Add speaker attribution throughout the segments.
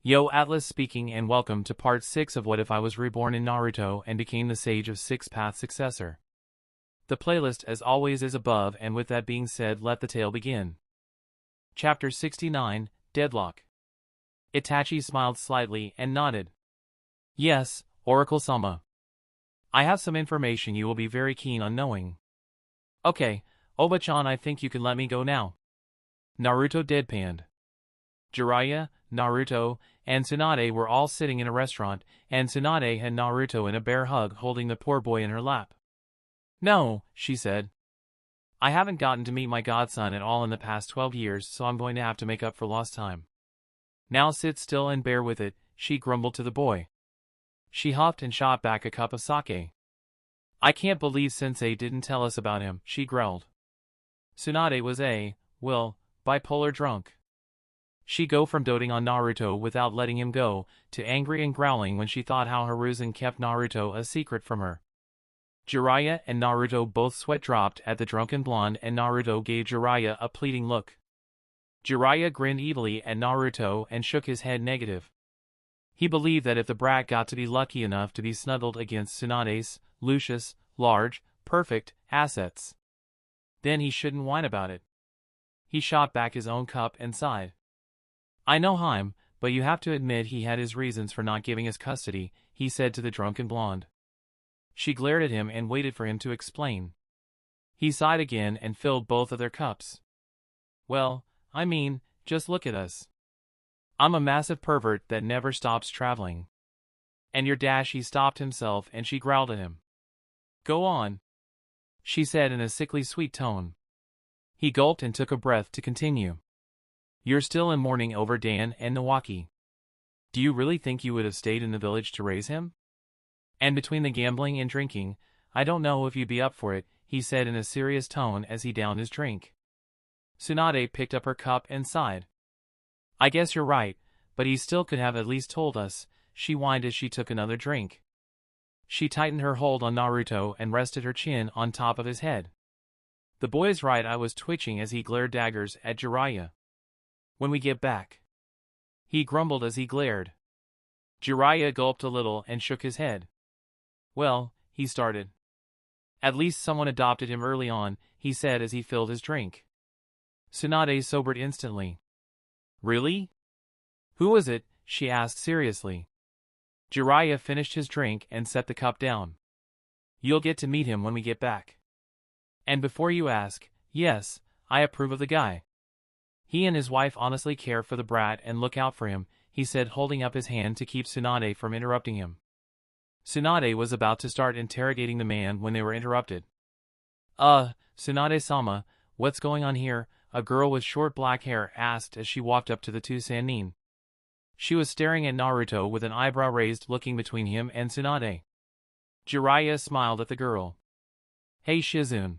Speaker 1: Yo, Atlas speaking, and welcome to part 6 of What If I Was Reborn in Naruto and Became the Sage of Six-Path Successor. The playlist as always is above, and with that being said, let the tale begin. Chapter 69, Deadlock. Itachi smiled slightly and nodded. Yes, Oracle-sama. I have some information you will be very keen on knowing. Okay, Oba-chan, I think you can let me go now. Naruto deadpanned. Jiraiya, Naruto, and Tsunade were all sitting in a restaurant, and Tsunade had Naruto in a bear hug holding the poor boy in her lap. No, she said. I haven't gotten to meet my godson at all in the past 12 years, so I'm going to have to make up for lost time. Now sit still and bear with it, she grumbled to the boy. She huffed and shot back a cup of sake. I can't believe Sensei didn't tell us about him, she growled. Tsunade was bipolar drunk. She go from doting on Naruto without letting him go, to angry and growling when she thought how Hiruzen kept Naruto a secret from her. Jiraiya and Naruto both sweat dropped at the drunken blonde, and Naruto gave Jiraiya a pleading look. Jiraiya grinned evilly at Naruto and shook his head negative. He believed that if the brat got to be lucky enough to be snuggled against Tsunade's luscious, large, perfect assets, then he shouldn't whine about it. He shot back his own cup and sighed. I know Haim, but you have to admit he had his reasons for not giving us custody, he said to the drunken blonde. She glared at him and waited for him to explain. He sighed again and filled both of their cups. Well, I mean, just look at us. I'm a massive pervert that never stops traveling. And your dash. He stopped himself and she growled at him. Go on, she said in a sickly sweet tone. He gulped and took a breath to continue. You're still in mourning over Dan and Nawaki. Do you really think you would have stayed in the village to raise him? And between the gambling and drinking, I don't know if you'd be up for it, he said in a serious tone as he downed his drink. Tsunade picked up her cup and sighed. I guess you're right, but he still could have at least told us, she whined as she took another drink. She tightened her hold on Naruto and rested her chin on top of his head. The boy's right, I was twitching as he glared daggers at Jiraiya. When we get back, he grumbled as he glared. Jiraiya gulped a little and shook his head. Well, he started. At least someone adopted him early on, he said as he filled his drink. Tsunade sobered instantly. Really? Who was it? She asked seriously. Jiraiya finished his drink and set the cup down. You'll get to meet him when we get back. And before you ask, yes, I approve of the guy. He and his wife honestly care for the brat and look out for him, he said, holding up his hand to keep Tsunade from interrupting him. Tsunade was about to start interrogating the man when they were interrupted. Tsunade-sama, what's going on here? A girl with short black hair asked as she walked up to the two Sanin. She was staring at Naruto with an eyebrow raised, looking between him and Tsunade. Jiraiya smiled at the girl. Hey Shizune.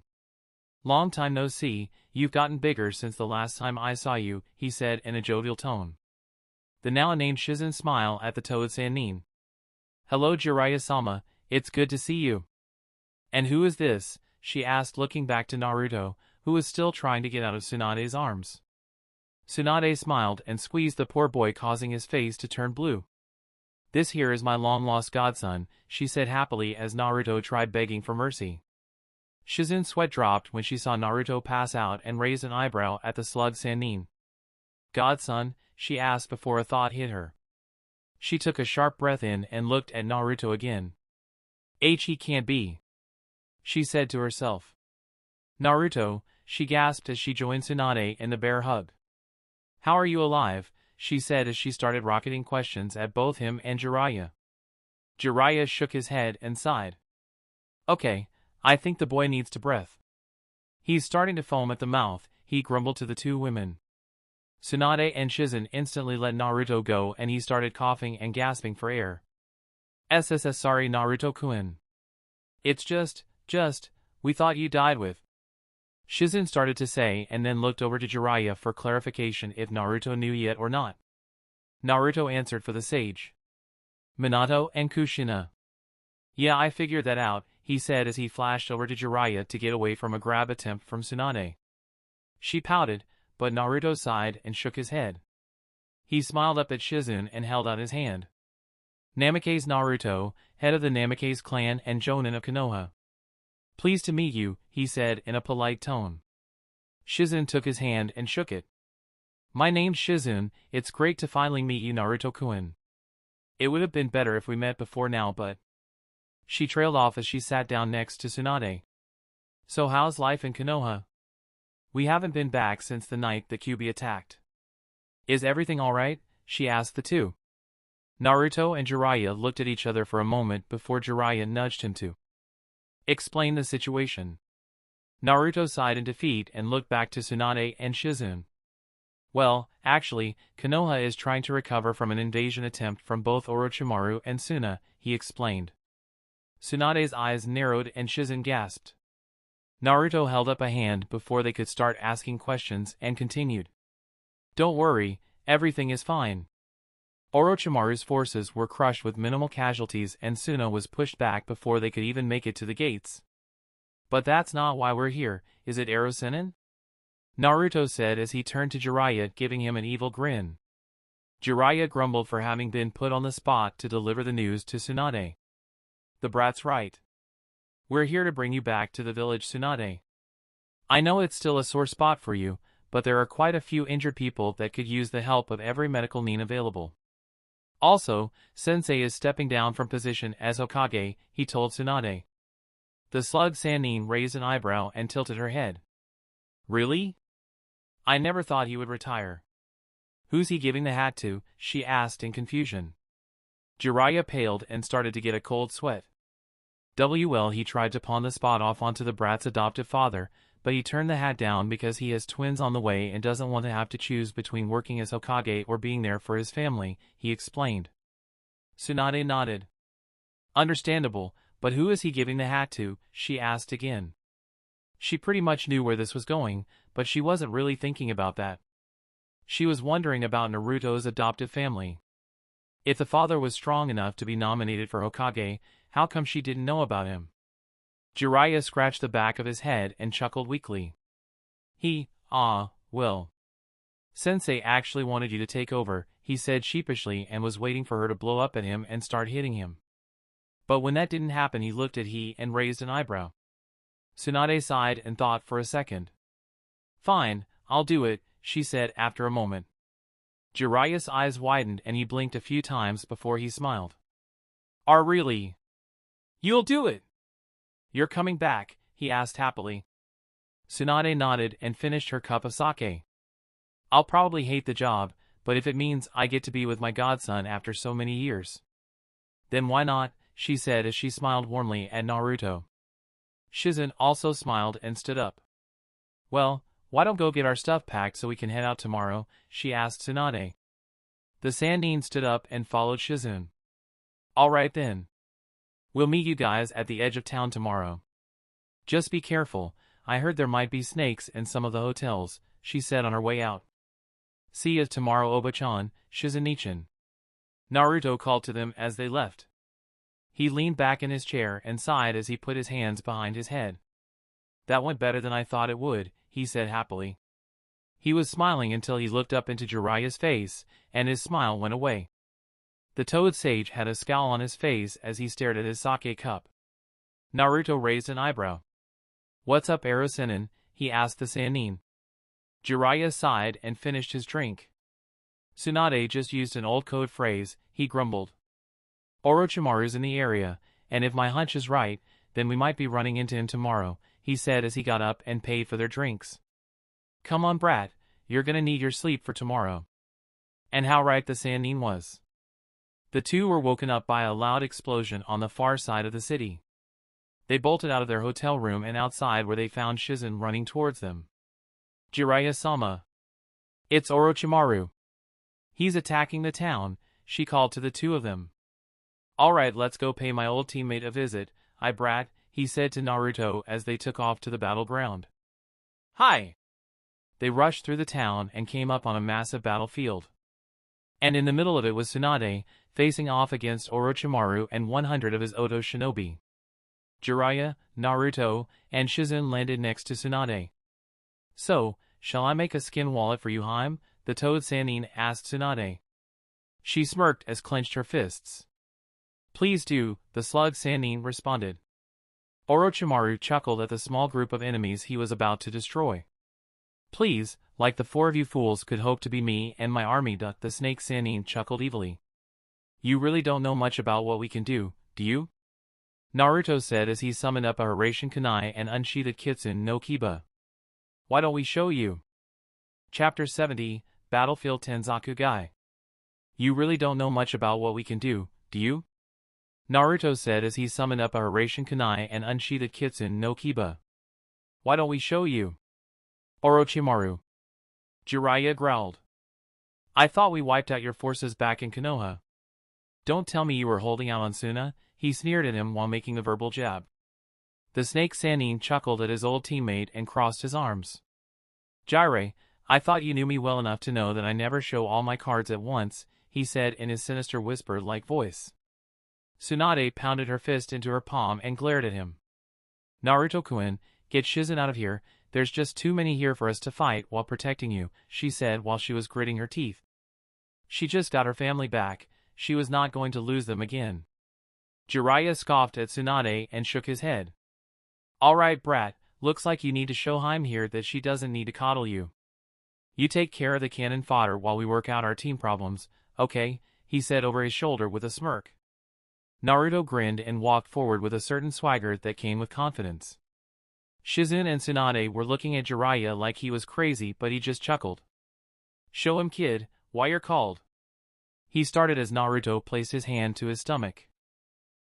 Speaker 1: Long time no see, you've gotten bigger since the last time I saw you, he said in a jovial tone. The now named Shizune smiled at the toad Sanin. Hello Jiraiya-sama, it's good to see you. And who is this? She asked, looking back to Naruto, who was still trying to get out of Tsunade's arms. Tsunade smiled and squeezed the poor boy, causing his face to turn blue. This here is my long-lost godson, she said happily as Naruto tried begging for mercy. Shizune's sweat dropped when she saw Naruto pass out and raised an eyebrow at the slug Sanin. Godson? She asked before a thought hit her. She took a sharp breath in and looked at Naruto again. He can't be, she said to herself. Naruto, she gasped as she joined Tsunade in the bear hug. How are you alive? She said as she started rocketing questions at both him and Jiraiya. Jiraiya shook his head and sighed. Okay, I think the boy needs to breath. He's starting to foam at the mouth, he grumbled to the two women. Tsunade and Shizune instantly let Naruto go and he started coughing and gasping for air. Sorry Naruto-kun. It's just, we thought you died with. Shizune started to say and then looked over to Jiraiya for clarification if Naruto knew yet or not. Naruto answered for the sage. Minato and Kushina. Yeah, I figured that out, he said as he flashed over to Jiraiya to get away from a grab attempt from Tsunade. She pouted, but Naruto sighed and shook his head. He smiled up at Shizune and held out his hand. Namikaze Naruto, head of the Namikaze clan and Jonin of Konoha. Pleased to meet you, he said in a polite tone. Shizune took his hand and shook it. My name's Shizune, it's great to finally meet you, Naruto-kun. It would have been better if we met before now, but... She trailed off as she sat down next to Tsunade. So how's life in Konoha? We haven't been back since the night the Kyuubi attacked. Is everything alright? She asked the two. Naruto and Jiraiya looked at each other for a moment before Jiraiya nudged him to explain the situation. Naruto sighed in defeat and looked back to Tsunade and Shizune. Well, actually, Konoha is trying to recover from an invasion attempt from both Orochimaru and Suna, he explained. Tsunade's eyes narrowed and Shizune gasped. Naruto held up a hand before they could start asking questions and continued. Don't worry, everything is fine. Orochimaru's forces were crushed with minimal casualties and Suna was pushed back before they could even make it to the gates. But that's not why we're here, is it, Sanin? Naruto said as he turned to Jiraiya, giving him an evil grin. Jiraiya grumbled for having been put on the spot to deliver the news to Tsunade. The brat's right. We're here to bring you back to the village, Tsunade. I know it's still a sore spot for you, but there are quite a few injured people that could use the help of every medical nin available. Also, Sensei is stepping down from position as Hokage, he told Tsunade. The slug Sanin raised an eyebrow and tilted her head. Really? I never thought he would retire. Who's he giving the hat to? She asked in confusion. Jiraiya paled and started to get a cold sweat. He tried to pawn the spot off onto the brat's adoptive father, but he turned the hat down because he has twins on the way and doesn't want to have to choose between working as Hokage or being there for his family, he explained. Tsunade nodded. Understandable, but who is he giving the hat to? She asked again. She pretty much knew where this was going, but she wasn't really thinking about that. She was wondering about Naruto's adoptive family. If the father was strong enough to be nominated for Hokage, how come she didn't know about him? Jiraiya scratched the back of his head and chuckled weakly. Will. Sensei actually wanted you to take over, he said sheepishly and was waiting for her to blow up at him and start hitting him. But when that didn't happen, he looked at and raised an eyebrow. Tsunade sighed and thought for a second. Fine, I'll do it, she said after a moment. Jiraiya's eyes widened and he blinked a few times before he smiled. Really? You'll do it? You're coming back? He asked happily. Tsunade nodded and finished her cup of sake. I'll probably hate the job, but if it means I get to be with my godson after so many years. Then why not, she said as she smiled warmly at Naruto. Shizune also smiled and stood up. Well, why don't go get our stuff packed so we can head out tomorrow, she asked Tsunade. The Sanin stood up and followed Shizune. Alright then. We'll meet you guys at the edge of town tomorrow. Just be careful, I heard there might be snakes in some of the hotels, she said on her way out. See you tomorrow, Oba-chan, Shizune-chan. Naruto called to them as they left. He leaned back in his chair and sighed as he put his hands behind his head. That went better than I thought it would, he said happily. He was smiling until he looked up into Jiraiya's face, and his smile went away. The Toad Sage had a scowl on his face as he stared at his sake cup. Naruto raised an eyebrow. What's up, Sanin? He asked the Sanin. Jiraiya sighed and finished his drink. Tsunade just used an old code phrase, he grumbled. Orochimaru's in the area, and if my hunch is right, then we might be running into him tomorrow, he said as he got up and paid for their drinks. Come on, brat, you're gonna need your sleep for tomorrow. And how right the Sanin was. The two were woken up by a loud explosion on the far side of the city. They bolted out of their hotel room and outside where they found Shizune running towards them. Jiraiya-sama. It's Orochimaru. He's attacking the town, she called to the two of them. Alright, let's go pay my old teammate a visit, brat, he said to Naruto as they took off to the battleground. Hi! They rushed through the town and came up on a massive battlefield. And in the middle of it was Tsunade, facing off against Orochimaru and 100 of his Oto shinobi. Jiraiya, Naruto, and Shizune landed next to Tsunade. So, shall I make a skin wallet for you, Haim? the toad Sanin asked Tsunade. She smirked as clenched her fists. Please do, the slug Sanin responded. Orochimaru chuckled at the small group of enemies he was about to destroy. Please, like the four of you fools could hope to be me and my army. The snake Sanin chuckled evilly. You really don't know much about what we can do, do you? Naruto said as he summoned up a Hiraishin kunai and unsheathed Kitsun no Kiba. Why don't we show you? Chapter 70, Battlefield Tenzaku Gai. You really don't know much about what we can do, do you? Naruto said as he summoned up a Hiraishin kunai and unsheathed Kitsun no Kiba. Why don't we show you? Orochimaru. Jiraiya growled. I thought we wiped out your forces back in Konoha. Don't tell me you were holding out on Suna, he sneered at him while making a verbal jab. The snake Sanin chuckled at his old teammate and crossed his arms. Jiraiya, I thought you knew me well enough to know that I never show all my cards at once, he said in his sinister whisper-like voice. Tsunade pounded her fist into her palm and glared at him. Naruto-kun, get Shizen out of here, there's just too many here for us to fight while protecting you, she said while she was gritting her teeth. She just got her family back, she was not going to lose them again. Jiraiya scoffed at Tsunade and shook his head. Alright brat, looks like you need to show Haim here that she doesn't need to coddle you. You take care of the cannon fodder while we work out our team problems, okay, he said over his shoulder with a smirk. Naruto grinned and walked forward with a certain swagger that came with confidence. Shizen and Tsunade were looking at Jiraiya like he was crazy, but he just chuckled. Show him, kid, why you're called. He started as Naruto placed his hand to his stomach.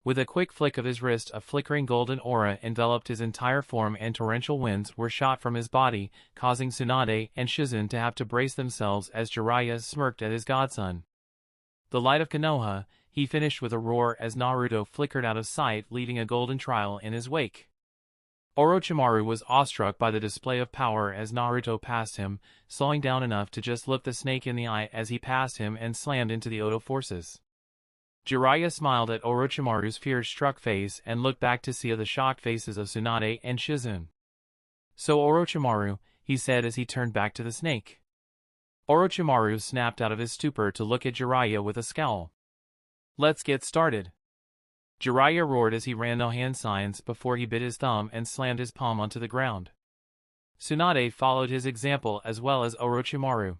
Speaker 1: With a quick flick of his wrist, a flickering golden aura enveloped his entire form and torrential winds were shot from his body, causing Tsunade and Shizen to have to brace themselves as Jiraiya smirked at his godson. The light of Konoha, he finished with a roar as Naruto flickered out of sight, leaving a golden trail in his wake. Orochimaru was awestruck by the display of power as Naruto passed him, slowing down enough to just look the snake in the eye as he passed him and slammed into the Oto forces. Jiraiya smiled at Orochimaru's fear-struck face and looked back to see the shocked faces of Tsunade and Shizen. So Orochimaru, he said as he turned back to the snake. Orochimaru snapped out of his stupor to look at Jiraiya with a scowl. Let's get started. Jiraiya roared as he ran no hand signs before he bit his thumb and slammed his palm onto the ground. Tsunade followed his example as well as Orochimaru.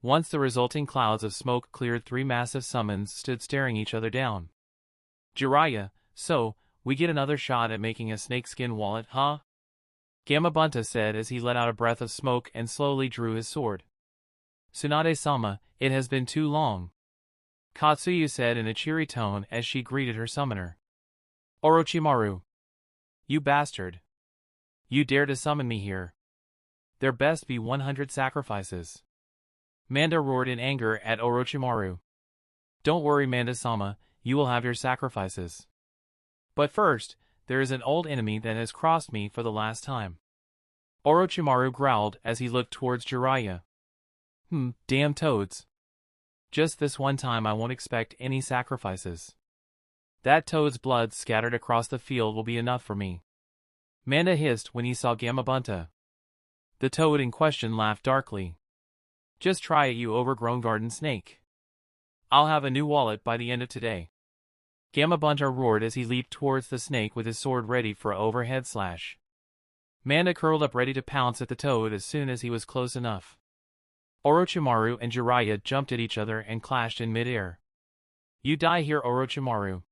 Speaker 1: Once the resulting clouds of smoke cleared, three massive summons stood staring each other down. Jiraiya, so, we get another shot at making a snakeskin wallet, huh? Gamabunta said as he let out a breath of smoke and slowly drew his sword. Tsunade-sama, it has been too long. Katsuyu said in a cheery tone as she greeted her summoner. Orochimaru. You bastard. You dare to summon me here. There best be 100 sacrifices. Manda roared in anger at Orochimaru. Don't worry, Manda-sama, you will have your sacrifices. But first, there is an old enemy that has crossed me for the last time. Orochimaru growled as he looked towards Jiraiya. Damn toads. Just this one time I won't expect any sacrifices. That toad's blood scattered across the field will be enough for me. Manda hissed when he saw Gamabunta. The toad in question laughed darkly. Just try it, you overgrown garden snake. I'll have a new wallet by the end of today. Gamabunta roared as he leaped towards the snake with his sword ready for an overhead slash. Manda curled up ready to pounce at the toad as soon as he was close enough. Orochimaru and Jiraiya jumped at each other and clashed in midair. You die here, Orochimaru.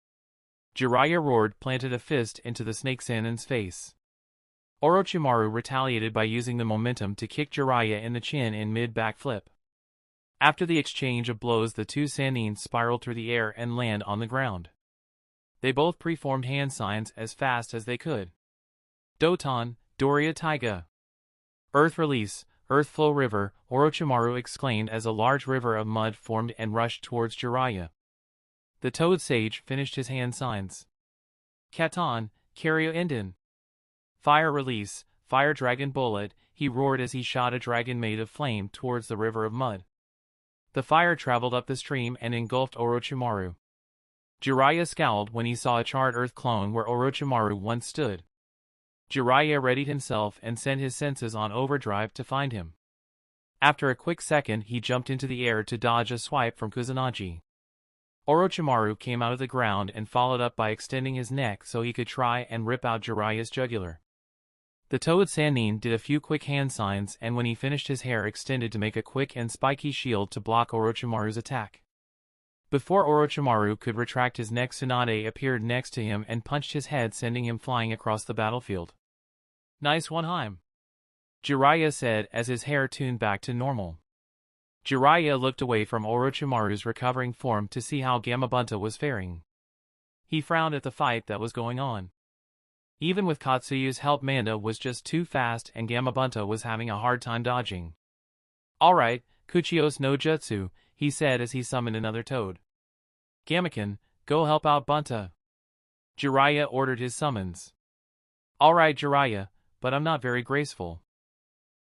Speaker 1: Jiraiya roared, planted a fist into the snake Sanin's face. Orochimaru retaliated by using the momentum to kick Jiraiya in the chin in mid-backflip. After the exchange of blows, the two Sanins spiraled through the air and land on the ground. They both preformed hand signs as fast as they could. Doton, Doria Taiga. Earth release, Earth flow river, Orochimaru exclaimed as a large river of mud formed and rushed towards Jiraiya. The Toad Sage finished his hand signs. Katon, Karyo Enden. Fire release, Fire Dragon Bullet, he roared as he shot a dragon made of flame towards the river of mud. The fire traveled up the stream and engulfed Orochimaru. Jiraiya scowled when he saw a charred earth clone where Orochimaru once stood. Jiraiya readied himself and sent his senses on overdrive to find him. After a quick second he jumped into the air to dodge a swipe from Kusanagi. Orochimaru came out of the ground and followed up by extending his neck so he could try and rip out Jiraiya's jugular. The toad Sanin did a few quick hand signs, and when he finished his hair extended to make a quick and spiky shield to block Orochimaru's attack. Before Orochimaru could retract his neck, Tsunade appeared next to him and punched his head, sending him flying across the battlefield. "Nice one, Haim," Jiraiya said as his hair tuned back to normal. Jiraiya looked away from Orochimaru's recovering form to see how Gamabunta was faring. He frowned at the fight that was going on. Even with Katsuyu's help, Manda was just too fast and Gamabunta was having a hard time dodging. "Alright, Kuchios no Jutsu," he said as he summoned another toad. "Gamaken, go help out Bunta." Jiraiya ordered his summons. "Alright Jiraiya, but I'm not very graceful,"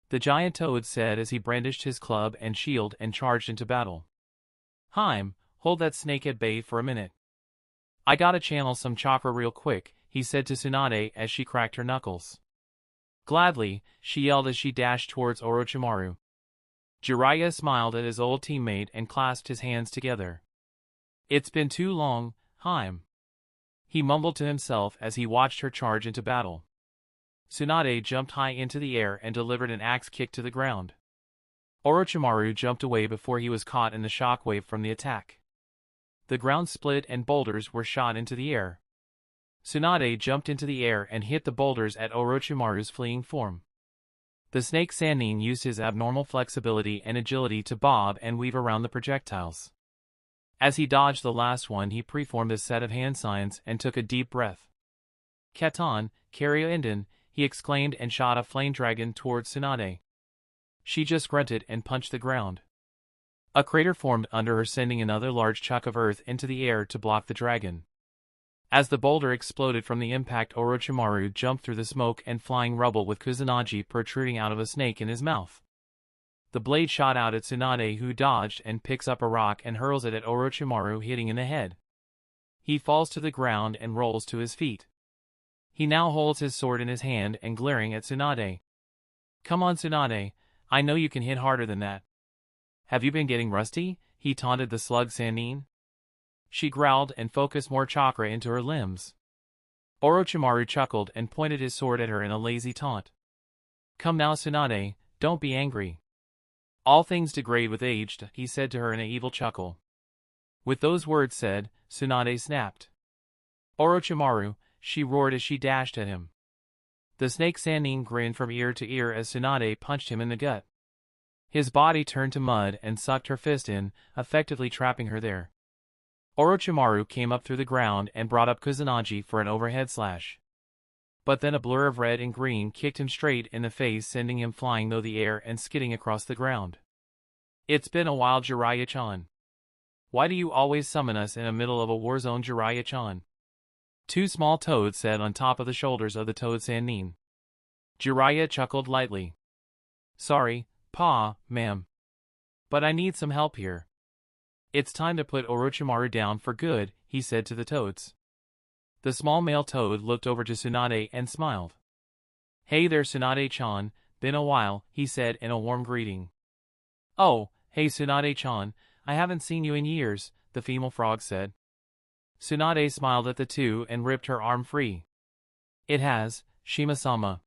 Speaker 1: the giant toad said as he brandished his club and shield and charged into battle. "Haim, hold that snake at bay for a minute. I gotta channel some chakra real quick," he said to Tsunade as she cracked her knuckles. Gladly, she yelled as she dashed towards Orochimaru. Jiraiya smiled at his old teammate and clasped his hands together. "It's been too long, Haim," he mumbled to himself as he watched her charge into battle. Tsunade jumped high into the air and delivered an axe kick to the ground. Orochimaru jumped away before he was caught in the shockwave from the attack. The ground split and boulders were shot into the air. Tsunade jumped into the air and hit the boulders at Orochimaru's fleeing form. The snake Sanin used his abnormal flexibility and agility to bob and weave around the projectiles. As he dodged the last one, he preformed a set of hand signs and took a deep breath. "Katon, Karyo Inden," he exclaimed and shot a flame dragon towards Tsunade. She just grunted and punched the ground. A crater formed under her, sending another large chunk of earth into the air to block the dragon. As the boulder exploded from the impact, Orochimaru jumped through the smoke and flying rubble with Kusanagi protruding out of a snake in his mouth. The blade shot out at Tsunade, who dodged and picks up a rock and hurls it at Orochimaru, hitting in the head. He falls to the ground and rolls to his feet. He now holds his sword in his hand and glaring at Tsunade. "Come on Tsunade, I know you can hit harder than that. Have you been getting rusty?" he taunted the slug Sanin. She growled and focused more chakra into her limbs. Orochimaru chuckled and pointed his sword at her in a lazy taunt. "Come now Tsunade, don't be angry. All things degrade with age," he said to her in an evil chuckle. With those words said, Tsunade snapped. "Orochimaru," she roared as she dashed at him. The snake Sanin grinned from ear to ear as Tsunade punched him in the gut. His body turned to mud and sucked her fist in, effectively trapping her there. Orochimaru came up through the ground and brought up Kusanagi for an overhead slash. But then a blur of red and green kicked him straight in the face, sending him flying through the air and skidding across the ground. "It's been a while, Jiraiya-chan. Why do you always summon us in the middle of a war zone, Jiraiya-chan?" Two small toads sat on top of the shoulders of the toad Sanin. Jiraiya chuckled lightly. "Sorry, Pa, ma'am. But I need some help here. It's time to put Orochimaru down for good," he said to the toads. The small male toad looked over to Tsunade and smiled. "Hey there Tsunade-chan, been a while," he said in a warm greeting. "Oh, hey Tsunade-chan, I haven't seen you in years," the female frog said. Tsunade smiled at the two and ripped her arm free. "It has, Shima-sama.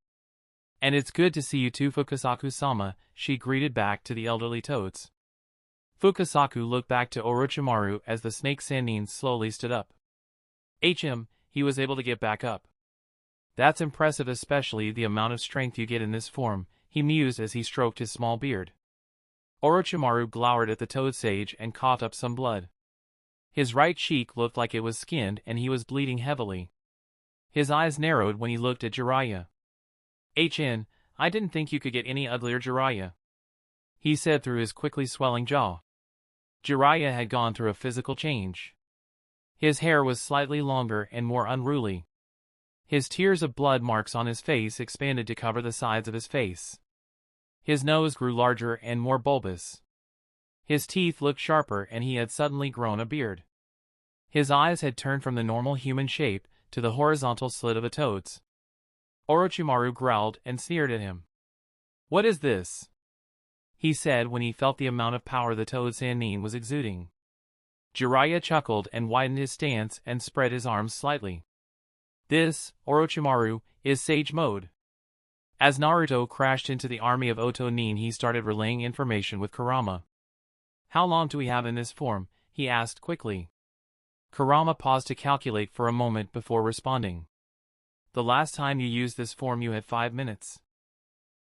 Speaker 1: And it's good to see you too, Fukasaku-sama," she greeted back to the elderly toads. Fukasaku looked back to Orochimaru as the snake Sanin slowly stood up. He was able to get back up. "That's impressive, especially the amount of strength you get in this form," he mused as he stroked his small beard. Orochimaru glowered at the toad sage and coughed up some blood. His right cheek looked like it was skinned and he was bleeding heavily. His eyes narrowed when he looked at Jiraiya. I didn't think you could get any uglier, Jiraiya," he said through his quickly swelling jaw. Jiraiya had gone through a physical change. His hair was slightly longer and more unruly. His tears of blood marks on his face expanded to cover the sides of his face. His nose grew larger and more bulbous. His teeth looked sharper and he had suddenly grown a beard. His eyes had turned from the normal human shape to the horizontal slit of a toad's. Orochimaru growled and sneered at him. "What is this? he said when he felt the amount of power the toad Sanin was exuding. Jiraiya chuckled and widened his stance and spread his arms slightly. This, Orochimaru, is Sage Mode. As Naruto crashed into the army of Otonin, he started relaying information with Kurama. How long do we have in this form? He asked quickly. Kurama paused to calculate for a moment before responding. The last time you used this form you had 5 minutes.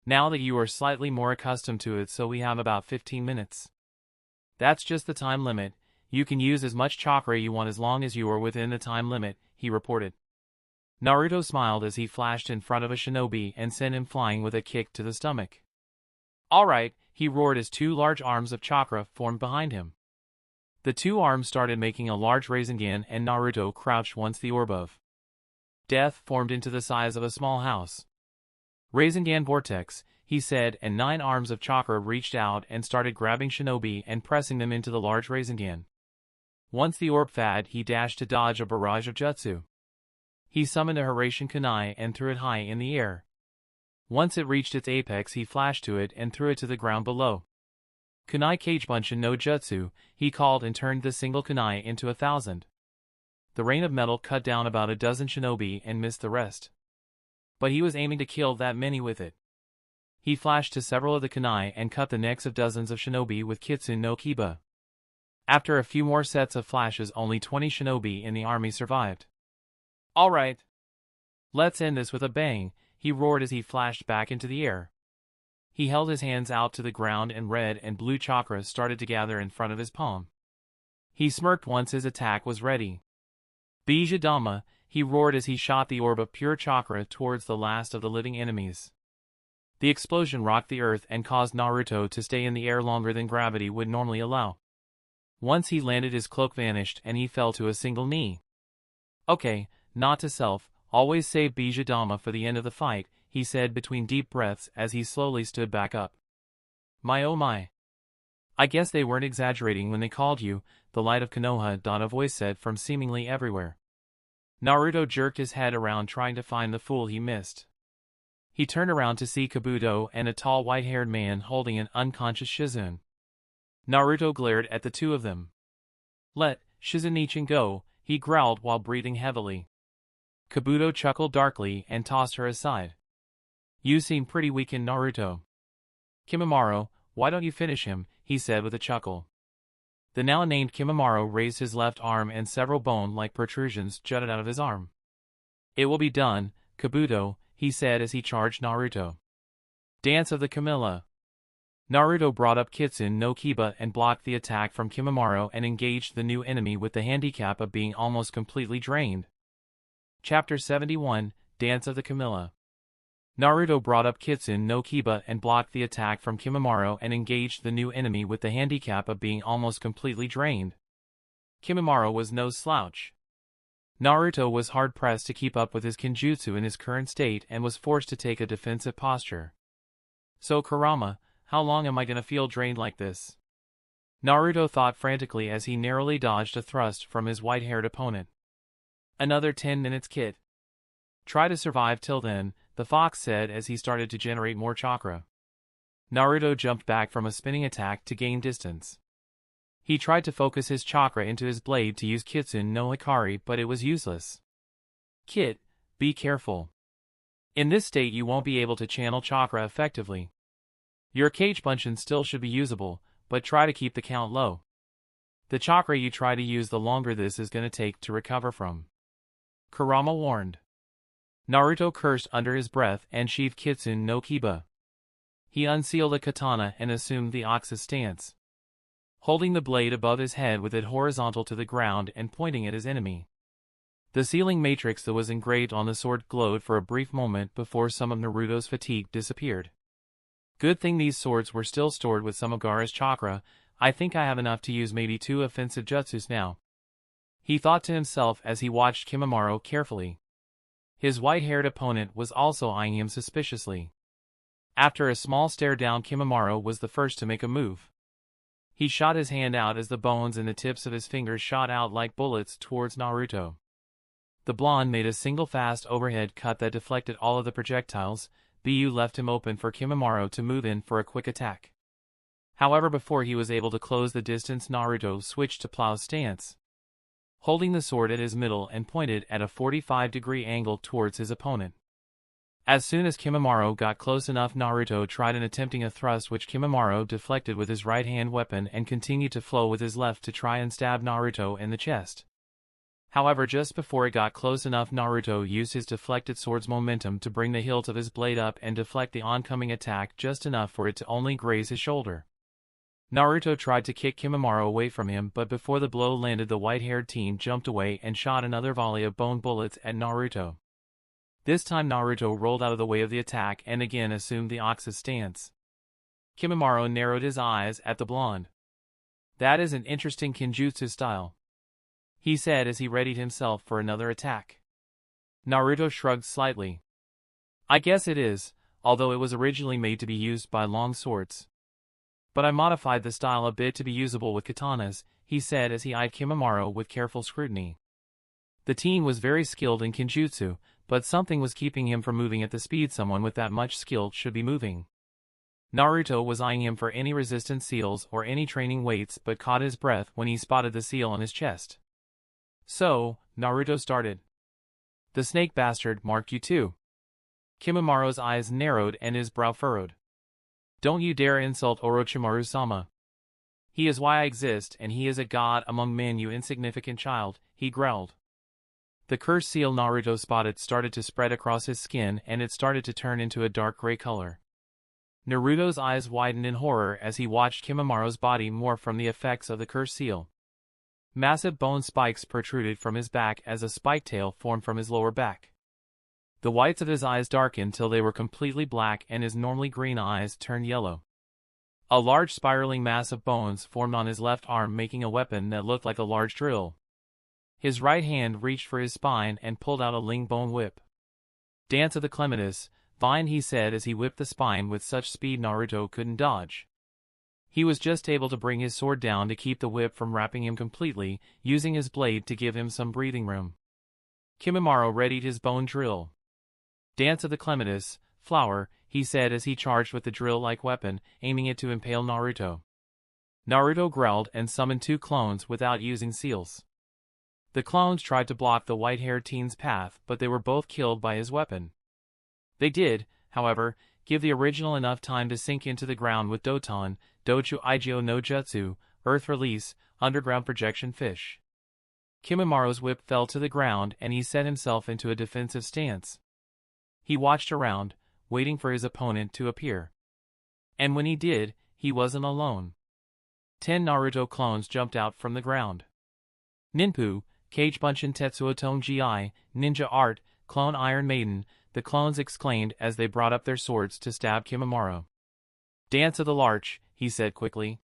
Speaker 1: Now that you are slightly more accustomed to it, so we have about 15 minutes. That's just the time limit. You can use as much chakra you want as long as you are within the time limit, he reported. Naruto smiled as he flashed in front of a shinobi and sent him flying with a kick to the stomach. Alright, he roared as 2 large arms of chakra formed behind him. The 2 arms started making a large Rasengan and Naruto crouched once the orb of death formed into the size of a small house. Rasengan vortex, he said, and 9 arms of chakra reached out and started grabbing shinobi and pressing them into the large Rasengan. Once the orb fad, he dashed to dodge a barrage of jutsu. He summoned a Hiraishin kunai and threw it high in the air. Once it reached its apex, he flashed to it and threw it to the ground below. Kunai Kagebunshin no Jutsu, he called and turned the single kunai into 1,000. The rain of metal cut down about a dozen shinobi and missed the rest. But he was aiming to kill that many with it. He flashed to several of the kunai and cut the necks of dozens of shinobi with Kitsune no Kiba. After a few more sets of flashes, only 20 shinobi in the army survived. Alright. Let's end this with a bang, he roared as he flashed back into the air. He held his hands out to the ground and red and blue chakra started to gather in front of his palm. He smirked once his attack was ready. Biju Dama, he roared as he shot the orb of pure chakra towards the last of the living enemies. The explosion rocked the earth and caused Naruto to stay in the air longer than gravity would normally allow. Once he landed, his cloak vanished and he fell to a single knee. Okay, not to self, always save Biju Dama for the end of the fight, he said between deep breaths as he slowly stood back up. My oh my. I guess they weren't exaggerating when they called you, the light of Konoha, a voice said from seemingly everywhere. Naruto jerked his head around trying to find the fool he missed. He turned around to see Kabuto and a tall white-haired man holding an unconscious Shizune. Naruto glared at the two of them. Let Shizune go, he growled while breathing heavily. Kabuto chuckled darkly and tossed her aside. You seem pretty weak in Naruto. Kimimaro, why don't you finish him, he said with a chuckle. The now named Kimimaro raised his left arm and several bone-like protrusions jutted out of his arm. It will be done, Kabuto, he said as he charged Naruto. Dance of the Camilla. Naruto brought up Kitsune no Kiba and blocked the attack from Kimimaro and engaged the new enemy with the handicap of being almost completely drained. Chapter 71, Dance of the Camilla. Naruto brought up Kitsune no Kiba and blocked the attack from Kimimaro and engaged the new enemy with the handicap of being almost completely drained. Kimimaro was no slouch. Naruto was hard-pressed to keep up with his Kenjutsu in his current state and was forced to take a defensive posture. So Kurama, how long am I gonna feel drained like this? Naruto thought frantically as he narrowly dodged a thrust from his white-haired opponent. Another 10 minutes, kid. Try to survive till then, the fox said as he started to generate more chakra. Naruto jumped back from a spinning attack to gain distance. He tried to focus his chakra into his blade to use Kitsune no Hikari, but it was useless. Kid, be careful. In this state you won't be able to channel chakra effectively. Your Kagebunshin still should be usable, but try to keep the count low. The chakra you try to use, the longer this is gonna take to recover from. Kurama warned. Naruto cursed under his breath and sheathed Kitsune no Kiba. He unsealed a katana and assumed the ox's stance, holding the blade above his head with it horizontal to the ground and pointing at his enemy. The sealing matrix that was engraved on the sword glowed for a brief moment before some of Naruto's fatigue disappeared. Good thing these swords were still stored with some of Gaara's chakra. I think I have enough to use maybe 2 offensive jutsus now, he thought to himself as he watched Kimimaro carefully. His white-haired opponent was also eyeing him suspiciously. After a small stare down, Kimimaro was the first to make a move. He shot his hand out as the bones and the tips of his fingers shot out like bullets towards Naruto. The blonde made a single fast overhead cut that deflected all of the projectiles. Biju left him open for Kimimaro to move in for a quick attack. However, before he was able to close the distance, Naruto switched to plow stance, holding the sword at his middle and pointed at a 45-degree angle towards his opponent. As soon as Kimimaro got close enough, Naruto tried attempting a thrust which Kimimaro deflected with his right-hand weapon and continued to flow with his left to try and stab Naruto in the chest. However, just before it got close enough, Naruto used his deflected sword's momentum to bring the hilt of his blade up and deflect the oncoming attack just enough for it to only graze his shoulder. Naruto tried to kick Kimimaro away from him, but before the blow landed, the white-haired teen jumped away and shot another volley of bone bullets at Naruto. This time Naruto rolled out of the way of the attack and again assumed the ox's stance. Kimimaro narrowed his eyes at the blonde. "That is an interesting Kenjutsu style," he said as he readied himself for another attack. Naruto shrugged slightly. "I guess it is, although it was originally made to be used by long swords. But I modified the style a bit to be usable with katanas," he said as he eyed Kimimaro with careful scrutiny. The teen was very skilled in Kenjutsu, but something was keeping him from moving at the speed someone with that much skill should be moving. Naruto was eyeing him for any resistance seals or any training weights, but caught his breath when he spotted the seal on his chest. "So," Naruto started, "the snake bastard marked you too." Kimimaro's eyes narrowed and his brow furrowed. "Don't you dare insult Orochimaru-sama. He is why I exist, and he is a god among men, you insignificant child," he growled. The cursed seal Naruto spotted started to spread across his skin, and it started to turn into a dark gray color. Naruto's eyes widened in horror as he watched Kimimaro's body morph from the effects of the cursed seal. Massive bone spikes protruded from his back as a spike tail formed from his lower back. The whites of his eyes darkened till they were completely black, and his normally green eyes turned yellow. A large spiraling mass of bones formed on his left arm, making a weapon that looked like a large drill. His right hand reached for his spine and pulled out a ling bone whip. "Dance of the clematis, vine," he said as he whipped the spine with such speed Naruto couldn't dodge. He was just able to bring his sword down to keep the whip from wrapping him completely, using his blade to give him some breathing room. Kimimaro readied his bone drill. "Dance of the clematis, flower," he said as he charged with the drill-like weapon, aiming it to impale Naruto. Naruto growled and summoned 2 clones without using seals. The clones tried to block the white-haired teen's path, but they were both killed by his weapon. They did, however, give the original enough time to sink into the ground with Doton, Dochu Igyo no Jutsu, Earth Release, Underground Projection Fish. Kimimaro's whip fell to the ground and he set himself into a defensive stance. He watched around, waiting for his opponent to appear. And when he did, he wasn't alone. 10 Naruto clones jumped out from the ground. "Ninpu, Cage Bunshin Tetsuotong Gi, Ninja Art, Clone Iron Maiden," the clones exclaimed as they brought up their swords to stab Kimimaro. "Dance of the Larch," he said quickly.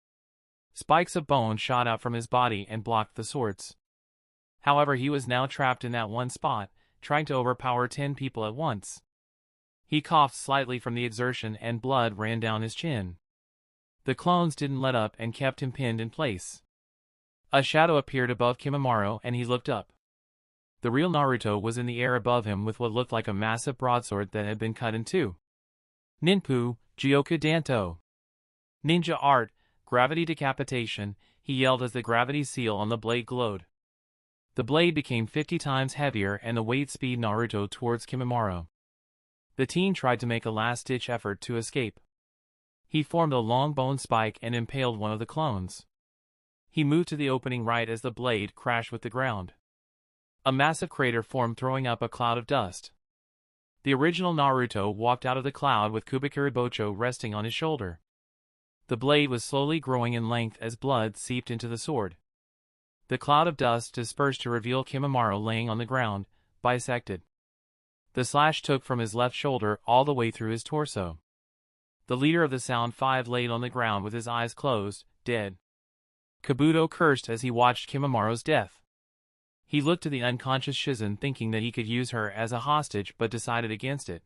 Speaker 1: Spikes of bone shot out from his body and blocked the swords. However, he was now trapped in that one spot, trying to overpower 10 people at once. He coughed slightly from the exertion and blood ran down his chin. The clones didn't let up and kept him pinned in place. A shadow appeared above Kimimaro and he looked up. The real Naruto was in the air above him with what looked like a massive broadsword that had been cut in two. "Ninpu, Gyoku Danto. Ninja Art, Gravity Decapitation," he yelled as the gravity seal on the blade glowed. The blade became 50 times heavier and the weight speed Naruto towards Kimimaro. The teen tried to make a last-ditch effort to escape. He formed a long bone spike and impaled one of the clones. He moved to the opening right as the blade crashed with the ground. A massive crater formed, throwing up a cloud of dust. The original Naruto walked out of the cloud with Kubikuri Bocho resting on his shoulder. The blade was slowly growing in length as blood seeped into the sword. The cloud of dust dispersed to reveal Kimimaro laying on the ground, bisected. The slash took from his left shoulder all the way through his torso. The leader of the Sound Five laid on the ground with his eyes closed, dead. Kabuto cursed as he watched Kimimaro's death. He looked to the unconscious Shizen thinking that he could use her as a hostage but decided against it.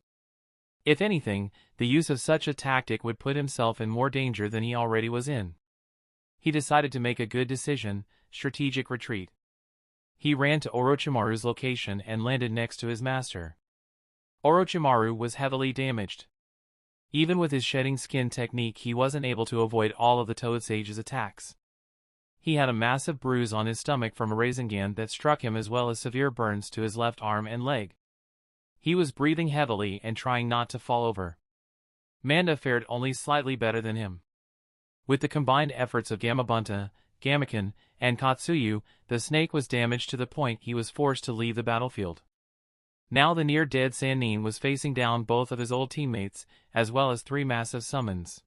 Speaker 1: If anything, the use of such a tactic would put himself in more danger than he already was in. He decided to make a good decision, strategic retreat. He ran to Orochimaru's location and landed next to his master. Orochimaru was heavily damaged. Even with his shedding skin technique, he wasn't able to avoid all of the Toad Sage's attacks. He had a massive bruise on his stomach from a Rasengan that struck him, as well as severe burns to his left arm and leg. He was breathing heavily and trying not to fall over. Manda fared only slightly better than him. With the combined efforts of Gamabunta, Gamaken, and Katsuyu, the snake was damaged to the point he was forced to leave the battlefield. Now the near-dead Sanin was facing down both of his old teammates, as well as 3 massive summons.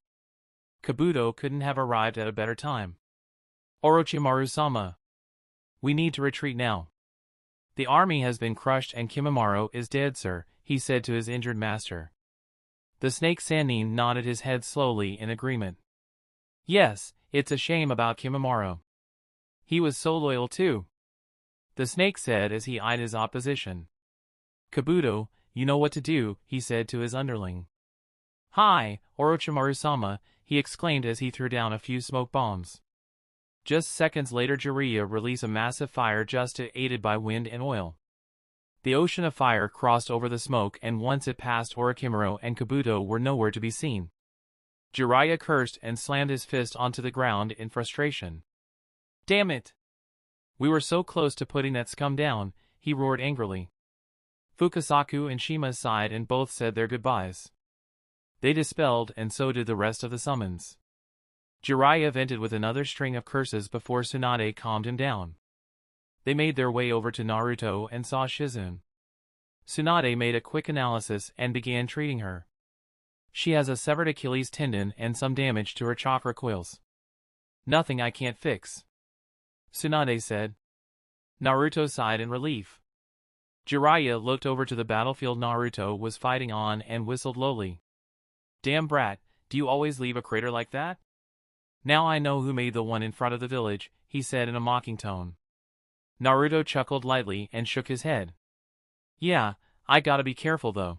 Speaker 1: Kabuto couldn't have arrived at a better time. Orochimaru-sama. We need to retreat now. The army has been crushed and Kimimaro is dead, sir, he said to his injured master. The snake Sanin nodded his head slowly in agreement. Yes, it's a shame about Kimimaro. He was so loyal too. The snake said as he eyed his opposition. Kabuto, you know what to do, he said to his underling. Hi, Orochimaru-sama, he exclaimed as he threw down a few smoke bombs. Just seconds later, Jiraiya released a massive fire just aided by wind and oil. The ocean of fire crossed over the smoke, and once it passed, Orochimaru and Kabuto were nowhere to be seen. Jiraiya cursed and slammed his fist onto the ground in frustration. Damn it! We were so close to putting that scum down, he roared angrily. Fukasaku and Shima sighed and both said their goodbyes. They dispelled, and so did the rest of the summons. Jiraiya vented with another string of curses before Tsunade calmed him down. They made their way over to Naruto and saw Shizune. Tsunade made a quick analysis and began treating her. She has a severed Achilles tendon and some damage to her chakra coils. Nothing I can't fix, Tsunade said. Naruto sighed in relief. Jiraiya looked over to the battlefield Naruto was fighting on and whistled lowly. Damn brat, do you always leave a crater like that? Now I know who made the one in front of the village, he said in a mocking tone. Naruto chuckled lightly and shook his head. Yeah, I gotta be careful though.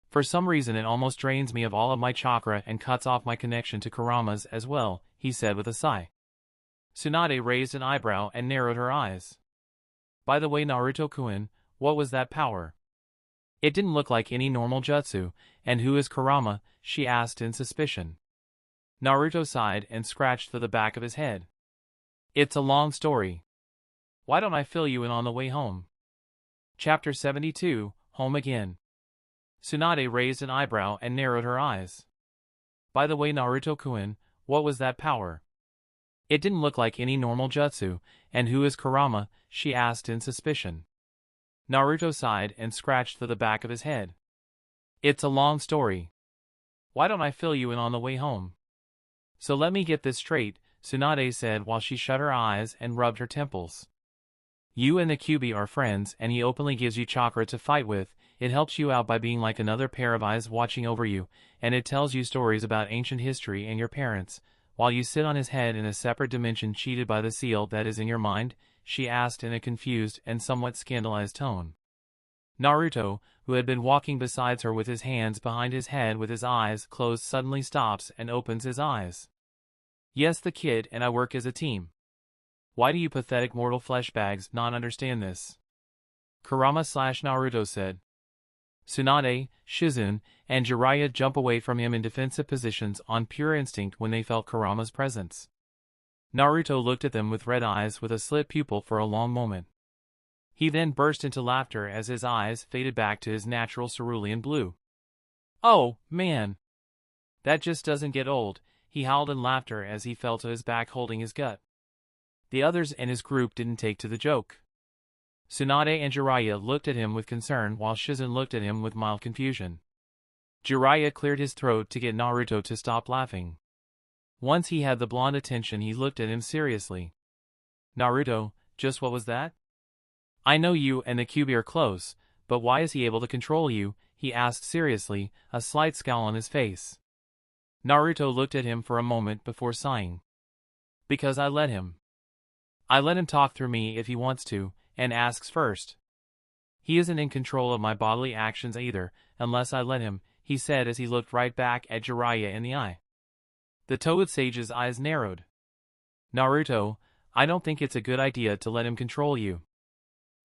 Speaker 1: For some reason it almost drains me of all of my chakra and cuts off my connection to Kurama's as well, he said with a sigh. Tsunade raised an eyebrow and narrowed her eyes. By the way, Naruto-kun, what was that power? It didn't look like any normal jutsu, and who is Kurama? She asked in suspicion. Naruto sighed and scratched the back of his head. It's a long story. Why don't I fill you in on the way home? Chapter 72, Home Again. Tsunade raised an eyebrow and narrowed her eyes. By the way, Naruto-kun, what was that power? It didn't look like any normal jutsu, and who is Kurama? She asked in suspicion. Naruto sighed and scratched the back of his head. It's a long story. Why don't I fill you in on the way home? So let me get this straight, Tsunade said while she shut her eyes and rubbed her temples. You and the Kyuubi are friends, and he openly gives you chakra to fight with. It helps you out by being like another pair of eyes watching over you, and it tells you stories about ancient history and your parents, while you sit on his head in a separate dimension cheated by the seal that is in your mind, she asked in a confused and somewhat scandalized tone. Naruto, who had been walking beside her with his hands behind his head with his eyes closed, suddenly stops and opens his eyes. Yes, the kid and I work as a team. Why do you pathetic mortal flesh bags not understand this? Kurama/Naruto said. Tsunade, Shizune, and Jiraiya jump away from him in defensive positions on pure instinct when they felt Kurama's presence. Naruto looked at them with red eyes with a slit pupil for a long moment. He then burst into laughter as his eyes faded back to his natural cerulean blue. Oh, man! That just doesn't get old, he howled in laughter as he fell to his back holding his gut. The others in his group didn't take to the joke. Tsunade and Jiraiya looked at him with concern while Shizune looked at him with mild confusion. Jiraiya cleared his throat to get Naruto to stop laughing. Once he had the blonde attention, he looked at him seriously. Naruto, just what was that? I know you and the Kyuubi are close, but why is he able to control you? He asked seriously, a slight scowl on his face. Naruto looked at him for a moment before sighing. Because I let him. I let him talk through me if he wants to, and asks first. He isn't in control of my bodily actions either, unless I let him, he said as he looked right back at Jiraiya in the eye. The Toad Sage's eyes narrowed. Naruto, I don't think it's a good idea to let him control you.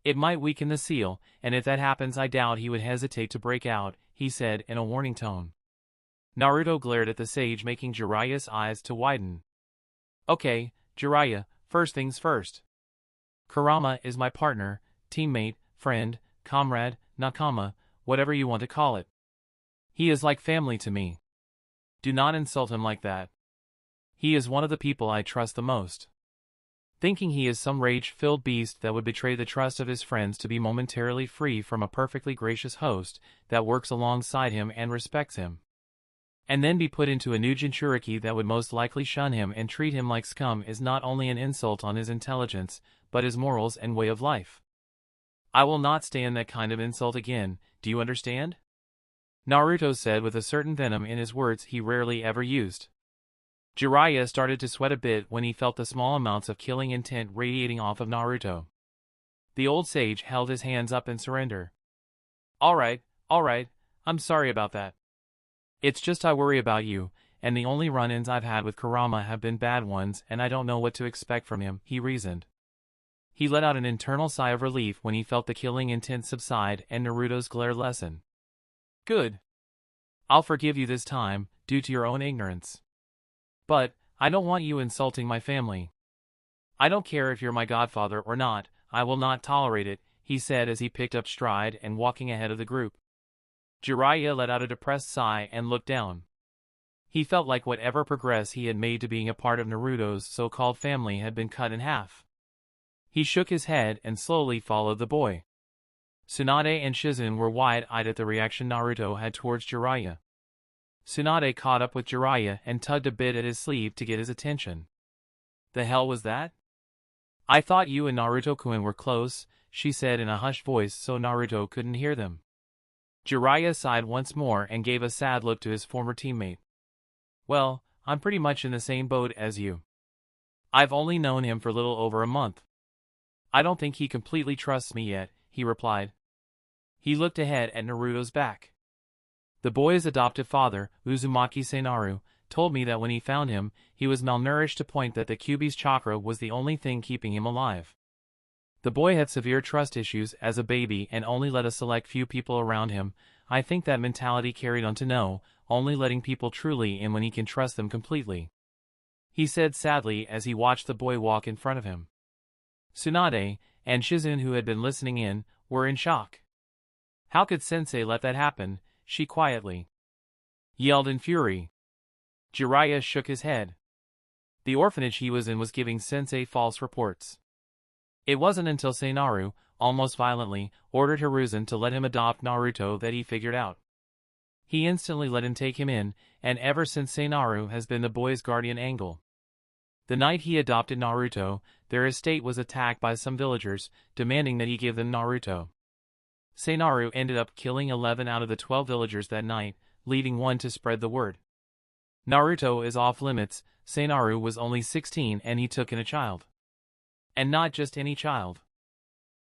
Speaker 1: It might weaken the seal, and if that happens I doubt he would hesitate to break out, he said in a warning tone. Naruto glared at the sage, making Jiraiya's eyes to widen. Okay, Jiraiya, first things first. Kurama is my partner, teammate, friend, comrade, nakama, whatever you want to call it. He is like family to me. Do not insult him like that. He is one of the people I trust the most. Thinking he is some rage-filled beast that would betray the trust of his friends to be momentarily free from a perfectly gracious host that works alongside him and respects him. And then be put into a new Jinchuriki that would most likely shun him and treat him like scum is not only an insult on his intelligence, but his morals and way of life. I will not stand that kind of insult again, do you understand? Naruto said with a certain venom in his words he rarely ever used. Jiraiya started to sweat a bit when he felt the small amounts of killing intent radiating off of Naruto. The old sage held his hands up in surrender. Alright, I'm sorry about that. It's just I worry about you, and the only run-ins I've had with Kurama have been bad ones and I don't know what to expect from him, he reasoned. He let out an internal sigh of relief when he felt the killing intent subside and Naruto's glare lessen. Good. I'll forgive you this time, due to your own ignorance. But, I don't want you insulting my family. I don't care if you're my godfather or not, I will not tolerate it, he said as he picked up stride and walking ahead of the group. Jiraiya let out a depressed sigh and looked down. He felt like whatever progress he had made to being a part of Naruto's so-called family had been cut in half. He shook his head and slowly followed the boy. Tsunade and Shizen were wide-eyed at the reaction Naruto had towards Jiraiya. Tsunade caught up with Jiraiya and tugged a bit at his sleeve to get his attention. The hell was that? I thought you and Naruto-kun were close, she said in a hushed voice so Naruto couldn't hear them. Jiraiya sighed once more and gave a sad look to his former teammate. Well, I'm pretty much in the same boat as you. I've only known him for little over a month. I don't think he completely trusts me yet, he replied. He looked ahead at Naruto's back. The boy's adoptive father, Uzumaki Senaru, told me that when he found him, he was malnourished to point that the Kyuubi's chakra was the only thing keeping him alive. The boy had severe trust issues as a baby and only let a select few people around him. I think that mentality carried on to No, only letting people truly in when he can trust them completely. He said sadly as he watched the boy walk in front of him. Tsunade, and Shizen who had been listening in, were in shock. How could Sensei let that happen? She quietly yelled in fury. Jiraiya shook his head. The orphanage he was in was giving Sensei false reports. It wasn't until Senaru, almost violently, ordered Hiruzen to let him adopt Naruto that he figured out. He instantly let him take him in, and ever since Senaru has been the boy's guardian angel. The night he adopted Naruto, their estate was attacked by some villagers, demanding that he give them Naruto. Senaru ended up killing 11 out of the 12 villagers that night, leaving one to spread the word. Naruto is off limits. Senaru was only 16 and he took in a child. And not just any child.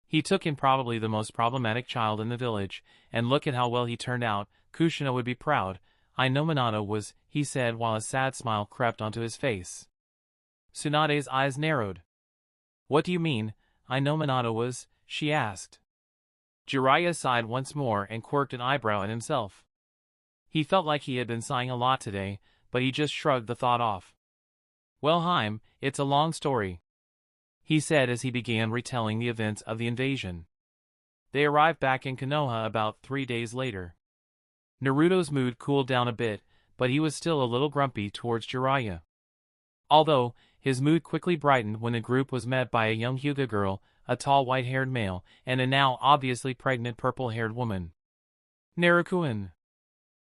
Speaker 1: He took in probably the most problematic child in the village, and look at how well he turned out. Kushina would be proud. I know Minato was, he said while a sad smile crept onto his face. Tsunade's eyes narrowed. What do you mean, I know Minato was? She asked. Jiraiya sighed once more and quirked an eyebrow at himself. He felt like he had been sighing a lot today, but he just shrugged the thought off. Well, Haim, it's a long story, he said as he began retelling the events of the invasion. They arrived back in Konoha about 3 days later. Naruto's mood cooled down a bit, but he was still a little grumpy towards Jiraiya. Although, his mood quickly brightened when the group was met by a young Hyuga girl, a tall white-haired male, and a now obviously pregnant purple-haired woman. Naruto-kun!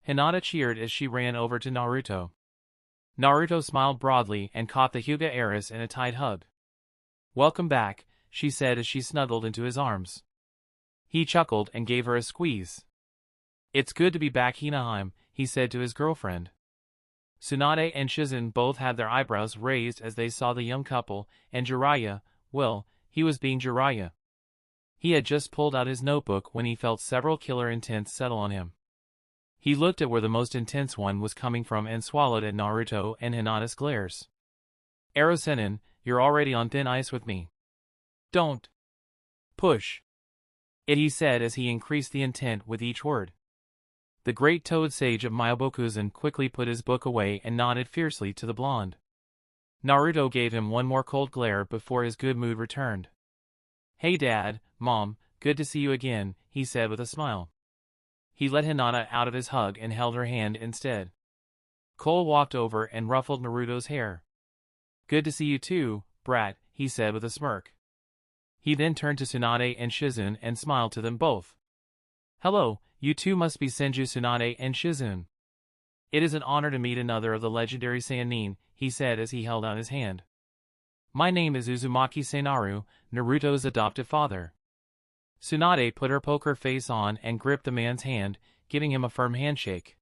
Speaker 1: Hinata cheered as she ran over to Naruto. Naruto smiled broadly and caught the Hyuga heiress in a tight hug. Welcome back, she said as she snuggled into his arms. He chuckled and gave her a squeeze. It's good to be back, Hinaheim, he said to his girlfriend. Tsunade and Shizen both had their eyebrows raised as they saw the young couple, and Jiraiya, well, he was being Jiraiya. He had just pulled out his notebook when he felt several killer intents settle on him. He looked at where the most intense one was coming from and swallowed at Naruto and Hinata's glares. Senin, you're already on thin ice with me. Don't push it, he said as he increased the intent with each word. The great toad sage of Myobokuzen quickly put his book away and nodded fiercely to the blonde. Naruto gave him one more cold glare before his good mood returned. "Hey Dad, Mom, good to see you again," he said with a smile. He let Hinata out of his hug and held her hand instead. Cole walked over and ruffled Naruto's hair. "Good to see you too, brat," he said with a smirk. He then turned to Tsunade and Shizune and smiled to them both. "Hello, you two must be Senju Tsunade and Shizune. It is an honor to meet another of the legendary Sanin," he said as he held out his hand. "My name is Uzumaki Seinaru, Naruto's adoptive father." Tsunade put her poker face on and gripped the man's hand, giving him a firm handshake.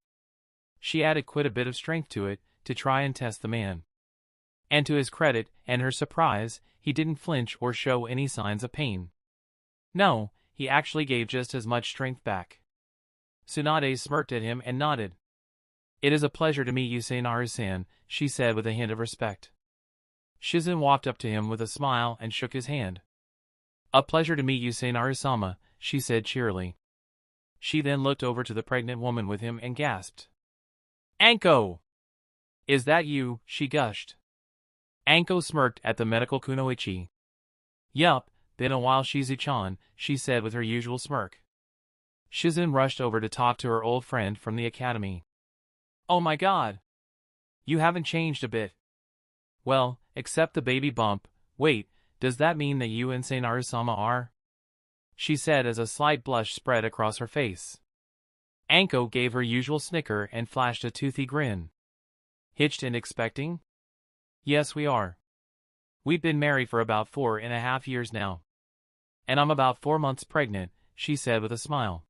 Speaker 1: She added quite a bit of strength to it, to try and test the man. And to his credit, and her surprise, he didn't flinch or show any signs of pain. No, he actually gave just as much strength back. Tsunade smirked at him and nodded. "It is a pleasure to meet you, Seinaru-san," she said with a hint of respect. Shizune walked up to him with a smile and shook his hand. "A pleasure to meet you, Seinaru-sama," she said cheerily. She then looked over to the pregnant woman with him and gasped. "Anko! Is that you?" she gushed. Anko smirked at the medical kunoichi. "Yup, been a while, Shizu-chan," she said with her usual smirk. Shizune rushed over to talk to her old friend from the academy. "Oh my god! You haven't changed a bit. Well, except the baby bump. Wait, does that mean that you and Seinaru-sama are?" she said as a slight blush spread across her face. Anko gave her usual snicker and flashed a toothy grin. "Hitched and expecting?" "Yes, we are. We've been married for about 4.5 years now. And I'm about 4 months pregnant," she said with a smile.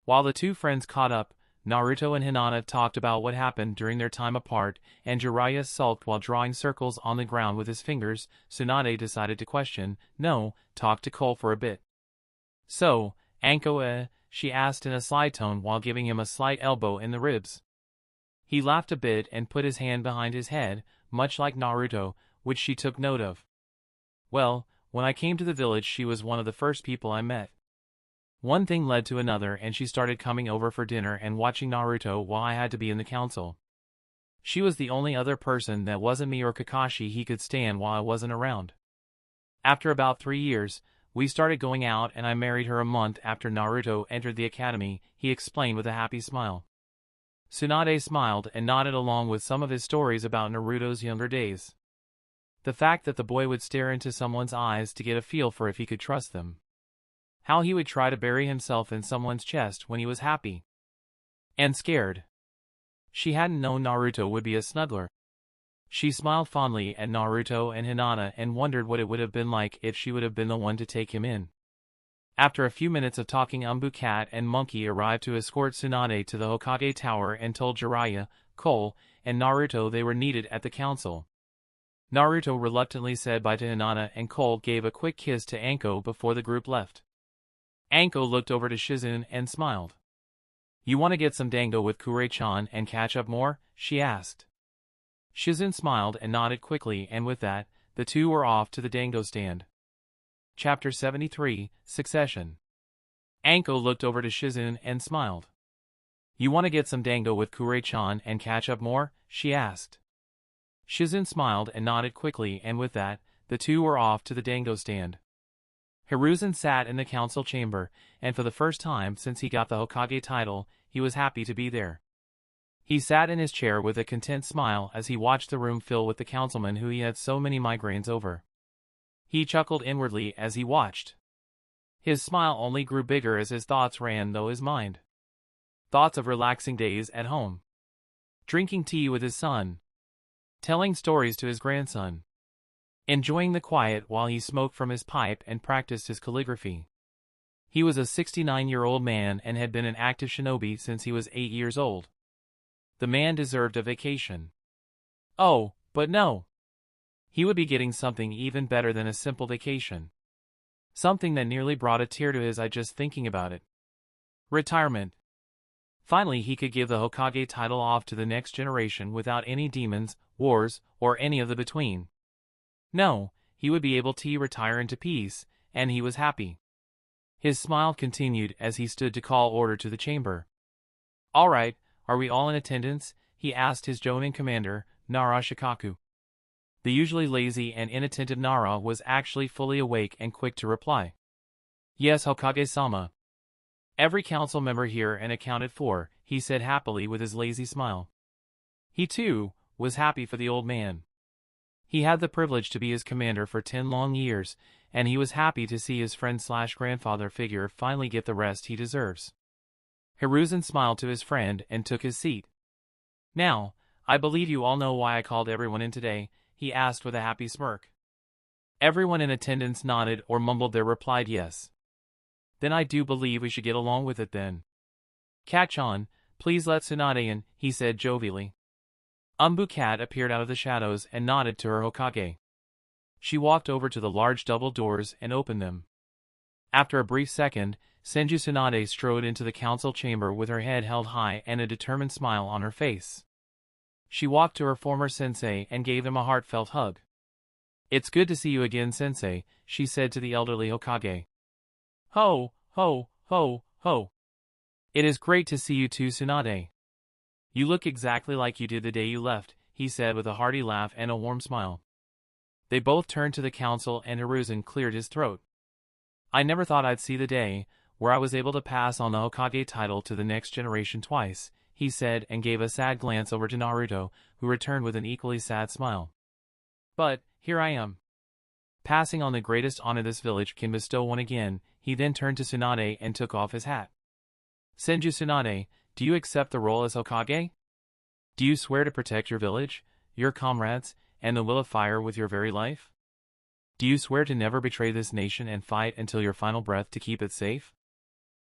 Speaker 1: While the two friends caught up, Naruto and Hinata talked about what happened during their time apart, and Jiraiya sulked while drawing circles on the ground with his fingers. Tsunade decided to talk to Cole for a bit. "So, Anko, she asked in a sly tone while giving him a slight elbow in the ribs. He laughed a bit and put his hand behind his head, much like Naruto, which she took note of. "Well, when I came to the village she was one of the first people I met. One thing led to another and she started coming over for dinner and watching Naruto while I had to be in the council. She was the only other person that wasn't me or Kakashi he could stand while I wasn't around. After about 3 years, we started going out and I married her a month after Naruto entered the academy," he explained with a happy smile. Tsunade smiled and nodded along with some of his stories about Naruto's younger days. The fact that the boy would stare into someone's eyes to get a feel for if he could trust them. How he would try to bury himself in someone's chest when he was happy. And scared. She hadn't known Naruto would be a snuggler. She smiled fondly at Naruto and Hinata and wondered what it would have been like if she would have been the one to take him in. After a few minutes of talking, Umbu Cat and Monkey arrived to escort Tsunade to the Hokage Tower and told Jiraiya, Cole, and Naruto they were needed at the council. Naruto reluctantly said bye to Hinata and Cole gave a quick kiss to Anko before the group left. Anko looked over to Shizune and smiled. "You want to get some dango with Kure-chan and catch up more?" she asked. Shizune smiled and nodded quickly, and with that, the two were off to the dango stand. Chapter 73, Succession. Anko looked over to Shizune and smiled. "You want to get some dango with Kure-chan and catch up more?" she asked. Shizune smiled and nodded quickly, and with that, the two were off to the dango stand. Hiruzen sat in the council chamber, and for the first time since he got the Hokage title, he was happy to be there. He sat in his chair with a content smile as he watched the room fill with the councilmen who he had so many migraines over. He chuckled inwardly as he watched. His smile only grew bigger as his thoughts ran through his mind. Thoughts of relaxing days at home. Drinking tea with his son. Telling stories to his grandson. Enjoying the quiet while he smoked from his pipe and practiced his calligraphy. He was a 69-year-old man and had been an active shinobi since he was 8 years old. The man deserved a vacation. Oh, but no. He would be getting something even better than a simple vacation. Something that nearly brought a tear to his eye just thinking about it. Retirement. Finally he could give the Hokage title off to the next generation without any demons, wars, or any of the between. No, he would be able to retire into peace, and he was happy. His smile continued as he stood to call order to the chamber. All right, are we all in attendance? He asked his jonin commander, Nara Shikaku. The usually lazy and inattentive Nara was actually fully awake and quick to reply. Yes, Hokage-sama. Every council member here and accounted for, he said happily with his lazy smile. He, too, was happy for the old man. He had the privilege to be his commander for 10 long years, and he was happy to see his friend-slash-grandfather figure finally get the rest he deserves. Hiruzen smiled to his friend and took his seat. Now, I believe you all know why I called everyone in today, he asked with a happy smirk. Everyone in attendance nodded or mumbled their replied yes. Then I do believe we should get along with it then. Catch on, please let Tsunade in, he said jovially. Cat appeared out of the shadows and nodded to her Hokage. She walked over to the large double doors and opened them. After a brief second, Tsunade strode into the council chamber with her head held high and a determined smile on her face. She walked to her former sensei and gave him a heartfelt hug. It's good to see you again, sensei, she said to the elderly Hokage. Ho, ho, ho, ho. It is great to see you too, Tsunade. You look exactly like you did the day you left, he said with a hearty laugh and a warm smile. They both turned to the council and Hiruzen cleared his throat. I never thought I'd see the day where I was able to pass on the Hokage title to the next generation twice, he said and gave a sad glance over to Naruto, who returned with an equally sad smile. But, here I am. Passing on the greatest honor this village can bestow one again, he then turned to Tsunade and took off his hat. Senju Tsunade, do you accept the role as Hokage? Do you swear to protect your village, your comrades, and the will of fire with your very life? Do you swear to never betray this nation and fight until your final breath to keep it safe?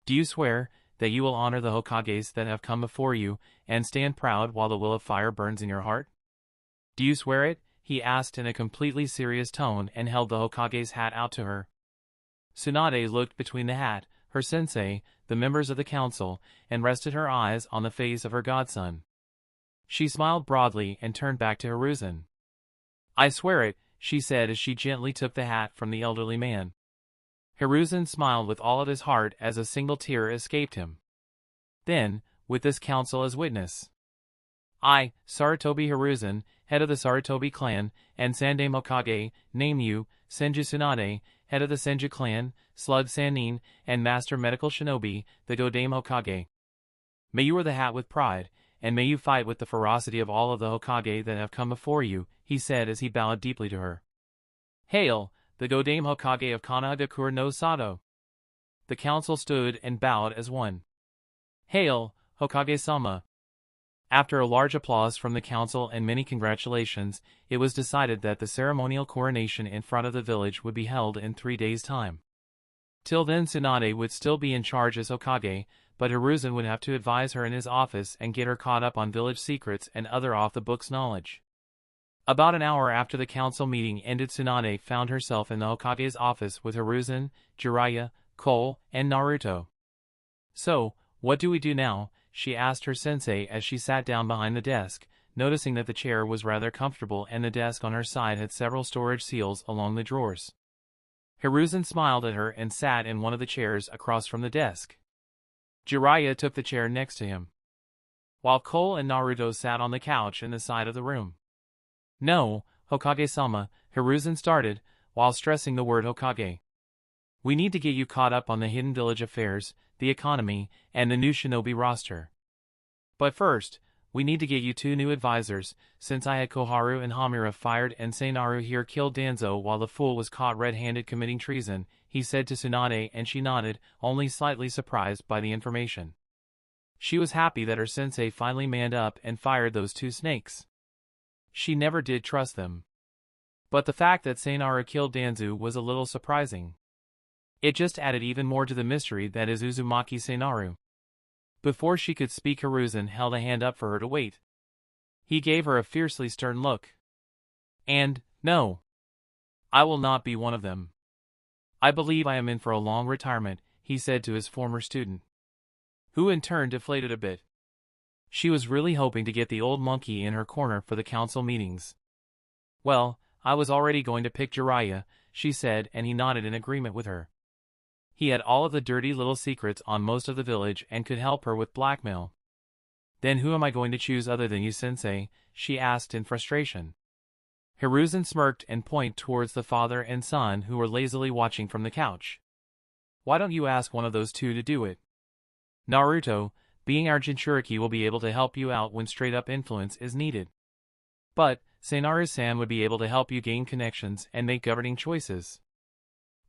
Speaker 1: Do you swear that you will honor the Hokages that have come before you and stand proud while the will of fire burns in your heart? Do you swear it? He asked in a completely serious tone and held the Hokage's hat out to her. Tsunade looked between the hat, her sensei, the members of the council, and rested her eyes on the face of her godson. She smiled broadly and turned back to Hiruzen. I swear it, she said as she gently took the hat from the elderly man. Hiruzen smiled with all of his heart as a single tear escaped him. Then, with this council as witness, I, Sarutobi Hiruzen, head of the Sarutobi clan, and Sandame Hokage, name you, Senju Tsunade, head of the Senju clan, Slug Sanin, and Master Medical Shinobi, the Godame Hokage. May you wear the hat with pride, and may you fight with the ferocity of all of the Hokage that have come before you, he said as he bowed deeply to her. Hail, the Godame Hokage of Sunagakure no Sato. The council stood and bowed as one. Hail, Hokage-sama. After a large applause from the council and many congratulations, it was decided that the ceremonial coronation in front of the village would be held in 3 days' time. Till then Tsunade would still be in charge as Hokage, but Hiruzen would have to advise her in his office and get her caught up on village secrets and other off-the-books knowledge. About an hour after the council meeting ended, Tsunade found herself in the Hokage's office with Hiruzen, Jiraiya, Cole, and Naruto. So, what do we do now? She asked her sensei as she sat down behind the desk, noticing that the chair was rather comfortable and the desk on her side had several storage seals along the drawers. Hiruzen smiled at her and sat in one of the chairs across from the desk. Jiraiya took the chair next to him, while Cole and Naruto sat on the couch in the side of the room. No, Hokage-sama, Hiruzen started, while stressing the word Hokage. We need to get you caught up on the hidden village affairs, the economy, and the new shinobi roster. But first, we need to get you 2 new advisors, since I had Koharu and Hamura fired and Seinaru here killed Danzo while the fool was caught red-handed committing treason, he said to Tsunade, and she nodded, only slightly surprised by the information. She was happy that her sensei finally manned up and fired those 2 snakes. She never did trust them. But the fact that Seinaru killed Danzo was a little surprising. It just added even more to the mystery that is Uzumaki Seinaru. Before she could speak, Hiruzen held a hand up for her to wait. He gave her a fiercely stern look. And, no. I will not be one of them. I believe I am in for a long retirement, he said to his former student, who in turn deflated a bit. She was really hoping to get the old monkey in her corner for the council meetings. Well, I was already going to pick Jiraiya, she said, and he nodded in agreement with her. He had all of the dirty little secrets on most of the village and could help her with blackmail. Then who am I going to choose other than you, sensei? She asked in frustration. Hiruzen smirked and pointed towards the father and son who were lazily watching from the couch. Why don't you ask one of those two to do it? Naruto, being our Jinchuriki, will be able to help you out when straight-up influence is needed. But, Seinaru-san would be able to help you gain connections and make governing choices.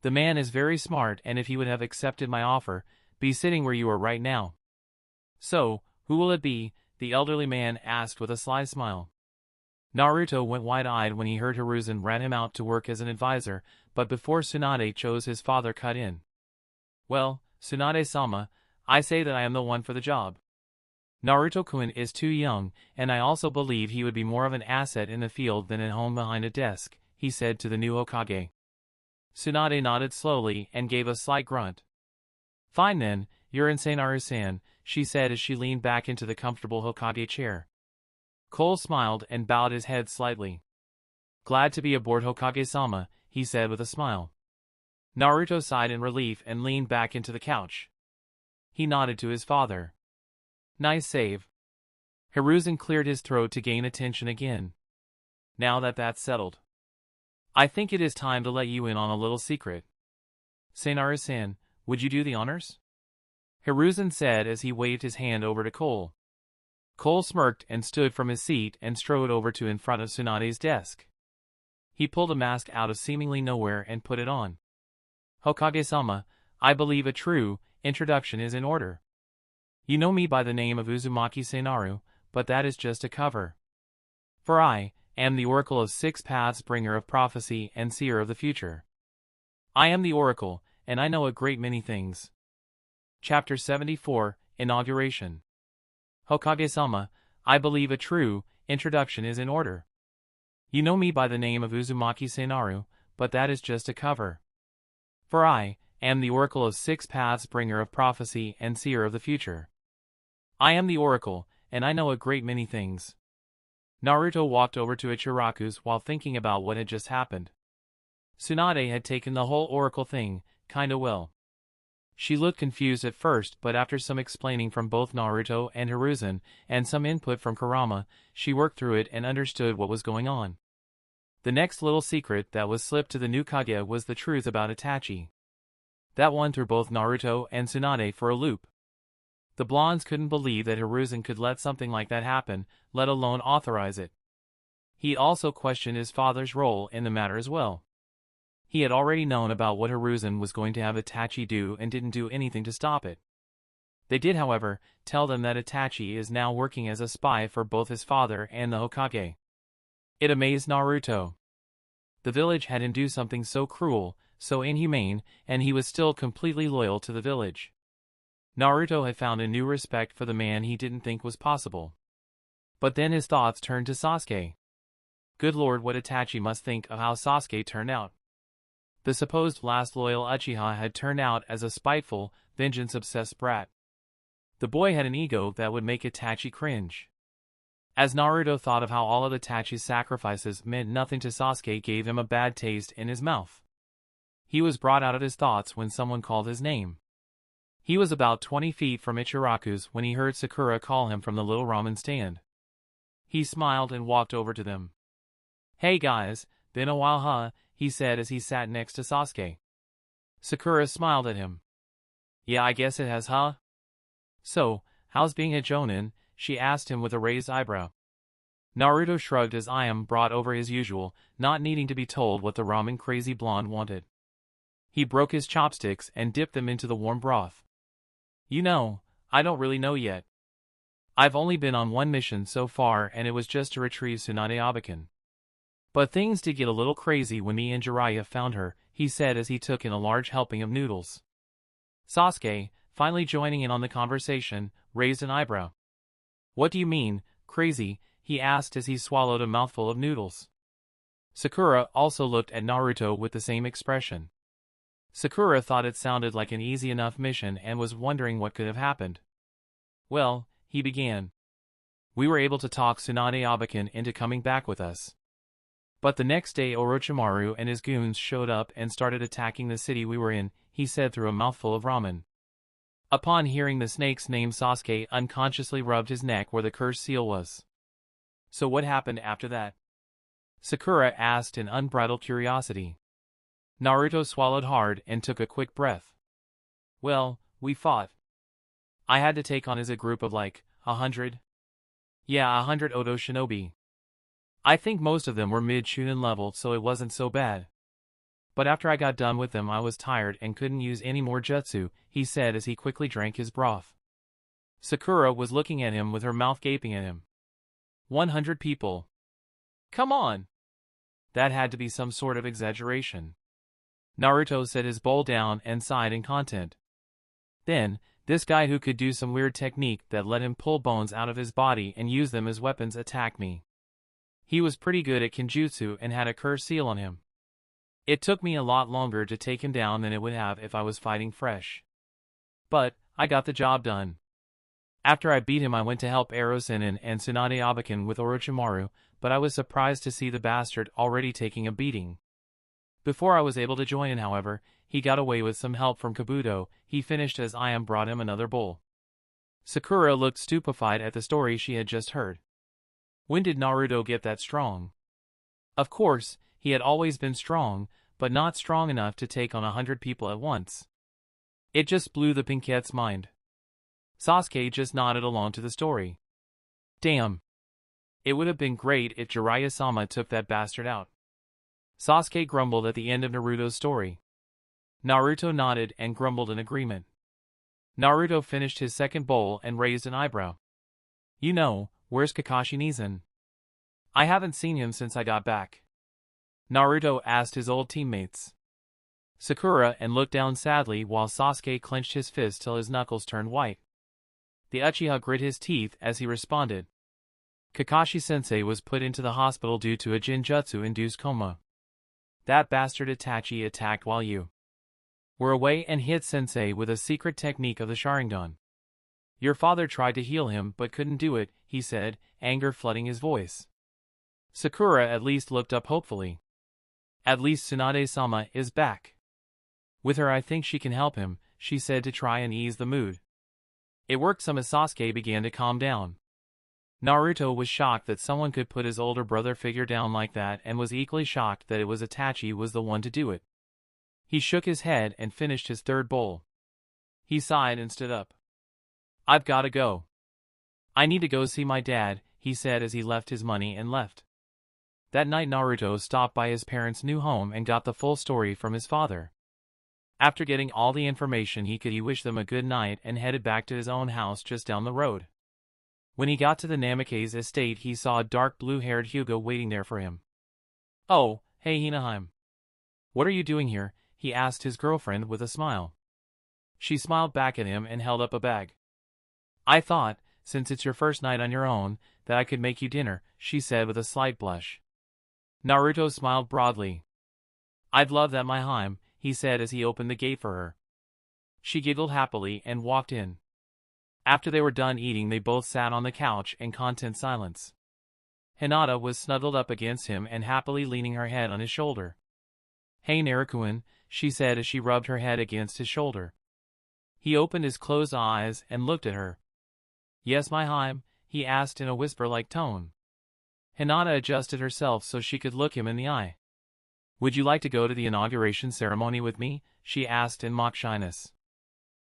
Speaker 1: The man is very smart, and if he would have accepted my offer, be sitting where you are right now. So, who will it be? The elderly man asked with a sly smile. Naruto went wide-eyed when he heard Hiruzen rat him out to work as an advisor, but before Tsunade chose his father cut in. Well, Tsunade-sama, I say that I am the one for the job. Naruto-kun is too young, and I also believe he would be more of an asset in the field than at home behind a desk, he said to the new Hokage. Tsunade nodded slowly and gave a slight grunt. Fine then, you're in Seinaru-san, she said as she leaned back into the comfortable Hokage chair. Cole smiled and bowed his head slightly. Glad to be aboard, Hokage-sama, he said with a smile. Naruto sighed in relief and leaned back into the couch. He nodded to his father. Nice save. Hiruzen cleared his throat to gain attention again. Now that that's settled, I think it is time to let you in on a little secret. Seinaru-san, would you do the honors? Hiruzen said as he waved his hand over to Cole. Cole smirked and stood from his seat and strode over to in front of Tsunade's desk. He pulled a mask out of seemingly nowhere and put it on. Hokage-sama, I believe a true introduction is in order. You know me by the name of Uzumaki Seinaru, but that is just a cover. For I am the Oracle of Six Paths, bringer of prophecy and seer of the future. I am the Oracle, and I know a great many things. Chapter 74, Inauguration. Hokage-sama, I believe a true introduction is in order. You know me by the name of Uzumaki Seinaru, but that is just a cover. For I am the Oracle of Six Paths, bringer of prophecy and seer of the future. I am the Oracle, and I know a great many things. Naruto walked over to Ichiraku's while thinking about what had just happened. Tsunade had taken the whole Oracle thing kinda well. She looked confused at first, but after some explaining from both Naruto and Hiruzen, and some input from Kurama, she worked through it and understood what was going on. The next little secret that was slipped to the new Kage was the truth about Itachi. That one threw both Naruto and Tsunade for a loop. The blondes couldn't believe that Hiruzen could let something like that happen, let alone authorize it. He also questioned his father's role in the matter as well. He had already known about what Hiruzen was going to have Itachi do and didn't do anything to stop it. They did, however, tell them that Itachi is now working as a spy for both his father and the Hokage. It amazed Naruto. The village had him do something so cruel, so inhumane, and he was still completely loyal to the village. Naruto had found a new respect for the man he didn't think was possible. But then his thoughts turned to Sasuke. Good lord, what Itachi must think of how Sasuke turned out. The supposed last loyal Uchiha had turned out as a spiteful, vengeance-obsessed brat. The boy had an ego that would make Itachi cringe. As Naruto thought of how all of Itachi's sacrifices meant nothing to Sasuke, gave him a bad taste in his mouth. He was brought out of his thoughts when someone called his name. He was about 20 feet from Ichiraku's when he heard Sakura call him from the little ramen stand. He smiled and walked over to them. Hey guys, been a while huh, he said as he sat next to Sasuke. Sakura smiled at him. Yeah, I guess it has huh? So, how's being a Jonin? She asked him with a raised eyebrow. Naruto shrugged his eyem brought over his usual, not needing to be told what the ramen crazy blonde wanted. He broke his chopsticks and dipped them into the warm broth. You know, I don't really know yet. I've only been on one mission so far, and it was just to retrieve Tsunade Abakan. But things did get a little crazy when me and Jiraiya found her, he said as he took in a large helping of noodles. Sasuke, finally joining in on the conversation, raised an eyebrow. What do you mean, crazy? He asked as he swallowed a mouthful of noodles. Sakura also looked at Naruto with the same expression. Sakura thought it sounded like an easy enough mission and was wondering what could have happened. Well, he began. We were able to talk Tsunade Abakan into coming back with us. But the next day Orochimaru and his goons showed up and started attacking the city we were in, he said through a mouthful of ramen. Upon hearing the snake's name, Sasuke unconsciously rubbed his neck where the cursed seal was. So what happened after that? Sakura asked in unbridled curiosity. Naruto swallowed hard and took a quick breath. Well, we fought. I had to take on as a group of like, 100? Yeah, 100 Odo shinobi. I think most of them were mid-shunin level, so it wasn't so bad. But after I got done with them I was tired and couldn't use any more jutsu, he said as he quickly drank his broth. Sakura was looking at him with her mouth gaping at him. 100 people. Come on! That had to be some sort of exaggeration. Naruto set his bowl down and sighed in content. Then, this guy who could do some weird technique that let him pull bones out of his body and use them as weapons attacked me. He was pretty good at Kenjutsu and had a cursed seal on him. It took me a lot longer to take him down than it would have if I was fighting fresh. But, I got the job done. After I beat him I went to help Sanin and Tsunade Abakan with Orochimaru, but I was surprised to see the bastard already taking a beating. Before I was able to join in, however, he got away with some help from Kabuto. He finished as Iam brought him another bowl. Sakura looked stupefied at the story she had just heard. When did Naruto get that strong? Of course, he had always been strong, but not strong enough to take on 100 people at once. It just blew the Pinkette's mind. Sasuke just nodded along to the story. Damn. It would have been great if Jiraiya-sama took that bastard out. Sasuke grumbled at the end of Naruto's story. Naruto nodded and grumbled in agreement. Naruto finished his second bowl and raised an eyebrow. You know, where's Kakashi Nizen? I haven't seen him since I got back. Naruto asked his old teammates. Sakura and looked down sadly while Sasuke clenched his fist till his knuckles turned white. The Uchiha grit his teeth as he responded. Kakashi-sensei was put into the hospital due to a Jinjutsu-induced coma. That bastard Itachi attacked while you were away and hit Sensei with a secret technique of the Sharingan. Your father tried to heal him but couldn't do it, he said, anger flooding his voice. Sakura at least looked up hopefully. At least Tsunade-sama is back. With her I think she can help him, she said to try and ease the mood. It worked some as Sasuke began to calm down. Naruto was shocked that someone could put his older brother figure down like that and was equally shocked that it was Itachi was the one to do it. He shook his head and finished his third bowl. He sighed and stood up. I've gotta go. I need to go see my dad, he said as he left his money and left. That night Naruto stopped by his parents' new home and got the full story from his father. After getting all the information he could, he wished them a good night and headed back to his own house just down the road. When he got to the Namake's estate he saw a dark blue-haired Hyuga waiting there for him. Oh, hey Hinaheim. What are you doing here? He asked his girlfriend with a smile. She smiled back at him and held up a bag. I thought, since it's your first night on your own, that I could make you dinner, she said with a slight blush. Naruto smiled broadly. I'd love that, my Heim, he said as he opened the gate for her. She giggled happily and walked in. After they were done eating they both sat on the couch in content silence. Hinata was snuggled up against him and happily leaning her head on his shoulder. Hey Naruto-kun, she said as she rubbed her head against his shoulder. He opened his closed eyes and looked at her. Yes, my Heim, he asked in a whisper-like tone. Hinata adjusted herself so she could look him in the eye. Would you like to go to the inauguration ceremony with me? She asked in mock shyness.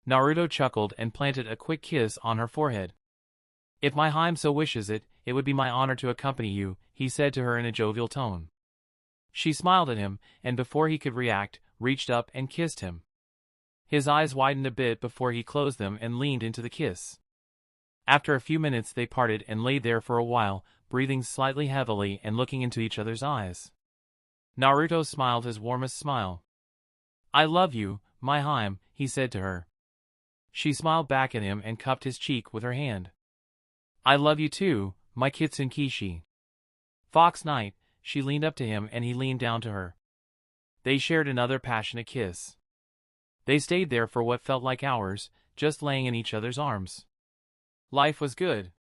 Speaker 1: Naruto chuckled and planted a quick kiss on her forehead. If my Heim so wishes it, it would be my honor to accompany you, he said to her in a jovial tone. She smiled at him, and before he could react, reached up and kissed him. His eyes widened a bit before he closed them and leaned into the kiss. After a few minutes they parted and laid there for a while, breathing slightly heavily and looking into each other's eyes. Naruto smiled his warmest smile. I love you, my Heim, he said to her. She smiled back at him and cupped his cheek with her hand. I love you too, my Kitsune Kishi. Fox Knight, she leaned up to him and he leaned down to her. They shared another passionate kiss. They stayed there for what felt like hours, just laying in each other's arms. Life was good.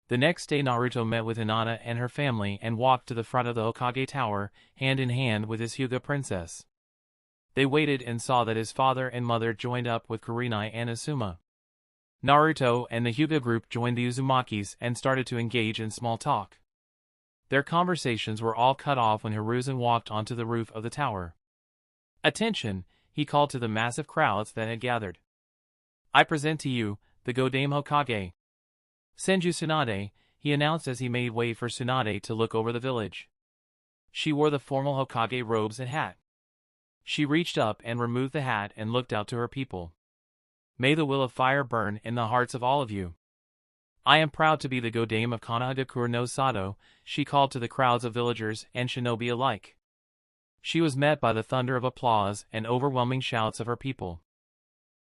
Speaker 1: The next day Naruto met with Hinata and her family and walked to the front of the Hokage Tower, hand in hand with his Hyuga princess. They waited and saw that his father and mother joined up with Kurenai and Asuma. Naruto and the Hyuga group joined the Uzumakis and started to engage in small talk. Their conversations were all cut off when Hiruzen walked onto the roof of the tower. "Attention," he called to the massive crowds that had gathered. "I present to you, the Godame Hokage. Senju Tsunade," he announced as he made way for Tsunade to look over the village. She wore the formal Hokage robes and hat. She reached up and removed the hat and looked out to her people. "May the will of fire burn in the hearts of all of you. I am proud to be the Godame of Konoha no Sato," she called to the crowds of villagers and shinobi alike. She was met by the thunder of applause and overwhelming shouts of her people.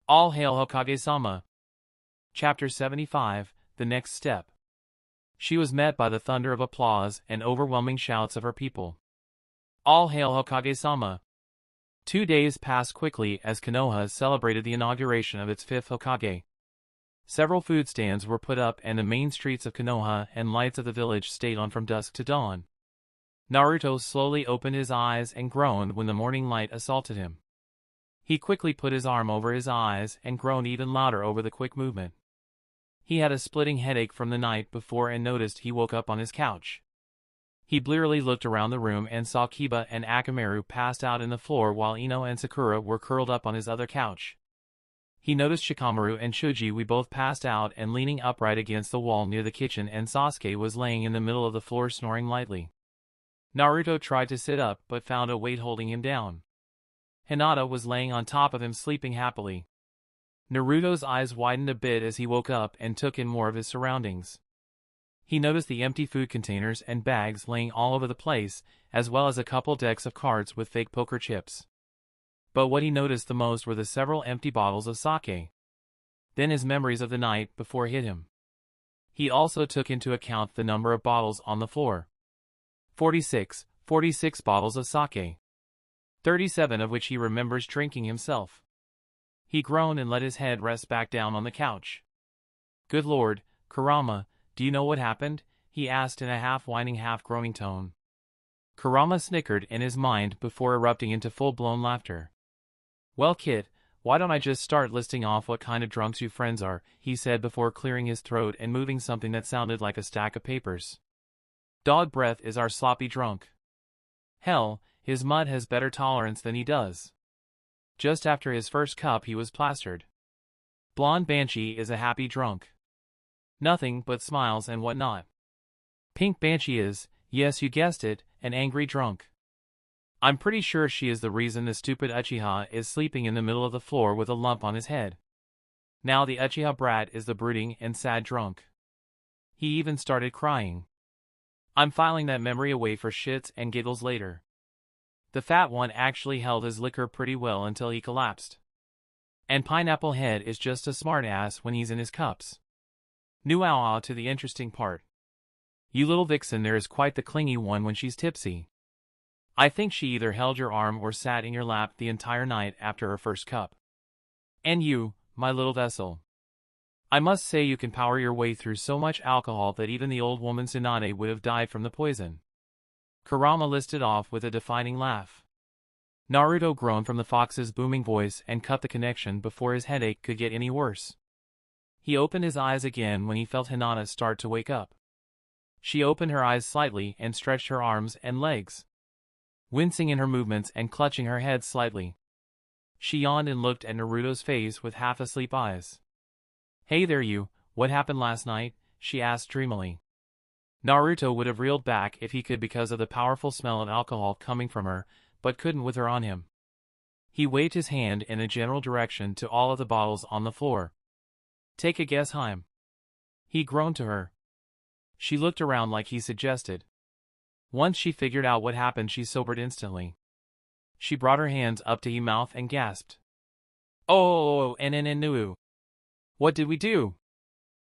Speaker 1: All hail Hokage-sama. Chapter 75, The Next Step. She was met by the thunder of applause and overwhelming shouts of her people. All hail Hokage-sama. 2 days passed quickly as Konoha celebrated the inauguration of its 5th Hokage. Several food stands were put up and the main streets of Konoha and lights of the village stayed on from dusk to dawn. Naruto slowly opened his eyes and groaned when the morning light assaulted him. He quickly put his arm over his eyes and groaned even louder over the quick movement. He had a splitting headache from the night before and noticed he woke up on his couch. He blearily looked around the room and saw Kiba and Akamaru passed out in the floor while Ino and Sakura were curled up on his other couch. He noticed Shikamaru and Shuji we both passed out and leaning upright against the wall near the kitchen, and Sasuke was laying in the middle of the floor snoring lightly. Naruto tried to sit up but found a weight holding him down. Hinata was laying on top of him sleeping happily. Naruto's eyes widened a bit as he woke up and took in more of his surroundings. He noticed the empty food containers and bags laying all over the place, as well as a couple decks of cards with fake poker chips. But what he noticed the most were the several empty bottles of sake. Then his memories of the night before hit him. He also took into account the number of bottles on the floor. 46 bottles of sake. 37 of which he remembers drinking himself. He groaned and let his head rest back down on the couch. "Good Lord, Kurama, do you know what happened?" he asked in a half-whining, half-groaning tone. Kurama snickered in his mind before erupting into full-blown laughter. "Well, kid, why don't I just start listing off what kind of drunks you friends are," he said before clearing his throat and moving something that sounded like a stack of papers. "Dog breath is our sloppy drunk. Hell, his mud has better tolerance than he does. Just after his first cup he was plastered. Blonde Banshee is a happy drunk. Nothing but smiles and whatnot. Pink Banshee is, yes you guessed it, an angry drunk. I'm pretty sure she is the reason the stupid Uchiha is sleeping in the middle of the floor with a lump on his head. Now the Uchiha brat is the brooding and sad drunk. He even started crying. I'm filing that memory away for shits and giggles later. The fat one actually held his liquor pretty well until he collapsed. And Pineapple Head is just a smart ass when he's in his cups. New to the interesting part. You little vixen, there is quite the clingy one when she's tipsy. I think she either held your arm or sat in your lap the entire night after her first cup. And you, my little vessel. I must say you can power your way through so much alcohol that even the old woman Tsunade would have died from the poison." Kurama listed off with a defining laugh. Naruto groaned from the fox's booming voice and cut the connection before his headache could get any worse. He opened his eyes again when he felt Hinata start to wake up. She opened her eyes slightly and stretched her arms and legs, wincing in her movements and clutching her head slightly. She yawned and looked at Naruto's face with half-asleep eyes. "Hey there you, what happened last night?" she asked dreamily. Naruto would have reeled back if he could because of the powerful smell of alcohol coming from her, but couldn't with her on him. He waved his hand in a general direction to all of the bottles on the floor. "Take a guess, Heim." He groaned to her. She looked around like he suggested. Once she figured out what happened, she sobered instantly. She brought her hands up to her mouth and gasped. "Oh, and what did we do?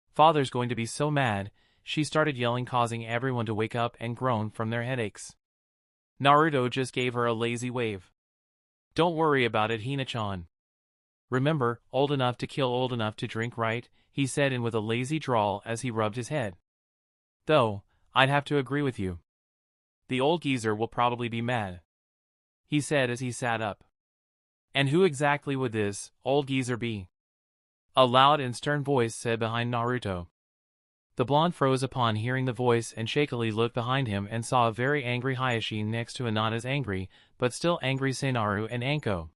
Speaker 1: Father's going to be so mad," she started yelling, causing everyone to wake up and groan from their headaches. Naruto just gave her a lazy wave. "Don't worry about it, Hina-chan. Remember, old enough to kill, old enough to drink, right?" he said in with a lazy drawl as he rubbed his head. "Though, I'd have to agree with you. The old geezer will probably be mad," he said as he sat up. And who exactly would this old geezer be? A loud and stern voice said behind Naruto. The blonde froze upon hearing the voice and shakily looked behind him and saw a very angry Hayashi next to Hinata's angry, but still angry Seinaru and Anko.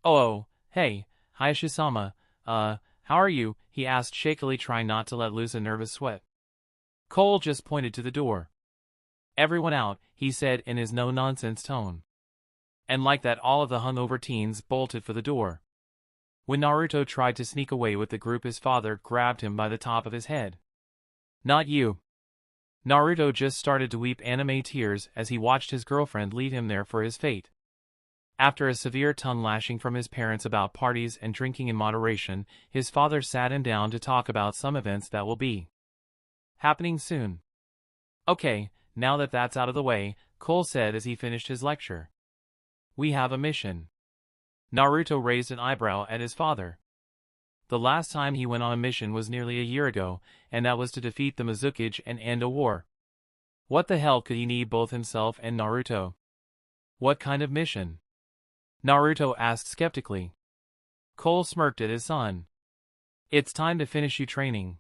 Speaker 1: Oh, hey, Hayashi-sama, how are you? He asked shakily, trying not to let loose a nervous sweat. Cole just pointed to the door. Everyone out, he said in his no-nonsense tone. And like that, all of the hungover teens bolted for the door. When Naruto tried to sneak away with the group, his father grabbed him by the top of his head. Not you. Naruto just started to weep anime tears as he watched his girlfriend leave him there for his fate. After a severe tongue lashing from his parents about parties and drinking in moderation, his father sat him down to talk about some events that will be happening soon. Okay, now that that's out of the way, Cole said as he finished his lecture. We have a mission. Naruto raised an eyebrow at his father. The last time he went on a mission was nearly a year ago, and that was to defeat the Mizukage and end a war. What the hell could he need both himself and Naruto? What kind of mission? Naruto asked skeptically. Cole smirked at his son. It's time to finish you training.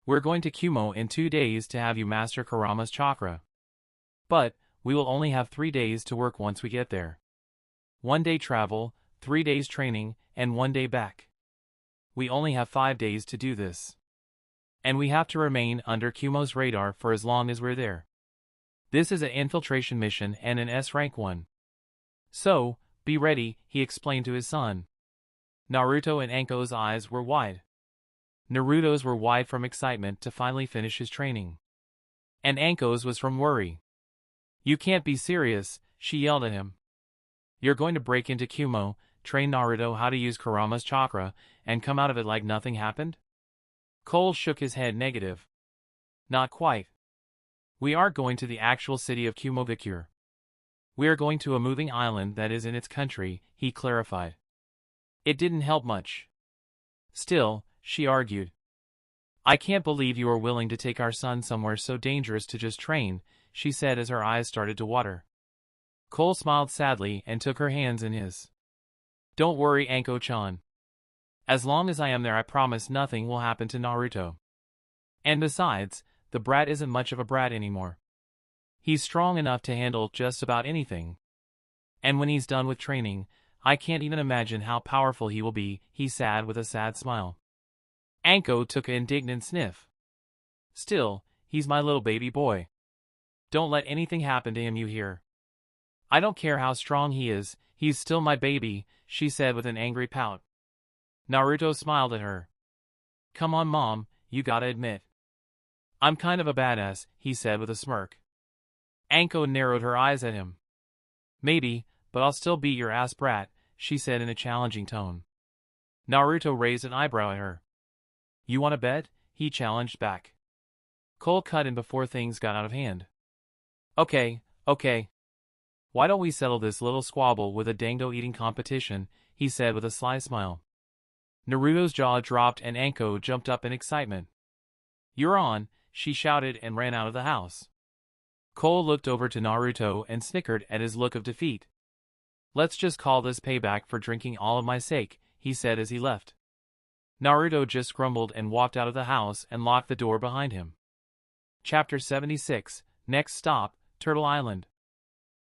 Speaker 1: We're going to Kumo in 2 days to have you master Kurama's chakra. But, we will only have 3 days to work once we get there. 1 day travel, 3 days training, and 1 day back. We only have 5 days to do this. And we have to remain under Kumo's radar for as long as we're there. This is an infiltration mission and an S-rank one. So, be ready, he explained to his son. Naruto and Anko's eyes were wide. Naruto's were wide from excitement to finally finish his training. And Anko's was from worry. You can't be serious, she yelled at him. You're going to break into Kumo, train Naruto how to use Kurama's chakra, and come out of it like nothing happened? Cole shook his head negative. Not quite. We aren't going to the actual city of Kumogakure. We are going to a moving island that is in its country, he clarified. It didn't help much. Still, she argued. I can't believe you are willing to take our son somewhere so dangerous to just train, she said as her eyes started to water. Cole smiled sadly and took her hands in his. Don't worry, Anko-chan. As long as I am there, I promise nothing will happen to Naruto. And besides, the brat isn't much of a brat anymore. He's strong enough to handle just about anything. And when he's done with training, I can't even imagine how powerful he will be, he said with a sad smile. Anko took an indignant sniff. Still, he's my little baby boy. Don't let anything happen to him, you hear? I don't care how strong he is, he's still my baby, she said with an angry pout. Naruto smiled at her. Come on, Mom, you gotta admit. I'm kind of a badass, he said with a smirk. Anko narrowed her eyes at him. Maybe, but I'll still beat your ass, brat, she said in a challenging tone. Naruto raised an eyebrow at her. You wanna bet? He challenged back. Cole cut in before things got out of hand. Okay. Why don't we settle this little squabble with a dango eating competition, he said with a sly smile. Naruto's jaw dropped and Anko jumped up in excitement. You're on, she shouted and ran out of the house. Cole looked over to Naruto and snickered at his look of defeat. Let's just call this payback for drinking all of my sake, he said as he left. Naruto just grumbled and walked out of the house and locked the door behind him. Chapter 76, Next Stop, Turtle Island.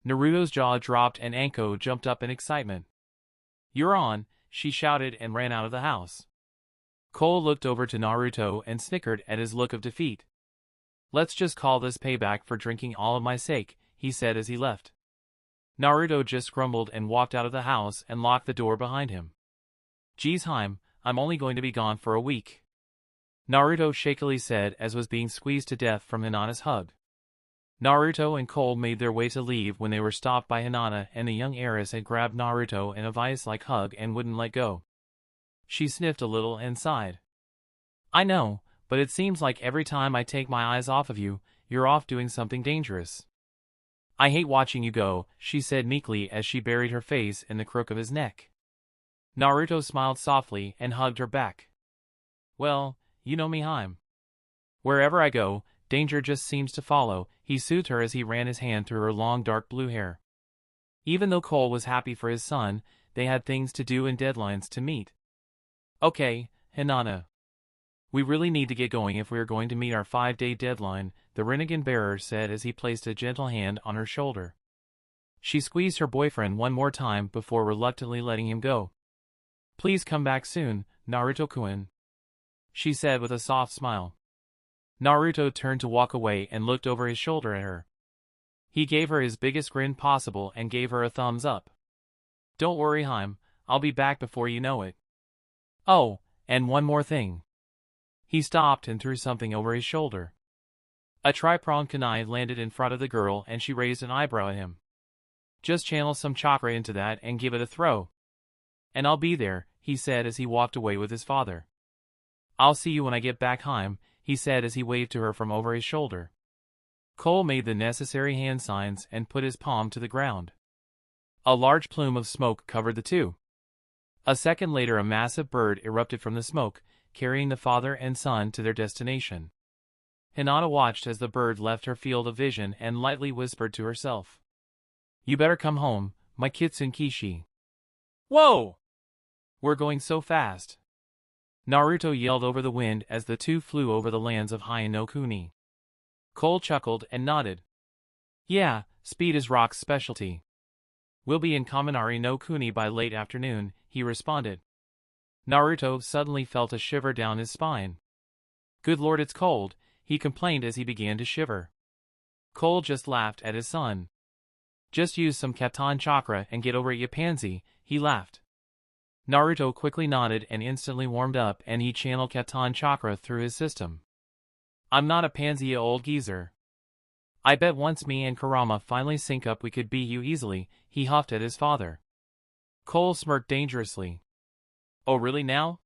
Speaker 1: Naruto's jaw dropped and Anko jumped up in excitement. You're on, she shouted and ran out of the house. Cole looked over to Naruto and snickered at his look of defeat. Let's just call this payback for drinking all of my sake, he said as he left. Naruto just grumbled and walked out of the house and locked the door behind him. Geez, I'm only going to be gone for a week. Naruto shakily said as was being squeezed to death from Hinata's hug. Naruto and Cole made their way to leave when they were stopped by Hinata, and the young heiress had grabbed Naruto in a vice-like hug and wouldn't let go. She sniffed a little and sighed. I know, but it seems like every time I take my eyes off of you, you're off doing something dangerous. I hate watching you go, she said meekly as she buried her face in the crook of his neck. Naruto smiled softly and hugged her back. Well, you know me, wherever I go, danger just seems to follow, he soothed her as he ran his hand through her long dark blue hair. Even though Cole was happy for his son, they had things to do and deadlines to meet. Okay, Hinata. We really need to get going if we are going to meet our 5-day deadline, the Rinnegan bearer said as he placed a gentle hand on her shoulder. She squeezed her boyfriend one more time before reluctantly letting him go. Please come back soon, Naruto-kun, she said with a soft smile. Naruto turned to walk away and looked over his shoulder at her. He gave her his biggest grin possible and gave her a thumbs up. Don't worry, Haim, I'll be back before you know it. Oh, and one more thing. He stopped and threw something over his shoulder. A tri-pronged kunai landed in front of the girl and she raised an eyebrow at him. Just channel some chakra into that and give it a throw. And I'll be there, he said as he walked away with his father. I'll see you when I get back, Haim, he said as he waved to her from over his shoulder. Cole made the necessary hand signs and put his palm to the ground. A large plume of smoke covered the two. A second later a massive bird erupted from the smoke, carrying the father and son to their destination. Hinata watched as the bird left her field of vision and lightly whispered to herself. You better come home, my Kitsune Kishi. Whoa! We're going so fast. Naruto yelled over the wind as the two flew over the lands of Heian no Kuni. Cole chuckled and nodded. Yeah, speed is Rock's specialty. We'll be in Kaminari no Kuni by late afternoon, he responded. Naruto suddenly felt a shiver down his spine. Good lord, it's cold, he complained as he began to shiver. Cole just laughed at his son. Just use some Katan chakra and get over it, you pansy, he laughed. Naruto quickly nodded and instantly warmed up and he channeled Katan chakra through his system. I'm not a pansy, you old geezer. I bet once me and Kurama finally sync up we could beat you easily, he huffed at his father. Cole smirked dangerously. Oh really now?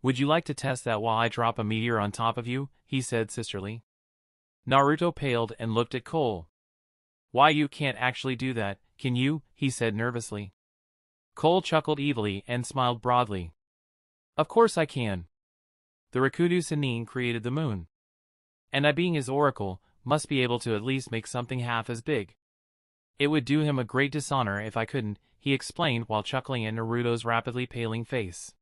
Speaker 1: Would you like to test that while I drop a meteor on top of you, he said sisterly. Naruto paled and looked at Cole. Why, you can't actually do that, can you, he said nervously. Cole chuckled evilly and smiled broadly. Of course I can. The Rikudo Sanin created the moon. And I, being his oracle, must be able to at least make something half as big. It would do him a great dishonor if I couldn't, he explained while chuckling at Naruto's rapidly paling face.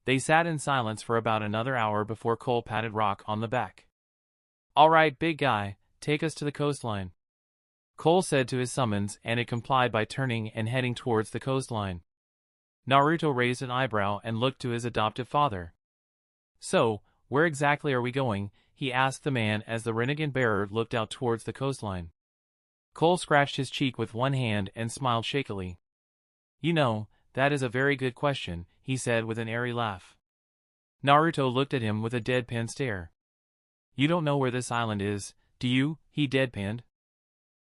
Speaker 1: They sat in silence for about another hour before Cole patted Rock on the back. All right, big guy, take us to the coastline. Cole said to his summons and it complied by turning and heading towards the coastline. Naruto raised an eyebrow and looked to his adoptive father. So, where exactly are we going? He asked the man as the Rinnegan bearer looked out towards the coastline. Cole scratched his cheek with one hand and smiled shakily. You know, that is a very good question, he said with an airy laugh. Naruto looked at him with a deadpan stare. You don't know where this island is, do you? He deadpanned.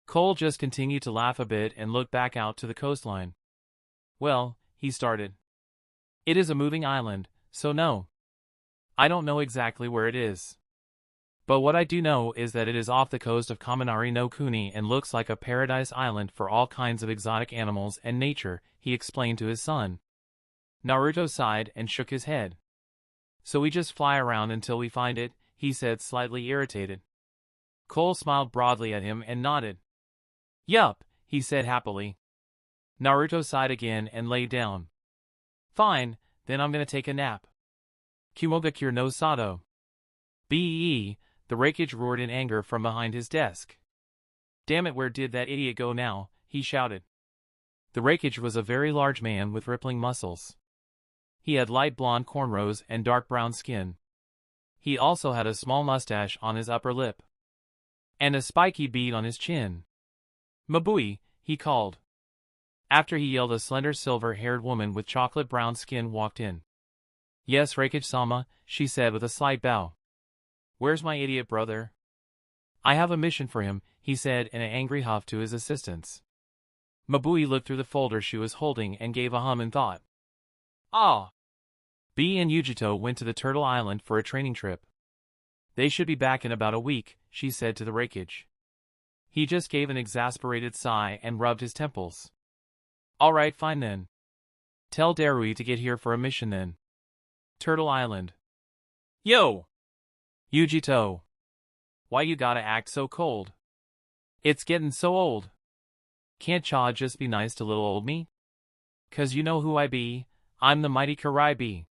Speaker 1: Cole just continued to laugh a bit and looked back out to the coastline. Well, he started. It is a moving island, so no. I don't know exactly where it is. But what I do know is that it is off the coast of Kaminari no Kuni and looks like a paradise island for all kinds of exotic animals and nature, he explained to his son. Naruto sighed and shook his head. So we just fly around until we find it, he said, slightly irritated. Cole smiled broadly at him and nodded. Yup, he said happily. Naruto sighed again and lay down. Fine, then I'm gonna take a nap. Sunagakure no Sato. B.E. The Reikage roared in anger from behind his desk. Damn it, where did that idiot go now? He shouted. The Reikage was a very large man with rippling muscles. He had light blonde cornrows and dark brown skin. He also had a small mustache on his upper lip. And a spiky bead on his chin. Mabui, he called. After he yelled, a slender silver-haired woman with chocolate brown skin walked in. Yes, Reikage-sama, she said with a slight bow. Where's my idiot brother? I have a mission for him, he said in an angry huff to his assistants. Mabui looked through the folder she was holding and gave a hum in thought. Ah! B and Yujito went to the Turtle Island for a training trip. They should be back in about a week, she said to the Reikage. He just gave an exasperated sigh and rubbed his temples. All right, fine then. Tell Darui to get here for a mission then. Turtle Island. Yo! Yujito. Why you gotta act so cold? It's getting so old. Can't Cha just be nice to little old me? 'Cause you know who I be, I'm the mighty Karai be.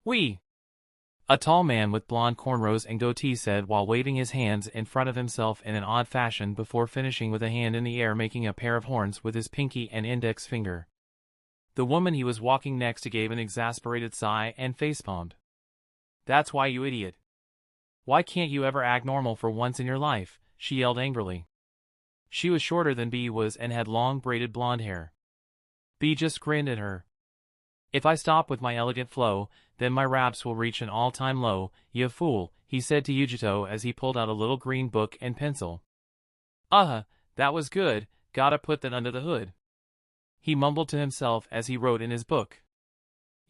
Speaker 1: We. A tall man with blonde cornrows and goatee said while waving his hands in front of himself in an odd fashion before finishing with a hand in the air making a pair of horns with his pinky and index finger. The woman he was walking next to gave an exasperated sigh and facepalmed. That's why, you idiot. Why can't you ever act normal for once in your life? She yelled angrily. She was shorter than B was and had long braided blonde hair. B just grinned at her. If I stop with my elegant flow, then my raps will reach an all-time low, you fool, he said to Yujito as he pulled out a little green book and pencil. That was good, gotta put that under the hood. He mumbled to himself as he wrote in his book.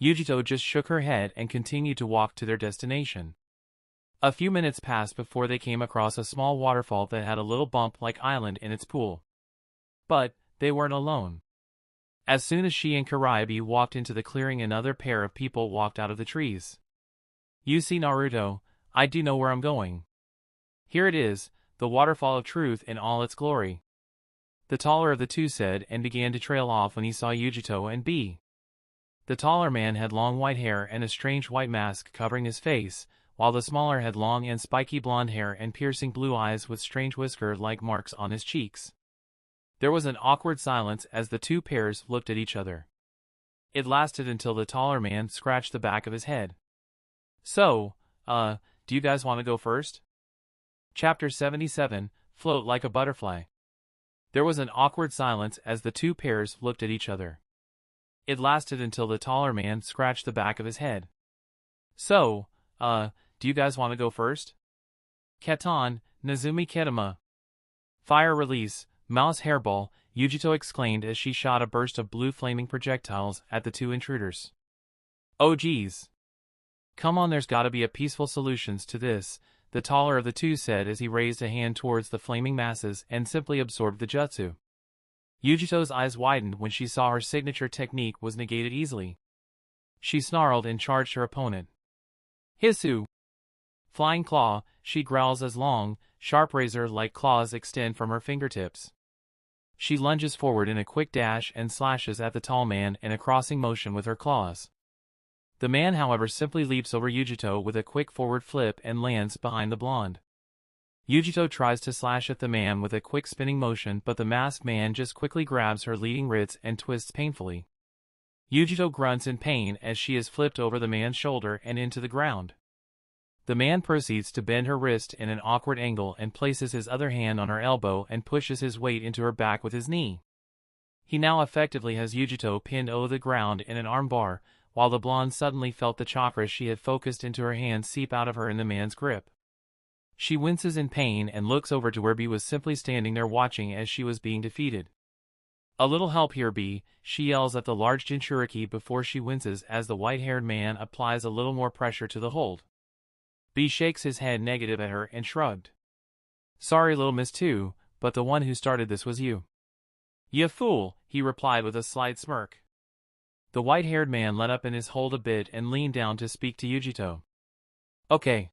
Speaker 1: Yujito just shook her head and continued to walk to their destination. A few minutes passed before they came across a small waterfall that had a little bump-like island in its pool. But they weren't alone. As soon as she and Karaibi walked into the clearing, another pair of people walked out of the trees. You see, Naruto, I do know where I'm going. Here it is, the waterfall of truth in all its glory. The taller of the two said and began to trail off when he saw Yujito and B. The taller man had long white hair and a strange white mask covering his face, while the smaller had long and spiky blonde hair and piercing blue eyes with strange whisker-like marks on his cheeks. There was an awkward silence as the two pairs looked at each other. It lasted until the taller man scratched the back of his head. So, do you guys want to go first? Chapter 77, Float Like a Butterfly. There was an awkward silence as the two pairs looked at each other. It lasted until the taller man scratched the back of his head. So, do you guys want to go first? Katon, Nazumi Ketama. Fire release. Mouse hairball, Yujito exclaimed as she shot a burst of blue flaming projectiles at the two intruders. Oh geez. Come on, there's gotta be a peaceful solutions to this, the taller of the two said as he raised a hand towards the flaming masses and simply absorbed the jutsu. Yujito's eyes widened when she saw her signature technique was negated easily. She snarled and charged her opponent. Hisu! Flying claw, she growls as long, sharp razor-like claws extend from her fingertips. She lunges forward in a quick dash and slashes at the tall man in a crossing motion with her claws. The man, however, simply leaps over Yujito with a quick forward flip and lands behind the blonde. Yujito tries to slash at the man with a quick spinning motion, but the masked man just quickly grabs her leading wrist and twists painfully. Yujito grunts in pain as she is flipped over the man's shoulder and into the ground. The man proceeds to bend her wrist in an awkward angle and places his other hand on her elbow and pushes his weight into her back with his knee. He now effectively has Yujito pinned over the ground in an armbar, while the blonde suddenly felt the chakra she had focused into her hand seep out of her in the man's grip. She winces in pain and looks over to where B was simply standing there watching as she was being defeated. A little help here, B, she yells at the large Jinchuriki before she winces as the white-haired man applies a little more pressure to the hold. B shakes his head negative at her and shrugged. Sorry, little miss too, but the one who started this was you. You fool, he replied with a slight smirk. The white-haired man let up in his hold a bit and leaned down to speak to Yujito. Okay.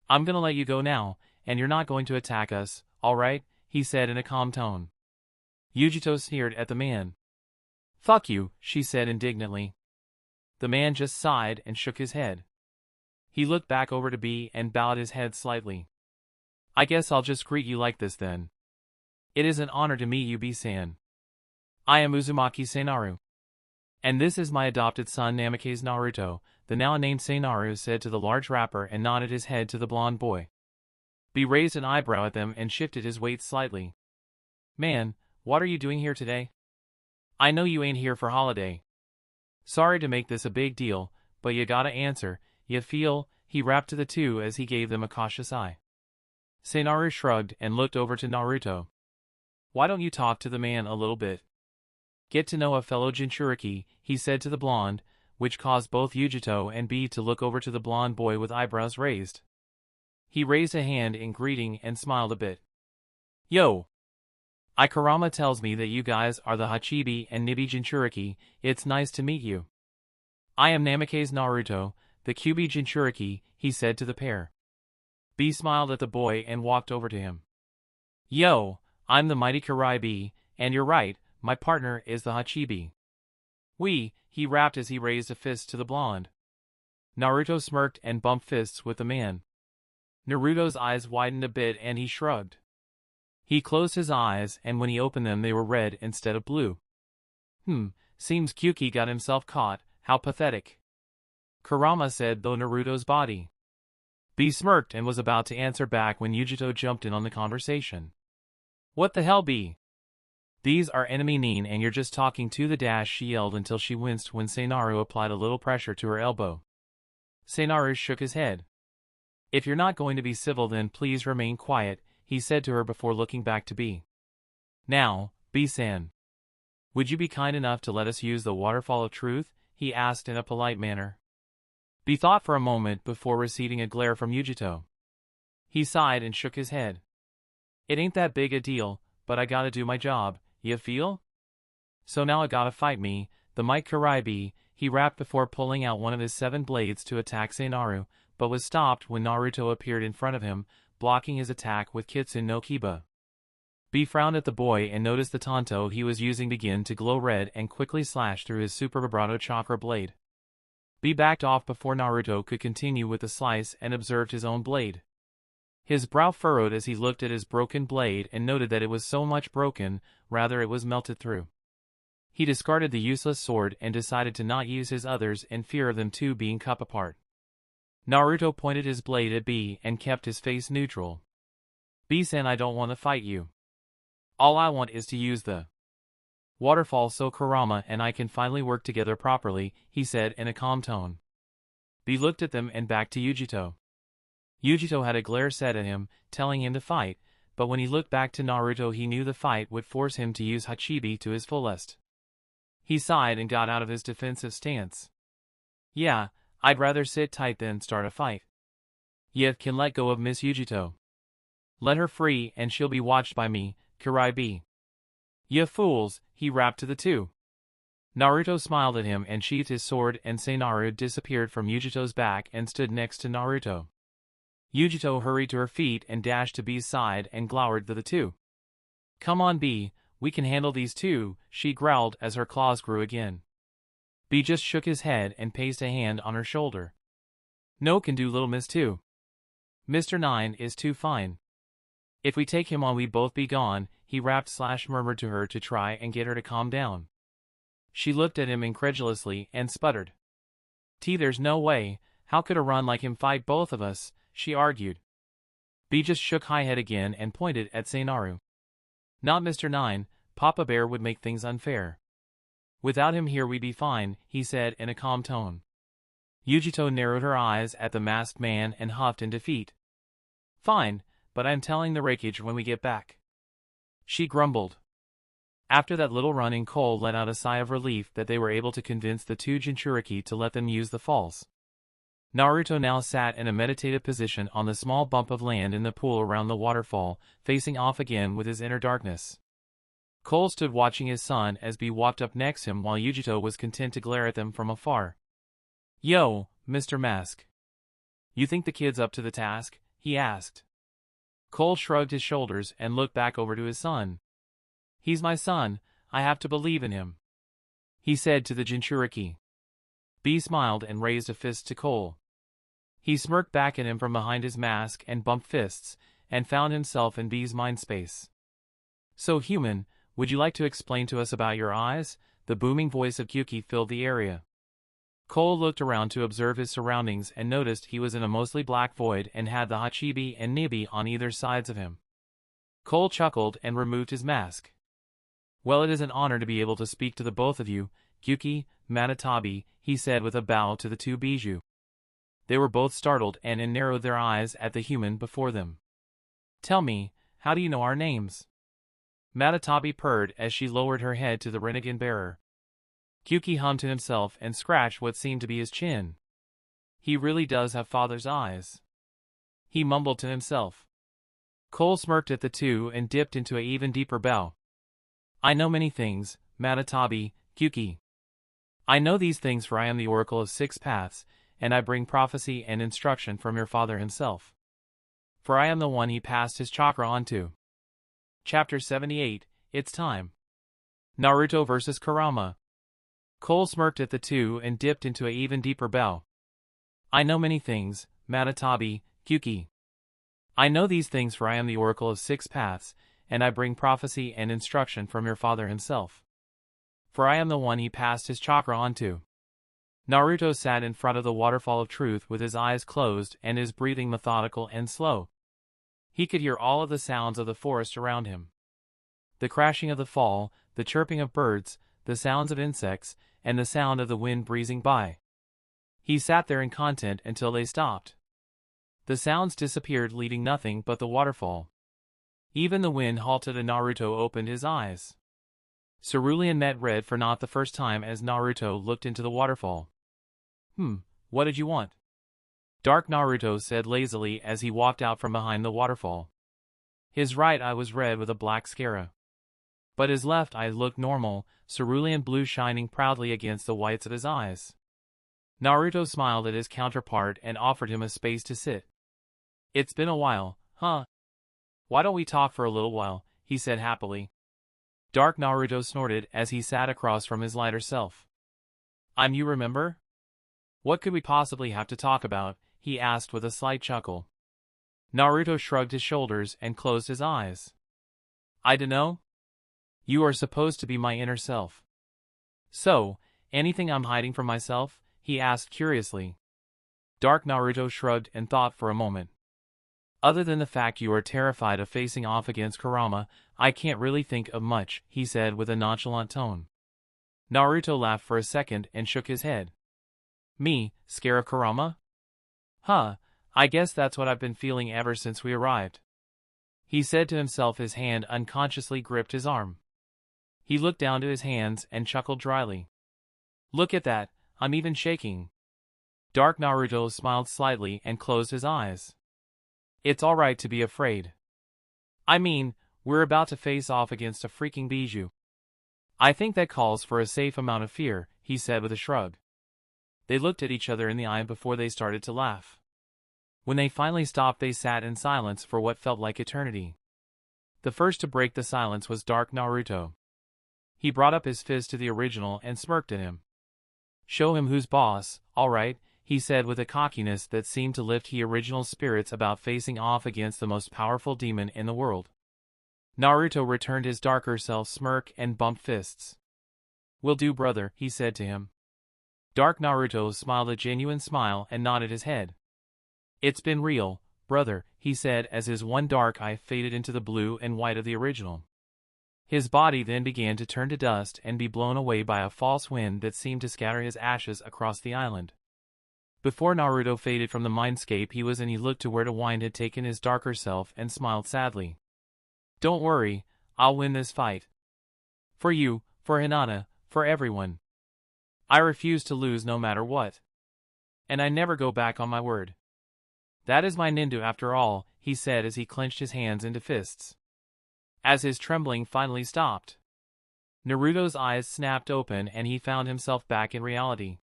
Speaker 1: I'm gonna let you go now, and you're not going to attack us, alright? He said in a calm tone. Yujito sneered at the man. Fuck you, she said indignantly. The man just sighed and shook his head. He looked back over to B and bowed his head slightly. I guess I'll just greet you like this then. It is an honor to meet you, B-san. I am Uzumaki Seinaru. And this is my adopted son Namikaze Naruto, the now named Seinaru said to the large rapper and nodded his head to the blonde boy. B raised an eyebrow at them and shifted his weight slightly. Man, what are you doing here today? I know you ain't here for holiday. Sorry to make this a big deal, but you gotta answer, you feel, he rapped to the two as he gave them a cautious eye. Seinaru shrugged and looked over to Naruto. Why don't you talk to the man a little bit? Get to know a fellow Jinchuriki, he said to the blonde, which caused both Yujito and B to look over to the blonde boy with eyebrows raised. He raised a hand in greeting and smiled a bit. Yo! Kurama tells me that you guys are the Hachibi and Nibi Jinchuriki, it's nice to meet you. I am Namikaze Naruto, the Kyubi Jinchuriki, he said to the pair. B smiled at the boy and walked over to him. Yo, I'm the mighty Karaibi, and you're right, my partner is the Hachibi. He rapped as he raised a fist to the blonde. Naruto smirked and bumped fists with the man. Naruto's eyes widened a bit and he shrugged. He closed his eyes, and when he opened them they were red instead of blue. Seems Kyuki got himself caught, how pathetic. Kurama said, though Naruto's body. B smirked and was about to answer back when Yujito jumped in on the conversation. What the hell, B? These are enemy Nin and you're just talking to the dash, she yelled until she winced when Seinaru applied a little pressure to her elbow. Seinaru shook his head. If you're not going to be civil then please remain quiet, he said to her before looking back to B. Now, B-san. Would you be kind enough to let us use the waterfall of truth? He asked in a polite manner. B thought for a moment before receiving a glare from Yujito. He sighed and shook his head. It ain't that big a deal, but I gotta do my job, ya feel? So now I gotta fight me, the Might Kuraibi, he rapped before pulling out one of his 7 blades to attack Seinaru, but was stopped when Naruto appeared in front of him, blocking his attack with Kitsune no Kiba. B frowned at the boy and noticed the tanto he was using begin to glow red and quickly slashed through his super vibrato chakra blade. B backed off before Naruto could continue with the slice and observed his own blade. His brow furrowed as he looked at his broken blade and noted that it was so much broken, rather it was melted through. He discarded the useless sword and decided to not use his others in fear of them two being cut apart. Naruto pointed his blade at B and kept his face neutral. B-san, I don't want to fight you. All I want is to use the waterfall so Kurama and I can finally work together properly, he said in a calm tone. B looked at them and back to Yujito. Yujito had a glare set at him, telling him to fight, but when he looked back to Naruto he knew the fight would force him to use Hachibi to his fullest. He sighed and got out of his defensive stance. Yeah, I'd rather sit tight than start a fight. You can let go of Miss Yujito. Let her free and she'll be watched by me, Kuraibi. Ya fools, he rapped to the two. Naruto smiled at him and sheathed his sword and Seinaru disappeared from Yujito's back and stood next to Naruto. Yujito hurried to her feet and dashed to B's side and glowered at the two. Come on B, we can handle these two, she growled as her claws grew again. B just shook his head and placed a hand on her shoulder. No can do little miss too. Mr. 9 is too fine. If we take him on we both be gone, he rapped / murmured to her to try and get her to calm down. She looked at him incredulously and sputtered. There's no way, how could a run like him fight both of us, she argued. B just shook his head again and pointed at Seinaru. Not Mr. 9, Papa Bear would make things unfair. Without him here we'd be fine, he said in a calm tone. Yujito narrowed her eyes at the masked man and huffed in defeat. Fine, but I'm telling the wreckage when we get back. She grumbled. After that little run-in, Cole let out a sigh of relief that they were able to convince the two Jinchuriki to let them use the falls. Naruto now sat in a meditative position on the small bump of land in the pool around the waterfall, facing off again with his inner darkness. Cole stood watching his son as B walked up next to him while Yujito was content to glare at them from afar. Yo, Mr. Mask. You think the kid's up to the task? He asked. Cole shrugged his shoulders and looked back over to his son. He's my son, I have to believe in him, he said to the Jinchuriki. B smiled and raised a fist to Cole. He smirked back at him from behind his mask and bumped fists, and found himself in B's mind space. So human, would you like to explain to us about your eyes? The booming voice of Kyuki filled the area. Cole looked around to observe his surroundings and noticed he was in a mostly black void and had the Hachibi and Nibi on either sides of him. Cole chuckled and removed his mask. Well, it is an honor to be able to speak to the both of you, Kyuki, Matatabi, he said with a bow to the two Biju. They were both startled and narrowed their eyes at the human before them. Tell me, how do you know our names? Matatabi purred as she lowered her head to the renegade bearer. Kyuki hummed to himself and scratched what seemed to be his chin. He really does have father's eyes, he mumbled to himself. Cole smirked at the two and dipped into an even deeper bow. I know many things, Matatabi, Kyuki. I know these things for I am the Oracle of 6 Paths, and I bring prophecy and instruction from your father himself. For I am the one he passed his chakra on to. Chapter 78, It's Time. Naruto vs. Kurama. Cole smirked at the two and dipped into an even deeper bow. I know many things, Tobi, Kyuki. I know these things for I am the Oracle of Six Paths, and I bring prophecy and instruction from your father himself. For I am the one he passed his chakra on to. Naruto sat in front of the waterfall of truth with his eyes closed and his breathing methodical and slow. He could hear all of the sounds of the forest around him. The crashing of the fall, the chirping of birds, the sounds of insects, and the sound of the wind breezing by. He sat there in content until they stopped. The sounds disappeared, leaving nothing but the waterfall. Even the wind halted and Naruto opened his eyes. Cerulean met red for not the first time as Naruto looked into the waterfall. What did you want? Dark Naruto said lazily as he walked out from behind the waterfall. His right eye was red with a black scara. But his left eye looked normal, cerulean blue shining proudly against the whites of his eyes. Naruto smiled at his counterpart and offered him a space to sit. It's been a while, huh? Why don't we talk for a little while, he said happily. Dark Naruto snorted as he sat across from his lighter self. You remember? What could we possibly have to talk about? He asked with a slight chuckle. Naruto shrugged his shoulders and closed his eyes. I dunno. You are supposed to be my inner self. So, anything I'm hiding from myself? He asked curiously. Dark Naruto shrugged and thought for a moment. Other than the fact you are terrified of facing off against Kurama, I can't really think of much, he said with a nonchalant tone. Naruto laughed for a second and shook his head. Me, scared of Kurama? Huh, I guess that's what I've been feeling ever since we arrived. He said to himself. His hand unconsciously gripped his arm. He looked down to his hands and chuckled dryly. Look at that, I'm even shaking. Dark Naruto smiled slightly and closed his eyes. It's alright to be afraid. I mean, we're about to face off against a freaking Biju. I think that calls for a safe amount of fear, he said with a shrug. They looked at each other in the eye before they started to laugh. When they finally stopped, they sat in silence for what felt like eternity. The first to break the silence was Dark Naruto. He brought up his fist to the original and smirked at him. Show him who's boss, alright, he said with a cockiness that seemed to lift the original's spirits about facing off against the most powerful demon in the world. Naruto returned his darker self smirk and bumped fists. Will do, brother, he said to him. Dark Naruto smiled a genuine smile and nodded his head. It's been real, brother, he said as his one dark eye faded into the blue and white of the original. His body then began to turn to dust and be blown away by a false wind that seemed to scatter his ashes across the island. Before Naruto faded from the mindscape he was in, he looked to where the wind had taken his darker self and smiled sadly. Don't worry, I'll win this fight. For you, for Hinata, for everyone. I refuse to lose no matter what. And I never go back on my word. That is my nindu after all, he said as he clenched his hands into fists. As his trembling finally stopped, Naruto's eyes snapped open and he found himself back in reality.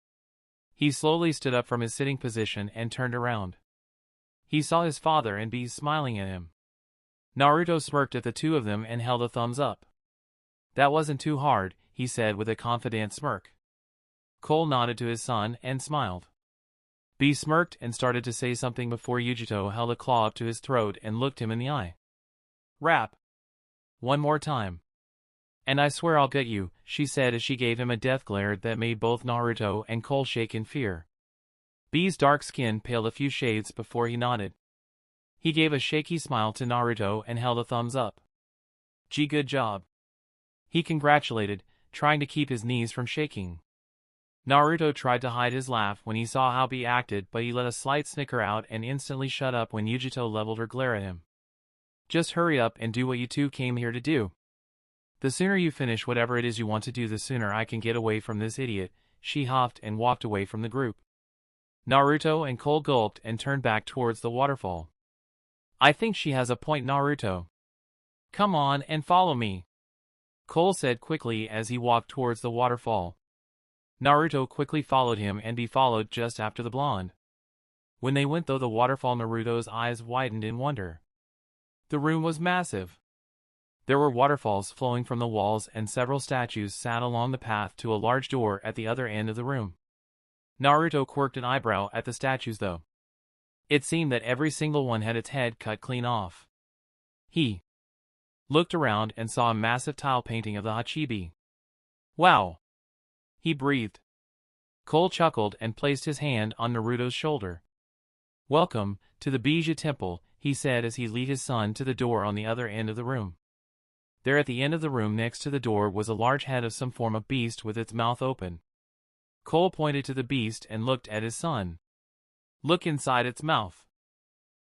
Speaker 1: He slowly stood up from his sitting position and turned around. He saw his father and Bee smiling at him. Naruto smirked at the two of them and held a thumbs up. That wasn't too hard, he said with a confident smirk. Cole nodded to his son and smiled. Bee smirked and started to say something before Yujito held a claw up to his throat and looked him in the eye. Rap. One more time. And I swear I'll get you, she said as she gave him a death glare that made both Naruto and Cole shake in fear. Bee's dark skin paled a few shades before he nodded. He gave a shaky smile to Naruto and held a thumbs up. Gee, good job. He congratulated, trying to keep his knees from shaking. Naruto tried to hide his laugh when he saw how Bee acted, but he let a slight snicker out and instantly shut up when Yujito leveled her glare at him. Just hurry up and do what you two came here to do. The sooner you finish whatever it is you want to do, the sooner I can get away from this idiot, she huffed and walked away from the group. Naruto and Cole gulped and turned back towards the waterfall. I think she has a point, Naruto. Come on and follow me, Cole said quickly as he walked towards the waterfall. Naruto quickly followed him and Bee followed just after the blonde. When they went through the waterfall, Naruto's eyes widened in wonder. The room was massive. There were waterfalls flowing from the walls and several statues sat along the path to a large door at the other end of the room. Naruto quirked an eyebrow at the statues though. It seemed that every single one had its head cut clean off. He looked around and saw a massive tile painting of the Hachibi. Wow! He breathed. Cole chuckled and placed his hand on Naruto's shoulder. Welcome to the Biju temple, he said as he led his son to the door on the other end of the room. There at the end of the room next to the door was a large head of some form of beast with its mouth open. Cole pointed to the beast and looked at his son. Look inside its mouth.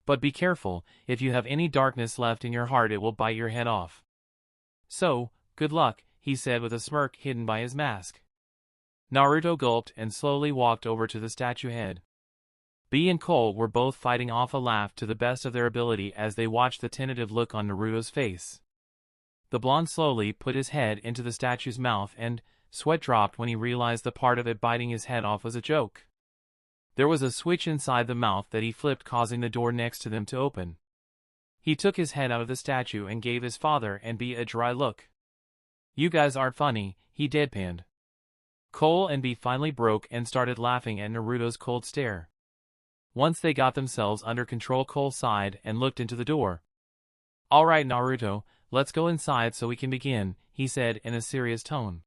Speaker 1: But be careful, if you have any darkness left in your heart it will bite your head off. So, good luck, he said with a smirk hidden by his mask. Naruto gulped and slowly walked over to the statue head. B and Cole were both fighting off a laugh to the best of their ability as they watched the tentative look on Naruto's face. The blonde slowly put his head into the statue's mouth and sweat dropped when he realized the part of it biting his head off was a joke. There was a switch inside the mouth that he flipped, causing the door next to them to open. He took his head out of the statue and gave his father and B a dry look. You guys aren't funny, he deadpanned. Cole and B finally broke and started laughing at Naruto's cold stare. Once they got themselves under control, Cole sighed and looked into the door. Alright Naruto, let's go inside so we can begin, he said in a serious tone.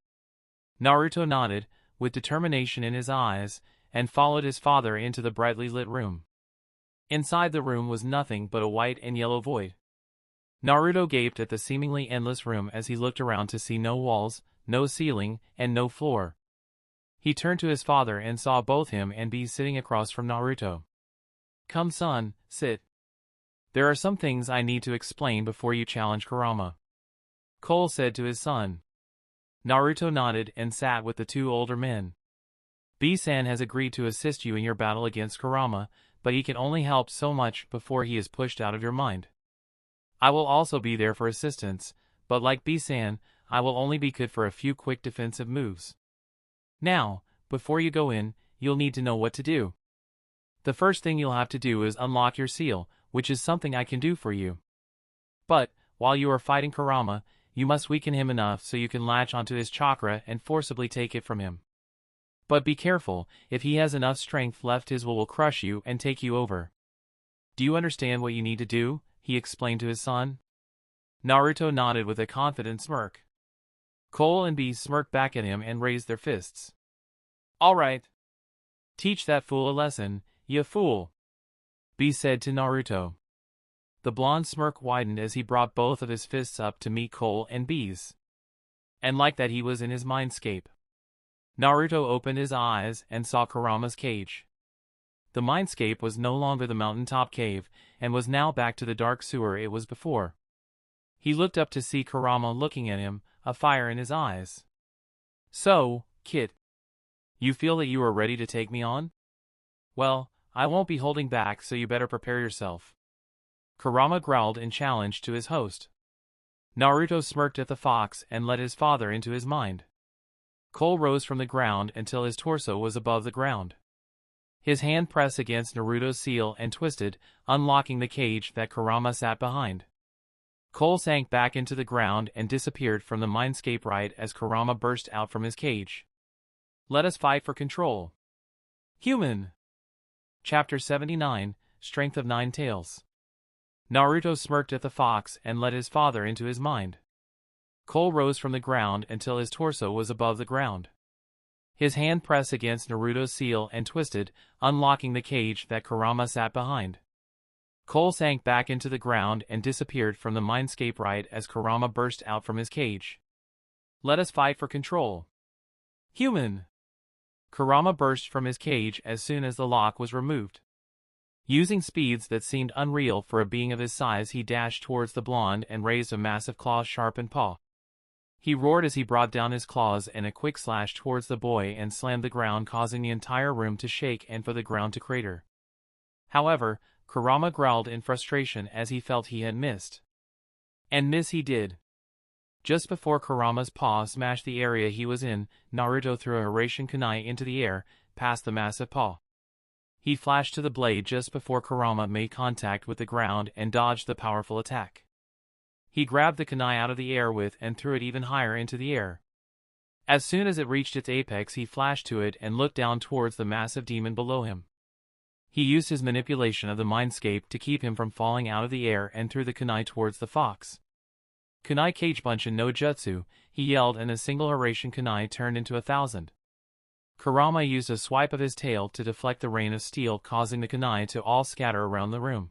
Speaker 1: Naruto nodded, with determination in his eyes, and followed his father into the brightly lit room. Inside the room was nothing but a white and yellow void. Naruto gaped at the seemingly endless room as he looked around to see no walls, no ceiling, and no floor. He turned to his father and saw both him and B sitting across from Naruto. Come son, sit. There are some things I need to explain before you challenge Kurama. Cole said to his son. Naruto nodded and sat with the two older men. B-san has agreed to assist you in your battle against Kurama, but he can only help so much before he is pushed out of your mind. I will also be there for assistance, but like B-san, I will only be good for a few quick defensive moves. Now, before you go in, you'll need to know what to do. The first thing you'll have to do is unlock your seal, which is something I can do for you. But, while you are fighting Kurama, you must weaken him enough so you can latch onto his chakra and forcibly take it from him. But be careful, if he has enough strength left his will crush you and take you over. Do you understand what you need to do? He explained to his son. Naruto nodded with a confident smirk. Cole and B smirked back at him and raised their fists. Alright. Teach that fool a lesson, you fool. B said to Naruto. The blonde smirk widened as he brought both of his fists up to meet Cole and B's. And like that he was in his mindscape. Naruto opened his eyes and saw Kurama's cage. The mindscape was no longer the mountaintop cave, and was now back to the dark sewer it was before. He looked up to see Kurama looking at him, a fire in his eyes. So, kid. You feel that you are ready to take me on? Well, I won't be holding back, so you better prepare yourself. Kurama growled in challenge to his host. Naruto smirked at the fox and let his father into his mind. Cole rose from the ground until his torso was above the ground. His hand pressed against Naruto's seal and twisted, unlocking the cage that Kurama sat behind. Cole sank back into the ground and disappeared from the mindscape right as Kurama burst out from his cage. Let us fight for control. Human. Chapter 79, Strength of Nine Tails. Naruto smirked at the fox and let his father into his mind. Cole rose from the ground until his torso was above the ground. His hand pressed against Naruto's seal and twisted, unlocking the cage that Kurama sat behind. Cole sank back into the ground and disappeared from the mindscape right as Kurama burst out from his cage. Let us fight for control. Human. Kurama burst from his cage as soon as the lock was removed. Using speeds that seemed unreal for a being of his size, he dashed towards the blonde and raised a massive claw-sharpened paw. He roared as he brought down his claws in a quick slash towards the boy and slammed the ground, causing the entire room to shake and for the ground to crater. However, Kurama growled in frustration as he felt he had missed. And miss he did. Just before Kurama's paw smashed the area he was in, Naruto threw a Hiraishin kunai into the air, past the massive paw. He flashed to the blade just before Kurama made contact with the ground and dodged the powerful attack. He grabbed the kunai out of the air with and threw it even higher into the air. As soon as it reached its apex, he flashed to it and looked down towards the massive demon below him. He used his manipulation of the mindscape to keep him from falling out of the air and threw the kunai towards the fox. Kunai Kagebunshin no Jutsu, he yelled, and a single Horatian kunai turned into 1,000. Kurama used a swipe of his tail to deflect the rain of steel, causing the kunai to all scatter around the room.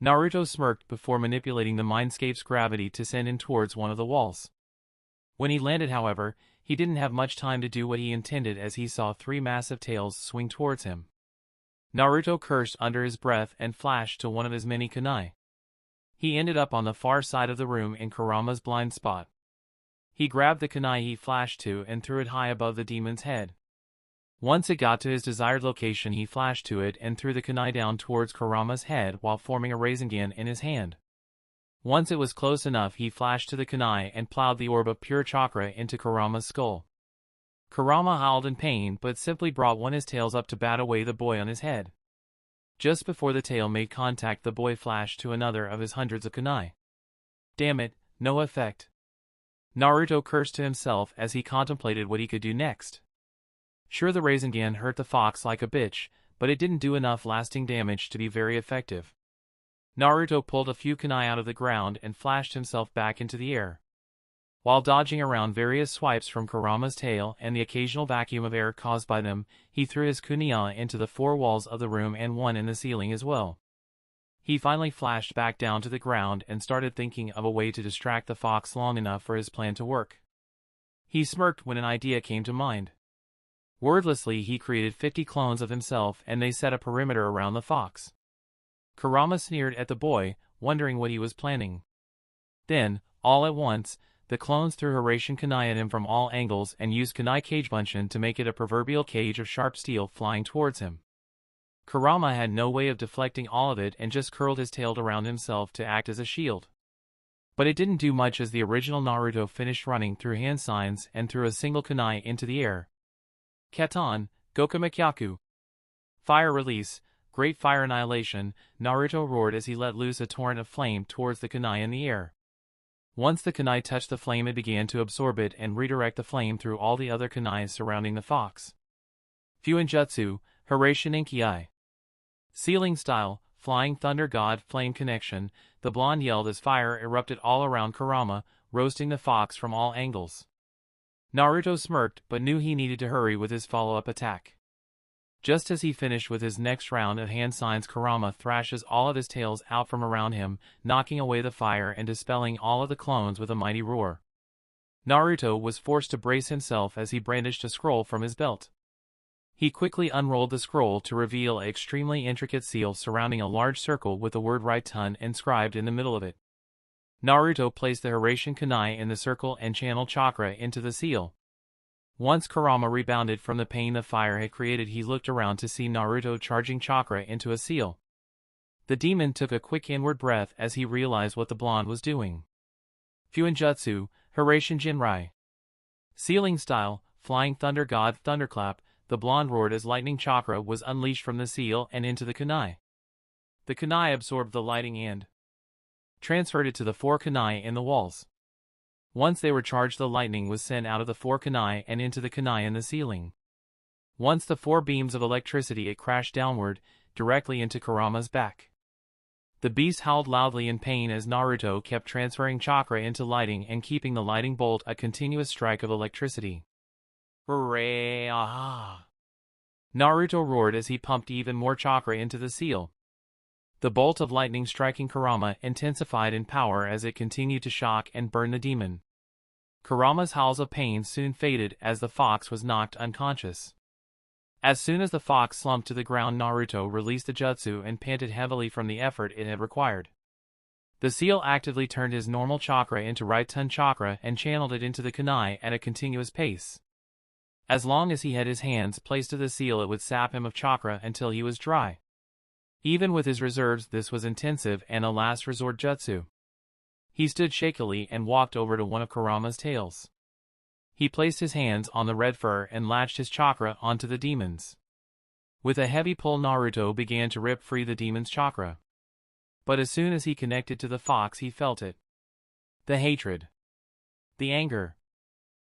Speaker 1: Naruto smirked before manipulating the mindscape's gravity to send him towards one of the walls. When he landed, however, he didn't have much time to do what he intended, as he saw 3 massive tails swing towards him. Naruto cursed under his breath and flashed to one of his many kunai. He ended up on the far side of the room in Kurama's blind spot. He grabbed the kunai he flashed to and threw it high above the demon's head. Once it got to his desired location, he flashed to it and threw the kunai down towards Kurama's head while forming a Rasengan in his hand. Once it was close enough, he flashed to the kunai and plowed the orb of pure chakra into Kurama's skull. Kurama howled in pain but simply brought one of his tails up to bat away the boy on his head. Just before the tail made contact, the boy flashed to another of his hundreds of kunai. Damn it, no effect. Naruto cursed to himself as he contemplated what he could do next. Sure, the Rasengan hurt the fox like a bitch, but it didn't do enough lasting damage to be very effective. Naruto pulled a few kunai out of the ground and flashed himself back into the air. While dodging around various swipes from Kurama's tail and the occasional vacuum of air caused by them, he threw his kunai into the 4 walls of the room and one in the ceiling as well. He finally flashed back down to the ground and started thinking of a way to distract the fox long enough for his plan to work. He smirked when an idea came to mind. Wordlessly, he created 50 clones of himself and they set a perimeter around the fox. Kurama sneered at the boy, wondering what he was planning. Then, all at once, the clones threw Horatian kunai at him from all angles and used kunai Kagebunshin to make it a proverbial cage of sharp steel flying towards him. Kurama had no way of deflecting all of it and just curled his tail around himself to act as a shield. But it didn't do much, as the original Naruto finished running through hand signs and threw a single kunai into the air. Katon, Gokumakyaku. Fire release, great fire annihilation, Naruto roared as he let loose a torrent of flame towards the kunai in the air. Once the kunai touched the flame, it began to absorb it and redirect the flame through all the other kunai surrounding the fox. Fuinjutsu, Horatian Inki. Ceiling style, Flying Thunder God Flame Connection, the blonde yelled as fire erupted all around Kurama, roasting the fox from all angles. Naruto smirked but knew he needed to hurry with his follow-up attack. Just as he finished with his next round of hand signs, Kurama thrashes all of his tails out from around him, knocking away the fire and dispelling all of the clones with a mighty roar. Naruto was forced to brace himself as he brandished a scroll from his belt. He quickly unrolled the scroll to reveal an extremely intricate seal surrounding a large circle with the word Raiton inscribed in the middle of it. Naruto placed the Horatian kunai in the circle and channeled chakra into the seal. Once Kurama rebounded from the pain the fire had created, he looked around to see Naruto charging chakra into a seal. The demon took a quick inward breath as he realized what the blonde was doing. Fuinjutsu, Horatian Jinrai. Sealing style, Flying Thunder God Thunderclap, the blonde roared as lightning chakra was unleashed from the seal and into the kunai. The kunai absorbed the lighting and transferred it to the 4 kunai in the walls. Once they were charged, the lightning was sent out of the 4 kunai and into the kunai in the ceiling. Once the 4 beams of electricity, it crashed downward, directly into Kurama's back. The beast howled loudly in pain as Naruto kept transferring chakra into lighting and keeping the lighting bolt a continuous strike of electricity. Hooray! Ah! Naruto roared as he pumped even more chakra into the seal. The bolt of lightning striking Kurama intensified in power as it continued to shock and burn the demon. Kurama's howls of pain soon faded as the fox was knocked unconscious. As soon as the fox slumped to the ground, Naruto released the jutsu and panted heavily from the effort it had required. The seal actively turned his normal chakra into Raiton chakra and channeled it into the kunai at a continuous pace. As long as he had his hands placed to the seal, it would sap him of chakra until he was dry. Even with his reserves, this was intensive and a last resort jutsu. He stood shakily and walked over to one of Kurama's tails. He placed his hands on the red fur and latched his chakra onto the demon's. With a heavy pull, Naruto began to rip free the demon's chakra. But as soon as he connected to the fox, he felt it. The hatred. The anger.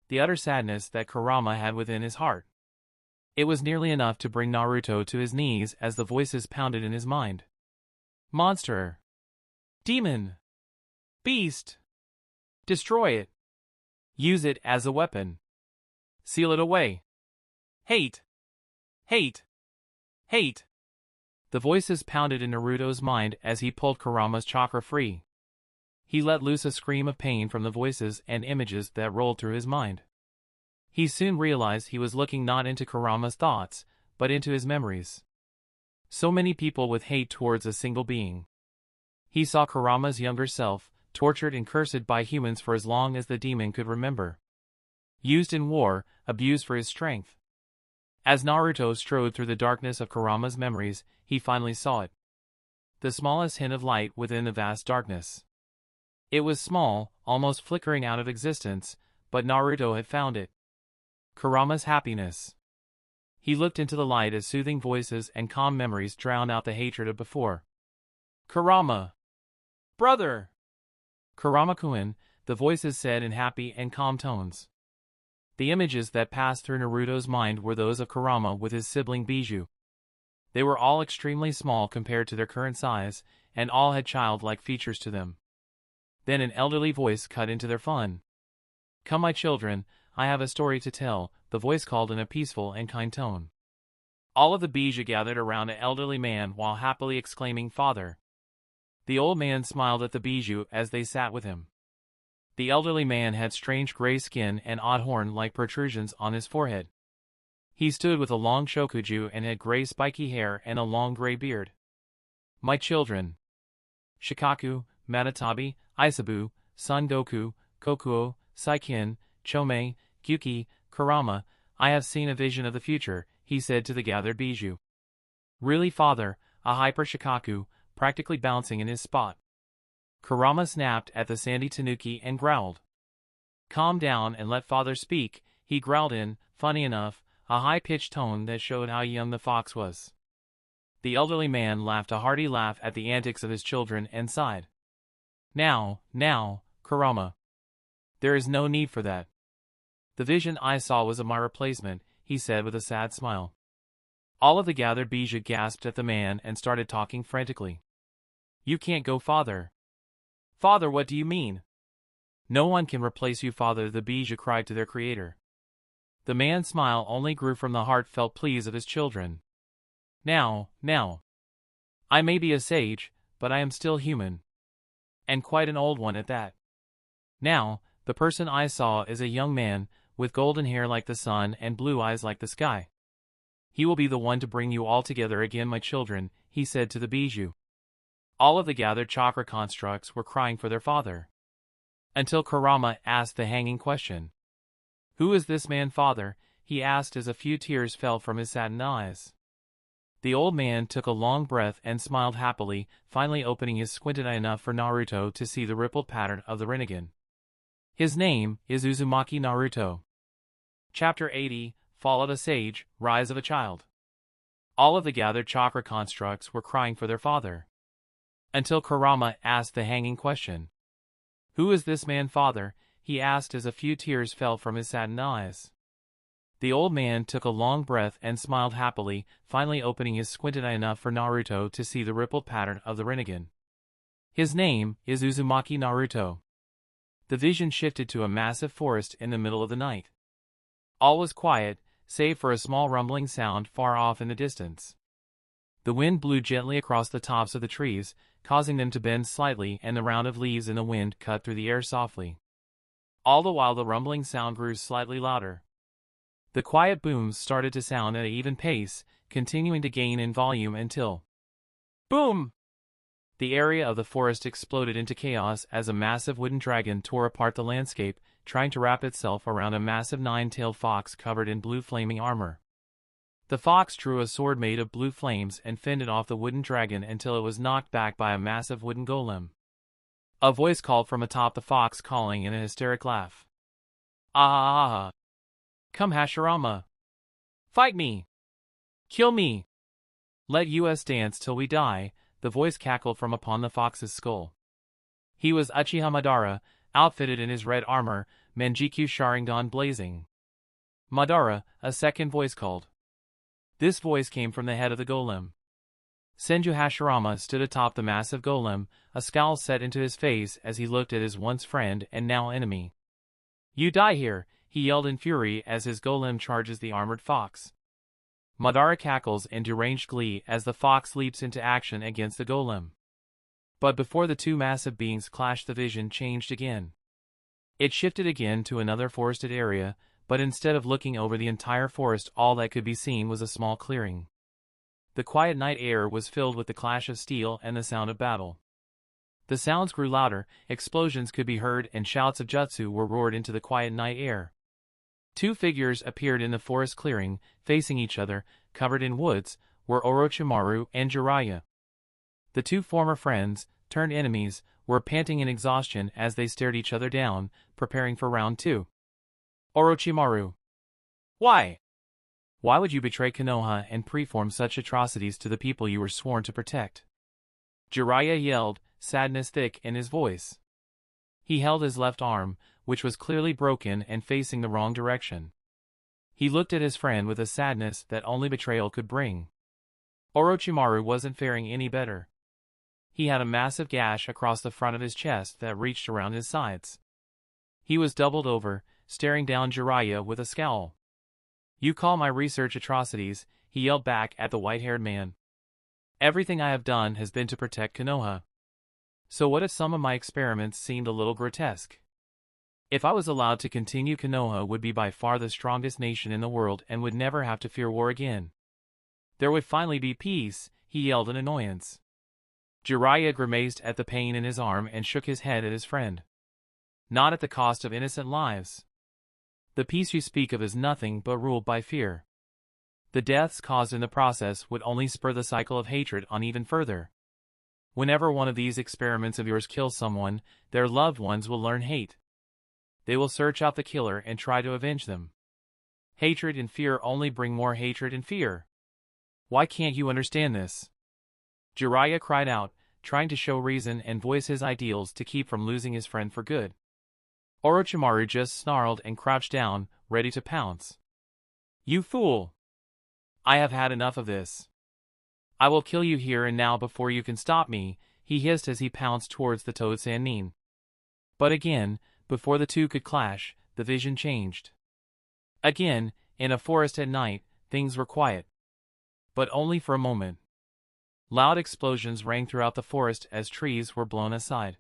Speaker 1: The utter sadness that Kurama had within his heart. It was nearly enough to bring Naruto to his knees as the voices pounded in his mind. Monster. Demon. Beast. Destroy it. Use it as a weapon. Seal it away. Hate. Hate. Hate. The voices pounded in Naruto's mind as he pulled Kurama's chakra free. He let loose a scream of pain from the voices and images that rolled through his mind. He soon realized he was looking not into Kurama's thoughts, but into his memories. So many people with hate towards a single being. He saw Kurama's younger self, tortured and cursed by humans for as long as the demon could remember. Used in war, abused for his strength. As Naruto strode through the darkness of Kurama's memories, he finally saw it. The smallest hint of light within the vast darkness. It was small, almost flickering out of existence, but Naruto had found it. Kurama's happiness. He looked into the light as soothing voices and calm memories drowned out the hatred of before. Kurama! Brother! Kurama-kun, the voices said in happy and calm tones. The images that passed through Naruto's mind were those of Kurama with his sibling Biju. They were all extremely small compared to their current size, and all had childlike features to them. Then an elderly voice cut into their fun. Come my children, I have a story to tell, the voice called in a peaceful and kind tone. All of the Biju gathered around an elderly man while happily exclaiming Father. The old man smiled at the Biju as they sat with him. The elderly man had strange gray skin and odd horn-like protrusions on his forehead. He stood with a long shokuju and had gray spiky hair and a long gray beard. My children. Shikaku, Matatabi, Isabu, Son Goku, Kokuo, Saikin, Chome, Gyuki, Kurama, I have seen a vision of the future, he said to the gathered Biju. Really father, a hyper Shikaku, practically bouncing in his spot. Kurama snapped at the sandy tanuki and growled. Calm down and let father speak, he growled in, funny enough, a high-pitched tone that showed how young the fox was. The elderly man laughed a hearty laugh at the antics of his children and sighed. Now, Kurama. There is no need for that. The vision I saw was of my replacement, he said with a sad smile. All of the gathered Biju gasped at the man and started talking frantically. You can't go father. Father, what do you mean? No one can replace you father, the Biju cried to their creator. The man's smile only grew from the heartfelt pleas of his children. Now. I may be a sage, but I am still human. And quite an old one at that. Now, the person I saw is a young man, with golden hair like the sun and blue eyes like the sky. He will be the one to bring you all together again, my children, he said to the Biju. All of the gathered chakra constructs were crying for their father. Until Kurama asked the hanging question. Who is this man father? He asked as a few tears fell from his satin eyes. The old man took a long breath and smiled happily, finally opening his squinted eye enough for Naruto to see the rippled pattern of the Rinnegan. His name is Uzumaki Naruto. Chapter 80, Fall of a Sage, Rise of a Child. All of the gathered chakra constructs were crying for their father. Until Kurama asked the hanging question. Who is this man father? He asked as a few tears fell from his satin eyes. The old man took a long breath and smiled happily, finally opening his squinted eye enough for Naruto to see the rippled pattern of the Rinnegan. His name is Uzumaki Naruto. The vision shifted to a massive forest in the middle of the night. All was quiet, save for a small rumbling sound far off in the distance. The wind blew gently across the tops of the trees, causing them to bend slightly, and the round of leaves in the wind cut through the air softly. All the while the rumbling sound grew slightly louder. The quiet booms started to sound at an even pace, continuing to gain in volume until... Boom! The area of the forest exploded into chaos as a massive wooden dragon tore apart the landscape, trying to wrap itself around a massive nine-tailed fox covered in blue flaming armor. The fox drew a sword made of blue flames and fended off the wooden dragon until it was knocked back by a massive wooden golem. A voice called from atop the fox, calling in a hysteric laugh. Ah! Come Hashirama! Fight me! Kill me! Let us dance till we die, the voice cackled from upon the fox's skull. He was Uchiha Madara, outfitted in his red armor, Manjikyu Sharingan blazing. Madara, a second voice called. This voice came from the head of the golem. Senju Hashirama stood atop the massive golem, a scowl set into his face as he looked at his once friend and now enemy. "You die here," he yelled in fury as his golem charges the armored fox. Madara cackles in deranged glee as the fox leaps into action against the golem. But before the two massive beings clashed, the vision changed again. It shifted again to another forested area, but instead of looking over the entire forest, all that could be seen was a small clearing. The quiet night air was filled with the clash of steel and the sound of battle. The sounds grew louder, explosions could be heard, and shouts of jutsu were roared into the quiet night air. Two figures appeared in the forest clearing, facing each other, covered in woods, were Orochimaru and Jiraiya. The two former friends, turned enemies, were panting in exhaustion as they stared each other down, preparing for round two. Orochimaru. Why? Why would you betray Konoha and perform such atrocities to the people you were sworn to protect? Jiraiya yelled, sadness thick in his voice. He held his left arm, which was clearly broken and facing the wrong direction. He looked at his friend with a sadness that only betrayal could bring. Orochimaru wasn't faring any better. He had a massive gash across the front of his chest that reached around his sides. He was doubled over, staring down Jiraiya with a scowl. "You call my research atrocities," he yelled back at the white-haired man. "Everything I have done has been to protect Konoha. So what if some of my experiments seemed a little grotesque? If I was allowed to continue, Konoha would be by far the strongest nation in the world and would never have to fear war again. There would finally be peace," he yelled in annoyance. Jiraiya grimaced at the pain in his arm and shook his head at his friend. "Not at the cost of innocent lives. The peace you speak of is nothing but ruled by fear. The deaths caused in the process would only spur the cycle of hatred on even further. Whenever one of these experiments of yours kills someone, their loved ones will learn hate. They will search out the killer and try to avenge them. Hatred and fear only bring more hatred and fear. Why can't you understand this?" Jiraiya cried out, trying to show reason and voice his ideals to keep from losing his friend for good. Orochimaru just snarled and crouched down, ready to pounce. "You fool! I have had enough of this. I will kill you here and now before you can stop me," he hissed as he pounced towards the toad Sanin. But again, before the two could clash, the vision changed. Again, in a forest at night, things were quiet. But only for a moment. Loud explosions rang throughout the forest as trees were blown aside.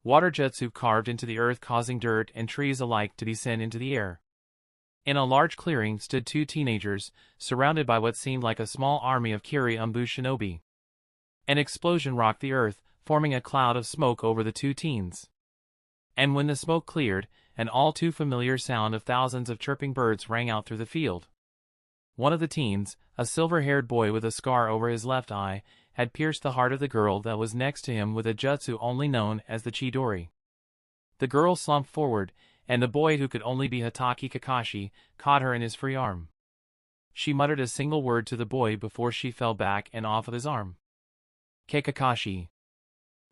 Speaker 1: Water jutsu carved into the earth, causing dirt and trees alike to descend into the air. In a large clearing stood two teenagers, surrounded by what seemed like a small army of Kiri-Umbu shinobi. An explosion rocked the earth, forming a cloud of smoke over the two teens. And when the smoke cleared, an all too familiar sound of thousands of chirping birds rang out through the field. One of the teens, a silver-haired boy with a scar over his left eye, had pierced the heart of the girl that was next to him with a jutsu only known as the Chidori. The girl slumped forward, and the boy, who could only be Hatake Kakashi, caught her in his free arm. She muttered a single word to the boy before she fell back and off of his arm. "Kakashi,"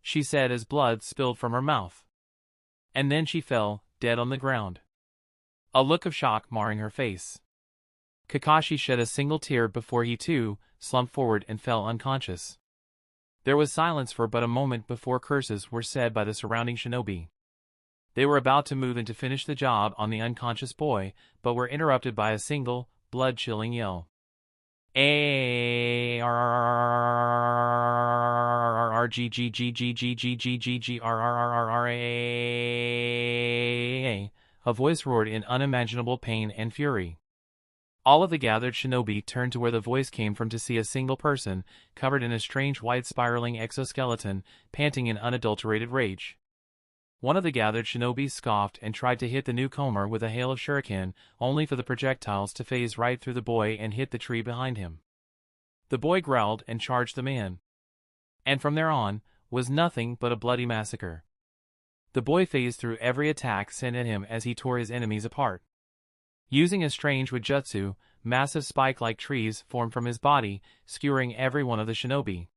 Speaker 1: she said as blood spilled from her mouth. And then she fell, dead on the ground. A look of shock marring her face. Kakashi shed a single tear before he too slumped forward and fell unconscious. There was silence for but a moment before curses were said by the surrounding shinobi. They were about to move in to finish the job on the unconscious boy, but were interrupted by a single, blood-chilling yell. A voice roared in unimaginable pain and fury. All of the gathered shinobi turned to where the voice came from to see a single person, covered in a strange white spiraling exoskeleton, panting in unadulterated rage. One of the gathered shinobi scoffed and tried to hit the newcomer with a hail of shuriken, only for the projectiles to phase right through the boy and hit the tree behind him. The boy growled and charged the man. And from there on, was nothing but a bloody massacre. The boy phased through every attack sent at him as he tore his enemies apart. Using a strange jutsu, massive spike-like trees formed from his body, skewering every one of the shinobi.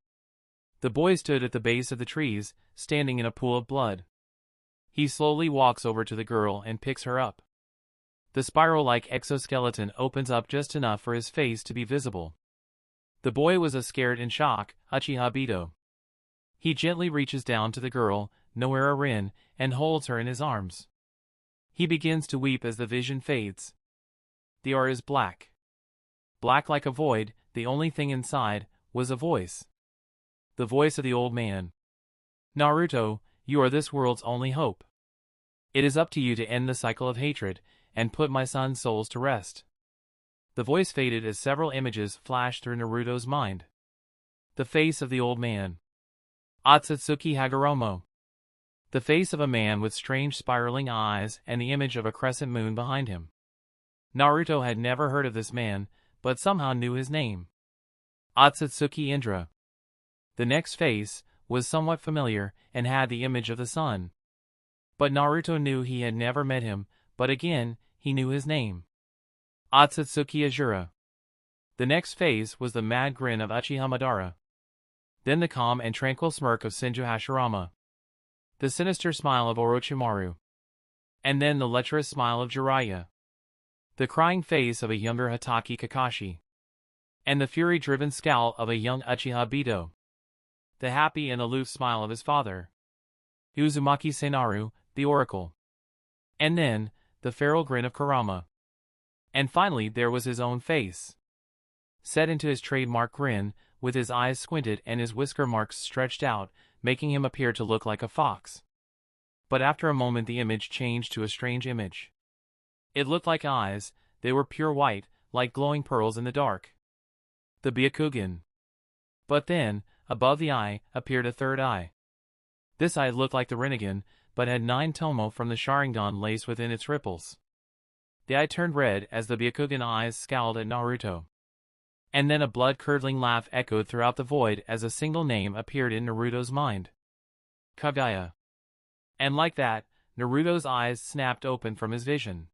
Speaker 1: The boy stood at the base of the trees, standing in a pool of blood. He slowly walks over to the girl and picks her up. The spiral-like exoskeleton opens up just enough for his face to be visible. The boy was scared in shock, Uchiha Bito. He gently reaches down to the girl, Noera Rin, and holds her in his arms. He begins to weep as the vision fades. The aura is black. Black like a void, the only thing inside was a voice. The voice of the old man. Naruto, you are this world's only hope. It is up to you to end the cycle of hatred, and put my son's souls to rest. The voice faded as several images flashed through Naruto's mind. The face of the old man. Akatsuki Hagoromo. The face of a man with strange spiraling eyes and the image of a crescent moon behind him. Naruto had never heard of this man, but somehow knew his name. Akatsuki Indra. The next face was somewhat familiar and had the image of the sun. But Naruto knew he had never met him, but again, he knew his name. Akatsuki Ashura. The next face was the mad grin of Uchiha Madara. Then the calm and tranquil smirk of Senju Hashirama. The sinister smile of Orochimaru. And then the lecherous smile of Jiraiya. The crying face of a younger Hatake Kakashi. And the fury-driven scowl of a young Uchiha Bito. The happy and aloof smile of his father. Uzumaki Senaru, the Oracle. And then, the feral grin of Kurama. And finally there was his own face. Set into his trademark grin, with his eyes squinted and his whisker marks stretched out, making him appear to look like a fox. But after a moment the image changed to a strange image. It looked like eyes, they were pure white, like glowing pearls in the dark. The Byakugan. But then, above the eye, appeared a third eye. This eye looked like the Rinnegan, but had 9 tomo from the Sharingan laced within its ripples. The eye turned red as the Byakugan eyes scowled at Naruto. And then a blood-curdling laugh echoed throughout the void as a single name appeared in Naruto's mind. Kagaya. And like that, Naruto's eyes snapped open from his vision.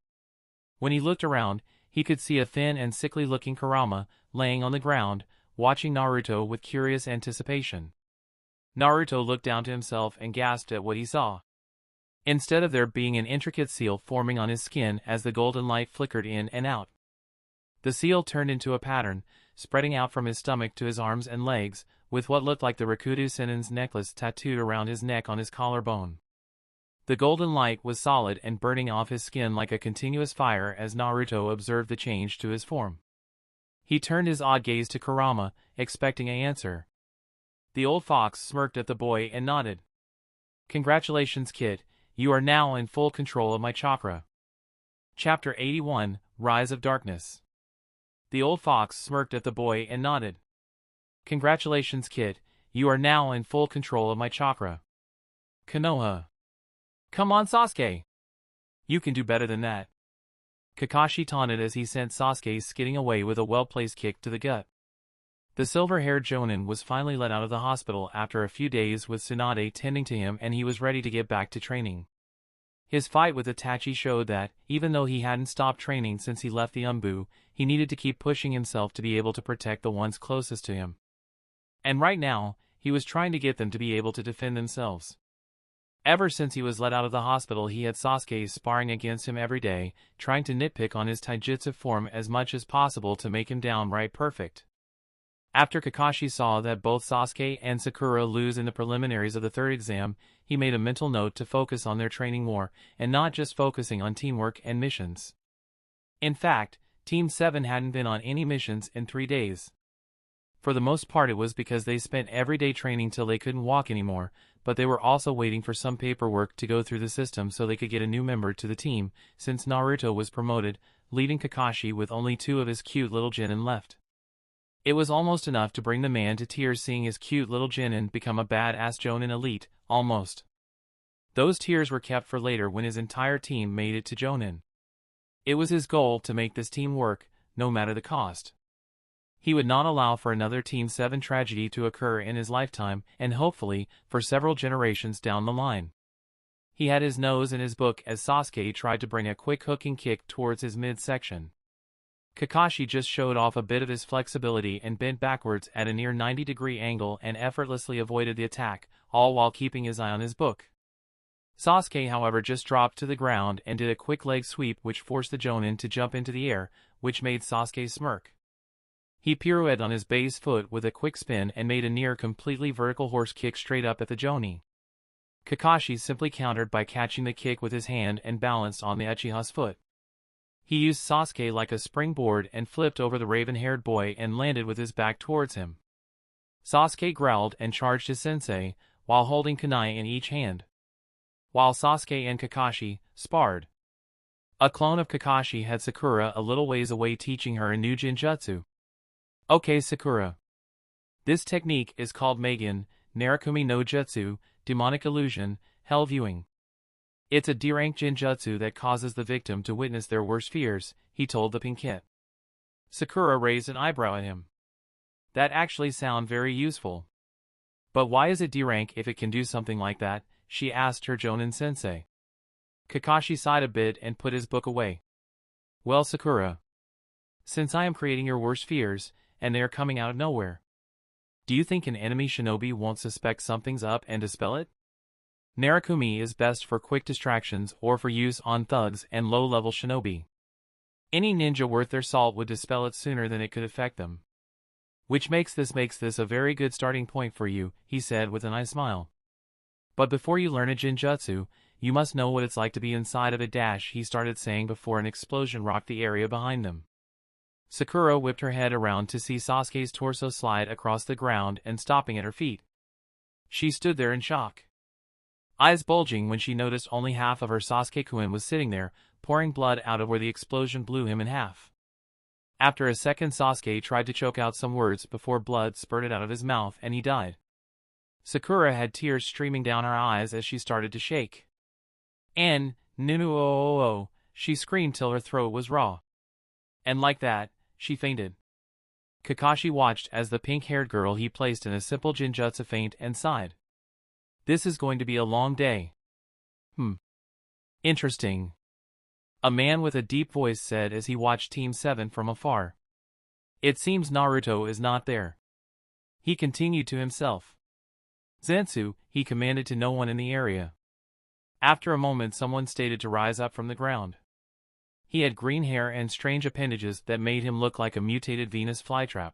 Speaker 1: When he looked around, he could see a thin and sickly-looking Kurama laying on the ground, watching Naruto with curious anticipation. Naruto looked down to himself and gasped at what he saw. Instead of there being an intricate seal forming on his skin as the golden light flickered in and out, the seal turned into a pattern, spreading out from his stomach to his arms and legs, with what looked like the Rakudu Senin's necklace tattooed around his neck on his collarbone. The golden light was solid and burning off his skin like a continuous fire as Naruto observed the change to his form. He turned his odd gaze to Kurama, expecting an answer. The old fox smirked at the boy and nodded. Congratulations, kid, you are now in full control of my chakra. Chapter 81, Rise of Darkness. The old fox smirked at the boy and nodded. Congratulations, kid, you are now in full control of my chakra. Konoha. Come on, Sasuke. You can do better than that. Kakashi taunted as he sent Sasuke skidding away with a well-placed kick to the gut. The silver-haired Jonin was finally let out of the hospital after a few days with Tsunade tending to him, and he was ready to get back to training. His fight with Itachi showed that, even though he hadn't stopped training since he left the Umbu, he needed to keep pushing himself to be able to protect the ones closest to him. And right now, he was trying to get them to be able to defend themselves. Ever since he was let out of the hospital, he had Sasuke sparring against him every day, trying to nitpick on his taijutsu form as much as possible to make him downright perfect. After Kakashi saw that both Sasuke and Sakura lose in the preliminaries of the third exam, he made a mental note to focus on their training more, and not just focusing on teamwork and missions. In fact, Team 7 hadn't been on any missions in 3 days. For the most part it was because they spent every day training till they couldn't walk anymore, but they were also waiting for some paperwork to go through the system so they could get a new member to the team, since Naruto was promoted, leaving Kakashi with only 2 of his cute little genin left. It was almost enough to bring the man to tears seeing his cute little genin become a badass Jonin elite, almost. Those tears were kept for later when his entire team made it to Jonin. It was his goal to make this team work, no matter the cost. He would not allow for another Team 7 tragedy to occur in his lifetime, and hopefully, for several generations down the line. He had his nose in his book as Sasuke tried to bring a quick hooking kick towards his midsection. Kakashi just showed off a bit of his flexibility and bent backwards at a near 90-degree angle and effortlessly avoided the attack, all while keeping his eye on his book. Sasuke, however, just dropped to the ground and did a quick leg sweep which forced the Jonin to jump into the air, which made Sasuke smirk. He pirouetted on his base foot with a quick spin and made a near completely vertical horse kick straight up at the Jonin. Kakashi simply countered by catching the kick with his hand and balanced on the Uchiha's foot. He used Sasuke like a springboard and flipped over the raven-haired boy and landed with his back towards him. Sasuke growled and charged his sensei, while holding kunai in each hand. While Sasuke and Kakashi sparred. A clone of Kakashi had Sakura a little ways away teaching her a new Jinjutsu. Okay, Sakura. This technique is called Magen, Narakumi no Jutsu, Demonic Illusion, Hell Viewing. It's a D-rank Jinjutsu that causes the victim to witness their worst fears, he told the Pinkette. Sakura raised an eyebrow at him. That actually sounds very useful. But why is it D-rank if it can do something like that, she asked her Jonin sensei. Kakashi sighed a bit and put his book away. Well, Sakura. Since I am creating your worst fears, and they are coming out of nowhere, do you think an enemy shinobi won't suspect something's up and dispel it? Narakumi is best for quick distractions or for use on thugs and low-level shinobi. Any ninja worth their salt would dispel it sooner than it could affect them. Which makes this a very good starting point for you, he said with a nice smile. But before you learn a Jinjutsu, you must know what it's like to be inside of a — he started saying before an explosion rocked the area behind them. Sakura whipped her head around to see Sasuke's torso slide across the ground and stopping at her feet. She stood there in shock, eyes bulging when she noticed only half of her Sasuke-kun was sitting there, pouring blood out of where the explosion blew him in half. After a second, Sasuke tried to choke out some words before blood spurted out of his mouth and he died. Sakura had tears streaming down her eyes as she started to shake. And, Nunu, she screamed till her throat was raw. And like that, she fainted. Kakashi watched as the pink-haired girl he placed in a simple Jinjutsu faint and sighed. This is going to be a long day. Interesting. A man with a deep voice said as he watched Team 7 from afar. It seems Naruto is not there. He continued to himself. Zensu, he commanded to no one in the area. After a moment, someone stated to rise up from the ground. He had green hair and strange appendages that made him look like a mutated Venus flytrap.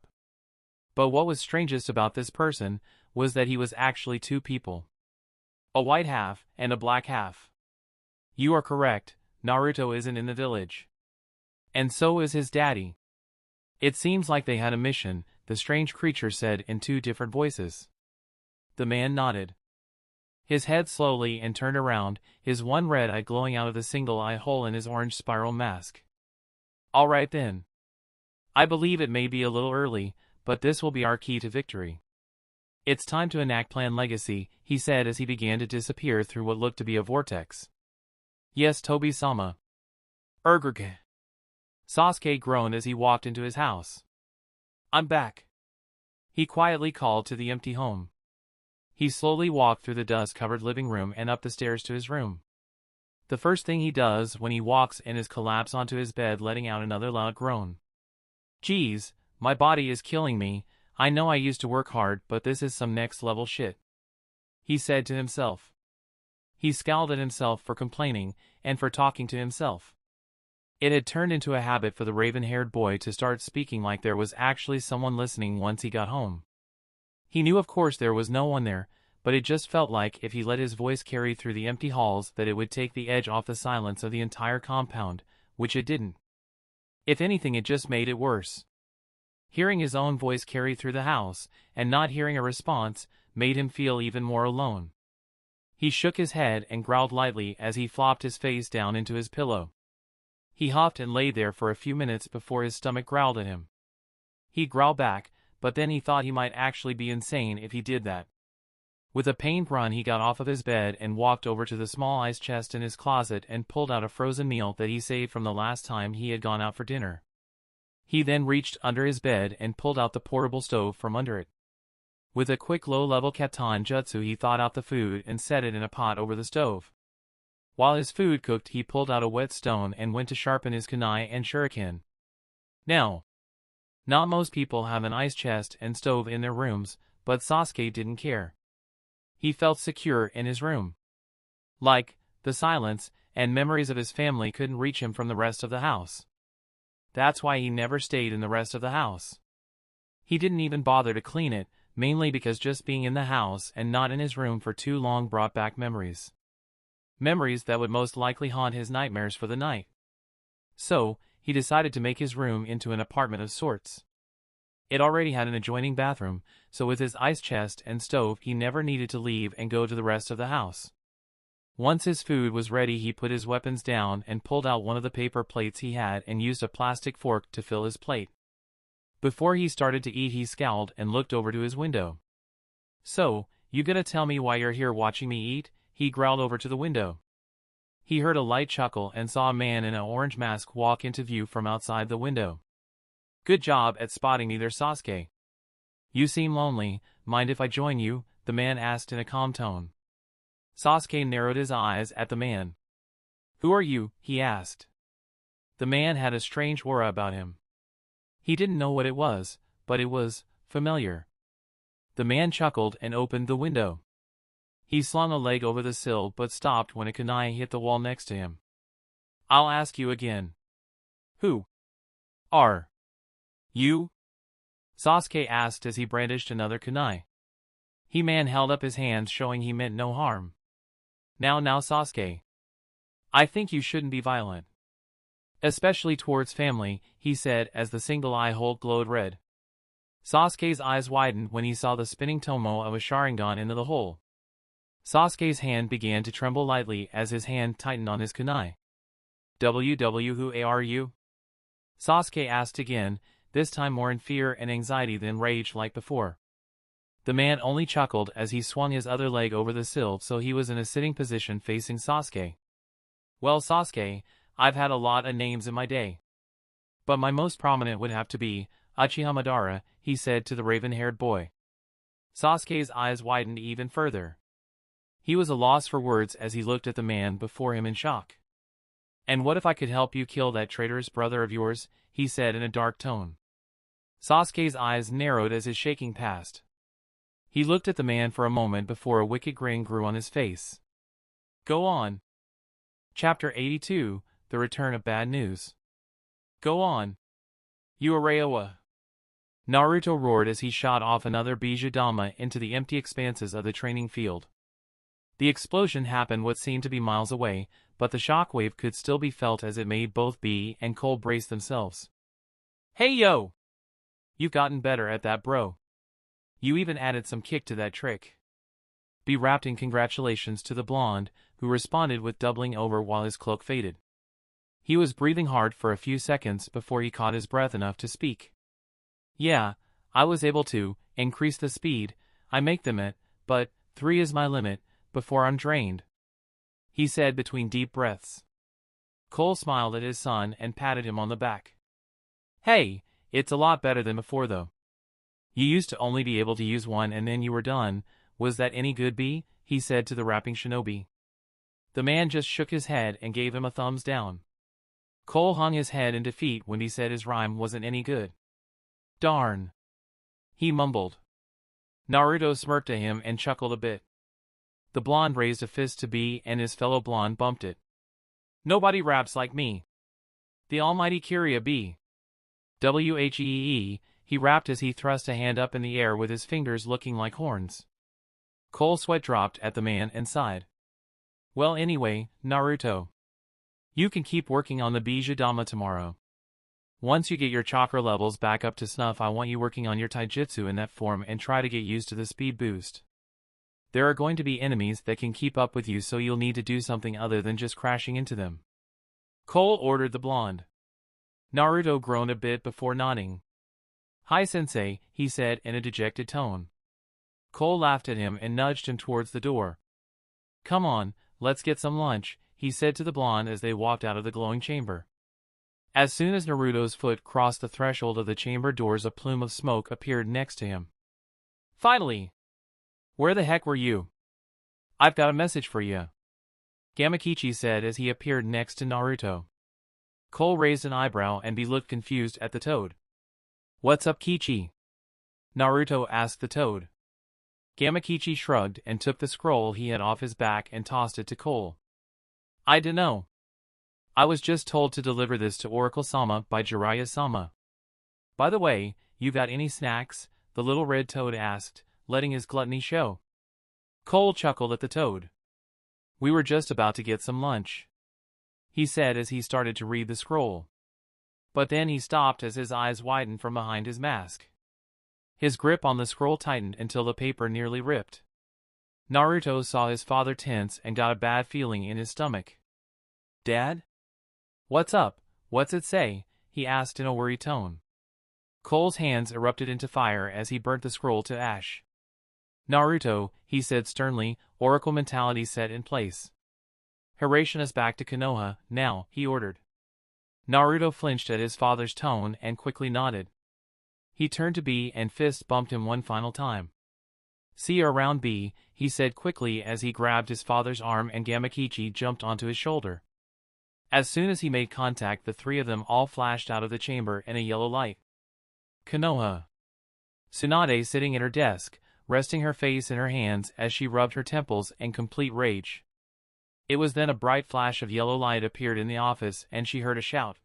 Speaker 1: But what was strangest about this person was that he was actually two people. A white half and a black half. You are correct, Naruto isn't in the village. And so is his daddy. It seems like they had a mission, the strange creature said in two different voices. The man nodded his head slowly and turned around, his one red eye glowing out of the single eye hole in his orange spiral mask. All right then. I believe it may be a little early, but this will be our key to victory. It's time to enact Plan Legacy, he said as he began to disappear through what looked to be a vortex. Yes, Tobi-sama. Urgrge. Sasuke groaned as he walked into his house. I'm back. He quietly called to the empty home. He slowly walked through the dust-covered living room and up the stairs to his room. The first thing he does when he walks in is collapse onto his bed, letting out another loud groan. Geez, my body is killing me. I know I used to work hard, but this is some next-level shit, he said to himself. He scowled at himself for complaining and for talking to himself. It had turned into a habit for the raven-haired boy to start speaking like there was actually someone listening once he got home. He knew of course there was no one there, but it just felt like if he let his voice carry through the empty halls that it would take the edge off the silence of the entire compound, which it didn't. If anything, it just made it worse. Hearing his own voice carry through the house, and not hearing a response, made him feel even more alone. He shook his head and growled lightly as he flopped his face down into his pillow. He huffed and lay there for a few minutes before his stomach growled at him. He growled back, but then he thought he might actually be insane if he did that. With a pained run, he got off of his bed and walked over to the small ice chest in his closet and pulled out a frozen meal that he saved from the last time he had gone out for dinner. He then reached under his bed and pulled out the portable stove from under it. With a quick low-level katan jutsu, he thawed out the food and set it in a pot over the stove. While his food cooked, he pulled out a wet stone and went to sharpen his kunai and shuriken. Now, not most people have an ice chest and stove in their rooms, but Sasuke didn't care. He felt secure in his room. Like, the silence, and memories of his family couldn't reach him from the rest of the house. That's why he never stayed in the rest of the house. He didn't even bother to clean it, mainly because just being in the house and not in his room for too long brought back memories. Memories that would most likely haunt his nightmares for the night. So, he decided to make his room into an apartment of sorts. It already had an adjoining bathroom, so with his ice chest and stove he never needed to leave and go to the rest of the house. Once his food was ready, he put his weapons down and pulled out one of the paper plates he had and used a plastic fork to fill his plate. Before he started to eat, he scowled and looked over to his window. "So, you gonna tell me why you're here watching me eat?" he growled over to the window. He heard a light chuckle and saw a man in an orange mask walk into view from outside the window. "Good job at spotting me there, Sasuke. You seem lonely, mind if I join you?" the man asked in a calm tone. Sasuke narrowed his eyes at the man. "Who are you?" he asked. The man had a strange aura about him. He didn't know what it was, but it was familiar. The man chuckled and opened the window. He slung a leg over the sill but stopped when a kunai hit the wall next to him. "I'll ask you again. Who are you?" Sasuke asked as he brandished another kunai. He-Man held up his hands showing he meant no harm. Now Sasuke. I think you shouldn't be violent. Especially towards family, he said as the single eye hole glowed red. Sasuke's eyes widened when he saw the spinning tomo of a Sharingan into the hole. Sasuke's hand began to tremble lightly as his hand tightened on his kunai. Who are you?" Sasuke asked again, this time more in fear and anxiety than rage like before. The man only chuckled as he swung his other leg over the sill so he was in a sitting position facing Sasuke. "Well, Sasuke, I've had a lot of names in my day. But my most prominent would have to be Uchiha Madara," he said to the raven-haired boy. Sasuke's eyes widened even further. He was a loss for words as he looked at the man before him in shock. "And what if I could help you kill that traitorous brother of yours?" he said in a dark tone. Sasuke's eyes narrowed as his shaking passed. He looked at the man for a moment before a wicked grin grew on his face. Go on. Chapter 82, The Return of Bad News. Go on. You Areowa. Naruto roared as he shot off another Biju Dama into the empty expanses of the training field. The explosion happened what seemed to be miles away, but the shockwave could still be felt as it made both B and Cole brace themselves. Hey yo! You've gotten better at that, bro. You even added some kick to that trick. B rapped in congratulations to the blonde, who responded with doubling over while his cloak faded. He was breathing hard for a few seconds before he caught his breath enough to speak. Yeah, I was able to increase the speed I make them at, but 3 is my limit, before I'm drained, he said between deep breaths. Cole smiled at his son and patted him on the back. Hey, it's a lot better than before though. You used to only be able to use 1 and then you were done. Was that any good, B? He said to the rapping shinobi. The man just shook his head and gave him a thumbs down. Cole hung his head in defeat when he said his rhyme wasn't any good. Darn. He mumbled. Naruto smirked at him and chuckled a bit. The blonde raised a fist to B and his fellow blonde bumped it. Nobody raps like me. The almighty Kyria B. Wheee, he rapped as he thrust a hand up in the air with his fingers looking like horns. Cole's sweat dropped at the man and sighed. Well anyway, Naruto. You can keep working on the Biju Dama tomorrow. Once you get your chakra levels back up to snuff, I want you working on your taijutsu in that form and try to get used to the speed boost. There are going to be enemies that can keep up with you, so you'll need to do something other than just crashing into them. Cole ordered the blonde. Naruto groaned a bit before nodding. Hi sensei, he said in a dejected tone. Cole laughed at him and nudged him towards the door. Come on, let's get some lunch, he said to the blonde as they walked out of the glowing chamber. As soon as Naruto's foot crossed the threshold of the chamber doors, a plume of smoke appeared next to him. Finally! Where the heck were you? I've got a message for you, Gamakichi said as he appeared next to Naruto. Cole raised an eyebrow and looked confused at the toad. What's up, Kichi? Naruto asked the toad. Gamakichi shrugged and took the scroll he had off his back and tossed it to Cole. I dunno. I was just told to deliver this to Oracle-sama by Jiraiya-sama. By the way, you got any snacks? The little red toad asked, letting his gluttony show. Cole chuckled at the toad. We were just about to get some lunch, he said as he started to read the scroll. But then he stopped as his eyes widened from behind his mask. His grip on the scroll tightened until the paper nearly ripped. Naruto saw his father tense and got a bad feeling in his stomach. Dad? What's up? What's it say? He asked in a worried tone. Cole's hands erupted into fire as he burnt the scroll to ash. Naruto, he said sternly, Oracle mentality set in place. Haration us back to Konoha, now, he ordered. Naruto flinched at his father's tone and quickly nodded. He turned to B and fist bumped him one final time. See you around B, he said quickly as he grabbed his father's arm and Gamakichi jumped onto his shoulder. As soon as he made contact, the three of them all flashed out of the chamber in a yellow light. Konoha. Tsunade sitting at her desk, resting her face in her hands as she rubbed her temples in complete rage. It was then a bright flash of yellow light appeared in the office and she heard a shout.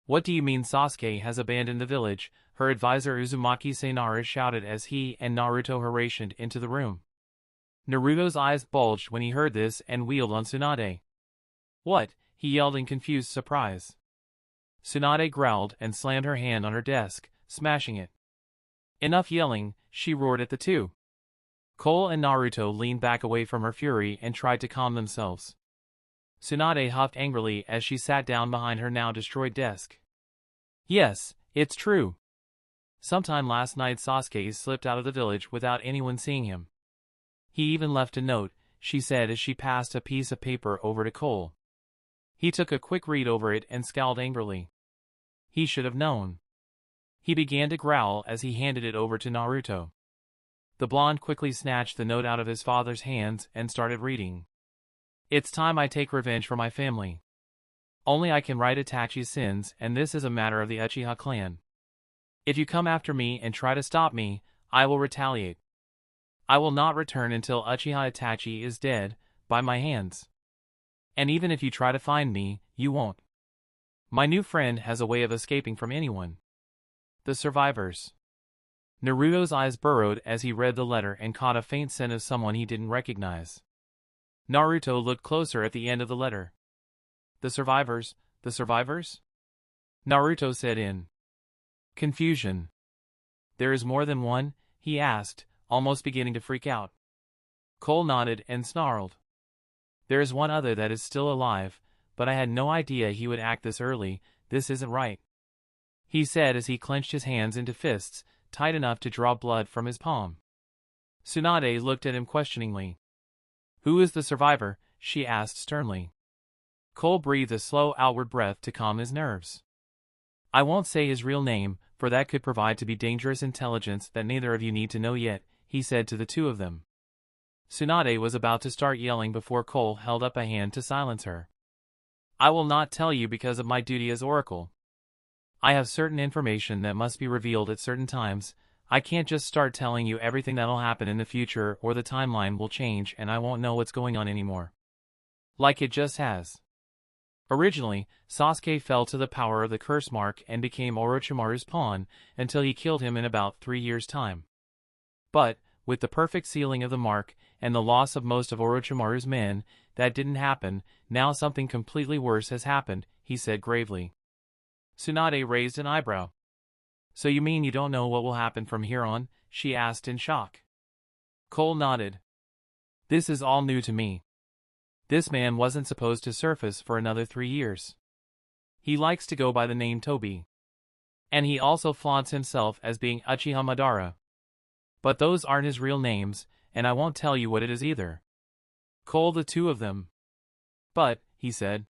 Speaker 1: What do you mean Sasuke has abandoned the village? Her advisor Uzumaki Senara shouted as he and Naruto harassed into the room. Naruto's eyes bulged when he heard this and wheeled on Tsunade. What? He yelled in confused surprise. Tsunade growled and slammed her hand on her desk, smashing it. Enough yelling, she roared at the two. Cole and Naruto leaned back away from her fury and tried to calm themselves. Tsunade huffed angrily as she sat down behind her now destroyed desk. Yes, it's true. Sometime last night Sasuke slipped out of the village without anyone seeing him. He even left a note, she said as she passed a piece of paper over to Cole. He took a quick read over it and scowled angrily. He should have known. He began to growl as he handed it over to Naruto. The blonde quickly snatched the note out of his father's hands and started reading. It's time I take revenge for my family. Only I can right Itachi's sins, and this is a matter of the Uchiha clan. If you come after me and try to stop me, I will retaliate. I will not return until Uchiha Itachi is dead, by my hands. And even if you try to find me, you won't. My new friend has a way of escaping from anyone. The survivors. Naruto's eyes burrowed as he read the letter and caught a faint scent of someone he didn't recognize. Naruto looked closer at the end of the letter. The survivors? The survivors? Naruto said in confusion. There is more than one? He asked, almost beginning to freak out. Cole nodded and snarled. There is one other that is still alive, but I had no idea he would act this early. This isn't right, he said as he clenched his hands into fists, tight enough to draw blood from his palm. Tsunade looked at him questioningly. Who is the survivor? She asked sternly. Cole breathed a slow outward breath to calm his nerves. I won't say his real name, for that could provide to be dangerous intelligence that neither of you need to know yet, he said to the two of them. Tsunade was about to start yelling before Cole held up a hand to silence her. I will not tell you because of my duty as Oracle. I have certain information that must be revealed at certain times. I can't just start telling you everything that'll happen in the future or the timeline will change and I won't know what's going on anymore. Like it just has. Originally, Sasuke fell to the power of the curse mark and became Orochimaru's pawn until he killed him in about 3 years' time. But, with the perfect sealing of the mark and the loss of most of Orochimaru's men, that didn't happen. Now something completely worse has happened, he said gravely. Tsunade raised an eyebrow. So you mean you don't know what will happen from here on? She asked in shock. Cole nodded. This is all new to me. This man wasn't supposed to surface for another 3 years. He likes to go by the name Tobi. And he also flaunts himself as being Uchiha Madara. But those aren't his real names, and I won't tell you what it is either. Cole the two of them. But, he said,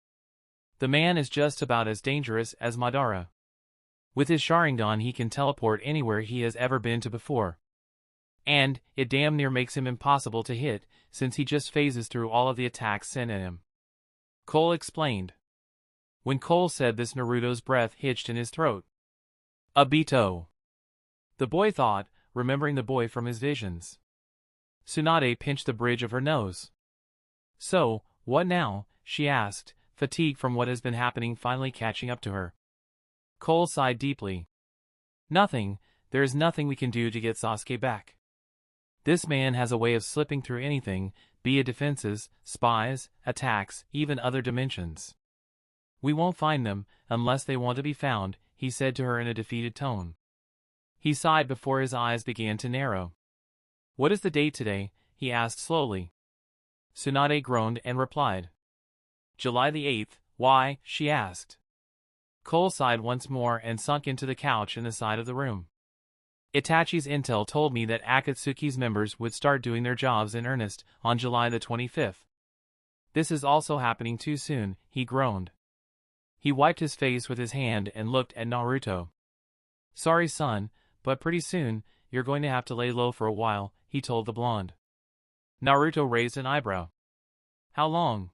Speaker 1: the man is just about as dangerous as Madara. With his Sharingan he can teleport anywhere he has ever been to before. And, it damn near makes him impossible to hit, since he just phases through all of the attacks sent at him. Cole explained. When Cole said this, Naruto's breath hitched in his throat. Obito. The boy thought, remembering the boy from his visions. Tsunade pinched the bridge of her nose. So, what now? she asked, fatigue from what has been happening finally catching up to her. Cole sighed deeply. Nothing, there is nothing we can do to get Sasuke back. This man has a way of slipping through anything, be it defenses, spies, attacks, even other dimensions. We won't find them, unless they want to be found, he said to her in a defeated tone. He sighed before his eyes began to narrow. What is the date today? He asked slowly. Tsunade groaned and replied. July the 8th, why? She asked. Cole sighed once more and sunk into the couch in the side of the room. Itachi's intel told me that Akatsuki's members would start doing their jobs in earnest on July the 25th. This is also happening too soon, he groaned. He wiped his face with his hand and looked at Naruto. Sorry son, but pretty soon, you're going to have to lay low for a while, he told the blonde. Naruto raised an eyebrow. How long?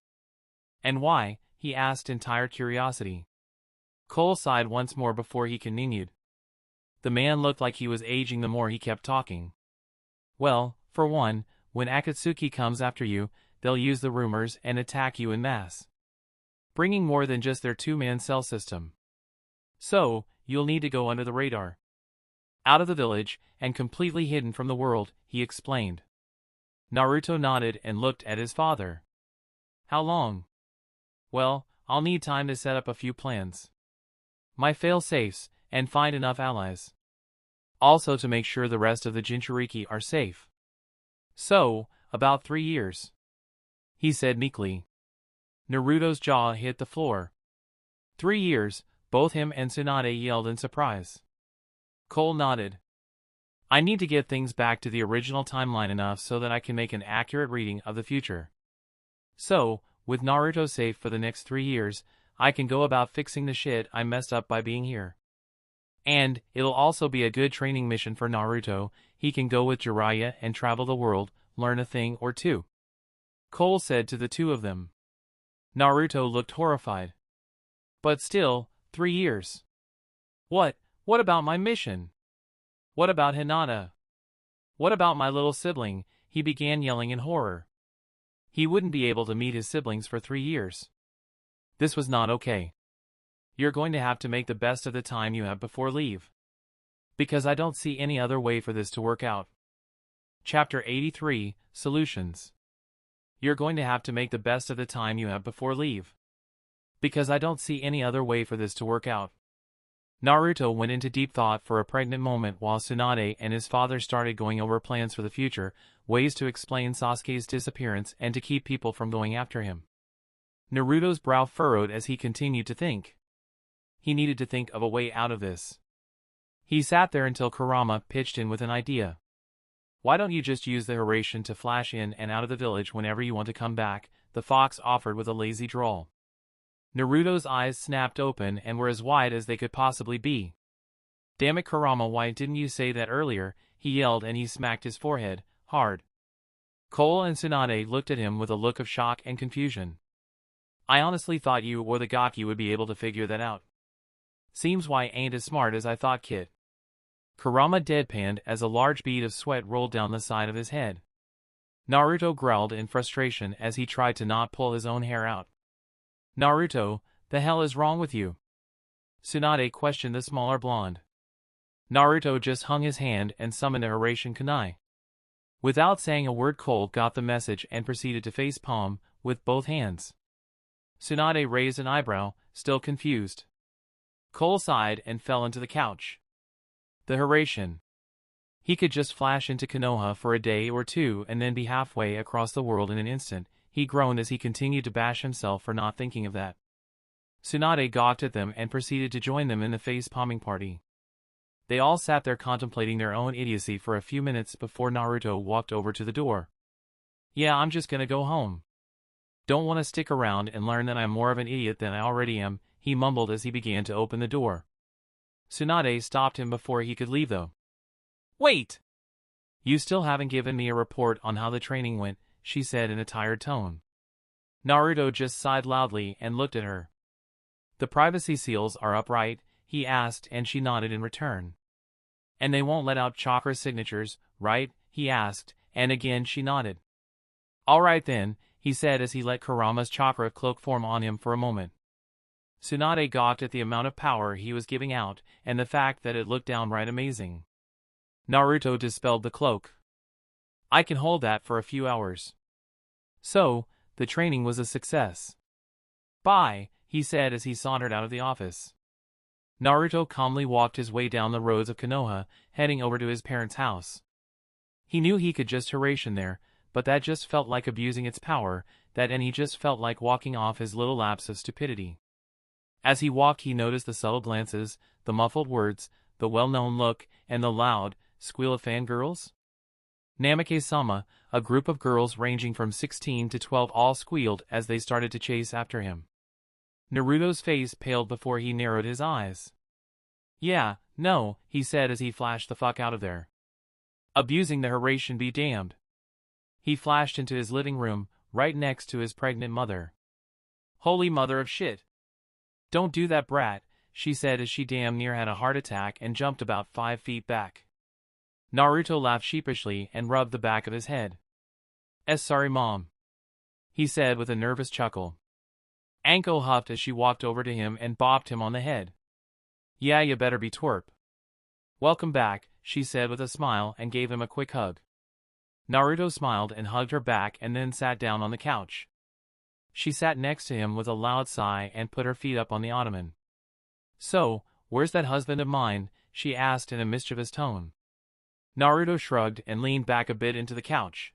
Speaker 1: And why? He asked in tired curiosity. Cole sighed once more before he continued. The man looked like he was aging the more he kept talking. Well, for one, when Akatsuki comes after you, they'll use the rumors and attack you en masse, bringing more than just their two-man cell system. So, you'll need to go under the radar. Out of the village, and completely hidden from the world, he explained. Naruto nodded and looked at his father. How long? Well, I'll need time to set up a few plans. My fail-safes, and find enough allies. Also to make sure the rest of the Jinchuriki are safe. So, about 3 years. He said meekly. Naruto's jaw hit the floor. 3 years, both him and Tsunade yelled in surprise. Cole nodded. I need to get things back to the original timeline enough so that I can make an accurate reading of the future. So, with Naruto safe for the next 3 years, I can go about fixing the shit I messed up by being here. And, it'll also be a good training mission for Naruto. He can go with Jiraiya and travel the world, learn a thing or two. Cole said to the two of them. Naruto looked horrified. But still, 3 years. What about my mission? What about Hinata? What about my little sibling? He began yelling in horror. He wouldn't be able to meet his siblings for 3 years. This was not okay. You're going to have to make the best of the time you have before leave. Because I don't see any other way for this to work out. Chapter 83, Solutions. You're going to have to make the best of the time you have before leave. Because I don't see any other way for this to work out. Naruto went into deep thought for a pregnant moment while Tsunade and his father started going over plans for the future, ways to explain Sasuke's disappearance and to keep people from going after him. Naruto's brow furrowed as he continued to think. He needed to think of a way out of this. He sat there until Kurama pitched in with an idea. Why don't you just use the Hiraishin to flash in and out of the village whenever you want to come back, the fox offered with a lazy drawl. Naruto's eyes snapped open and were as wide as they could possibly be. Damn it Kurama, why didn't you say that earlier? He yelled and he smacked his forehead, hard. Cole and Tsunade looked at him with a look of shock and confusion. I honestly thought you or the Gaki would be able to figure that out. Seems why ain't as smart as I thought, kid. Kurama deadpanned as a large bead of sweat rolled down the side of his head. Naruto growled in frustration as he tried to not pull his own hair out. Naruto, the hell is wrong with you? Tsunade questioned the smaller blonde. Naruto just hung his hand and summoned a Hiraishin kunai. Without saying a word, Cole got the message and proceeded to facepalm with both hands. Tsunade raised an eyebrow, still confused. Cole sighed and fell into the couch. The Hiraishin. He could just flash into Konoha for a day or two and then be halfway across the world in an instant. He groaned as he continued to bash himself for not thinking of that. Tsunade gawked at them and proceeded to join them in the face-palming party. They all sat there contemplating their own idiocy for a few minutes before Naruto walked over to the door. Yeah, I'm just gonna go home. Don't want to stick around and learn that I'm more of an idiot than I already am, he mumbled as he began to open the door. Tsunade stopped him before he could leave though. Wait! You still haven't given me a report on how the training went, she said in a tired tone. Naruto just sighed loudly and looked at her. The privacy seals are up, right? He asked and she nodded in return. And they won't let out chakra signatures, right? He asked, and again she nodded. All right then, he said as he let Kurama's chakra cloak form on him for a moment. Tsunade gawked at the amount of power he was giving out, and the fact that it looked downright amazing. Naruto dispelled the cloak. I can hold that for a few hours. So, the training was a success. Bye, he said as he sauntered out of the office. Naruto calmly walked his way down the roads of Konoha, heading over to his parents' house. He knew he could just Hiraishin there, but that just felt like abusing its power, and he just felt like walking off his little lapse of stupidity. As he walked, he noticed the subtle glances, the muffled words, the well-known look, and the loud squeal of fangirls. Namake-sama, a group of girls ranging from 16 to 12 all squealed as they started to chase after him. Naruto's face paled before he narrowed his eyes. Yeah, no, he said as he flashed the fuck out of there. Abusing the Hiraishin be damned. He flashed into his living room, right next to his pregnant mother. Holy mother of shit. Don't do that, brat, she said as she damn near had a heart attack and jumped about 5 feet back. Naruto laughed sheepishly and rubbed the back of his head. Sorry mom, he said with a nervous chuckle. Anko huffed as she walked over to him and bopped him on the head. Yeah, you better be twerp. Welcome back, she said with a smile and gave him a quick hug. Naruto smiled and hugged her back and then sat down on the couch. She sat next to him with a loud sigh and put her feet up on the ottoman. So, where's that husband of mine? She asked in a mischievous tone. Naruto shrugged and leaned back a bit into the couch.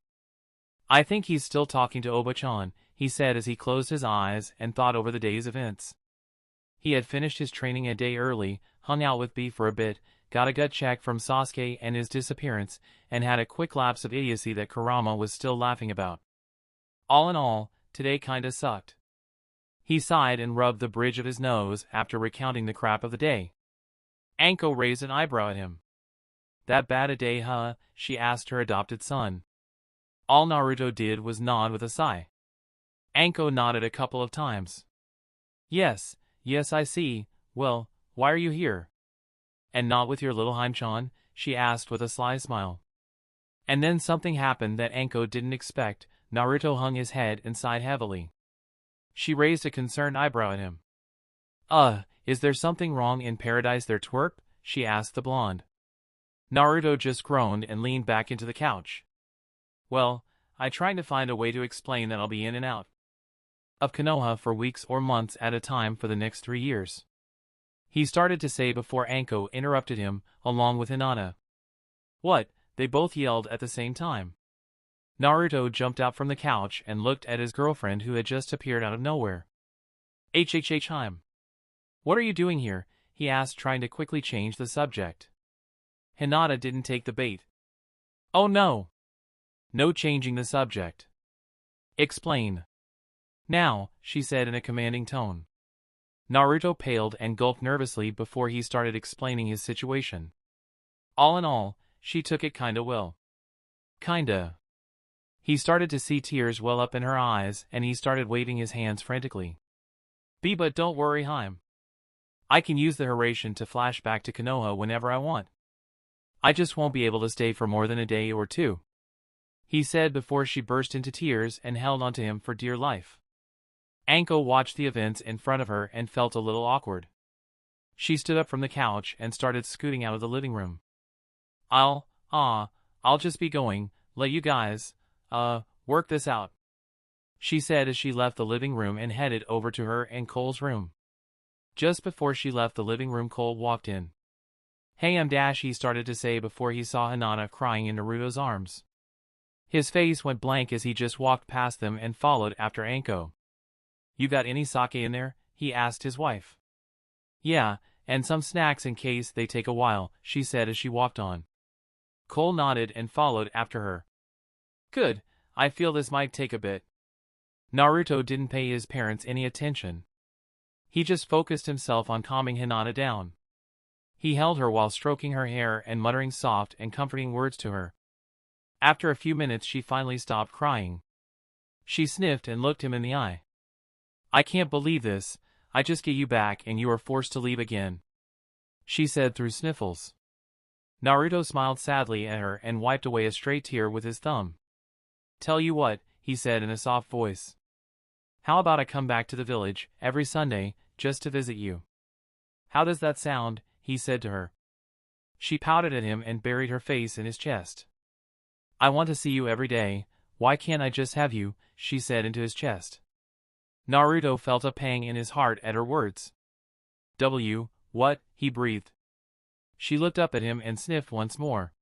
Speaker 1: I think he's still talking to Oba-chan, he said as he closed his eyes and thought over the day's events. He had finished his training a day early, hung out with B for a bit, got a gut check from Sasuke and his disappearance, and had a quick lapse of idiocy that Kurama was still laughing about. All in all, today kinda sucked. He sighed and rubbed the bridge of his nose after recounting the crap of the day. Anko raised an eyebrow at him. That bad a day, huh? She asked her adopted son. All Naruto did was nod with a sigh. Anko nodded a couple of times. Yes, I see. Well, why are you here? And not with your little Haim-chan? She asked with a sly smile. And then something happened that Anko didn't expect. Naruto hung his head and sighed heavily. She raised a concerned eyebrow at him. Is there something wrong in paradise there, twerp? She asked the blonde. Naruto just groaned and leaned back into the couch. Well, I tried to find a way to explain that I'll be in and out of Konoha for weeks or months at a time for the next 3 years. He started to say before Anko interrupted him, along with Hinata. What? They both yelled at the same time. Naruto jumped out from the couch and looked at his girlfriend who had just appeared out of nowhere. Haim. What are you doing here? He asked, trying to quickly change the subject. Hinata didn't take the bait. Oh no! No changing the subject. Explain. Now, she said in a commanding tone. Naruto paled and gulped nervously before he started explaining his situation. All in all, she took it kinda well. Kinda. He started to see tears well up in her eyes and he started waving his hands frantically. But don't worry, Haim. I can use the Hiraishin to flash back to Konoha whenever I want. I just won't be able to stay for more than a day or two, he said before she burst into tears and held onto him for dear life. Anko watched the events in front of her and felt a little awkward. She stood up from the couch and started scooting out of the living room. I'll just be going, let you guys, work this out, she said as she left the living room and headed over to her and Cole's room. Just before she left the living room, Cole walked in. Hey, he started to say before he saw Hinata crying in Naruto's arms. His face went blank as he just walked past them and followed after Anko. You got any sake in there? He asked his wife. Yeah, and some snacks in case they take a while, she said as she walked on. Cole nodded and followed after her. Good, I feel this might take a bit. Naruto didn't pay his parents any attention. He just focused himself on calming Hinata down. He held her while stroking her hair and muttering soft and comforting words to her. After a few minutes she finally stopped crying. She sniffed and looked him in the eye. I can't believe this, I just get you back and you are forced to leave again, she said through sniffles. Naruto smiled sadly at her and wiped away a stray tear with his thumb. Tell you what, he said in a soft voice. How about I come back to the village every Sunday just to visit you? How does that sound? He said to her. She pouted at him and buried her face in his chest. I want to see you every day, why can't I just have you? She said into his chest. Naruto felt a pang in his heart at her words. What? He breathed. She looked up at him and sniffed once more.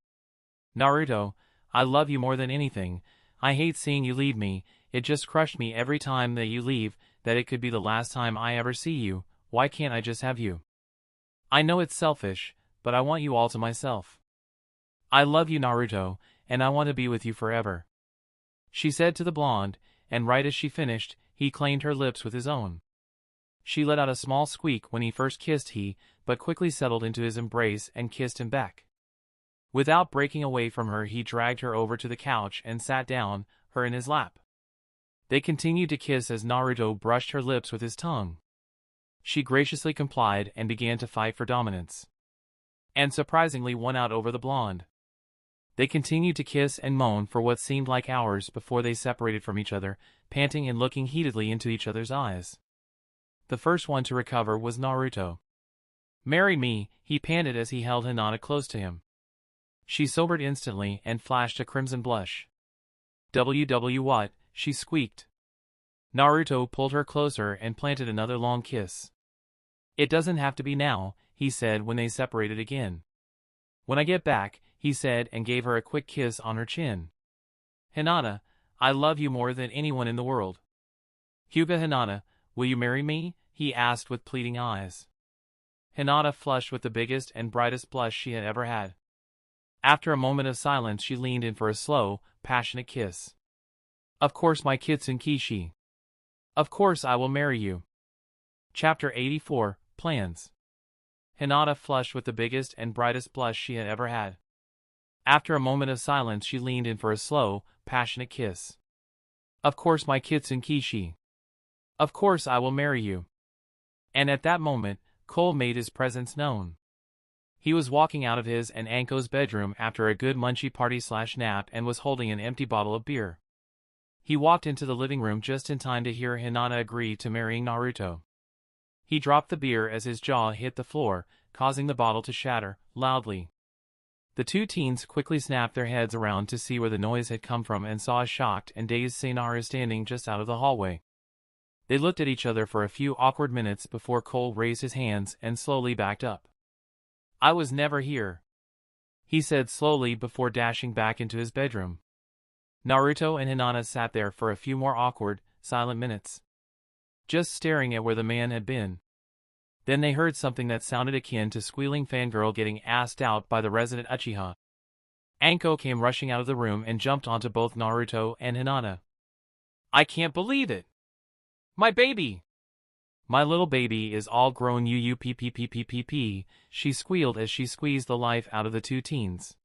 Speaker 1: Naruto, I love you more than anything. I hate seeing you leave me. It just crushed me every time that you leave, that it could be the last time I ever see you. Why can't I just have you? I know it's selfish, but I want you all to myself. I love you, Naruto, and I want to be with you forever. She said to the blonde, and right as she finished, he claimed her lips with his own. She let out a small squeak when he first kissed but quickly settled into his embrace and kissed him back. Without breaking away from her, he dragged her over to the couch and sat down, her in his lap. They continued to kiss as Naruto brushed her lips with his tongue. She graciously complied and began to fight for dominance. And surprisingly won out over the blonde. They continued to kiss and moan for what seemed like hours before they separated from each other, panting and looking heatedly into each other's eyes. The first one to recover was Naruto. Marry me, he panted as he held Hinata close to him. She sobered instantly and flashed a crimson blush. What? She squeaked. Naruto pulled her closer and planted another long kiss. It doesn't have to be now, he said when they separated again. When I get back, he said and gave her a quick kiss on her chin. Hinata, I love you more than anyone in the world. Hyuga Hinata, will you marry me? He asked with pleading eyes. Hinata flushed with the biggest and brightest blush she had ever had. After a moment of silence, she leaned in for a slow, passionate kiss. Of course, my Kitsune Kishi. Of course I will marry you. Chapter 84, Plans. Hinata flushed with the biggest and brightest blush she had ever had. After a moment of silence, she leaned in for a slow, passionate kiss. Of course, my Kitsune Kishi. Of course I will marry you. And at that moment, Cole made his presence known. He was walking out of his and Anko's bedroom after a good munchie party/nap and was holding an empty bottle of beer. He walked into the living room just in time to hear Hinata agree to marrying Naruto. He dropped the beer as his jaw hit the floor, causing the bottle to shatter, loudly. The two teens quickly snapped their heads around to see where the noise had come from and saw a shocked and dazed Sayonara standing just out of the hallway. They looked at each other for a few awkward minutes before Cole raised his hands and slowly backed up. I was never here, he said slowly before dashing back into his bedroom. Naruto and Hinata sat there for a few more awkward, silent minutes, just staring at where the man had been. Then they heard something that sounded akin to squealing fangirl getting asked out by the resident Uchiha. Anko came rushing out of the room and jumped onto both Naruto and Hinata. I can't believe it! My baby! My little baby is all grown UUPPPPPP, she squealed as she squeezed the life out of the two teens.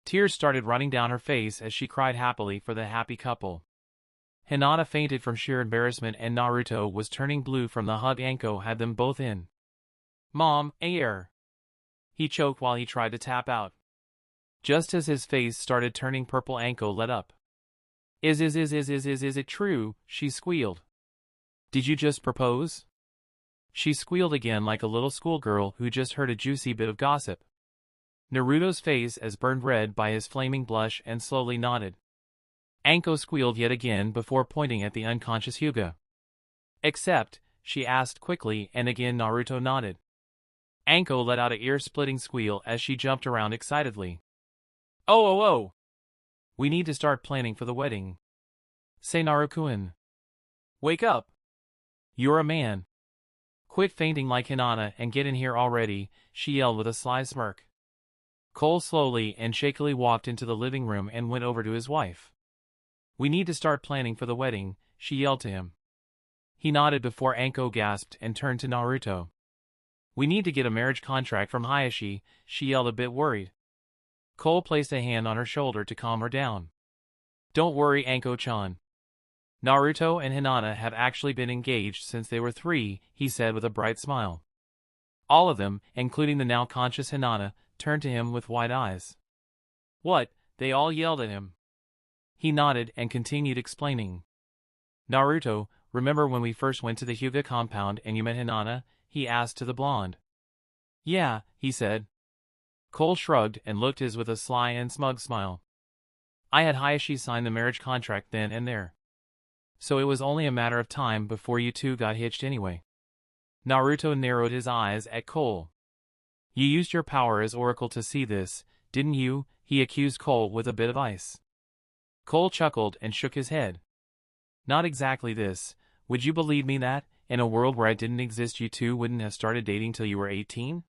Speaker 1: Tears started running down her face as she cried happily for the happy couple. Hinata fainted from sheer embarrassment and Naruto was turning blue from the hug Anko had them both in. Mom, air! He choked while he tried to tap out. Just as his face started turning purple, Anko let up. Is it true? She squealed. Did you just propose? She squealed again like a little schoolgirl who just heard a juicy bit of gossip. Naruto's face as burned red by his flaming blush and slowly nodded. Anko squealed yet again before pointing at the unconscious Hyuga. Except, she asked quickly and again Naruto nodded. Anko let out an ear-splitting squeal as she jumped around excitedly. Oh! We need to start planning for the wedding. Say Naruto-kun. Wake up! You're a man. Quit fainting like Hinata and get in here already, she yelled with a sly smirk. Cole slowly and shakily walked into the living room and went over to his wife. We need to start planning for the wedding, she yelled to him. He nodded before Anko gasped and turned to Naruto. We need to get a marriage contract from Hayashi, she yelled a bit worried. Cole placed a hand on her shoulder to calm her down. Don't worry, Anko-chan. Naruto and Hinata have actually been engaged since they were 3, he said with a bright smile. All of them, including the now conscious Hinata, turned to him with wide eyes. What? They all yelled at him. He nodded and continued explaining. Naruto, remember when we first went to the Hyuga compound and you met Hinata? He asked to the blonde. Yeah, he said. Cole shrugged and looked his with a sly and smug smile. I had Hayashi sign the marriage contract then and there. So it was only a matter of time before you two got hitched anyway. Naruto narrowed his eyes at Cole. You used your power as Oracle to see this, didn't you? He accused Cole with a bit of ice. Cole chuckled and shook his head. Not exactly this. Would you believe me that, in a world where I didn't exist, you two wouldn't have started dating till you were 18?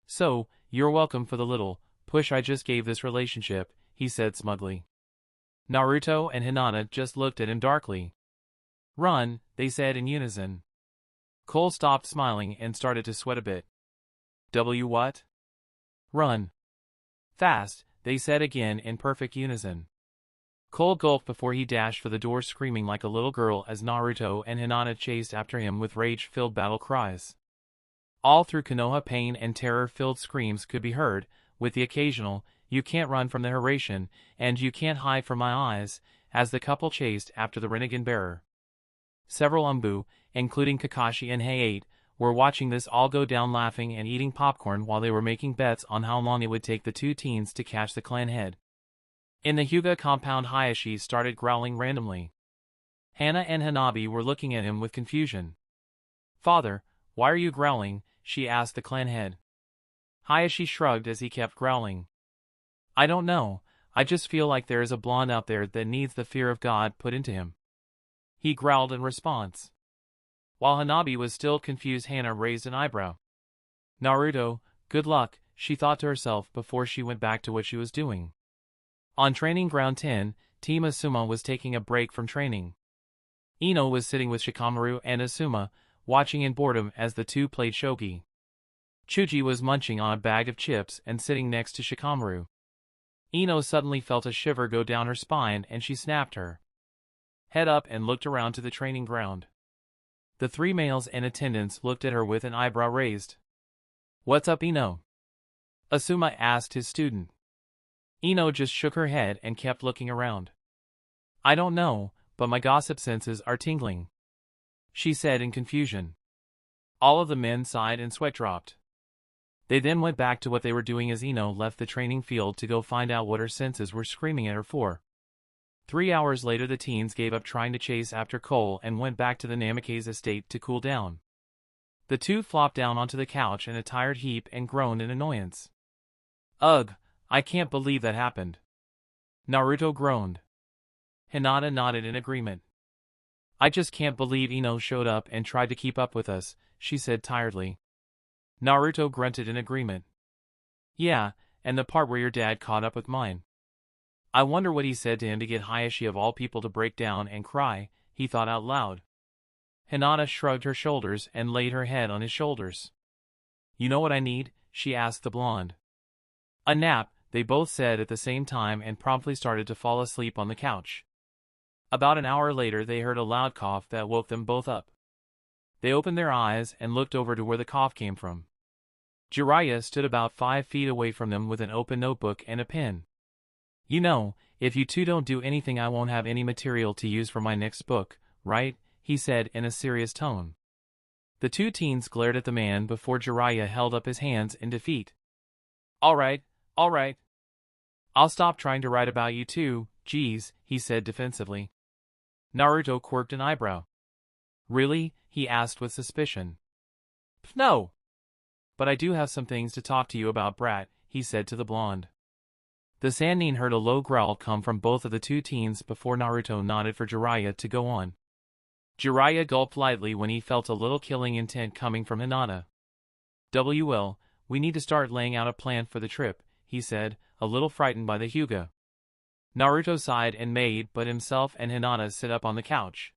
Speaker 1: So, you're welcome for the little push I just gave this relationship, he said smugly. Naruto and Hinata just looked at him darkly. Run, they said in unison. Cole stopped smiling and started to sweat a bit. What? Run. Fast, they said again in perfect unison. Cole gulped before he dashed for the door, screaming like a little girl as Naruto and Hinata chased after him with rage-filled battle cries. All through Konoha, pain and terror-filled screams could be heard, with the occasional, "You can't run from the Hiraishin," and "You can't hide from my eyes," as the couple chased after the Rinnegan bearer. Several Umbu, including Kakashi and Hayate, were watching this all go down, laughing and eating popcorn while they were making bets on how long it would take the two teens to catch the clan head. In the Hyuga compound, Hayashi started growling randomly. Hana and Hanabi were looking at him with confusion. Father, why are you growling? She asked the clan head. Hayashi shrugged as he kept growling. I don't know, I just feel like there is a blonde out there that needs the fear of God put into him. He growled in response. While Hanabi was still confused, Hana raised an eyebrow. Naruto, good luck, she thought to herself before she went back to what she was doing. On Training Ground 10, Team Asuma was taking a break from training. Ino was sitting with Shikamaru and Asuma, watching in boredom as the two played shogi. Chuji was munching on a bag of chips and sitting next to Shikamaru. Ino suddenly felt a shiver go down her spine and she snapped her head up and looked around to the training ground. The three males in attendance looked at her with an eyebrow raised. What's up, Ino? Asuma asked his student. Ino just shook her head and kept looking around. I don't know, but my gossip senses are tingling, she said in confusion. All of the men sighed and sweat dropped. They then went back to what they were doing as Ino left the training field to go find out what her senses were screaming at her for. 3 hours later, the teens gave up trying to chase after Cole and went back to the Namikaze estate to cool down. The two flopped down onto the couch in a tired heap and groaned in annoyance. Ugh, I can't believe that happened. Naruto groaned. Hinata nodded in agreement. I just can't believe Ino showed up and tried to keep up with us, she said tiredly. Naruto grunted in agreement. Yeah, and the part where your dad caught up with mine. I wonder what he said to him to get Hayashi of all people to break down and cry, he thought out loud. Hinata shrugged her shoulders and laid her head on his shoulders. You know what I need? She asked the blonde. A nap, they both said at the same time and promptly started to fall asleep on the couch. About an hour later, they heard a loud cough that woke them both up. They opened their eyes and looked over to where the cough came from. Jiraiya stood about 5 feet away from them with an open notebook and a pen. You know, if you two don't do anything, I won't have any material to use for my next book, right? He said in a serious tone. The two teens glared at the man before Jiraiya held up his hands in defeat. All right. I'll stop trying to write about you two, geez, he said defensively. Naruto quirked an eyebrow. Really? He asked with suspicion. No. But I do have some things to talk to you about, brat, he said to the blonde. The Sanin heard a low growl come from both of the two teens before Naruto nodded for Jiraiya to go on. Jiraiya gulped lightly when he felt a little killing intent coming from Hinata. Well, we need to start laying out a plan for the trip, he said, a little frightened by the Hyuga. Naruto sighed and made but himself and Hinata sit up on the couch.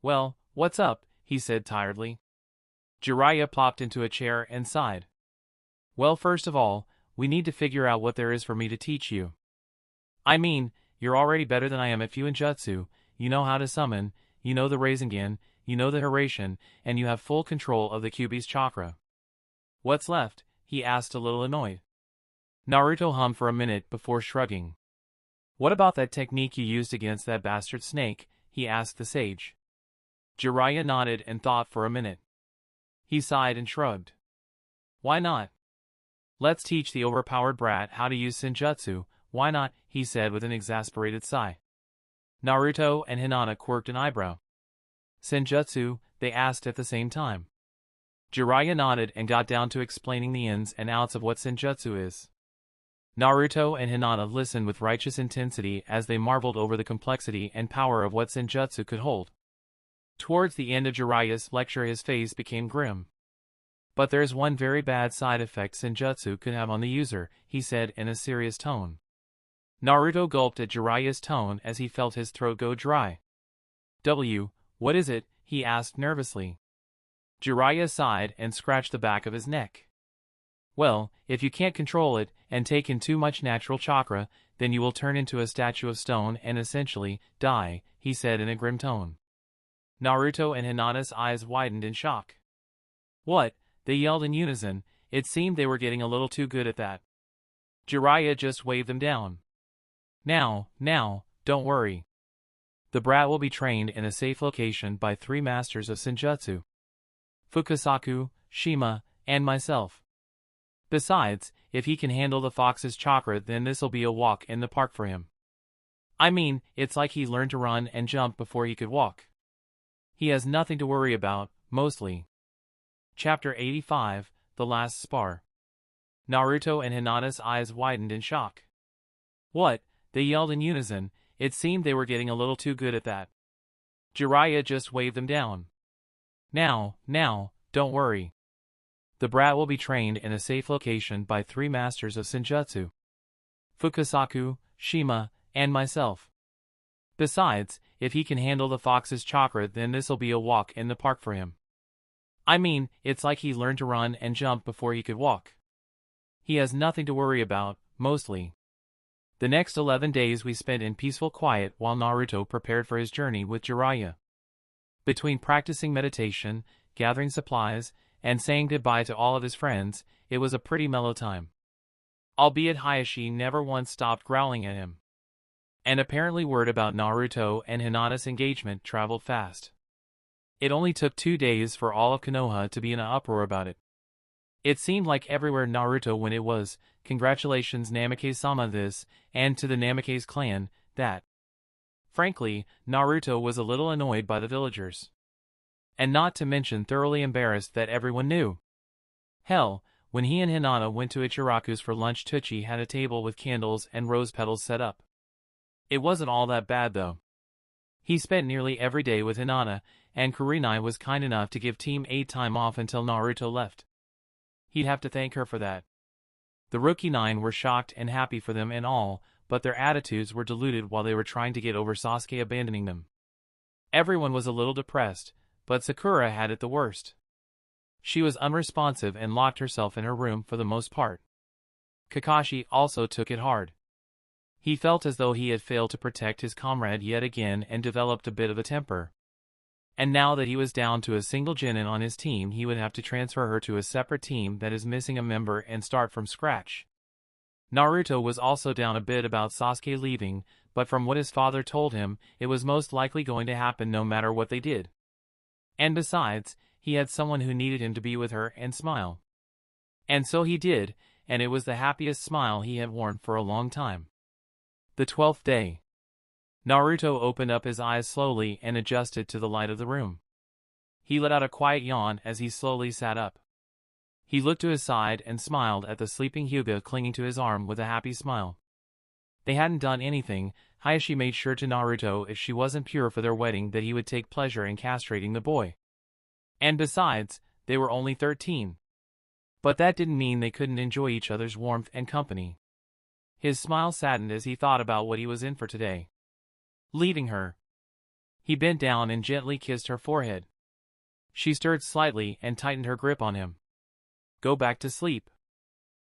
Speaker 1: Well, what's up? He said tiredly. Jiraiya plopped into a chair and sighed. Well, first of all, we need to figure out what there is for me to teach you. I mean, you're already better than I am at Fuinjutsu, you know how to summon, you know the Rasengan, you know the Hiraishin, and you have full control of the Kyuubi's chakra. What's left? He asked a little annoyed. Naruto hummed for a minute before shrugging. What about that technique you used against that bastard snake? He asked the sage. Jiraiya nodded and thought for a minute. He sighed and shrugged. Why not? Let's teach the overpowered brat how to use Senjutsu, why not? He said with an exasperated sigh. Naruto and Hinata quirked an eyebrow. Senjutsu? They asked at the same time. Jiraiya nodded and got down to explaining the ins and outs of what Senjutsu is. Naruto and Hinata listened with righteous intensity as they marveled over the complexity and power of what Senjutsu could hold. Towards the end of Jiraiya's lecture his face became grim. But there's one very bad side effect Senjutsu could have on the user, he said in a serious tone. Naruto gulped at Jiraiya's tone as he felt his throat go dry. What is it? He asked nervously. Jiraiya sighed and scratched the back of his neck. Well, if you can't control it, and take in too much natural chakra, then you will turn into a statue of stone and essentially die, he said in a grim tone. Naruto and Hinata's eyes widened in shock. What? They yelled in unison. It seemed they were getting a little too good at that. Jiraiya just waved them down. Now, don't worry. The brat will be trained in a safe location by 3 masters of Senjutsu. Fukasaku, Shima, and myself. Besides, if he can handle the fox's chakra then this'll be a walk in the park for him. I mean, it's like he learned to run and jump before he could walk. He has nothing to worry about, mostly. Chapter 85, The Last Spar. Naruto and Hinata's eyes widened in shock. What? They yelled in unison. It seemed they were getting a little too good at that. Jiraiya just waved them down. Now, don't worry. The brat will be trained in a safe location by 3 masters of Senjutsu. Fukasaku, Shima, and myself. Besides, if he can handle the fox's chakra then this'll be a walk in the park for him. I mean, it's like he learned to run and jump before he could walk. He has nothing to worry about, mostly. The next 11 days we spent in peaceful quiet while Naruto prepared for his journey with Jiraiya. Between practicing meditation, gathering supplies, and saying goodbye to all of his friends, it was a pretty mellow time. Albeit Hayashi never once stopped growling at him. And apparently word about Naruto and Hinata's engagement traveled fast. It only took 2 days for all of Konoha to be in an uproar about it. It seemed like everywhere Naruto went it was, congratulations Namikaze-sama this, and to the Namikaze clan, that. Frankly, Naruto was a little annoyed by the villagers. And not to mention thoroughly embarrassed that everyone knew. Hell, when he and Hinata went to Ichiraku's for lunch Itachi had a table with candles and rose petals set up. It wasn't all that bad though. He spent nearly every day with Hinata, and Kurenai was kind enough to give Team 8 time off until Naruto left. He'd have to thank her for that. The Rookie 9 were shocked and happy for them and all, but their attitudes were diluted while they were trying to get over Sasuke abandoning them. Everyone was a little depressed, but Sakura had it the worst. She was unresponsive and locked herself in her room for the most part. Kakashi also took it hard. He felt as though he had failed to protect his comrade yet again and developed a bit of a temper. And now that he was down to a single genin on his team he would have to transfer her to a separate team that is missing a member and start from scratch. Naruto was also down a bit about Sasuke leaving, but from what his father told him, it was most likely going to happen no matter what they did. And besides, he had someone who needed him to be with her and smile. And so he did, and it was the happiest smile he had worn for a long time. The 12th day. Naruto opened up his eyes slowly and adjusted to the light of the room. He let out a quiet yawn as he slowly sat up. He looked to his side and smiled at the sleeping Hyuga clinging to his arm with a happy smile. They hadn't done anything. Hayashi made sure to Naruto if she wasn't pure for their wedding that he would take pleasure in castrating the boy. And besides, they were only 13. But that didn't mean they couldn't enjoy each other's warmth and company. His smile saddened as he thought about what he was in for today. Leaving her. He bent down and gently kissed her forehead. She stirred slightly and tightened her grip on him. Go back to sleep.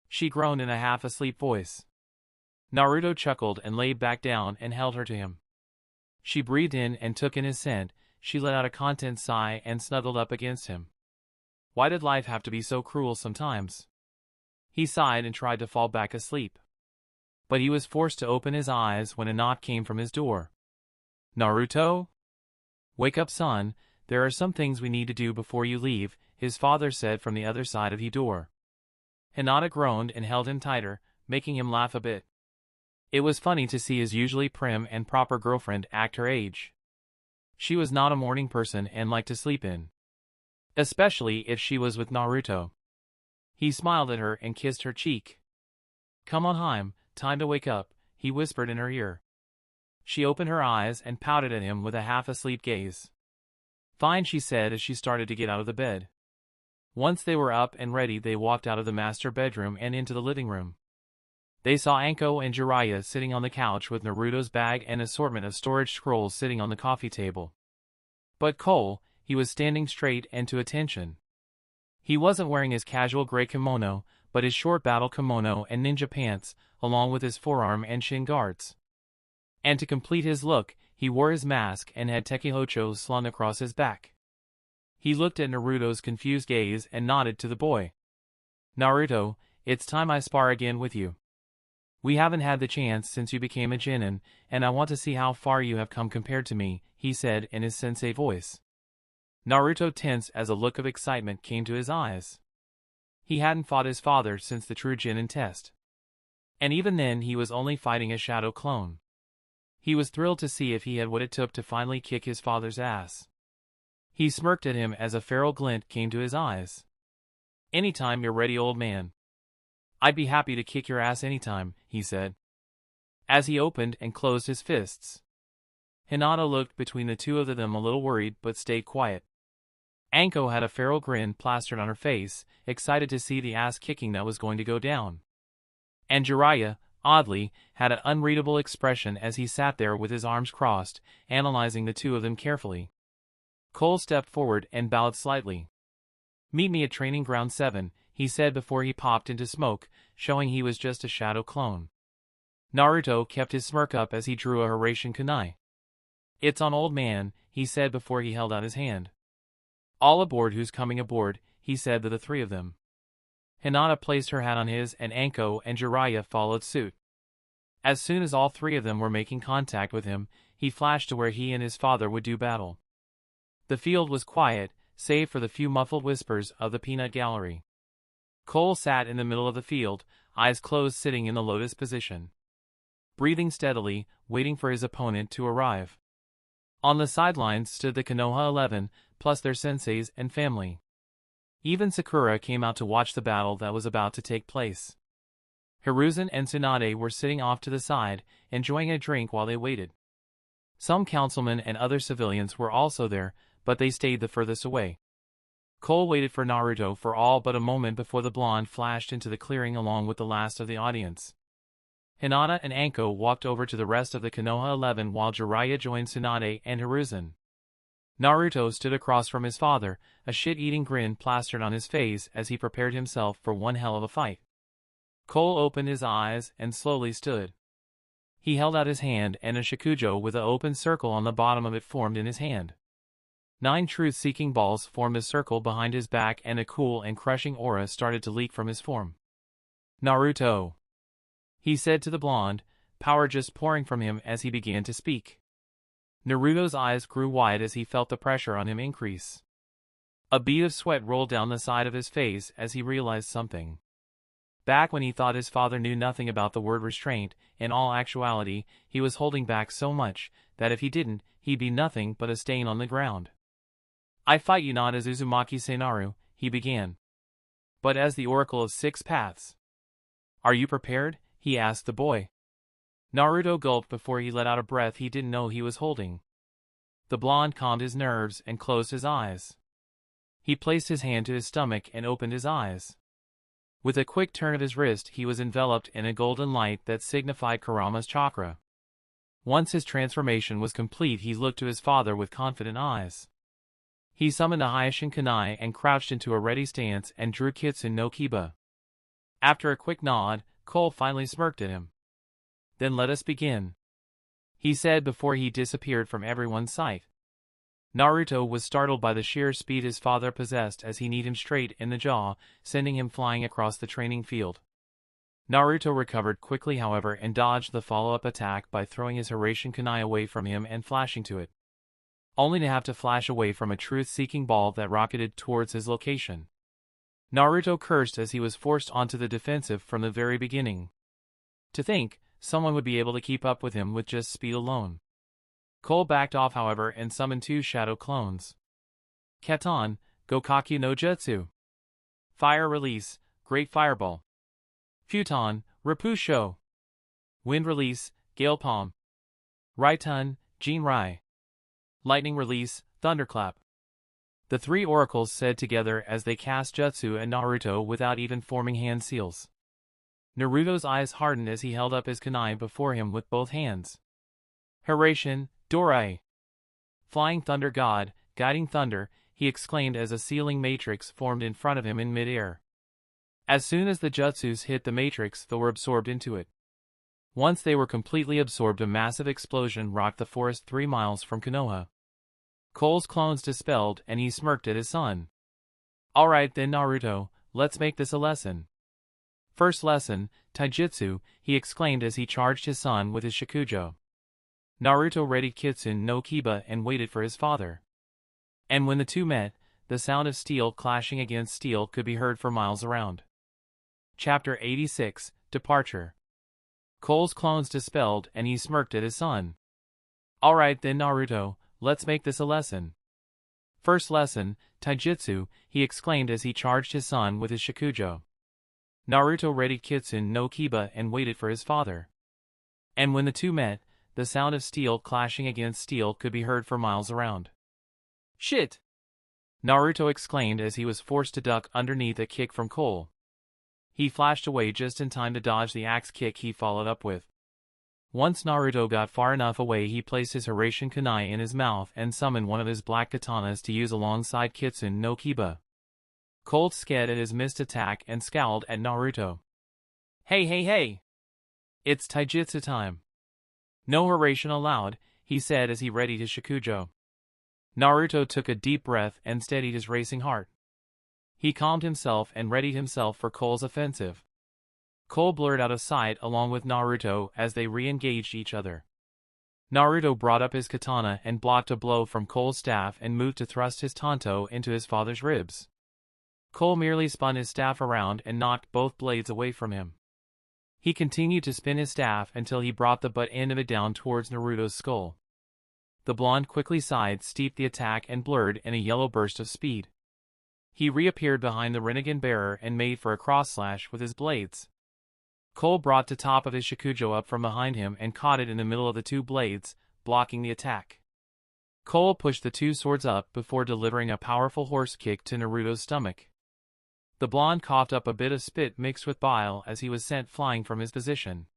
Speaker 1: She groaned in a half-asleep voice. Naruto chuckled and laid back down and held her to him. She breathed in and took in his scent. She let out a content sigh and snuggled up against him. Why did life have to be so cruel sometimes? He sighed and tried to fall back asleep. But he was forced to open his eyes when a knock came from his door. "Naruto? Wake up, son, there are some things we need to do before you leave," his father said from the other side of the door. Hinata groaned and held him tighter, making him laugh a bit. It was funny to see his usually prim and proper girlfriend act her age. She was not a morning person and liked to sleep in. Especially if she was with Naruto. He smiled at her and kissed her cheek. "Come on home, time to wake up," he whispered in her ear. She opened her eyes and pouted at him with a half-asleep gaze. "Fine," she said as she started to get out of the bed. Once they were up and ready, they walked out of the master bedroom and into the living room. They saw Anko and Jiraiya sitting on the couch with Naruto's bag and assortment of storage scrolls sitting on the coffee table. But Cole, he was standing straight and to attention. He wasn't wearing his casual gray kimono, but his short battle kimono and ninja pants, along with his forearm and shin guards. And to complete his look, he wore his mask and had tekihocho slung across his back. He looked at Naruto's confused gaze and nodded to the boy. "Naruto, it's time I spar again with you. We haven't had the chance since you became a genin, and I want to see how far you have come compared to me," he said in his sensei voice. Naruto tensed as a look of excitement came to his eyes. He hadn't fought his father since the true genin test. And even then he was only fighting a shadow clone. He was thrilled to see if he had what it took to finally kick his father's ass. He smirked at him as a feral glint came to his eyes. "Anytime you're ready, old man. I'd be happy to kick your ass anytime," he said, as he opened and closed his fists. Hinata looked between the two of them a little worried but stayed quiet. Anko had a feral grin plastered on her face, excited to see the ass-kicking that was going to go down. And Jiraiya, oddly, had an unreadable expression as he sat there with his arms crossed, analyzing the two of them carefully. Cole stepped forward and bowed slightly. "Meet me at Training Ground 7, he said before he popped into smoke, showing he was just a shadow clone. Naruto kept his smirk up as he drew a Hiraishin kunai. "It's on, old man," he said before he held out his hand. "All aboard who's coming aboard," he said to the three of them. Hinata placed her hat on his and Anko and Jiraiya followed suit. As soon as all three of them were making contact with him, he flashed to where he and his father would do battle. The field was quiet, save for the few muffled whispers of the peanut gallery. Cole sat in the middle of the field, eyes closed, sitting in the lotus position, breathing steadily, waiting for his opponent to arrive. On the sidelines stood the Konoha 11, plus their senseis and family. Even Sakura came out to watch the battle that was about to take place. Hiruzen and Tsunade were sitting off to the side, enjoying a drink while they waited. Some councilmen and other civilians were also there, but they stayed the furthest away. Cole waited for Naruto for all but a moment before the blonde flashed into the clearing along with the last of the audience. Hinata and Anko walked over to the rest of the Konoha 11 while Jiraiya joined Tsunade and Hiruzen. Naruto stood across from his father, a shit-eating grin plastered on his face as he prepared himself for one hell of a fight. Cole opened his eyes and slowly stood. He held out his hand and a shakujo with an open circle on the bottom of it formed in his hand. 9 truth-seeking balls formed a circle behind his back and a cool and crushing aura started to leak from his form. "Naruto," he said to the blonde, power just pouring from him as he began to speak. Naruto's eyes grew wide as he felt the pressure on him increase. A bead of sweat rolled down the side of his face as he realized something. Back when he thought his father knew nothing about the word restraint, in all actuality, he was holding back so much that if he didn't, he'd be nothing but a stain on the ground. "I fight you not as Uzumaki Senaru," he began, "but as the Oracle of 6 Paths. Are you prepared?" he asked the boy. Naruto gulped before he let out a breath he didn't know he was holding. The blonde calmed his nerves and closed his eyes. He placed his hand to his stomach and opened his eyes. With a quick turn of his wrist he was enveloped in a golden light that signified Kurama's chakra. Once his transformation was complete he looked to his father with confident eyes. He summoned a Hyakushin kunai and crouched into a ready stance and drew Kitsune no Kiba. After a quick nod, Cole finally smirked at him. "Then let us begin," he said before he disappeared from everyone's sight. Naruto was startled by the sheer speed his father possessed as he kneed him straight in the jaw, sending him flying across the training field. Naruto recovered quickly however and dodged the follow-up attack by throwing his Hiraishin kunai away from him and flashing to it, only to have to flash away from a truth-seeking ball that rocketed towards his location. Naruto cursed as he was forced onto the defensive from the very beginning. To think, someone would be able to keep up with him with just speed alone. Cole backed off however and summoned 2 shadow clones. Katon, Gokakyu no Jutsu. Fire release, Great Fireball. Futon, Rapusho. Wind release, Gale Palm. Raitun, Jinrai. Lightning release, Thunderclap. The 3 oracles said together as they cast jutsu at Naruto without even forming hand seals. Naruto's eyes hardened as he held up his kunai before him with both hands. Hiraishin, Dorai. Flying Thunder God, Guiding Thunder, he exclaimed as a sealing matrix formed in front of him in mid-air. As soon as the jutsus hit the matrix, they were absorbed into it. Once they were completely absorbed, a massive explosion rocked the forest 3 miles from Konoha. Cole's clones dispelled and he smirked at his son. Alright then Naruto, let's make this a lesson. First lesson, Taijutsu, he exclaimed as he charged his son with his Shikujo. Naruto readied Kitsune no Kiba and waited for his father. And when the two met, the sound of steel clashing against steel could be heard for miles around. Chapter 86, Departure. Cole's clones dispelled and he smirked at his son. Alright then Naruto, let's make this a lesson. First lesson, Taijutsu, he exclaimed as he charged his son with his Shikujo. Naruto readied Kitsune no Kiba and waited for his father. And when the two met, the sound of steel clashing against steel could be heard for miles around. Shit! Naruto exclaimed as he was forced to duck underneath a kick from Cole. He flashed away just in time to dodge the axe kick he followed up with. Once Naruto got far enough away, he placed his Hiraishin kunai in his mouth and summoned one of his black katanas to use alongside Kitsune no Kiba. Cole scared at his missed attack and scowled at Naruto. Hey! It's taijutsu time. No Hiraishin allowed, he said as he readied his Shikujo. Naruto took a deep breath and steadied his racing heart. He calmed himself and readied himself for Cole's offensive. Cole blurred out of sight along with Naruto as they re-engaged each other. Naruto brought up his katana and blocked a blow from Cole's staff and moved to thrust his tanto into his father's ribs. Cole merely spun his staff around and knocked both blades away from him. He continued to spin his staff until he brought the butt end of it down towards Naruto's skull. The blonde quickly sidestepped the attack and blurred in a yellow burst of speed. He reappeared behind the Rinnegan bearer and made for a cross-slash with his blades. Cole brought the top of his Shikujo up from behind him and caught it in the middle of the two blades, blocking the attack. Cole pushed the two swords up before delivering a powerful horse kick to Naruto's stomach. The blonde coughed up a bit of spit mixed with bile as he was sent flying from his position.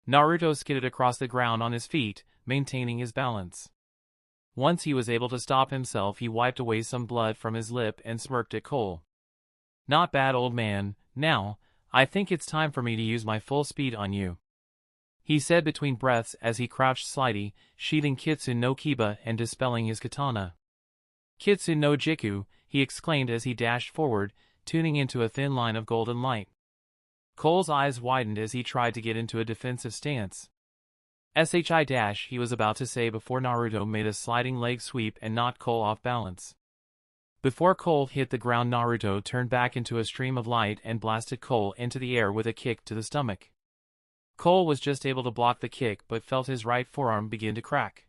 Speaker 1: Naruto skidded across the ground on his feet, maintaining his balance. Once he was able to stop himself, he wiped away some blood from his lip and smirked at Cole. Not bad, old man. Now, I think it's time for me to use my full speed on you, he said between breaths as he crouched slightly, sheathing Kitsune no Kiba and dispelling his katana. Kitsune no Jiku, he exclaimed as he dashed forward, tuning into a thin line of golden light. Cole's eyes widened as he tried to get into a defensive stance. He was about to say before Naruto made a sliding leg sweep and knocked Cole off balance. Before Cole hit the ground, Naruto turned back into a stream of light and blasted Cole into the air with a kick to the stomach. Cole was just able to block the kick but felt his right forearm begin to crack.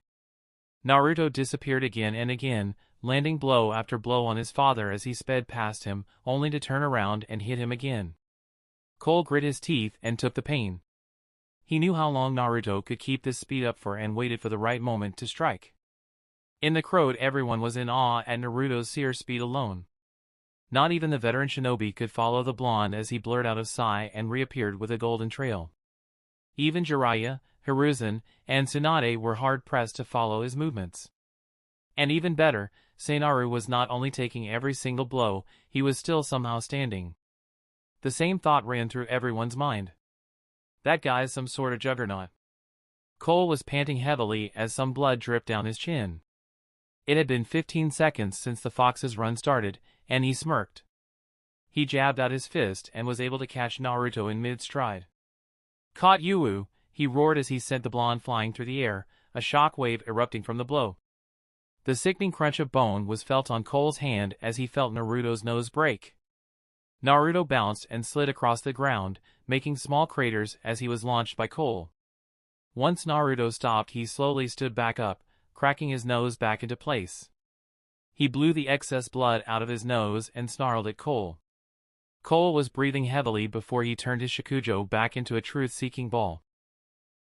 Speaker 1: Naruto disappeared again and again, landing blow after blow on his father as he sped past him, only to turn around and hit him again. Cole grit his teeth and took the pain. He knew how long Naruto could keep this speed up for and waited for the right moment to strike. In the crowd, everyone was in awe at Naruto's sheer speed alone. Not even the veteran shinobi could follow the blonde as he blurred out of sight and reappeared with a golden trail. Even Jiraiya, Hiruzen, and Tsunade were hard-pressed to follow his movements. And even better, Seinaru was not only taking every single blow, he was still somehow standing. The same thought ran through everyone's mind. That guy's some sort of juggernaut. Cole was panting heavily as some blood dripped down his chin. It had been 15 seconds since the fox's run started, and he smirked. He jabbed out his fist and was able to catch Naruto in mid-stride. Caught you! He roared as he sent the blonde flying through the air, a shock wave erupting from the blow. The sickening crunch of bone was felt on Cole's hand as he felt Naruto's nose break. Naruto bounced and slid across the ground, making small craters as he was launched by Cole. Once Naruto stopped, he slowly stood back up, cracking his nose back into place. He blew the excess blood out of his nose and snarled at Cole. Cole was breathing heavily before he turned his Shikujo back into a truth-seeking ball.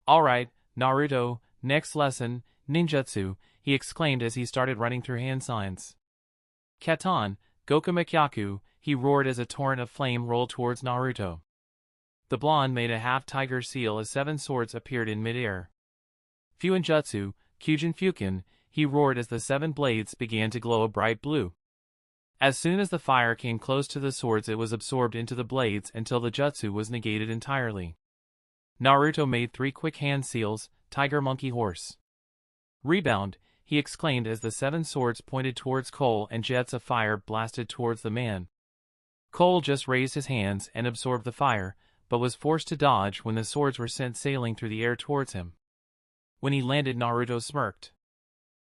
Speaker 1: "Alright, Naruto, next lesson, ninjutsu," he exclaimed as he started running through hand signs. "Katan, Gokumekyaku," he roared as a torrent of flame rolled towards Naruto. The blonde made a half-tiger seal as 7 swords appeared in mid-air. "Fuinjutsu, Kyujin Fukin," he roared as the 7 blades began to glow a bright blue. As soon as the fire came close to the swords, it was absorbed into the blades until the jutsu was negated entirely. Naruto made 3 quick hand seals, tiger monkey horse. "Rebound," he exclaimed as the 7 swords pointed towards Cole and jets of fire blasted towards the man. Cole just raised his hands and absorbed the fire, but was forced to dodge when the swords were sent sailing through the air towards him. When he landed, Naruto smirked.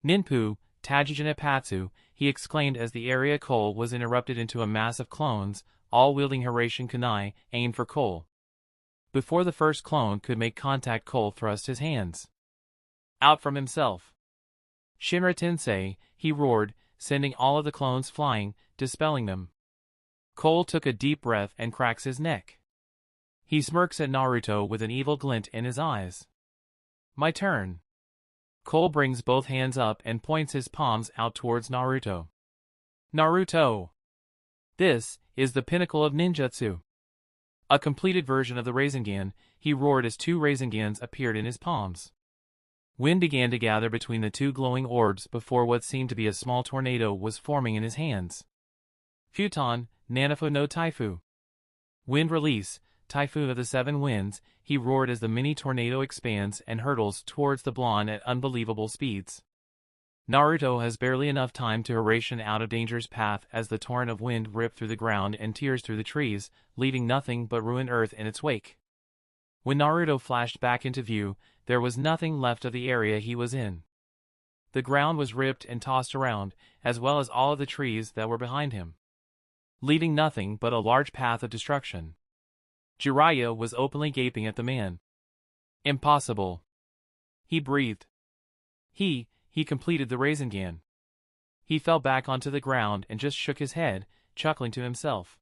Speaker 1: "Ninpu, Tajijin Ipatsu," he exclaimed as the area Cole was interrupted into a mass of clones, all wielding Hirashin kunai, aimed for Cole. Before the first clone could make contact, Cole thrust his hands out from himself. "Shinra Tensei," he roared, sending all of the clones flying, dispelling them. Cole took a deep breath and cracks his neck. He smirks at Naruto with an evil glint in his eyes. "My turn." Cole brings both hands up and points his palms out towards Naruto. "Naruto! This is the pinnacle of ninjutsu. A completed version of the Rasengan," he roared as 2 Rasengans appeared in his palms. Wind began to gather between the 2 glowing orbs before what seemed to be a small tornado was forming in his hands. "Futon, Nanafu no Taifu. Wind release, Typhoon of the 7 winds," he roared as the mini tornado expands and hurtles towards the blonde at unbelievable speeds. Naruto has barely enough time to Hirashin out of danger's path as the torrent of wind ripped through the ground and tears through the trees, leaving nothing but ruined earth in its wake. When Naruto flashed back into view, there was nothing left of the area he was in. The ground was ripped and tossed around, as well as all of the trees that were behind him, leaving nothing but a large path of destruction. Jiraiya was openly gaping at the man. "Impossible," he breathed. He completed the Rasengan. He fell back onto the ground and just shook his head, chuckling to himself.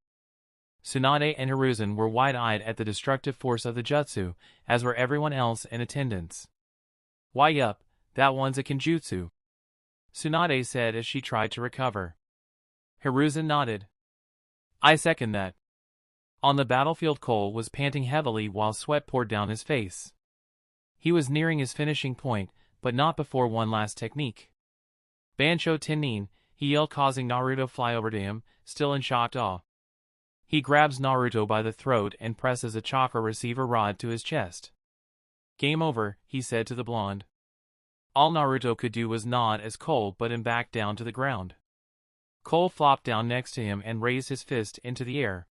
Speaker 1: Tsunade and Hiruzen were wide-eyed at the destructive force of the jutsu, as were everyone else in attendance. "Why yup, that one's a kenjutsu," Tsunade said as she tried to recover. Hiruzen nodded. "I second that." On the battlefield, Cole was panting heavily while sweat poured down his face. He was nearing his finishing point, but not before one last technique. "Bansho Tennin," he yelled, causing Naruto fly over to him, still in shocked awe. He grabs Naruto by the throat and presses a chakra receiver rod to his chest. "Game over," he said to the blonde. All Naruto could do was nod as Cole put him back down to the ground. Cole flopped down next to him and raised his fist into the air.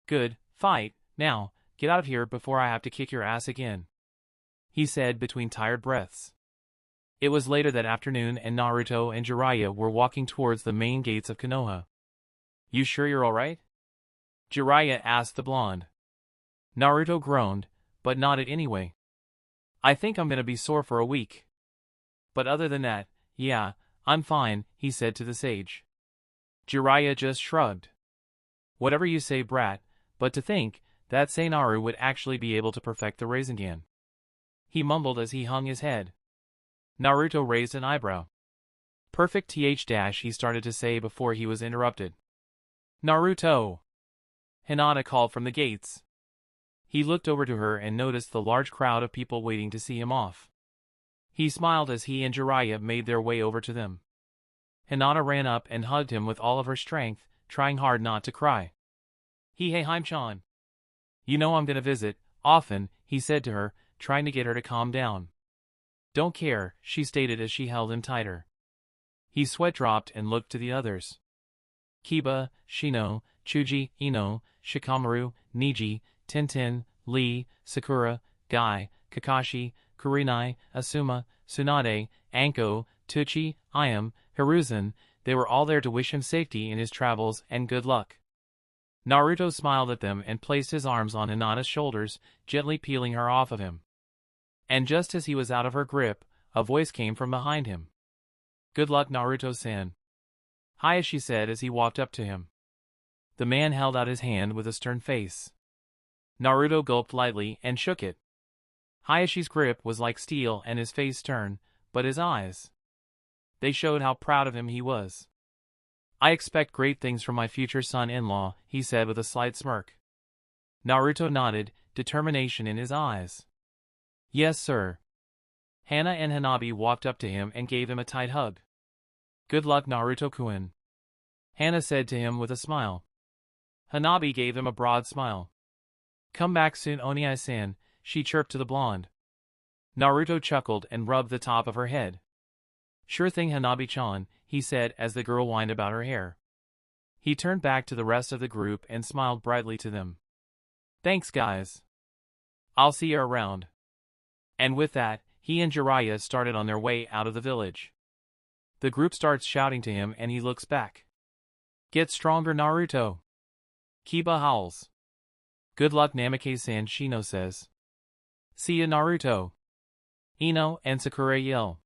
Speaker 1: "Good fight, now, get out of here before I have to kick your ass again," he said between tired breaths. It was later that afternoon and Naruto and Jiraiya were walking towards the main gates of Konoha. "You sure you're alright?" Jiraiya asked the blonde. Naruto groaned, but nodded anyway. "I think I'm gonna be sore for a week. But other than that, yeah, I'm fine," he said to the sage. Jiraiya just shrugged. "Whatever you say, brat, but to think that Seinaru would actually be able to perfect the Rasengan," he mumbled as he hung his head. Naruto raised an eyebrow. "Perfect th" he started to say before he was interrupted. "Naruto!" Hinata called from the gates. He looked over to her and noticed the large crowd of people waiting to see him off. He smiled as he and Jiraiya made their way over to them. Hinata ran up and hugged him with all of her strength, trying hard not to cry. "Hey Haim-chan. You know I'm gonna visit often," he said to her, trying to get her to calm down. "Don't care," she stated as she held him tighter. He sweat dropped and looked to the others. Kiba, Shino, Chuji, Ino, Shikamaru, Niji, Tenten, Lee, Sakura, Guy, Kakashi, Kurenai, Asuma, Tsunade, Anko, Tuchi, Ayam, Hiruzen. They were all there to wish him safety in his travels and good luck. Naruto smiled at them and placed his arms on Hinata's shoulders, gently peeling her off of him. And just as he was out of her grip, a voice came from behind him. "Good luck, Naruto-san," Hayashi said as he walked up to him. The man held out his hand with a stern face. Naruto gulped lightly and shook it. Hayashi's grip was like steel and his face stern, but his eyes, they showed how proud of him he was. "I expect great things from my future son-in-law," he said with a slight smirk. Naruto nodded, determination in his eyes. "Yes, sir." Hana and Hanabi walked up to him and gave him a tight hug. "Good luck, Naruto-kun," Hana said to him with a smile. Hanabi gave him a broad smile. "Come back soon, Oniai-san," she chirped to the blonde. Naruto chuckled and rubbed the top of her head. "Sure thing, Hanabi-chan," he said as the girl whined about her hair. He turned back to the rest of the group and smiled brightly to them. "Thanks, guys. I'll see you around." And with that, he and Jiraiya started on their way out of the village. The group starts shouting to him and he looks back. "Get stronger, Naruto." Kiba howls. "Good luck, Namikaze-san," Shino says. "See ya, Naruto." Ino and Sakura yell.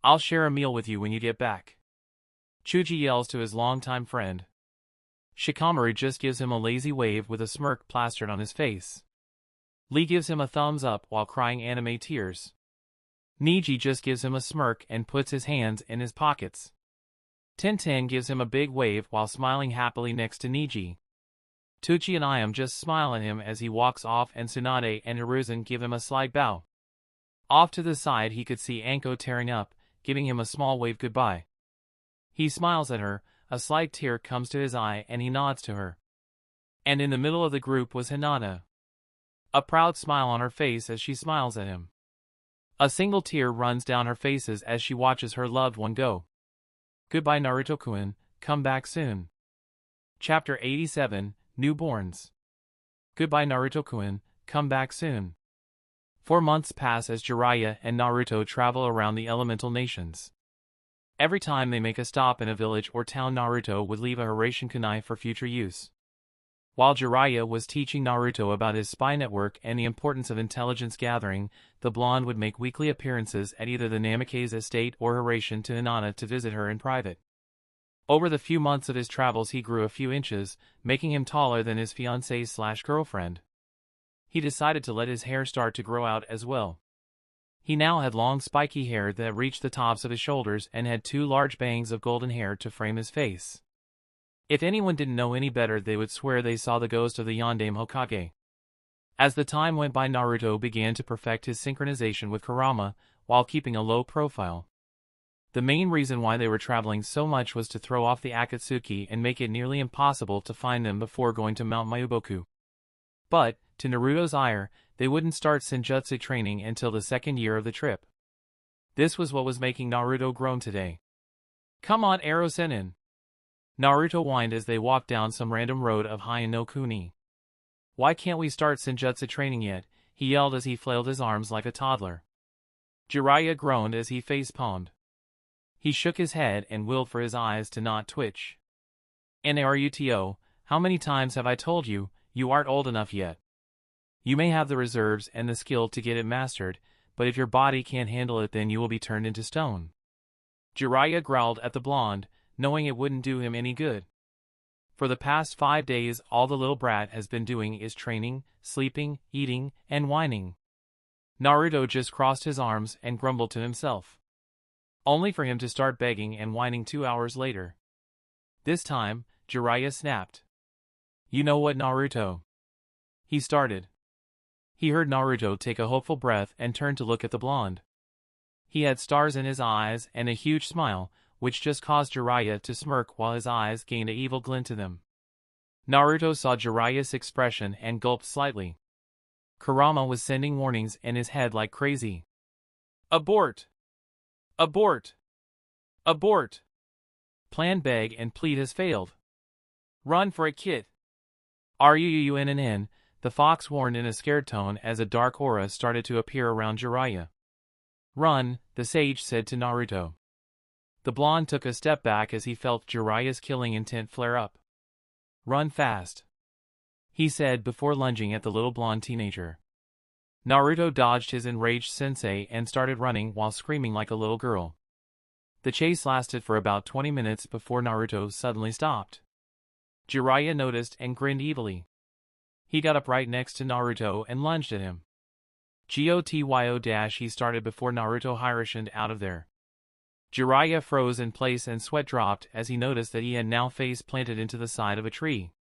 Speaker 1: "I'll share a meal with you when you get back." Chuji yells to his longtime friend. Shikamaru just gives him a lazy wave with a smirk plastered on his face. Lee gives him a thumbs up while crying anime tears. Niji just gives him a smirk and puts his hands in his pockets. Tenten gives him a big wave while smiling happily next to Niji. Tuchi and Ayam just smile at him as he walks off, and Tsunade and Hiruzen give him a slight bow. Off to the side he could see Anko tearing up, giving him a small wave goodbye. He smiles at her, a slight tear comes to his eye and he nods to her. And in the middle of the group was Hinata. A proud smile on her face as she smiles at him. A single tear runs down her faces as she watches her loved one go. Goodbye, Naruto-kun, come back soon. Chapter 87, Newborns. Goodbye, Naruto-kun, come back soon. 4 months pass as Jiraiya and Naruto travel around the elemental nations. Every time they make a stop in a village or town, Naruto would leave a Hiraishin kunai for future use. While Jiraiya was teaching Naruto about his spy network and the importance of intelligence gathering, the blonde would make weekly appearances at either the Namikaze estate or Hiraishin to Hinata to visit her in private. Over the few months of his travels he grew a few inches, making him taller than his fiancée/girlfriend. He decided to let his hair start to grow out as well. He now had long spiky hair that reached the tops of his shoulders and had 2 large bangs of golden hair to frame his face. If anyone didn't know any better, they would swear they saw the ghost of the Yondaime Hokage. As the time went by, Naruto began to perfect his synchronization with Kurama, while keeping a low profile. The main reason why they were traveling so much was to throw off the Akatsuki and make it nearly impossible to find them before going to Mount Mayuboku. But, to Naruto's ire, they wouldn't start Senjutsu training until the 2nd year of the trip. This was what was making Naruto groan today. "Come on, Aro Senin," Naruto whined as they walked down some random road of Heian no Kuni. "Why can't we start Senjutsu training yet?" he yelled as he flailed his arms like a toddler. Jiraiya groaned as he face-palmed. He shook his head and willed for his eyes to not twitch. "Naruto, how many times have I told you, you aren't old enough yet? You may have the reserves and the skill to get it mastered, but if your body can't handle it, then you will be turned into stone." Jiraiya growled at the blonde, knowing it wouldn't do him any good. For the past 5 days, all the little brat has been doing is training, sleeping, eating, and whining. Naruto just crossed his arms and grumbled to himself. Only for him to start begging and whining 2 hours later. This time, Jiraiya snapped. "You know what, Naruto?" he started. He heard Naruto take a hopeful breath and turned to look at the blonde. He had stars in his eyes and a huge smile, which just caused Jiraiya to smirk while his eyes gained an evil glint to them. Naruto saw Jiraiya's expression and gulped slightly. Kurama was sending warnings in his head like crazy. "Abort! Abort! Abort! Plan, beg, and plead has failed." Run for it, kid. Ruunn, the fox warned in a scared tone as a dark aura started to appear around Jiraiya. Run, the sage said to Naruto. The blonde took a step back as he felt Jiraiya's killing intent flare up. Run fast, he said before lunging at the little blonde teenager. Naruto dodged his enraged sensei and started running while screaming like a little girl. The chase lasted for about 20 minutes before Naruto suddenly stopped. Jiraiya noticed and grinned evilly. He got up right next to Naruto and lunged at him. He started before Naruto hirashined out of there. Jiraiya froze in place and sweat dropped as he noticed that he had now face planted into the side of a tree.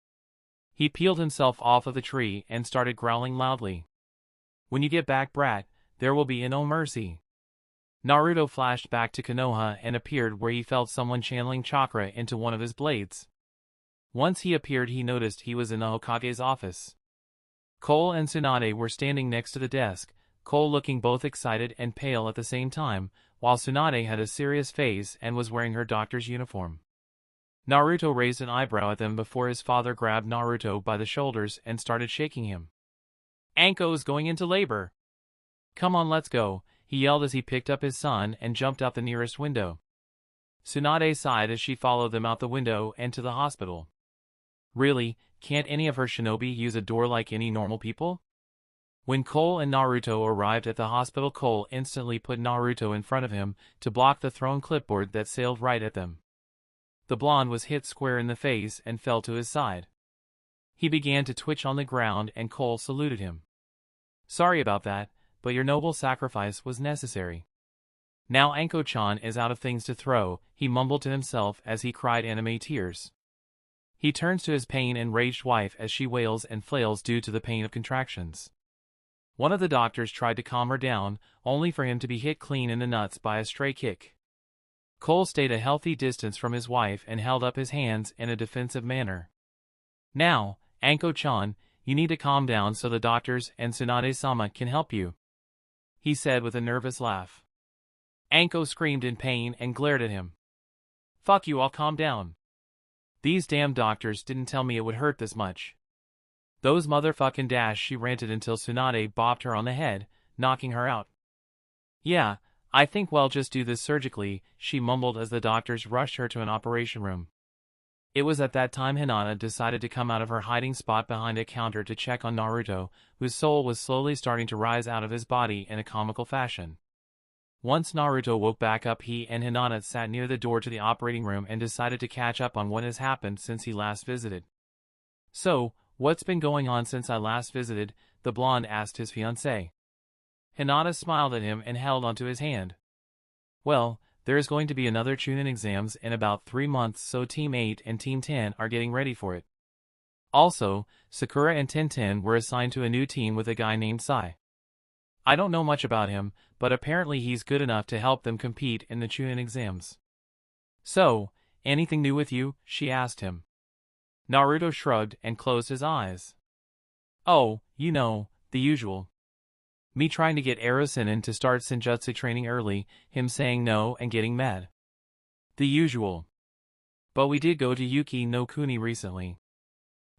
Speaker 1: He peeled himself off of the tree and started growling loudly. When you get back, brat, there will be no mercy. Naruto flashed back to Konoha and appeared where he felt someone channeling chakra into one of his blades. Once he appeared, he noticed he was in the Hokage's office. Cole and Tsunade were standing next to the desk, Cole looking both excited and pale at the same time, while Tsunade had a serious face and was wearing her doctor's uniform. Naruto raised an eyebrow at them before his father grabbed Naruto by the shoulders and started shaking him. Anko's going into labor. Come on, let's go, he yelled as he picked up his son and jumped out the nearest window. Tsunade sighed as she followed them out the window and to the hospital. Really, can't any of her shinobi use a door like any normal people? When Cole and Naruto arrived at the hospital, Cole instantly put Naruto in front of him to block the thrown clipboard that sailed right at them. The blonde was hit square in the face and fell to his side. He began to twitch on the ground and Cole saluted him. Sorry about that, but your noble sacrifice was necessary. Now Anko-chan is out of things to throw, he mumbled to himself as he cried anime tears. He turns to his pain-enraged wife as she wails and flails due to the pain of contractions. One of the doctors tried to calm her down, only for him to be hit clean in the nuts by a stray kick. Cole stayed a healthy distance from his wife and held up his hands in a defensive manner. Now, Anko-chan, you need to calm down so the doctors and Tsunade-sama can help you, he said with a nervous laugh. Anko screamed in pain and glared at him. Fuck you, I'll calm down. These damn doctors didn't tell me it would hurt this much. Those motherfucking dash, she ranted until Tsunade bopped her on the head, knocking her out. Yeah, I think we'll just do this surgically, she mumbled as the doctors rushed her to an operation room. It was at that time Hinata decided to come out of her hiding spot behind a counter to check on Naruto, whose soul was slowly starting to rise out of his body in a comical fashion. Once Naruto woke back up, he and Hinata sat near the door to the operating room and decided to catch up on what has happened since he last visited. So, what's been going on since I last visited? The blonde asked his fiancée. Hinata smiled at him and held onto his hand. Well, there is going to be another Chunin exams in about 3 months, so Team 8 and Team 10 are getting ready for it. Also, Sakura and Tenten were assigned to a new team with a guy named Sai. I don't know much about him, but apparently he's good enough to help them compete in the Chunin exams. So, anything new with you? She asked him. Naruto shrugged and closed his eyes. Oh, you know, the usual. Me trying to get Sanin to start Senjutsu training early, him saying no and getting mad. The usual. But we did go to Yuki no Kuni recently.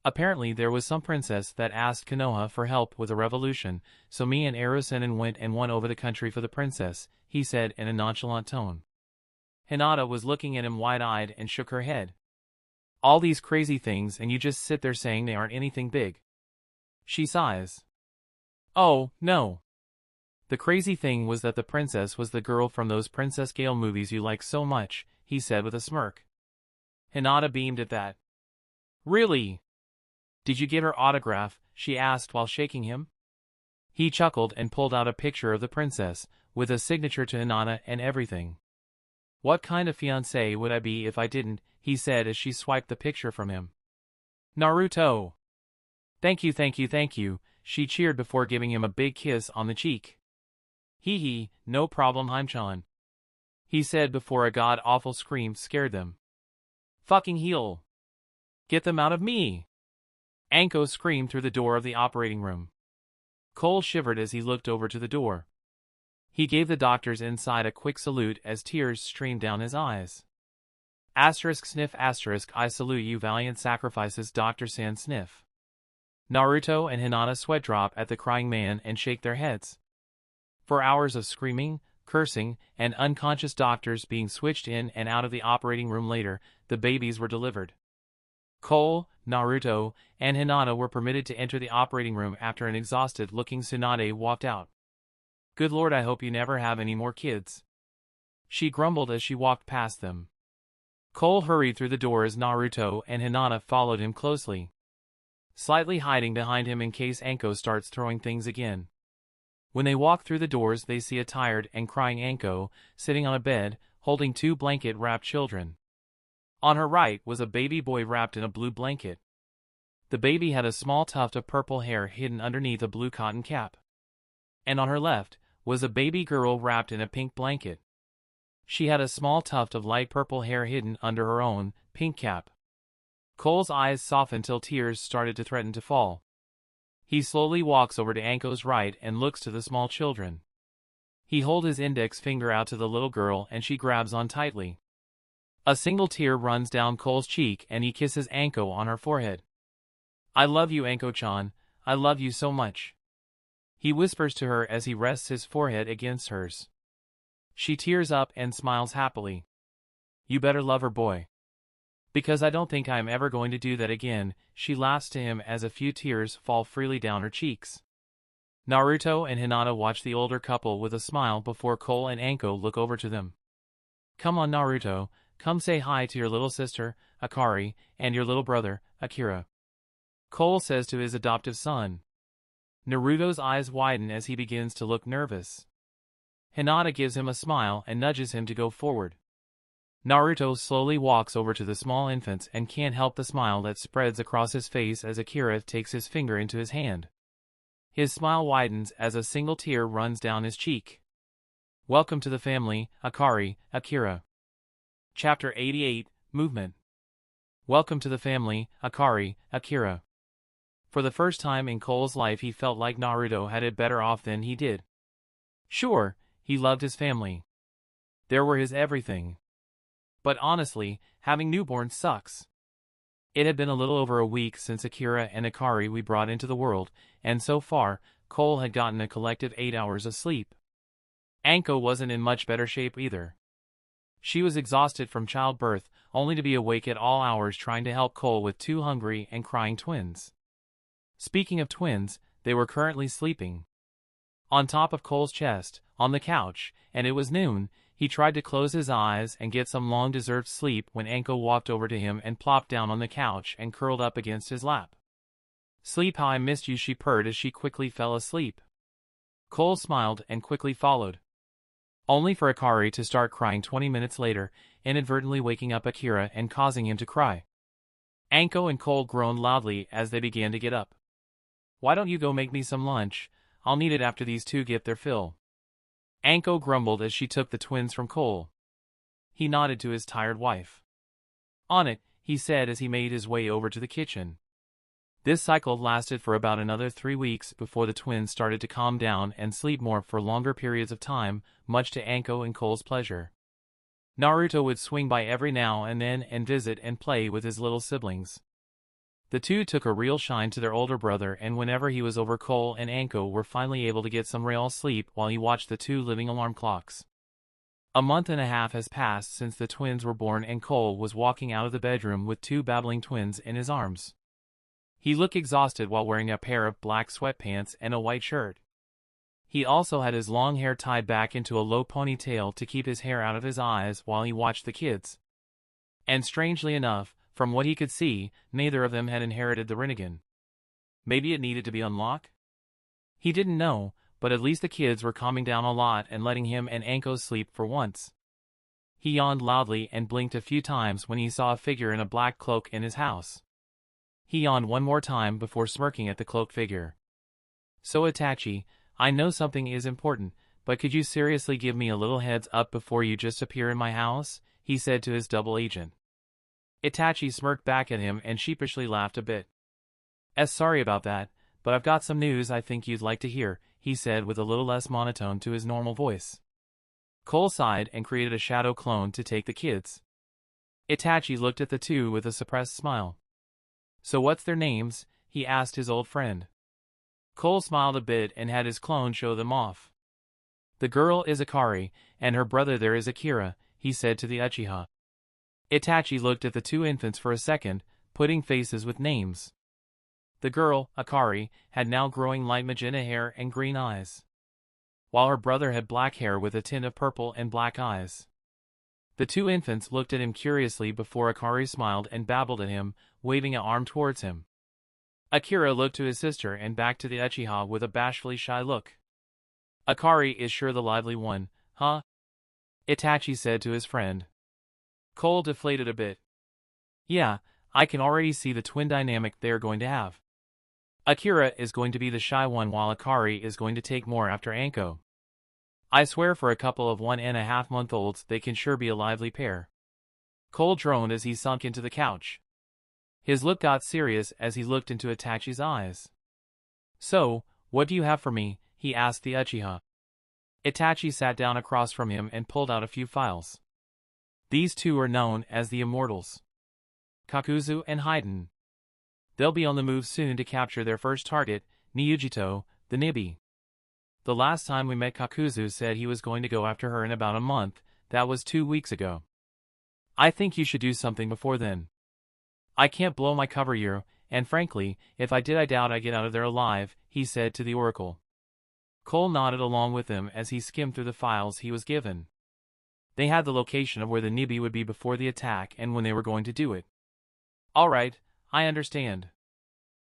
Speaker 1: Apparently there was some princess that asked Konoha for help with a revolution, so me and Sanin went and won over the country for the princess, he said in a nonchalant tone. Hinata was looking at him wide-eyed and shook her head. All these crazy things and you just sit there saying they aren't anything big. She sighs. Oh, no. The crazy thing was that the princess was the girl from those Princess Gale movies you like so much, he said with a smirk. Hinata beamed at that. Really? Did you get her autograph? She asked while shaking him. He chuckled and pulled out a picture of the princess, with a signature to Hinata and everything. What kind of fiancé would I be if I didn't? He said as she swiped the picture from him. Naruto! Thank you, thank you, thank you, she cheered before giving him a big kiss on the cheek. Hee hee, no problem, Haim-chan, he said before a god-awful scream scared them. Fucking heel! Get them out of me! Anko screamed through the door of the operating room. Cole shivered as he looked over to the door. He gave the doctors inside a quick salute as tears streamed down his eyes. Asterisk sniff asterisk I salute you valiant sacrifices Dr. San sniff. Naruto and Hinata sweat drop at the crying man and shake their heads. For hours of screaming, cursing, and unconscious doctors being switched in and out of the operating room later, the babies were delivered. Cole, Naruto, and Hinata were permitted to enter the operating room after an exhausted-looking Tsunade walked out. Good Lord, I hope you never have any more kids. She grumbled as she walked past them. Cole hurried through the door as Naruto and Hinata followed him closely, slightly hiding behind him in case Anko starts throwing things again. When they walk through the doors, they see a tired and crying Anko sitting on a bed, holding two blanket-wrapped children. On her right was a baby boy wrapped in a blue blanket. The baby had a small tuft of purple hair hidden underneath a blue cotton cap. And on her left was a baby girl wrapped in a pink blanket. She had a small tuft of light purple hair hidden under her own pink cap. Cole's eyes softened till tears started to threaten to fall. He slowly walks over to Anko's right and looks to the small children. He holds his index finger out to the little girl and she grabs on tightly. A single tear runs down Cole's cheek and he kisses Anko on her forehead. I love you, Anko-chan. I love you so much. He whispers to her as he rests his forehead against hers. She tears up and smiles happily. You better love her, boy. Because I don't think I am ever going to do that again, she laughs to him as a few tears fall freely down her cheeks. Naruto and Hinata watch the older couple with a smile before Cole and Anko look over to them. Come on, Naruto, come say hi to your little sister, Akari, and your little brother, Akira. Cole says to his adoptive son. Naruto's eyes widen as he begins to look nervous. Hinata gives him a smile and nudges him to go forward. Naruto slowly walks over to the small infants and can't help the smile that spreads across his face as Akira takes his finger into his hand. His smile widens as a single tear runs down his cheek. Welcome to the family, Akari, Akira. Chapter 88, Movement. Welcome to the family, Akari, Akira. For the first time in Cole's life he felt like Naruto had it better off than he did. Sure, he loved his family. They were his everything. But honestly, having newborns sucks. It had been a little over a week since Akira and Akari we brought into the world, and so far, Cole had gotten a collective 8 hours of sleep. Anko wasn't in much better shape either. She was exhausted from childbirth, only to be awake at all hours trying to help Cole with two hungry and crying twins. Speaking of twins, they were currently sleeping on top of Cole's chest, on the couch, and it was noon. He tried to close his eyes and get some long-deserved sleep when Anko walked over to him and plopped down on the couch and curled up against his lap. Sleep how I missed you, she purred as she quickly fell asleep. Cole smiled and quickly followed. Only for Akari to start crying 20 minutes later, inadvertently waking up Akira and causing him to cry. Anko and Cole groaned loudly as they began to get up. Why don't you go make me some lunch? I'll need it after these two get their fill. Anko grumbled as she took the twins from Cole. He nodded to his tired wife. On it, he said as he made his way over to the kitchen. This cycle lasted for about another 3 weeks before the twins started to calm down and sleep more for longer periods of time, much to Anko and Cole's pleasure. Naruto would swing by every now and then and visit and play with his little siblings. The two took a real shine to their older brother, and whenever he was over, Cole and Anko were finally able to get some real sleep while he watched the two living alarm clocks. A month and a half has passed since the twins were born, and Cole was walking out of the bedroom with two babbling twins in his arms. He looked exhausted while wearing a pair of black sweatpants and a white shirt. He also had his long hair tied back into a low ponytail to keep his hair out of his eyes while he watched the kids. And strangely enough, from what he could see, neither of them had inherited the Rinnegan. Maybe it needed to be unlocked? He didn't know, but at least the kids were calming down a lot and letting him and Anko sleep for once. He yawned loudly and blinked a few times when he saw a figure in a black cloak in his house. He yawned one more time before smirking at the cloaked figure. So Itachi, I know something is important, but could you seriously give me a little heads up before you just appear in my house? He said to his double agent. Itachi smirked back at him and sheepishly laughed a bit. Sorry about that, but I've got some news I think you'd like to hear, he said with a little less monotone to his normal voice. Cole sighed and created a shadow clone to take the kids. Itachi looked at the two with a suppressed smile. So what's their names? He asked his old friend. Cole smiled a bit and had his clone show them off. The girl is Akari, and her brother there is Akira, he said to the Uchiha. Itachi looked at the two infants for a second, putting faces with names. The girl, Akari, had now growing light magenta hair and green eyes, while her brother had black hair with a tint of purple and black eyes. The two infants looked at him curiously before Akari smiled and babbled at him, waving an arm towards him. Akira looked to his sister and back to the Uchiha with a bashfully shy look. Akari is sure the lively one, huh? Itachi said to his friend. Cole deflated a bit. Yeah, I can already see the twin dynamic they are going to have. Akira is going to be the shy one while Akari is going to take more after Anko. I swear for a couple of 1.5-month-olds they can sure be a lively pair. Cole droned as he sunk into the couch. His look got serious as he looked into Itachi's eyes. So, what do you have for me? He asked the Uchiha. Itachi sat down across from him and pulled out a few files. These two are known as the Immortals, Kakuzu and Haiden. They'll be on the move soon to capture their first target, Niujito, the Nibi. The last time we met Kakuzu said he was going to go after her in about a month, that was 2 weeks ago. I think you should do something before then. I can't blow my cover here, and frankly, if I did I doubt I'd get out of there alive, he said to the Oracle. Cole nodded along with him as he skimmed through the files he was given. They had the location of where the Nibi would be before the attack and when they were going to do it. Alright, I understand.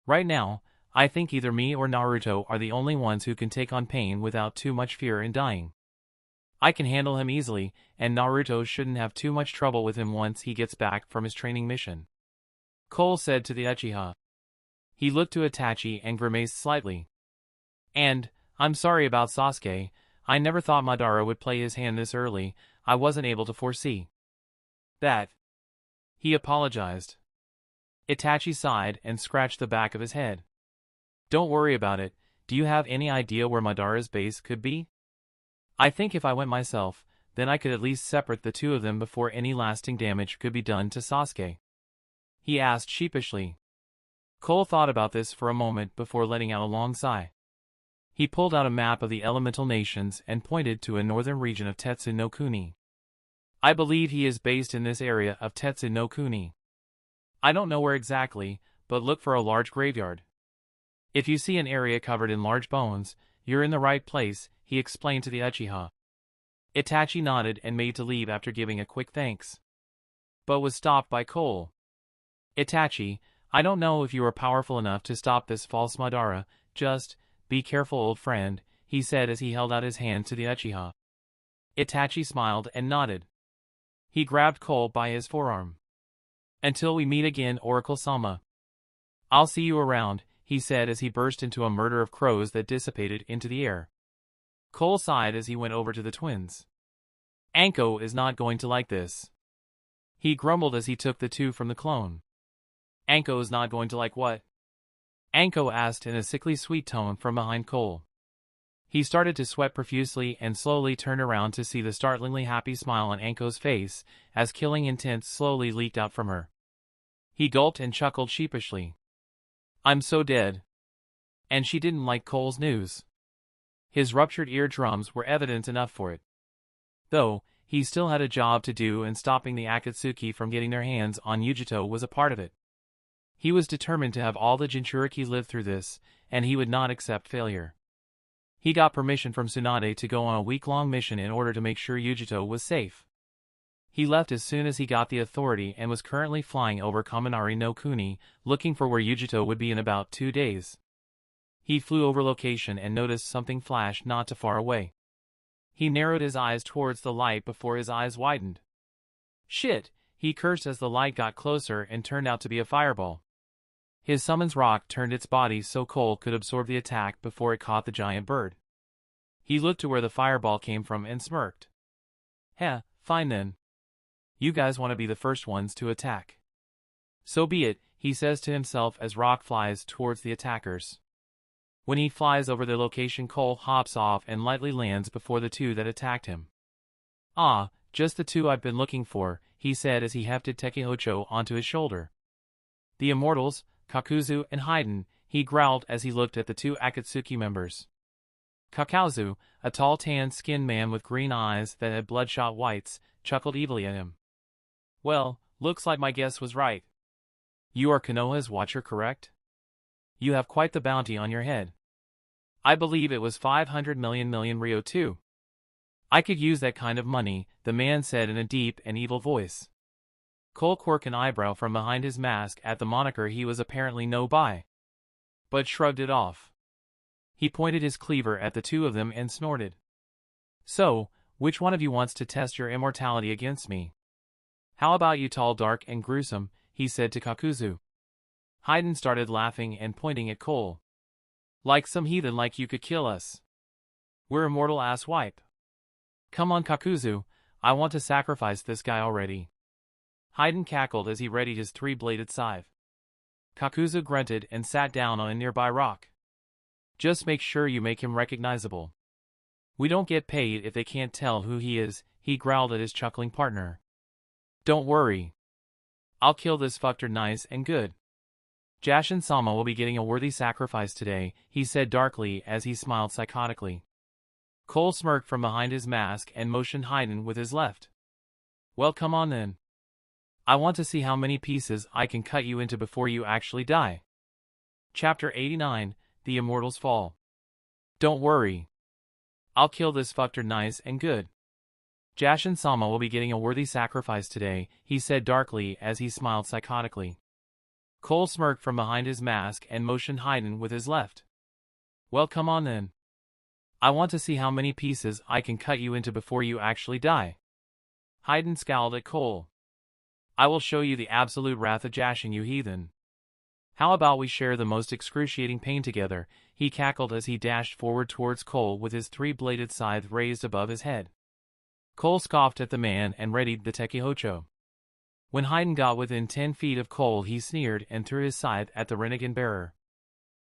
Speaker 1: Right now, I think either me or Naruto are the only ones who can take on pain without too much fear in dying. I can handle him easily, and Naruto shouldn't have too much trouble with him once he gets back from his training mission, Cole said to the Uchiha. He looked to Itachi and grimaced slightly. And, I'm sorry about Sasuke, I never thought Madara would play his hand this early, I wasn't able to foresee that. He apologized. Itachi sighed and scratched the back of his head. Don't worry about it, do you have any idea where Madara's base could be? I think if I went myself, then I could at least separate the two of them before any lasting damage could be done to Sasuke. He asked sheepishly. Cole thought about this for a moment before letting out a long sigh. He pulled out a map of the elemental nations and pointed to a northern region of Tetsu no Kuni. I believe he is based in this area of Tetsu no Kuni. I don't know where exactly, but look for a large graveyard. If you see an area covered in large bones, you're in the right place, he explained to the Uchiha. Itachi nodded and made to leave after giving a quick thanks, but was stopped by Cole. Itachi, I don't know if you are powerful enough to stop this false Madara, just be careful old friend, he said as he held out his hand to the Uchiha. Itachi smiled and nodded. He grabbed Cole by his forearm. Until we meet again, Oracle-sama. I'll see you around, he said as he burst into a murder of crows that dissipated into the air. Cole sighed as he went over to the twins. Anko is not going to like this, he grumbled as he took the two from the clone. Anko's not going to like what? Anko asked in a sickly sweet tone from behind Cole. He started to sweat profusely and slowly turned around to see the startlingly happy smile on Anko's face as killing intent slowly leaked out from her. He gulped and chuckled sheepishly. I'm so dead. And she didn't like Cole's news. His ruptured eardrums were evidence enough for it. Though, he still had a job to do and stopping the Akatsuki from getting their hands on Yujito was a part of it. He was determined to have all the Jinchuriki live through this, and he would not accept failure. He got permission from Tsunade to go on a week-long mission in order to make sure Yujito was safe. He left as soon as he got the authority and was currently flying over Kaminari no Kuni, looking for where Yujito would be in about 2 days. He flew over location and noticed something flash not too far away. He narrowed his eyes towards the light before his eyes widened. Shit, he cursed as the light got closer and turned out to be a fireball. His summons rock turned its body so Cole could absorb the attack before it caught the giant bird. He looked to where the fireball came from and smirked. Heh, fine then. You guys want to be the first ones to attack. So be it, he says to himself as rock flies towards the attackers. When he flies over the location, Cole hops off and lightly lands before the two that attacked him. Ah, just the two I've been looking for, he said as he hefted Takehocho onto his shoulder. The immortals, Kakuzu and Haiden, he growled as he looked at the two Akatsuki members. Kakazu, a tall tan-skinned man with green eyes that had bloodshot whites, chuckled evilly at him. Well, looks like my guess was right. You are Konoha's watcher, correct? You have quite the bounty on your head. I believe it was 500 million Ryo too. I could use that kind of money, the man said in a deep and evil voice. Cole quirked an eyebrow from behind his mask at the moniker he was apparently no by, but shrugged it off. He pointed his cleaver at the two of them and snorted. So, which one of you wants to test your immortality against me? How about you, tall, dark, and gruesome, he said to Kakuzu. Haiden started laughing and pointing at Cole. Like some heathen, like you could kill us. We're immortal, ass wipe. Come on, Kakuzu, I want to sacrifice this guy already. Haiden cackled as he readied his three-bladed scythe. Kakuzu grunted and sat down on a nearby rock. Just make sure you make him recognizable. We don't get paid if they can't tell who he is, he growled at his chuckling partner. Don't worry. I'll kill this fucker nice and good. Jashin-sama will be getting a worthy sacrifice today, he said darkly as he smiled psychotically. Cole smirked from behind his mask and motioned Haiden with his left. Well, come on then. I want to see how many pieces I can cut you into before you actually die. Chapter 89, The Immortals Fall. Don't worry. I'll kill this fucker nice and good. Jashin-sama will be getting a worthy sacrifice today, he said darkly as he smiled psychotically. Cole smirked from behind his mask and motioned Haiden with his left. Well, come on then. I want to see how many pieces I can cut you into before you actually die. Haiden scowled at Cole. I will show you the absolute wrath of Jashin, you heathen. How about we share the most excruciating pain together, he cackled as he dashed forward towards Cole with his three-bladed scythe raised above his head. Cole scoffed at the man and readied the Takehocho. When Haiden got within 10 feet of Cole, he sneered and threw his scythe at the Rinnegan bearer.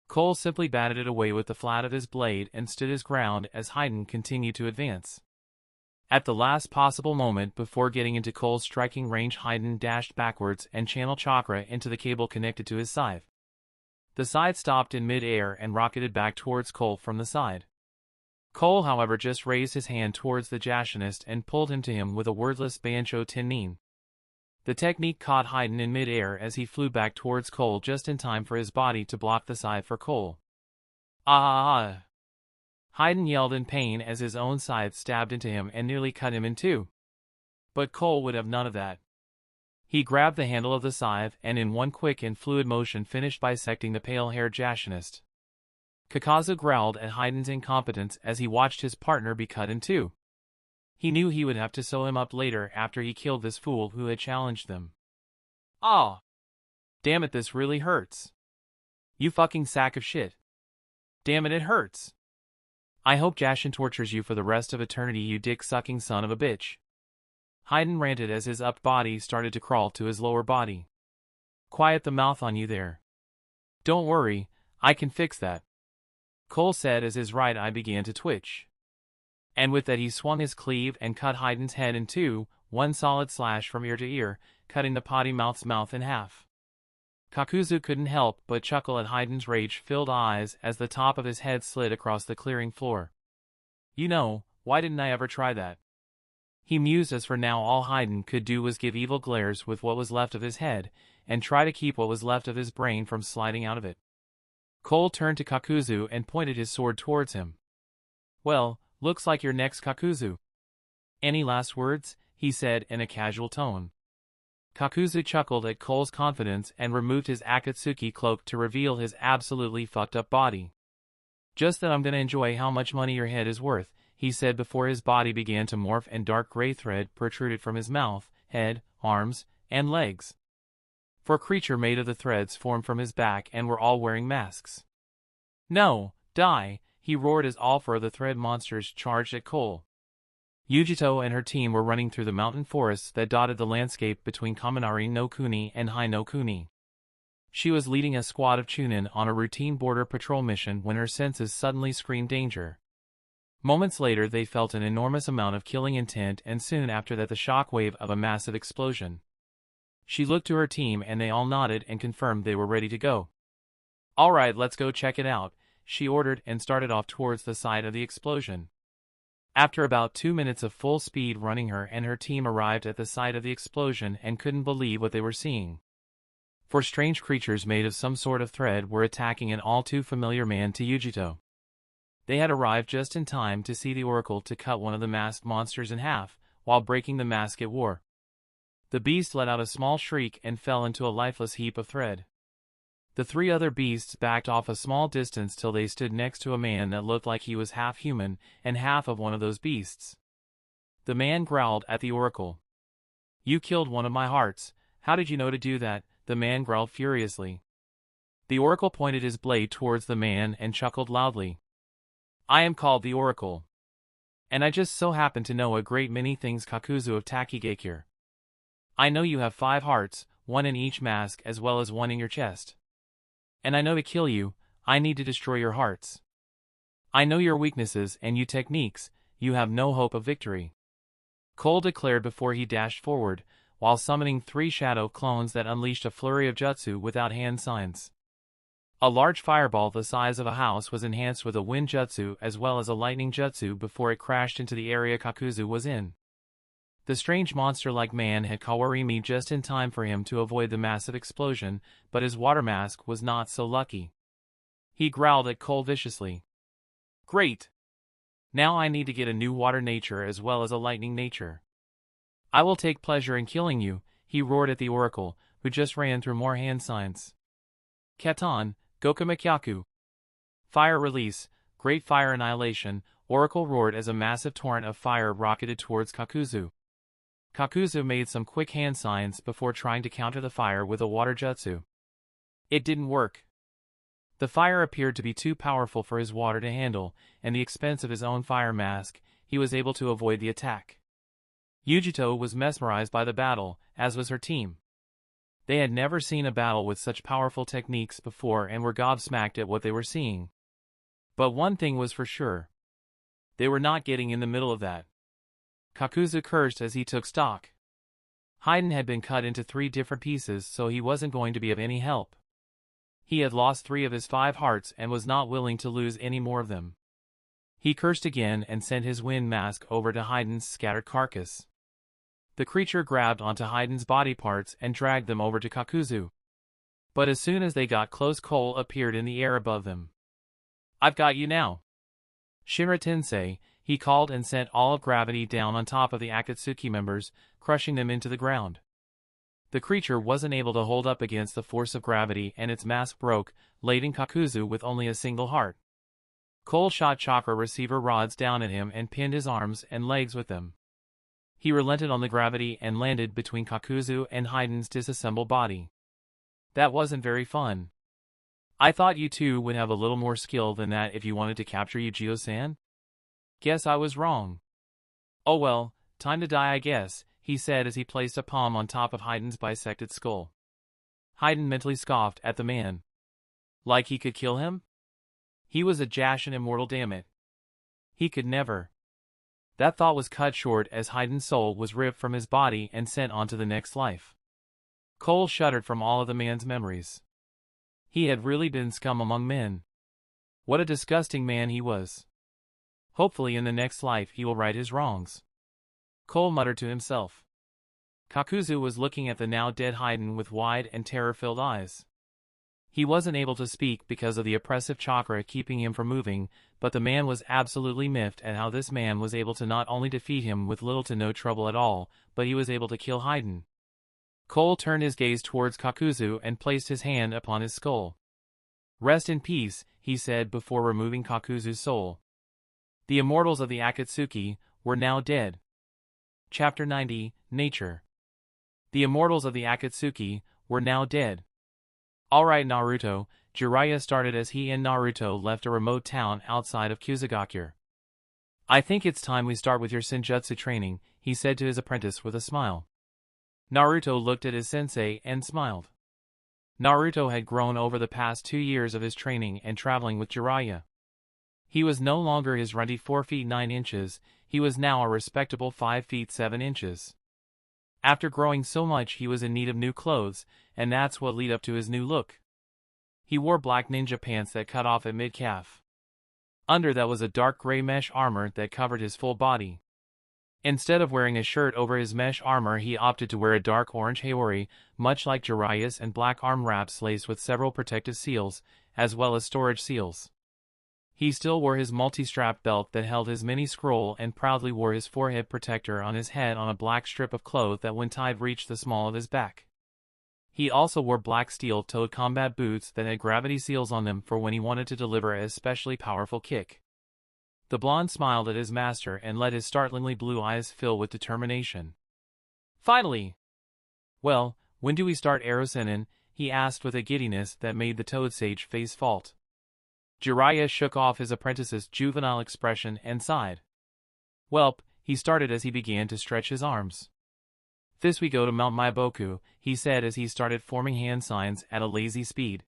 Speaker 1: Cole simply batted it away with the flat of his blade and stood his ground as Haiden continued to advance. At the last possible moment before getting into Cole's striking range, Haiden dashed backwards and channeled chakra into the cable connected to his scythe. The scythe stopped in mid-air and rocketed back towards Cole from the side. Cole, however, just raised his hand towards the Jashinist and pulled him to him with a wordless Bancho Tennin. The technique caught Haiden in mid-air as he flew back towards Cole just in time for his body to block the scythe for Cole. Ah! Haiden yelled in pain as his own scythe stabbed into him and nearly cut him in two. But Cole would have none of that. He grabbed the handle of the scythe and in one quick and fluid motion finished bisecting the pale-haired Jashinist. Kakazu growled at Haiden's incompetence as he watched his partner be cut in two. He knew he would have to sew him up later after he killed this fool who had challenged them. Ah! Damn it, this really hurts. You fucking sack of shit. Damn it, it hurts. I hope Jashin tortures you for the rest of eternity, you dick-sucking son of a bitch. Haiden ranted as his upped body started to crawl to his lower body. Quiet the mouth on you there. Don't worry, I can fix that. Cole said as his right eye began to twitch. And with that he swung his cleave and cut Haiden's head in two, one solid slash from ear to ear, cutting the potty mouth's mouth in half. Kakuzu couldn't help but chuckle at Haiden's rage-filled eyes as the top of his head slid across the clearing floor. You know, why didn't I ever try that? He mused as for now all Haiden could do was give evil glares with what was left of his head, and try to keep what was left of his brain from sliding out of it. Cole turned to Kakuzu and pointed his sword towards him. Well, looks like you're next, Kakuzu. Any last words? He said in a casual tone. Kakuzu chuckled at Cole's confidence and removed his Akatsuki cloak to reveal his absolutely fucked up body. Just that I'm gonna enjoy how much money your head is worth, he said before his body began to morph and dark gray thread protruded from his mouth, head, arms, and legs. For a creature made of the threads formed from his back and were all wearing masks. No, die, he roared as all four of the thread monsters charged at Cole. Yujito and her team were running through the mountain forests that dotted the landscape between Kaminari no Kuni and Hai no Kuni. She was leading a squad of Chunin on a routine border patrol mission when her senses suddenly screamed danger. Moments later they felt an enormous amount of killing intent and soon after that the shockwave of a massive explosion. She looked to her team and they all nodded and confirmed they were ready to go. "Alright, let's go check it out," she ordered and started off towards the site of the explosion. After about 2 minutes of full speed running, her and her team arrived at the site of the explosion and couldn't believe what they were seeing. Four strange creatures made of some sort of thread were attacking an all too familiar man to Yujito. They had arrived just in time to see the Oracle to cut one of the masked monsters in half, while breaking the mask it wore. The beast let out a small shriek and fell into a lifeless heap of thread. The three other beasts backed off a small distance till they stood next to a man that looked like he was half human and half of one of those beasts. The man growled at the Oracle. "You killed one of my hearts. How did you know to do that?" the man growled furiously. The Oracle pointed his blade towards the man and chuckled loudly. "I am called the Oracle. And I just so happen to know a great many things, Kakuzu of Takigakure. I know you have 5 hearts, 1 in each mask as well as 1 in your chest. And I know to kill you, I need to destroy your hearts. I know your weaknesses and your techniques, you have no hope of victory," Cole declared before he dashed forward, while summoning 3 shadow clones that unleashed a flurry of jutsu without hand signs. A large fireball the size of a house was enhanced with a wind jutsu as well as a lightning jutsu before it crashed into the area Kakuzu was in. The strange monster-like man had Kawarimi just in time for him to avoid the massive explosion, but his water mask was not so lucky. He growled at Cole viciously. "Great! Now I need to get a new water nature as well as a lightning nature. I will take pleasure in killing you," he roared at the Oracle, who just ran through more hand signs. "Katon, Gokumakyaku. Fire release, great fire annihilation," Oracle roared as a massive torrent of fire rocketed towards Kakuzu. Kakuzu made some quick hand signs before trying to counter the fire with a water jutsu. It didn't work. The fire appeared to be too powerful for his water to handle, and at the expense of his own fire mask, he was able to avoid the attack. Yujito was mesmerized by the battle, as was her team. They had never seen a battle with such powerful techniques before and were gobsmacked at what they were seeing. But one thing was for sure. They were not getting in the middle of that. Kakuzu cursed as he took stock. Haiden had been cut into 3 different pieces, so he wasn't going to be of any help. He had lost 3 of his 5 hearts and was not willing to lose any more of them. He cursed again and sent his wind mask over to Haiden's scattered carcass. The creature grabbed onto Haiden's body parts and dragged them over to Kakuzu. But as soon as they got close, Cole appeared in the air above them. "I've got you now, Shinra Tensei," he called and sent all of gravity down on top of the Akatsuki members, crushing them into the ground. The creature wasn't able to hold up against the force of gravity and its mask broke, leaving Kakuzu with only a single heart. Cole shot chakra receiver rods down at him and pinned his arms and legs with them. He relented on the gravity and landed between Kakuzu and Haiden's disassembled body. "That wasn't very fun. I thought you two would have a little more skill than that if you wanted to capture Yujiro-san. Guess I was wrong. Oh well, time to die I guess," he said as he placed a palm on top of Haiden's bisected skull. Haiden mentally scoffed at the man. Like he could kill him? He was a Jashin immortal, damn it. He could never. That thought was cut short as Haiden's soul was ripped from his body and sent on to the next life. Cole shuddered from all of the man's memories. He had really been scum among men. What a disgusting man he was. Hopefully in the next life he will right his wrongs, Cole muttered to himself. Kakuzu was looking at the now dead Haiden with wide and terror-filled eyes. He wasn't able to speak because of the oppressive chakra keeping him from moving, but the man was absolutely miffed at how this man was able to not only defeat him with little to no trouble at all, but he was able to kill Haiden. Cole turned his gaze towards Kakuzu and placed his hand upon his skull. "Rest in peace," he said before removing Kakuzu's soul. The immortals of the Akatsuki were now dead. Chapter 90, Nature. The immortals of the Akatsuki were now dead. "Alright Naruto," Jiraiya started as he and Naruto left a remote town outside of Sunagakure. "I think it's time we start with your Senjutsu training," he said to his apprentice with a smile. Naruto looked at his sensei and smiled. Naruto had grown over the past 2 years of his training and traveling with Jiraiya. He was no longer his runty 4 feet 9 inches, he was now a respectable 5 feet 7 inches. After growing so much he was in need of new clothes, and that's what led up to his new look. He wore black ninja pants that cut off at mid-calf. Under that was a dark gray mesh armor that covered his full body. Instead of wearing a shirt over his mesh armor, he opted to wear a dark orange haori, much like Jiraiya's, and black arm wraps laced with several protective seals, as well as storage seals. He still wore his multi-strap belt that held his mini scroll and proudly wore his forehead protector on his head on a black strip of cloth that when tied reached the small of his back. He also wore black steel-toed combat boots that had gravity seals on them for when he wanted to deliver an especially powerful kick. The blonde smiled at his master and let his startlingly blue eyes fill with determination. Finally! Well, when do we start Orochimaru? He asked with a giddiness that made the Toad Sage face fault. Jiraiya shook off his apprentice's juvenile expression and sighed. Welp, he started as he began to stretch his arms. This we go to Mount Maiboku, he said as he started forming hand signs at a lazy speed.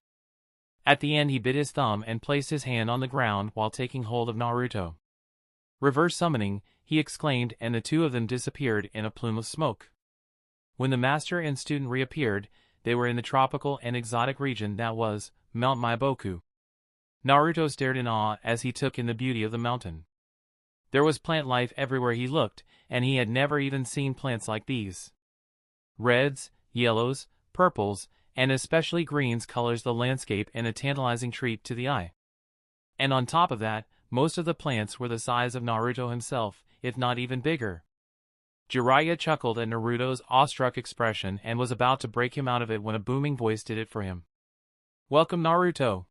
Speaker 1: At the end he bit his thumb and placed his hand on the ground while taking hold of Naruto. Reverse summoning, he exclaimed, and the two of them disappeared in a plume of smoke. When the master and student reappeared, they were in the tropical and exotic region that was Mount Maiboku. Naruto stared in awe as he took in the beauty of the mountain. There was plant life everywhere he looked, and he had never even seen plants like these. Reds, yellows, purples, and especially greens colors the landscape in a tantalizing treat to the eye. And on top of that, most of the plants were the size of Naruto himself, if not even bigger. Jiraiya chuckled at Naruto's awestruck expression and was about to break him out of it when a booming voice did it for him. Welcome, Naruto,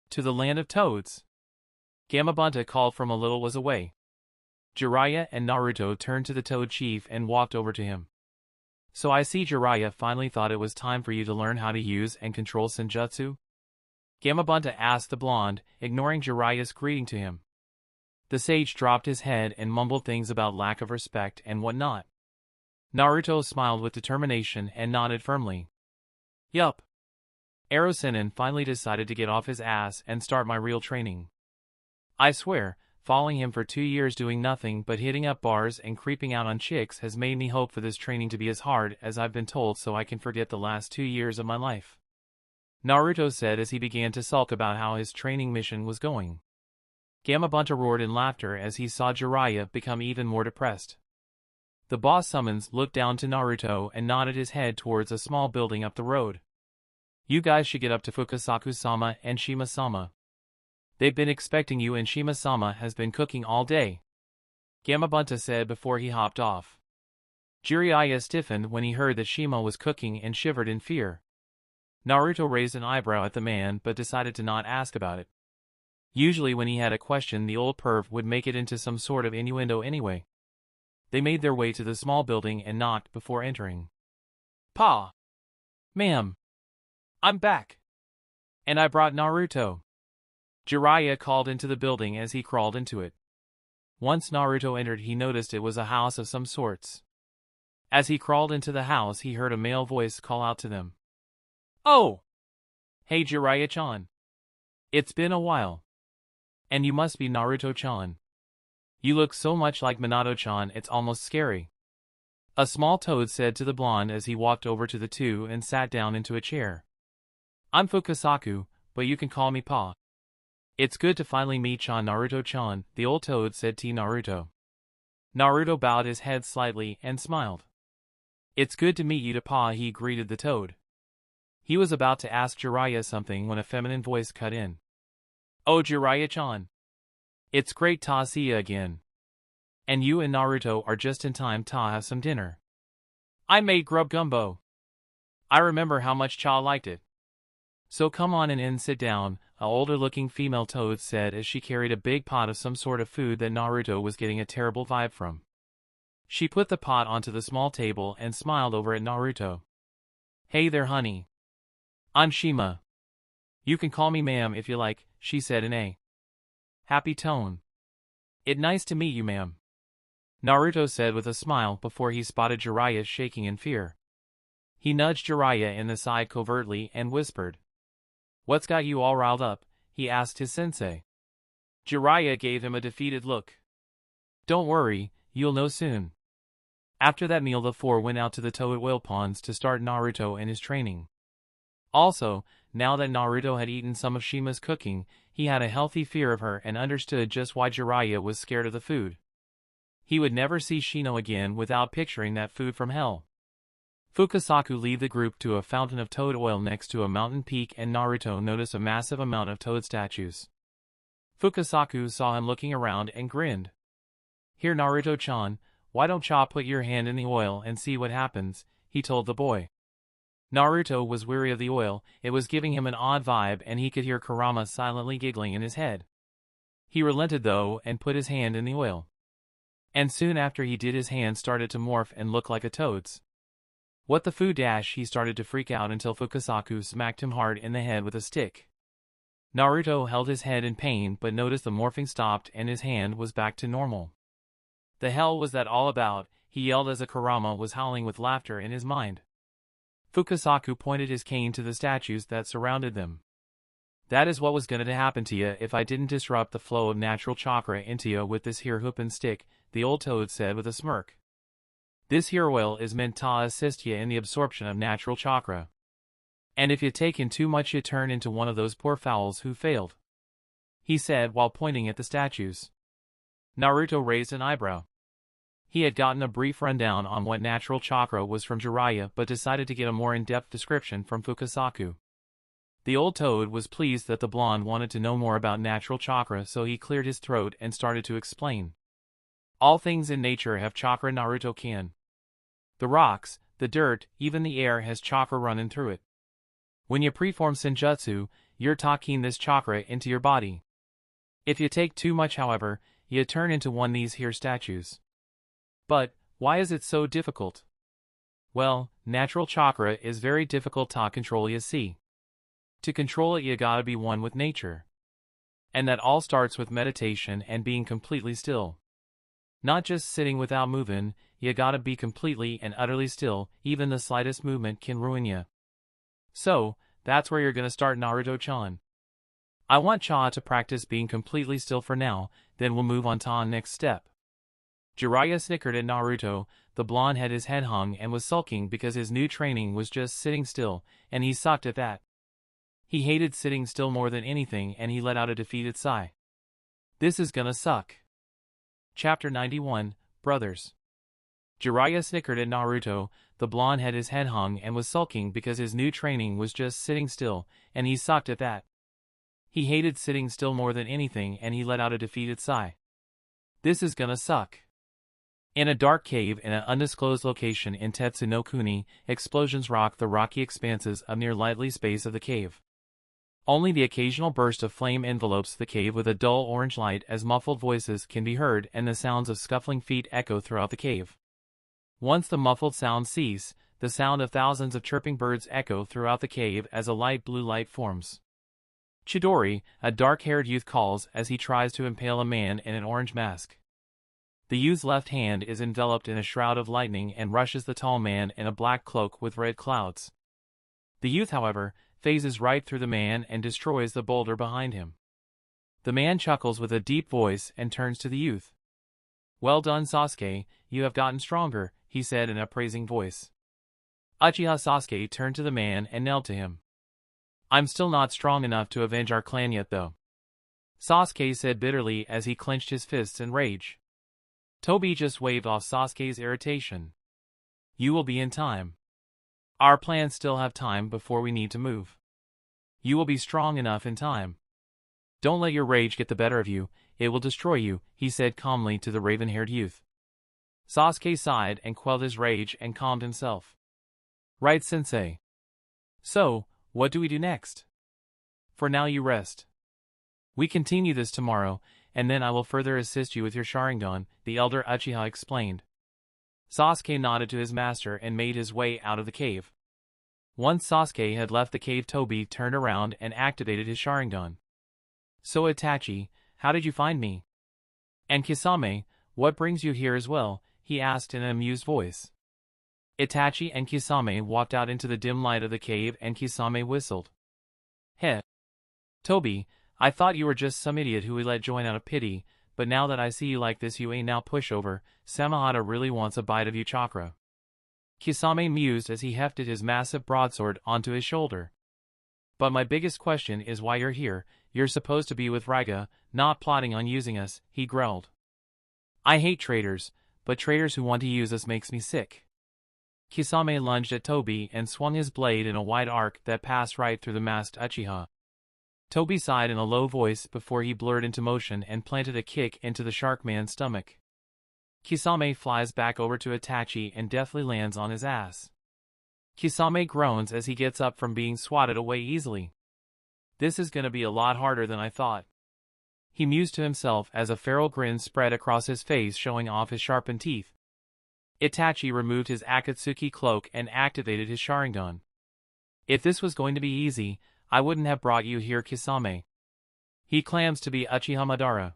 Speaker 1: to the land of toads. Gamabunta called from a little ways away. Jiraiya and Naruto turned to the Toad Chief and walked over to him. So I see Jiraiya finally thought it was time for you to learn how to use and control Senjutsu? Gamabunta asked the blonde, ignoring Jiraiya's greeting to him. The sage dropped his head and mumbled things about lack of respect and whatnot. Naruto smiled with determination and nodded firmly. Yup. Orochimaru finally decided to get off his ass and start my real training. I swear, following him for 2 years doing nothing but hitting up bars and creeping out on chicks has made me hope for this training to be as hard as I've been told so I can forget the last 2 years of my life. Naruto said as he began to sulk about how his training mission was going. Gamabunta roared in laughter as he saw Jiraiya become even more depressed. The boss summons looked down to Naruto and nodded his head towards a small building up the road. You guys should get up to Fukasaku-sama and Shima-sama. They've been expecting you and Shima-sama has been cooking all day. Gamabunta said before he hopped off. Jiraiya stiffened when he heard that Shima was cooking and shivered in fear. Naruto raised an eyebrow at the man but decided to not ask about it. Usually when he had a question the old perv would make it into some sort of innuendo anyway. They made their way to the small building and knocked before entering. Pa! Ma'am! I'm back! And I brought Naruto! Jiraiya called into the building as he crawled into it. Once Naruto entered he noticed it was a house of some sorts. As he crawled into the house he heard a male voice call out to them. Oh! Hey Jiraiya-chan! It's been a while. And you must be Naruto-chan. You look so much like Minato-chan it's almost scary. A small toad said to the blonde as he walked over to the two and sat down into a chair. I'm Fukasaku, but you can call me Pa. It's good to finally meet Chan Naruto-chan, the old toad said to Naruto. Naruto bowed his head slightly and smiled. It's good to meet you to Pa, he greeted the toad. He was about to ask Jiraiya something when a feminine voice cut in. Oh Jiraiya-chan. It's great to see you again. And you and Naruto are just in time to have some dinner. I made grub gumbo. I remember how much Cha liked it. So come on in and sit down, a older-looking female toad said as she carried a big pot of some sort of food that Naruto was getting a terrible vibe from. She put the pot onto the small table and smiled over at Naruto. Hey there honey. I'm Shima. You can call me ma'am if you like, she said in a happy tone. It's nice to meet you ma'am. Naruto said with a smile before he spotted Jiraiya shaking in fear. He nudged Jiraiya in the side covertly and whispered. What's got you all riled up? He asked his sensei. Jiraiya gave him a defeated look. Don't worry, you'll know soon. After that meal the four went out to the Toad oil ponds to start Naruto and his training. Also, now that Naruto had eaten some of Shima's cooking, he had a healthy fear of her and understood just why Jiraiya was scared of the food. He would never see Shino again without picturing that food from hell. Fukasaku lead the group to a fountain of toad oil next to a mountain peak and Naruto noticed a massive amount of toad statues. Fukasaku saw him looking around and grinned. Here Naruto-chan, why don't ya put your hand in the oil and see what happens, he told the boy. Naruto was weary of the oil, it was giving him an odd vibe and he could hear Kurama silently giggling in his head. He relented though and put his hand in the oil. And soon after he did his hand started to morph and look like a toad's. What the foo dash he started to freak out until Fukasaku smacked him hard in the head with a stick. Naruto held his head in pain but noticed the morphing stopped and his hand was back to normal. The hell was that all about, he yelled as a Kurama was howling with laughter in his mind. Fukasaku pointed his cane to the statues that surrounded them. That is what was going to happen to ya if I didn't disrupt the flow of natural chakra into ya with this here hoop and stick, the old toad said with a smirk. This here oil is meant to assist ya in the absorption of natural chakra. And if you take in too much you turn into one of those poor fowls who failed, he said while pointing at the statues. Naruto raised an eyebrow. He had gotten a brief rundown on what natural chakra was from Jiraiya but decided to get a more in-depth description from Fukasaku. The old toad was pleased that the blonde wanted to know more about natural chakra so he cleared his throat and started to explain. All things in nature have chakra Naruto-kan. The rocks, the dirt, even the air has chakra running through it. When you preform Senjutsu, you're taking this chakra into your body. If you take too much however, you turn into one these here statues. But, why is it so difficult? Well, natural chakra is very difficult to control you see. To control it you gotta be one with nature. And that all starts with meditation and being completely still. Not just sitting without moving, you gotta be completely and utterly still, even the slightest movement can ruin you. So, that's where you're gonna start Naruto-chan. I want Cha to practice being completely still for now, then we'll move on to our next step. Jiraiya snickered at Naruto, the blonde had his head hung and was sulking because his new training was just sitting still, and he sucked at that. He hated sitting still more than anything and he let out a defeated sigh. This is gonna suck. Chapter 91, Brothers. Jiraiya snickered at Naruto, the blonde had his head hung and was sulking because his new training was just sitting still, and he sucked at that. He hated sitting still more than anything and he let out a defeated sigh. This is gonna suck. In a dark cave in an undisclosed location in Tetsu no Kuni, explosions rock the rocky expanses of near lightly space of the cave. Only the occasional burst of flame envelopes the cave with a dull orange light as muffled voices can be heard and the sounds of scuffling feet echo throughout the cave. Once the muffled sounds cease, the sound of thousands of chirping birds echo throughout the cave as a light blue light forms. Chidori, a dark-haired youth calls as he tries to impale a man in an orange mask. The youth's left hand is enveloped in a shroud of lightning and rushes the tall man in a black cloak with red clouds. The youth, however, phases right through the man and destroys the boulder behind him. The man chuckles with a deep voice and turns to the youth. Well done Sasuke, you have gotten stronger, he said in a praising voice. Uchiha Sasuke turned to the man and knelt to him. I'm still not strong enough to avenge our clan yet though, Sasuke said bitterly as he clenched his fists in rage. Tobi just waved off Sasuke's irritation. You will be in time. Our plans still have time before we need to move. You will be strong enough in time. Don't let your rage get the better of you, it will destroy you, he said calmly to the raven-haired youth. Sasuke sighed and quelled his rage and calmed himself. Right sensei. So, what do we do next? For now you rest. We continue this tomorrow, and then I will further assist you with your Sharingan, the elder Uchiha explained. Sasuke nodded to his master and made his way out of the cave. Once Sasuke had left the cave, Tobi turned around and activated his Sharingan. So Itachi, how did you find me? And Kisame, what brings you here as well? He asked in an amused voice. Itachi and Kisame walked out into the dim light of the cave and Kisame whistled. Heh. Tobi, I thought you were just some idiot who we let join out of pity, but now that I see you like this you ain't now pushover. Samahata really wants a bite of you, chakra. Kisame mused as he hefted his massive broadsword onto his shoulder. But my biggest question is why you're here. You're supposed to be with Raiga, not plotting on using us, he growled. I hate traitors, but traitors who want to use us makes me sick. Kisame lunged at Tobi and swung his blade in a wide arc that passed right through the masked Uchiha. Tobi sighed in a low voice before he blurred into motion and planted a kick into the shark man's stomach. Kisame flies back over to Itachi and deftly lands on his ass. Kisame groans as he gets up from being swatted away easily. This is gonna be a lot harder than I thought. He mused to himself as a feral grin spread across his face, showing off his sharpened teeth. Itachi removed his Akatsuki cloak and activated his Sharingan. If this was going to be easy, I wouldn't have brought you here, Kisame. He claims to be Uchiha Madara.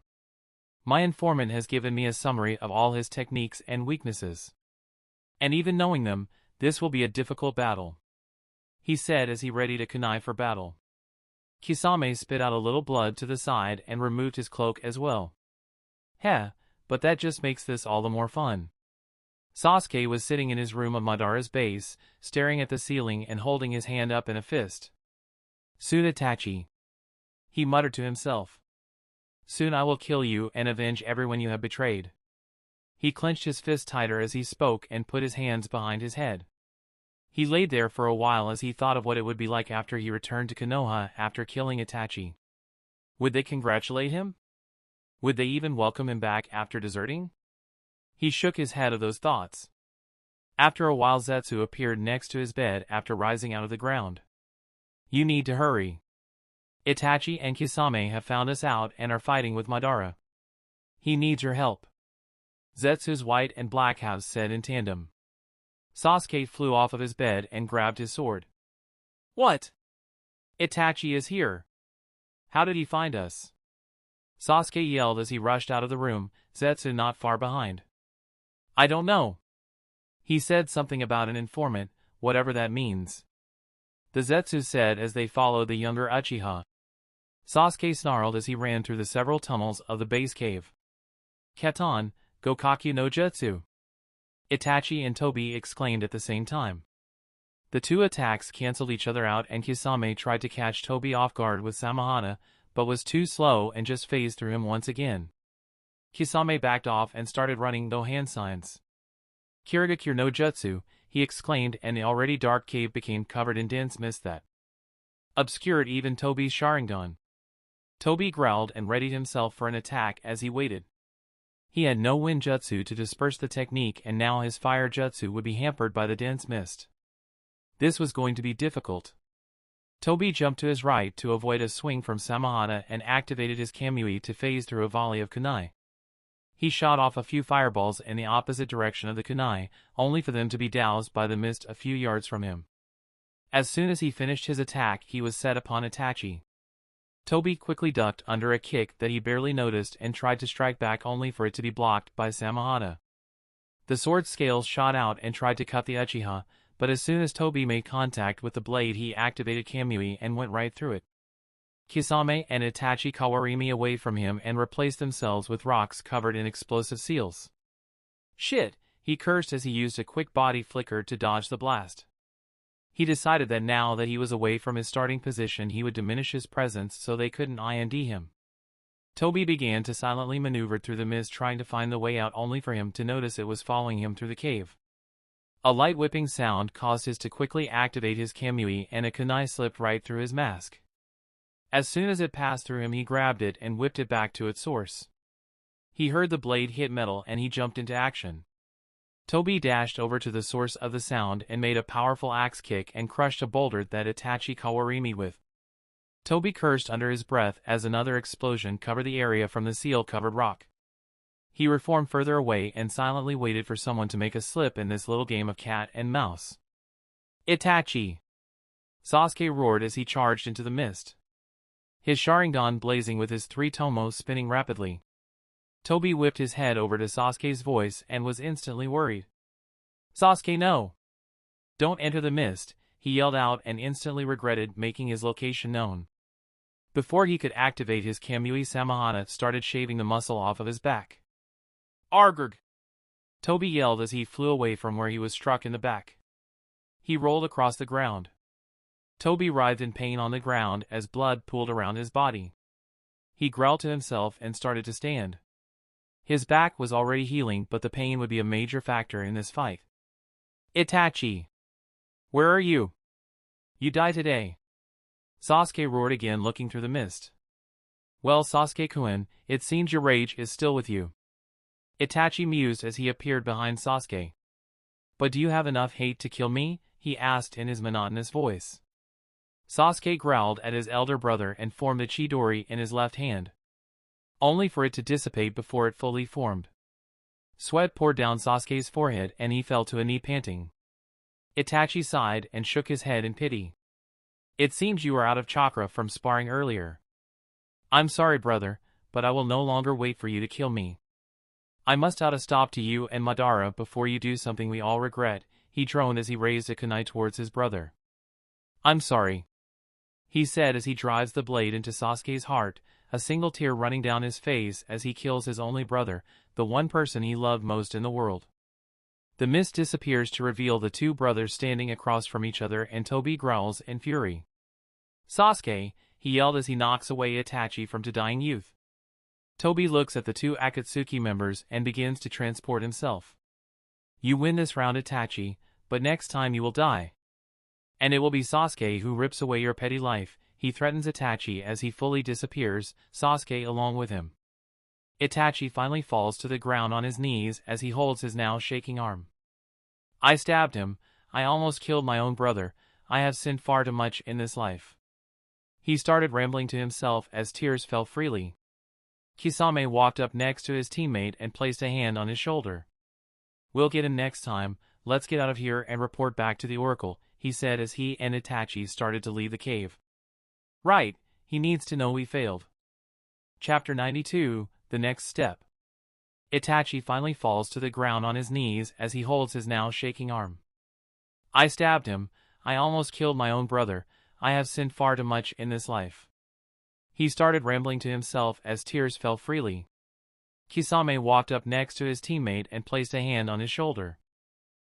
Speaker 1: My informant has given me a summary of all his techniques and weaknesses. And even knowing them, this will be a difficult battle, he said as he readied a kunai for battle. Kisame spit out a little blood to the side and removed his cloak as well. Heh, but that just makes this all the more fun. Sasuke was sitting in his room of Madara's base, staring at the ceiling and holding his hand up in a fist. Soon Itachi, he muttered to himself. Soon I will kill you and avenge everyone you have betrayed. He clenched his fist tighter as he spoke and put his hands behind his head. He laid there for a while as he thought of what it would be like after he returned to Konoha after killing Itachi. Would they congratulate him? Would they even welcome him back after deserting? He shook his head of those thoughts. After a while Zetsu appeared next to his bed after rising out of the ground. You need to hurry. Itachi and Kisame have found us out and are fighting with Madara. He needs your help. Zetsu's white and black halves said in tandem. Sasuke flew off of his bed and grabbed his sword. What? Itachi is here. How did he find us? Sasuke yelled as he rushed out of the room, Zetsu not far behind. I don't know. He said something about an informant, whatever that means. The Zetsu said as they followed the younger Uchiha. Sasuke snarled as he ran through the several tunnels of the base cave. Keton, Gokakyu no Jutsu! Itachi and Tobi exclaimed at the same time. The two attacks cancelled each other out and Kisame tried to catch Tobi off guard with Samahata, but was too slow and just phased through him once again. Kisame backed off and started running no hand signs. Kirigakure no Jutsu, he exclaimed, and the already dark cave became covered in dense mist that obscured even Tobi's Sharingan. Tobi growled and readied himself for an attack as he waited. He had no wind jutsu to disperse the technique and now his fire jutsu would be hampered by the dense mist. This was going to be difficult. Tobi jumped to his right to avoid a swing from Samahata and activated his Kamui to phase through a volley of kunai. He shot off a few fireballs in the opposite direction of the kunai, only for them to be doused by the mist a few yards from him. As soon as he finished his attack he was set upon Itachi. Tobi quickly ducked under a kick that he barely noticed and tried to strike back only for it to be blocked by Samahata. The sword scales shot out and tried to cut the Uchiha, but as soon as Tobi made contact with the blade he activated Kamui and went right through it. Kisame and Itachi Kawarimi away from him and replaced themselves with rocks covered in explosive seals. Shit, he cursed as he used a quick body flicker to dodge the blast. He decided that now that he was away from his starting position he would diminish his presence so they couldn't IND him. Tobi began to silently maneuver through the mist trying to find the way out only for him to notice it was following him through the cave. A light whipping sound caused his to quickly activate his Kamui and a kunai slipped right through his mask. As soon as it passed through him he grabbed it and whipped it back to its source. He heard the blade hit metal and he jumped into action. Tobi dashed over to the source of the sound and made a powerful axe kick and crushed a boulder that Itachi Kawarimi with. Tobi cursed under his breath as another explosion covered the area from the seal-covered rock. He reformed further away and silently waited for someone to make a slip in this little game of cat and mouse. Itachi! Sasuke roared as he charged into the mist. His Sharingan blazing with his three tomos spinning rapidly. Tobi whipped his head over to Sasuke's voice and was instantly worried. Sasuke, no! Don't enter the mist, he yelled out and instantly regretted making his location known. Before he could activate his Kamui Samahana started shaving the muscle off of his back. Argurg! Tobi yelled as he flew away from where he was struck in the back. He rolled across the ground. Tobi writhed in pain on the ground as blood pooled around his body. He growled to himself and started to stand. His back was already healing, but the pain would be a major factor in this fight. Itachi! Where are you? You die today. Sasuke roared again, looking through the mist. Well, Sasuke-kun, it seems your rage is still with you. Itachi mused as he appeared behind Sasuke. But do you have enough hate to kill me? He asked in his monotonous voice. Sasuke growled at his elder brother and formed the Chidori in his left hand, only for it to dissipate before it fully formed. Sweat poured down Sasuke's forehead and he fell to a knee panting. Itachi sighed and shook his head in pity. It seems you are out of chakra from sparring earlier. I'm sorry, brother, but I will no longer wait for you to kill me. I must out a stop to you and Madara before you do something we all regret, he droned as he raised a kunai towards his brother. I'm sorry, he said as he drives the blade into Sasuke's heart, a single tear running down his face as he kills his only brother, the one person he loved most in the world. The mist disappears to reveal the two brothers standing across from each other, and Tobi growls in fury. Sasuke, he yelled as he knocks away Itachi from to dying youth. Tobi looks at the two Akatsuki members and begins to transport himself. You win this round, Itachi, but next time you will die. And it will be Sasuke who rips away your petty life, he threatens Itachi as he fully disappears, Sasuke along with him. Itachi finally falls to the ground on his knees as he holds his now shaking arm. I stabbed him, I almost killed my own brother, I have sinned far too much in this life. He started rambling to himself as tears fell freely. Kisame walked up next to his teammate and placed a hand on his shoulder. We'll get him next time, let's get out of here and report back to the Oracle, he said as he and Itachi started to leave the cave. Right, he needs to know we failed. Chapter 92, The Next Step. Itachi finally falls to the ground on his knees as he holds his now shaking arm. I stabbed him, I almost killed my own brother, I have sinned far too much in this life. He started rambling to himself as tears fell freely. Kisame walked up next to his teammate and placed a hand on his shoulder.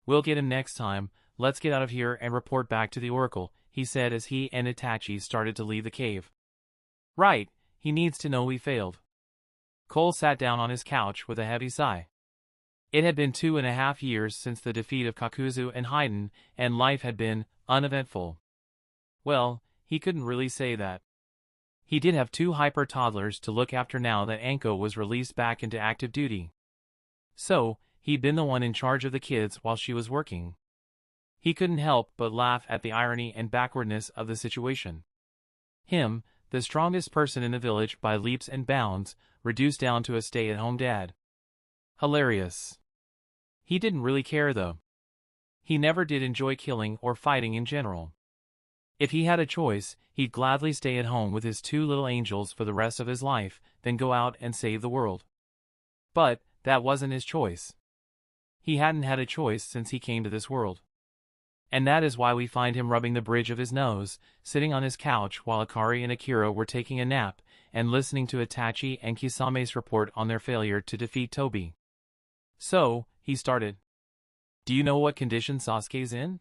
Speaker 1: We'll get him next time, let's get out of here and report back to the Oracle, he said as he and Itachi started to leave the cave. Right, he needs to know we failed. Cole sat down on his couch with a heavy sigh. It had been 2.5 years since the defeat of Kakuzu and Haiden, and life had been uneventful. Well, he couldn't really say that. He did have 2 hyper-toddlers to look after now that Anko was released back into active duty. So, he'd been the one in charge of the kids while she was working. He couldn't help but laugh at the irony and backwardness of the situation. Him, the strongest person in the village by leaps and bounds, reduced down to a stay-at-home dad. Hilarious. He didn't really care though. He never did enjoy killing or fighting in general. If he had a choice, he'd gladly stay at home with his 2 little angels for the rest of his life, then go out and save the world. But that wasn't his choice. He hadn't had a choice since he came to this world. And that is why we find him rubbing the bridge of his nose, sitting on his couch while Akari and Akira were taking a nap, and listening to Itachi and Kisame's report on their failure to defeat Tobi. So, he started. Do you know what condition Sasuke's in?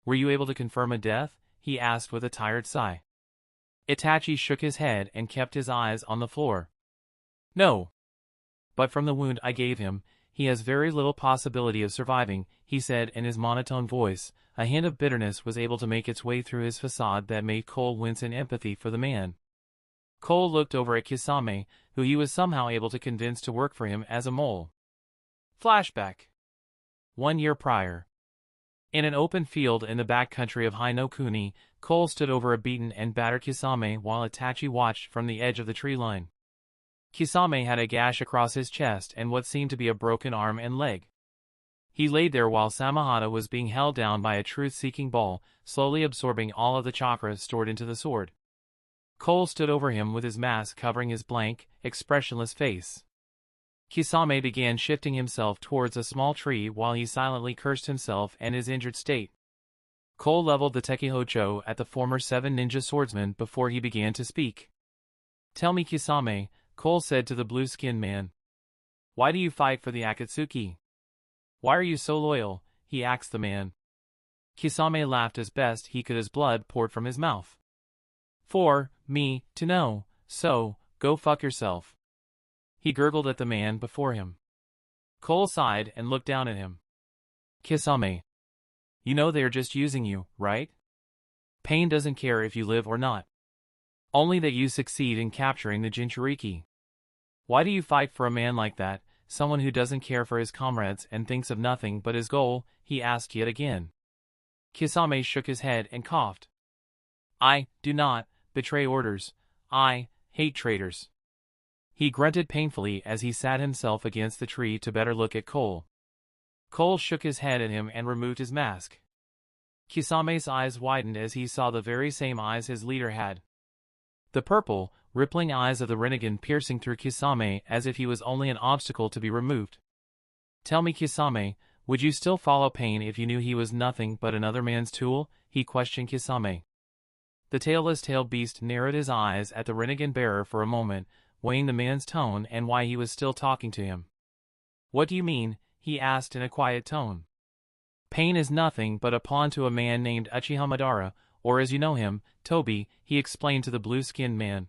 Speaker 1: Were you able to confirm a death? He asked with a tired sigh. Itachi shook his head and kept his eyes on the floor. No. But from the wound I gave him, he has very little possibility of surviving, he said in his monotone voice. A hint of bitterness was able to make its way through his facade that made Cole wince in empathy for the man. Cole looked over at Kisame, who he was somehow able to convince to work for him as a mole. Flashback. 1 year prior. In an open field in the back country of Hinokuni, Cole stood over a beaten and battered Kisame while Itachi watched from the edge of the tree line. Kisame had a gash across his chest and what seemed to be a broken arm and leg. He laid there while Samahata was being held down by a truth-seeking ball, slowly absorbing all of the chakra stored into the sword. Cole stood over him with his mask covering his blank, expressionless face. Kisame began shifting himself towards a small tree while he silently cursed himself and his injured state. Cole leveled the Tekihocho at the former 7 ninja swordsman before he began to speak. Tell me, Kisame, Cole said to the blue-skinned man. Why do you fight for the Akatsuki? Why are you so loyal? He asked the man. Kisame laughed as best he could as blood poured from his mouth. For me to know, so go fuck yourself. He gurgled at the man before him. Cole sighed and looked down at him. Kisame. You know they're just using you, right? Pain doesn't care if you live or not. Only that you succeed in capturing the Jinchuriki. Why do you fight for a man like that, someone who doesn't care for his comrades and thinks of nothing but his goal? He asked yet again. Kisame shook his head and coughed. I do not betray orders. I hate traitors. He grunted painfully as he sat himself against the tree to better look at Cole. Cole shook his head at him and removed his mask. Kisame's eyes widened as he saw the very same eyes his leader had. The purple, rippling eyes of the Rinnegan piercing through Kisame as if he was only an obstacle to be removed. Tell me, Kisame, would you still follow Pain if you knew he was nothing but another man's tool? He questioned Kisame. The tailless-tailed beast narrowed his eyes at the Rinnegan bearer for a moment, weighing the man's tone and why he was still talking to him. What do you mean? He asked in a quiet tone. Pain is nothing but a pawn to a man named Uchiha Madara, or as you know him, Tobi, he explained to the blue-skinned man.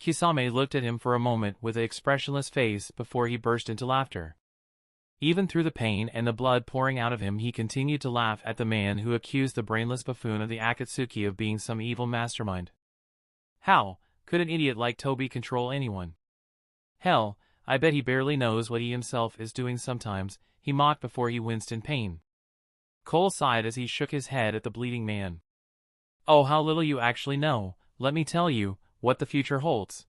Speaker 1: Kisame looked at him for a moment with an expressionless face before he burst into laughter. Even through the pain and the blood pouring out of him, he continued to laugh at the man who accused the brainless buffoon of the Akatsuki of being some evil mastermind. How could an idiot like Tobi control anyone? Hell, I bet he barely knows what he himself is doing sometimes, he mocked before he winced in pain. Cole sighed as he shook his head at the bleeding man. Oh, how little you actually know. Let me tell you what the future holds.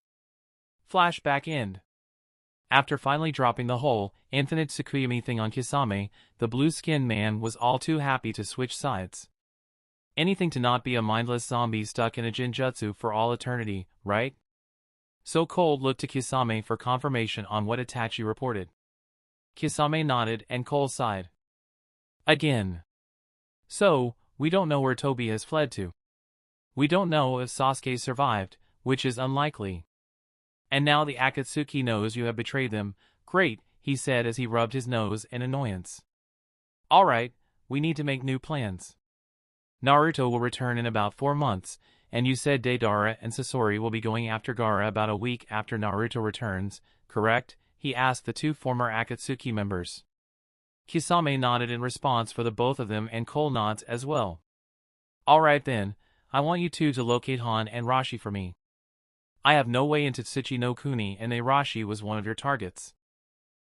Speaker 1: Flashback end. After finally dropping the whole infinite Tsukuyami thing on Kisame, the blue-skinned man was all too happy to switch sides. Anything to not be a mindless zombie stuck in a Jinjutsu for all eternity, right? So Cole looked to Kisame for confirmation on what Itachi reported. Kisame nodded and Cole sighed. Again. So, we don't know where Tobi has fled to. We don't know if Sasuke survived, which is unlikely. And now the Akatsuki knows you have betrayed them. Great, he said as he rubbed his nose in annoyance. Alright, we need to make new plans. Naruto will return in about 4 months, and you said Deidara and Sasori will be going after Gaara about a week after Naruto returns, correct? He asked the 2 former Akatsuki members. Kisame nodded in response for the both of them and Cole nods as well. Alright then, I want you 2 to locate Han and Rashi for me. I have no way into Tsuchi no Kuni and Rashi was one of your targets.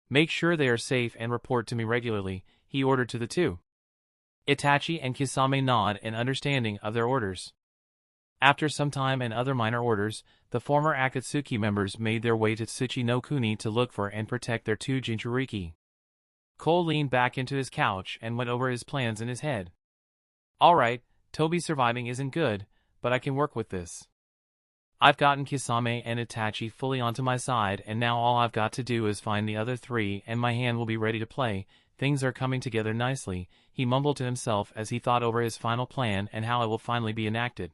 Speaker 1: Make sure they are safe and report to me regularly, he ordered to the 2. Itachi and Kisame nod in understanding of their orders. After some time and other minor orders, the former Akatsuki members made their way to Tsuchi no Kuni to look for and protect their 2 Jinchuriki. Cole leaned back into his couch and went over his plans in his head. Alright, Tobi surviving isn't good, but I can work with this. I've gotten Kisame and Itachi fully onto my side and now all I've got to do is find the other 3 and my hand will be ready to play. Things are coming together nicely, he mumbled to himself as he thought over his final plan and how it will finally be enacted.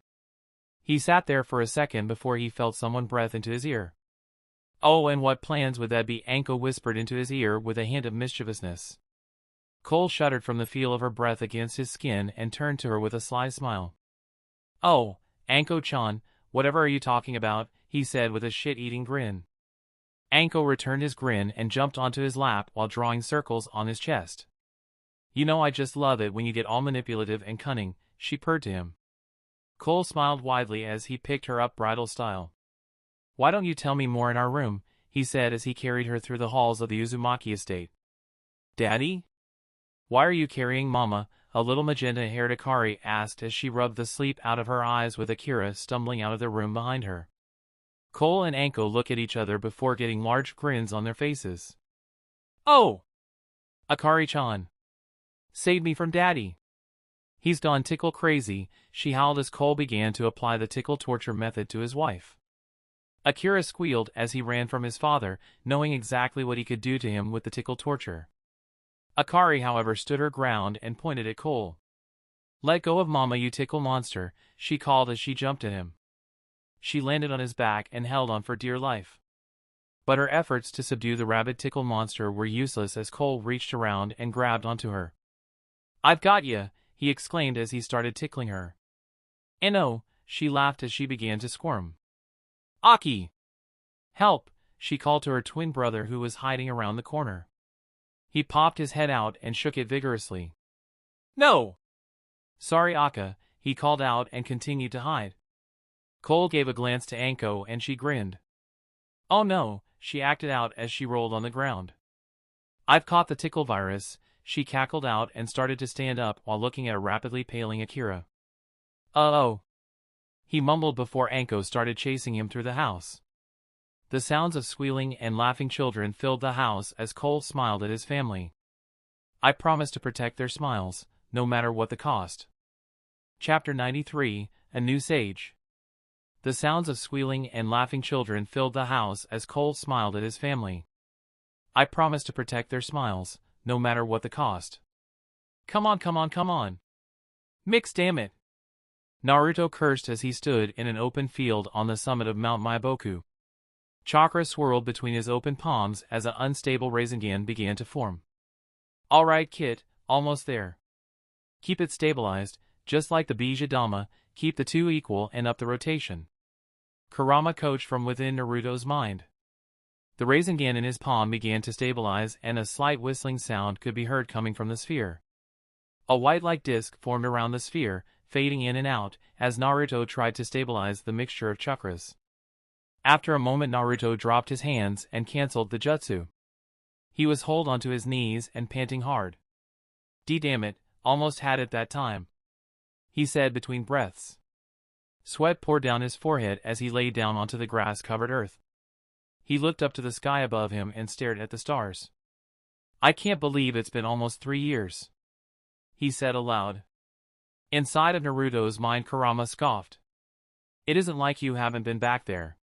Speaker 1: He sat there for a second before he felt someone breath into his ear. Oh, and what plans would that be? Anko whispered into his ear with a hint of mischievousness. Cole shuddered from the feel of her breath against his skin and turned to her with a sly smile. Oh, Anko-chan, whatever are you talking about? He said with a shit-eating grin. Anko returned his grin and jumped onto his lap while drawing circles on his chest. You know I just love it when you get all manipulative and cunning, she purred to him. Cole smiled widely as he picked her up bridal style. Why don't you tell me more in our room, he said as he carried her through the halls of the Uzumaki estate. Daddy? Why are you carrying Mama? A little magenta-haired Akari asked as she rubbed the sleep out of her eyes with Akira stumbling out of the room behind her. Cole and Anko look at each other before getting large grins on their faces. Oh! Akari-chan. Save me from Daddy. He's gone tickle crazy, she howled as Cole began to apply the tickle torture method to his wife. Akira squealed as he ran from his father, knowing exactly what he could do to him with the tickle torture. Akari, however, stood her ground and pointed at Cole. "Let go of mama, you tickle monster," she called as she jumped at him. She landed on his back and held on for dear life. But her efforts to subdue the rabid tickle monster were useless as Cole reached around and grabbed onto her. "I've got ya," he exclaimed as he started tickling her. "And oh," she laughed as she began to squirm. "Aki! Help!" she called to her twin brother who was hiding around the corner. He popped his head out and shook it vigorously. "No!" "Sorry, Akka," he called out and continued to hide. Cole gave a glance to Anko and she grinned. "Oh no," she acted out as she rolled on the ground. "I've caught the tickle virus," she cackled out and started to stand up while looking at a rapidly paling Akira. "Uh-oh," he mumbled before Anko started chasing him through the house. The sounds of squealing and laughing children filled the house as Cole smiled at his family. I promised to protect their smiles, no matter what the cost. Chapter 93, A New Sage. The sounds of squealing and laughing children filled the house as Cole smiled at his family. I promised to protect their smiles, no matter what the cost. "Come on, come on, come on. Mix, damn it." Naruto cursed as he stood in an open field on the summit of Mount Maiboku. Chakra swirled between his open palms as an unstable Rasengan began to form. "All right, Kit, almost there. Keep it stabilized, just like the Biju Dama, keep the two equal and up the rotation." Kurama coached from within Naruto's mind. The Rasengan in his palm began to stabilize and a slight whistling sound could be heard coming from the sphere. A white-like disc formed around the sphere, fading in and out, as Naruto tried to stabilize the mixture of chakras. After a moment Naruto dropped his hands and cancelled the jutsu. He was holed onto his knees and panting hard. "Damn it, almost had it that time," he said between breaths. Sweat poured down his forehead as he lay down onto the grass-covered earth. He looked up to the sky above him and stared at the stars. "I can't believe it's been almost 3 years," he said aloud. Inside of Naruto's mind Kurama scoffed. "It isn't like you haven't been back there.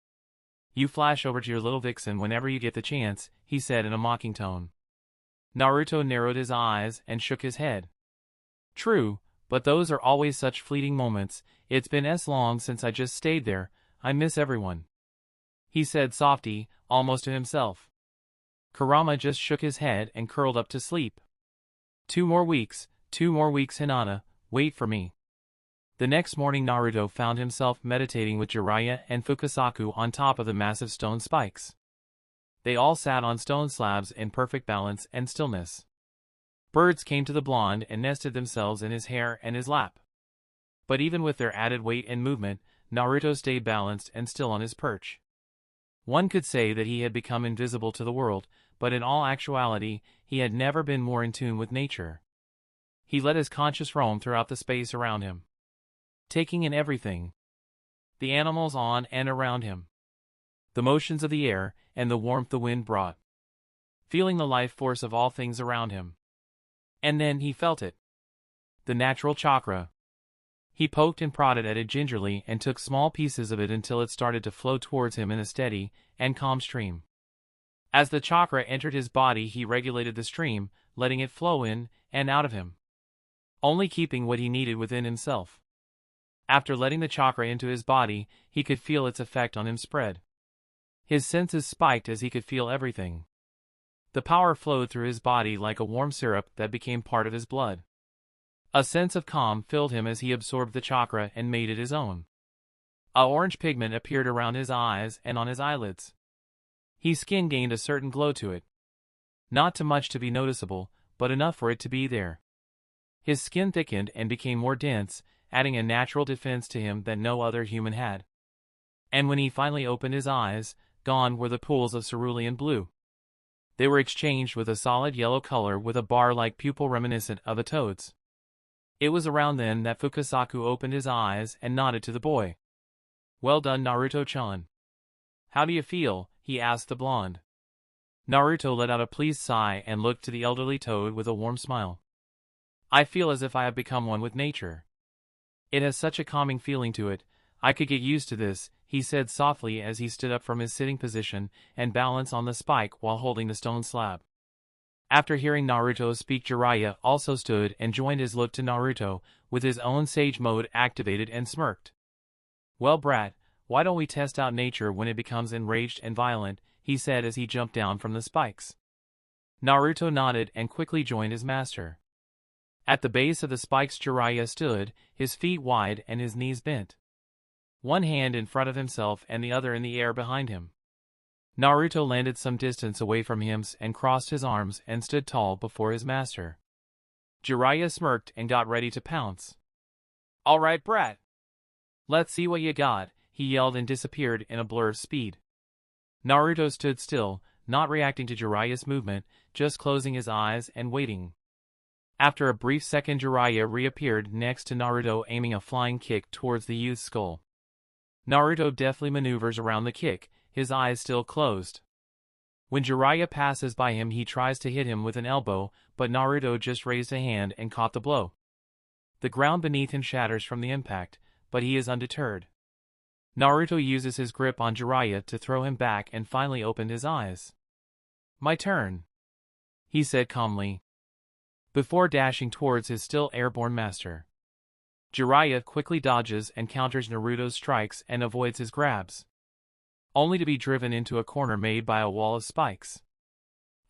Speaker 1: You flash over to your little vixen whenever you get the chance," he said in a mocking tone. Naruto narrowed his eyes and shook his head. "True, but those are always such fleeting moments. It's been so long since I just stayed there, I miss everyone," he said softly, almost to himself. Kurama just shook his head and curled up to sleep. 2 more weeks, 2 more weeks Hinata, wait for me." The next morning Naruto found himself meditating with Jiraiya and Fukasaku on top of the massive stone spikes. They all sat on stone slabs in perfect balance and stillness. Birds came to the blonde and nested themselves in his hair and his lap. But even with their added weight and movement, Naruto stayed balanced and still on his perch. One could say that he had become invisible to the world, but in all actuality, he had never been more in tune with nature. He let his conscience roam throughout the space around him, taking in everything. The animals on and around him, the motions of the air, and the warmth the wind brought. Feeling the life force of all things around him. And then he felt it. The natural chakra. He poked and prodded at it gingerly and took small pieces of it until it started to flow towards him in a steady and calm stream. As the chakra entered his body he regulated the stream, letting it flow in and out of him, only keeping what he needed within himself. After letting the chakra into his body, he could feel its effect on him spread. His senses spiked as he could feel everything. The power flowed through his body like a warm syrup that became part of his blood. A sense of calm filled him as he absorbed the chakra and made it his own. A orange pigment appeared around his eyes and on his eyelids. His skin gained a certain glow to it. Not too much to be noticeable, but enough for it to be there. His skin thickened and became more dense, adding a natural defense to him that no other human had. And when he finally opened his eyes, gone were the pools of cerulean blue. They were exchanged with a solid yellow color with a bar-like pupil reminiscent of a toad's. It was around then that Fukasaku opened his eyes and nodded to the boy. "Well done, Naruto-chan. How do you feel?" he asked the blonde. Naruto let out a pleased sigh and looked to the elderly toad with a warm smile. "I feel as if I have become one with nature. It has such a calming feeling to it. I could get used to this," he said softly as he stood up from his sitting position and balanced on the spike while holding the stone slab. After hearing Naruto speak, Jiraiya also stood and joined his look to Naruto, with his own sage mode activated, and smirked. "Well, brat, why don't we test out nature when it becomes enraged and violent?" he said as he jumped down from the spikes. Naruto nodded and quickly joined his master. At the base of the spikes Jiraiya stood, his feet wide and his knees bent. One hand in front of himself and the other in the air behind him. Naruto landed some distance away from him and crossed his arms and stood tall before his master. Jiraiya smirked and got ready to pounce. "All right, brat. Let's see what you got," he yelled and disappeared in a blur of speed. Naruto stood still, not reacting to Jiraiya's movement, just closing his eyes and waiting. After a brief second, Jiraiya reappeared next to Naruto, aiming a flying kick towards the youth's skull. Naruto deftly maneuvers around the kick, his eyes still closed. When Jiraiya passes by him, he tries to hit him with an elbow, but Naruto just raised a hand and caught the blow. The ground beneath him shatters from the impact, but he is undeterred. Naruto uses his grip on Jiraiya to throw him back and finally opened his eyes. "My turn," he said calmly, before dashing towards his still airborne master. Jiraiya quickly dodges and counters Naruto's strikes and avoids his grabs, only to be driven into a corner made by a wall of spikes.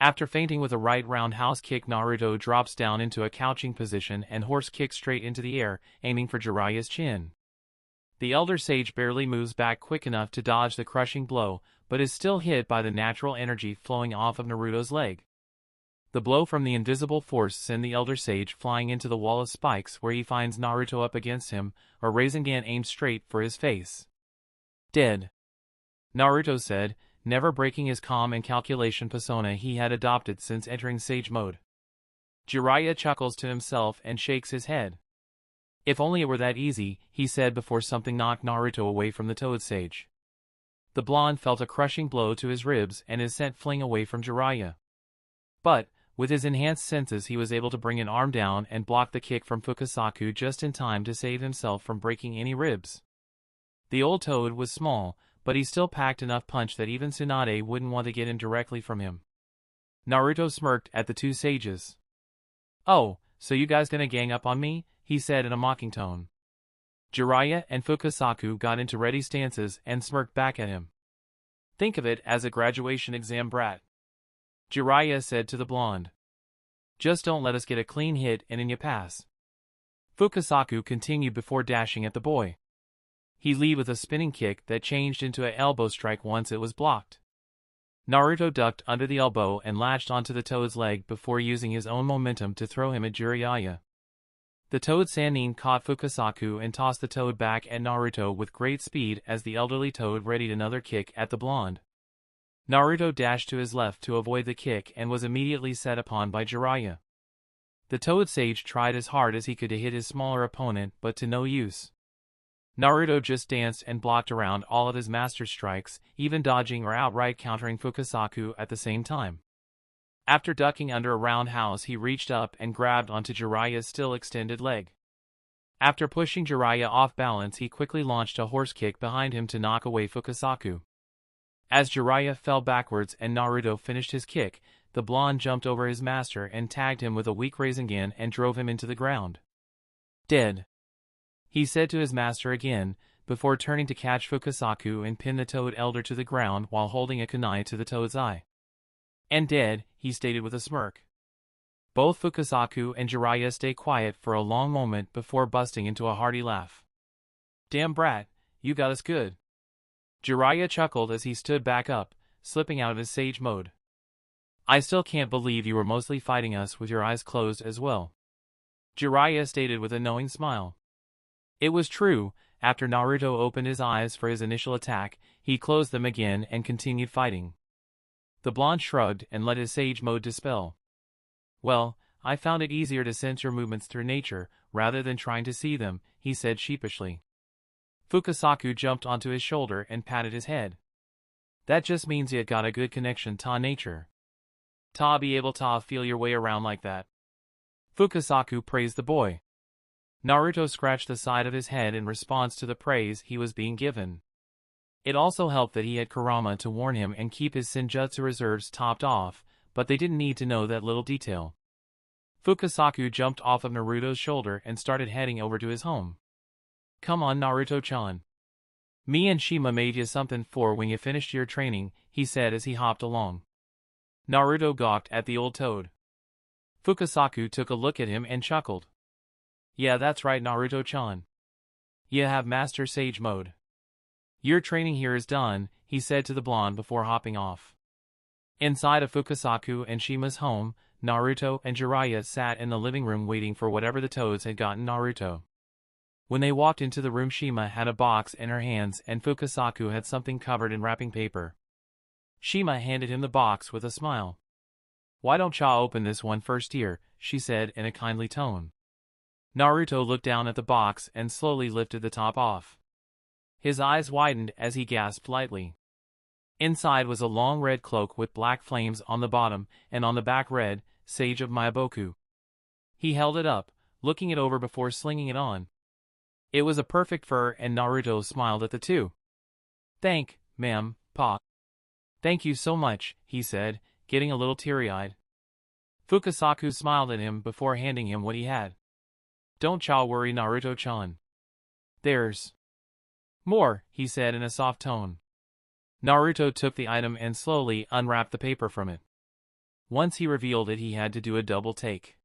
Speaker 1: After feinting with a right roundhouse kick, Naruto drops down into a couching position and horse kicks straight into the air, aiming for Jiraiya's chin. The Elder Sage barely moves back quick enough to dodge the crushing blow, but is still hit by the natural energy flowing off of Naruto's leg. The blow from the invisible force sends the Elder Sage flying into the wall of spikes, where he finds Naruto up against him, a Rasengan aimed straight for his face. "Dead," Naruto said, never breaking his calm and calculation persona he had adopted since entering Sage mode. Jiraiya chuckles to himself and shakes his head. "If only it were that easy," he said before something knocked Naruto away from the Toad Sage. The blonde felt a crushing blow to his ribs and is sent fleeing away from Jiraiya. But, with his enhanced senses, he was able to bring an arm down and block the kick from Fukasaku just in time to save himself from breaking any ribs. The old toad was small, but he still packed enough punch that even Tsunade wouldn't want to get in directly from him. Naruto smirked at the two sages. "Oh, so you guys gonna gang up on me?" he said in a mocking tone. Jiraiya and Fukasaku got into ready stances and smirked back at him. "Think of it as a graduation exam, brat," Jiraiya said to the blonde. "Just don't let us get a clean hit and then you pass." Fukasaku continued before dashing at the boy. He led with a spinning kick that changed into an elbow strike once it was blocked. Naruto ducked under the elbow and latched onto the toad's leg before using his own momentum to throw him at Jiraiya. The toad Sanin caught Fukasaku and tossed the toad back at Naruto with great speed as the elderly toad readied another kick at the blonde. Naruto dashed to his left to avoid the kick and was immediately set upon by Jiraiya. The Toad Sage tried as hard as he could to hit his smaller opponent, but to no use. Naruto just danced and blocked around all of his master strikes, even dodging or outright countering Fukasaku at the same time. After ducking under a roundhouse, he reached up and grabbed onto Jiraiya's still extended leg. After pushing Jiraiya off balance, he quickly launched a horse kick behind him to knock away Fukasaku. As Jiraiya fell backwards and Naruto finished his kick, the blonde jumped over his master and tagged him with a weak Rasengan and drove him into the ground. "Dead," he said to his master again, before turning to catch Fukasaku and pin the Toad Elder to the ground while holding a kunai to the Toad's eye. "And dead," he stated with a smirk. Both Fukasaku and Jiraiya stayed quiet for a long moment before busting into a hearty laugh. "Damn brat, you got us good." Jiraiya chuckled as he stood back up, slipping out of his sage mode. "I still can't believe you were mostly fighting us with your eyes closed as well," Jiraiya stated with a knowing smile. It was true. After Naruto opened his eyes for his initial attack, he closed them again and continued fighting. The blonde shrugged and let his sage mode dispel. "Well, I found it easier to sense your movements through nature, rather than trying to see them," he said sheepishly. Fukasaku jumped onto his shoulder and patted his head. "That just means you got a good connection to nature. Ta be able to feel your way around like that." Fukasaku praised the boy. Naruto scratched the side of his head in response to the praise he was being given. It also helped that he had Kurama to warn him and keep his Senjutsu reserves topped off, but they didn't need to know that little detail. Fukasaku jumped off of Naruto's shoulder and started heading over to his home. "Come on, Naruto-chan. Me and Shima made you something for when you finished your training," he said as he hopped along. Naruto gawked at the old toad. Fukasaku took a look at him and chuckled. "Yeah, that's right, Naruto-chan. You have Master Sage mode. Your training here is done," he said to the blonde before hopping off. Inside of Fukasaku and Shima's home, Naruto and Jiraiya sat in the living room waiting for whatever the toads had gotten Naruto. When they walked into the room, Shima had a box in her hands and Fukasaku had something covered in wrapping paper. Shima handed him the box with a smile. "Why don't ya open this one first here?" she said in a kindly tone. Naruto looked down at the box and slowly lifted the top off. His eyes widened as he gasped lightly. Inside was a long red cloak with black flames on the bottom and on the back read, "Sage of Myaboku." He held it up, looking it over before slinging it on. It was a perfect fur and Naruto smiled at the two. Ma'am, Pa. "Thank you so much," he said, getting a little teary-eyed. Fukasaku smiled at him before handing him what he had. "Don't ya worry, Naruto-chan. There's more," he said in a soft tone. Naruto took the item and slowly unwrapped the paper from it. Once he revealed it, he had to do a double take.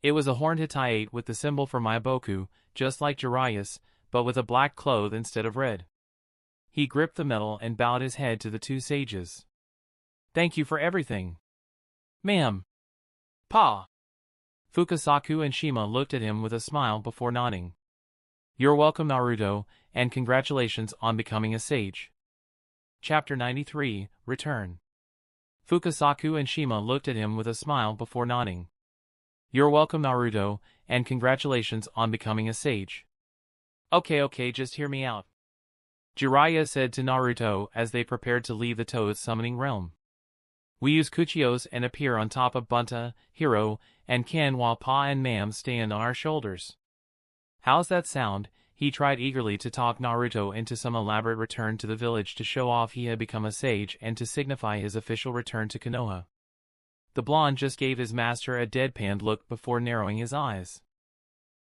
Speaker 1: It was a horned Hittite with the symbol for Myaboku, just like Jiraiya's, but with a black cloth instead of red. He gripped the metal and bowed his head to the two sages. "Thank you for everything. Ma'am. Pa." Fukasaku and Shima looked at him with a smile before nodding. "You're welcome, Naruto, and congratulations on becoming a sage." Chapter 93, Return. Fukasaku and Shima looked at him with a smile before nodding. "You're welcome, Naruto, and congratulations on becoming a sage." Okay, just hear me out," Jiraiya said to Naruto as they prepared to leave the Toad's summoning realm. "We use Kuchios and appear on top of Bunta, Hiro, and Ken while Pa and Mam stand on our shoulders. How's that sound?" He tried eagerly to talk Naruto into some elaborate return to the village to show off he had become a sage and to signify his official return to Konoha. The blonde just gave his master a deadpan look before narrowing his eyes.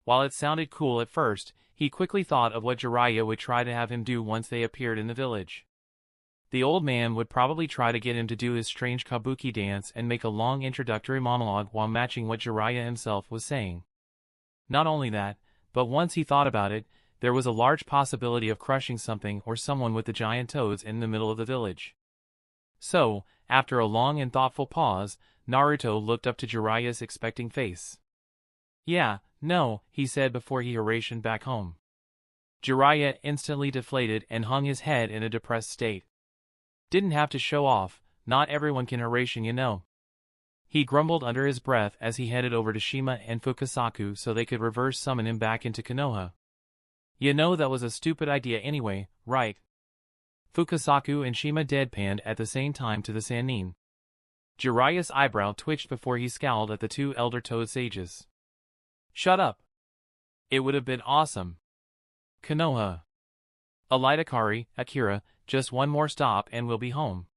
Speaker 1: While it sounded cool at first, he quickly thought of what Jiraiya would try to have him do once they appeared in the village. The old man would probably try to get him to do his strange kabuki dance and make a long introductory monologue while matching what Jiraiya himself was saying. Not only that, but once he thought about it, there was a large possibility of crushing something or someone with the giant toads in the middle of the village. So, after a long and thoughtful pause, Naruto looked up to Jiraiya's expecting face. "Yeah, no," he said before he hurried back home. Jiraiya instantly deflated and hung his head in a depressed state. "Didn't have to show off, not everyone can Horatian, you know." He grumbled under his breath as he headed over to Shima and Fukasaku so they could reverse summon him back into Konoha. "You know that was a stupid idea anyway, right?" Fukasaku and Shima deadpanned at the same time to the Sanin. Jiraiya's eyebrow twitched before he scowled at the two elder toad sages. "Shut up. It would have been awesome. Konoha. Alight Akira, just one more stop and we'll be home,"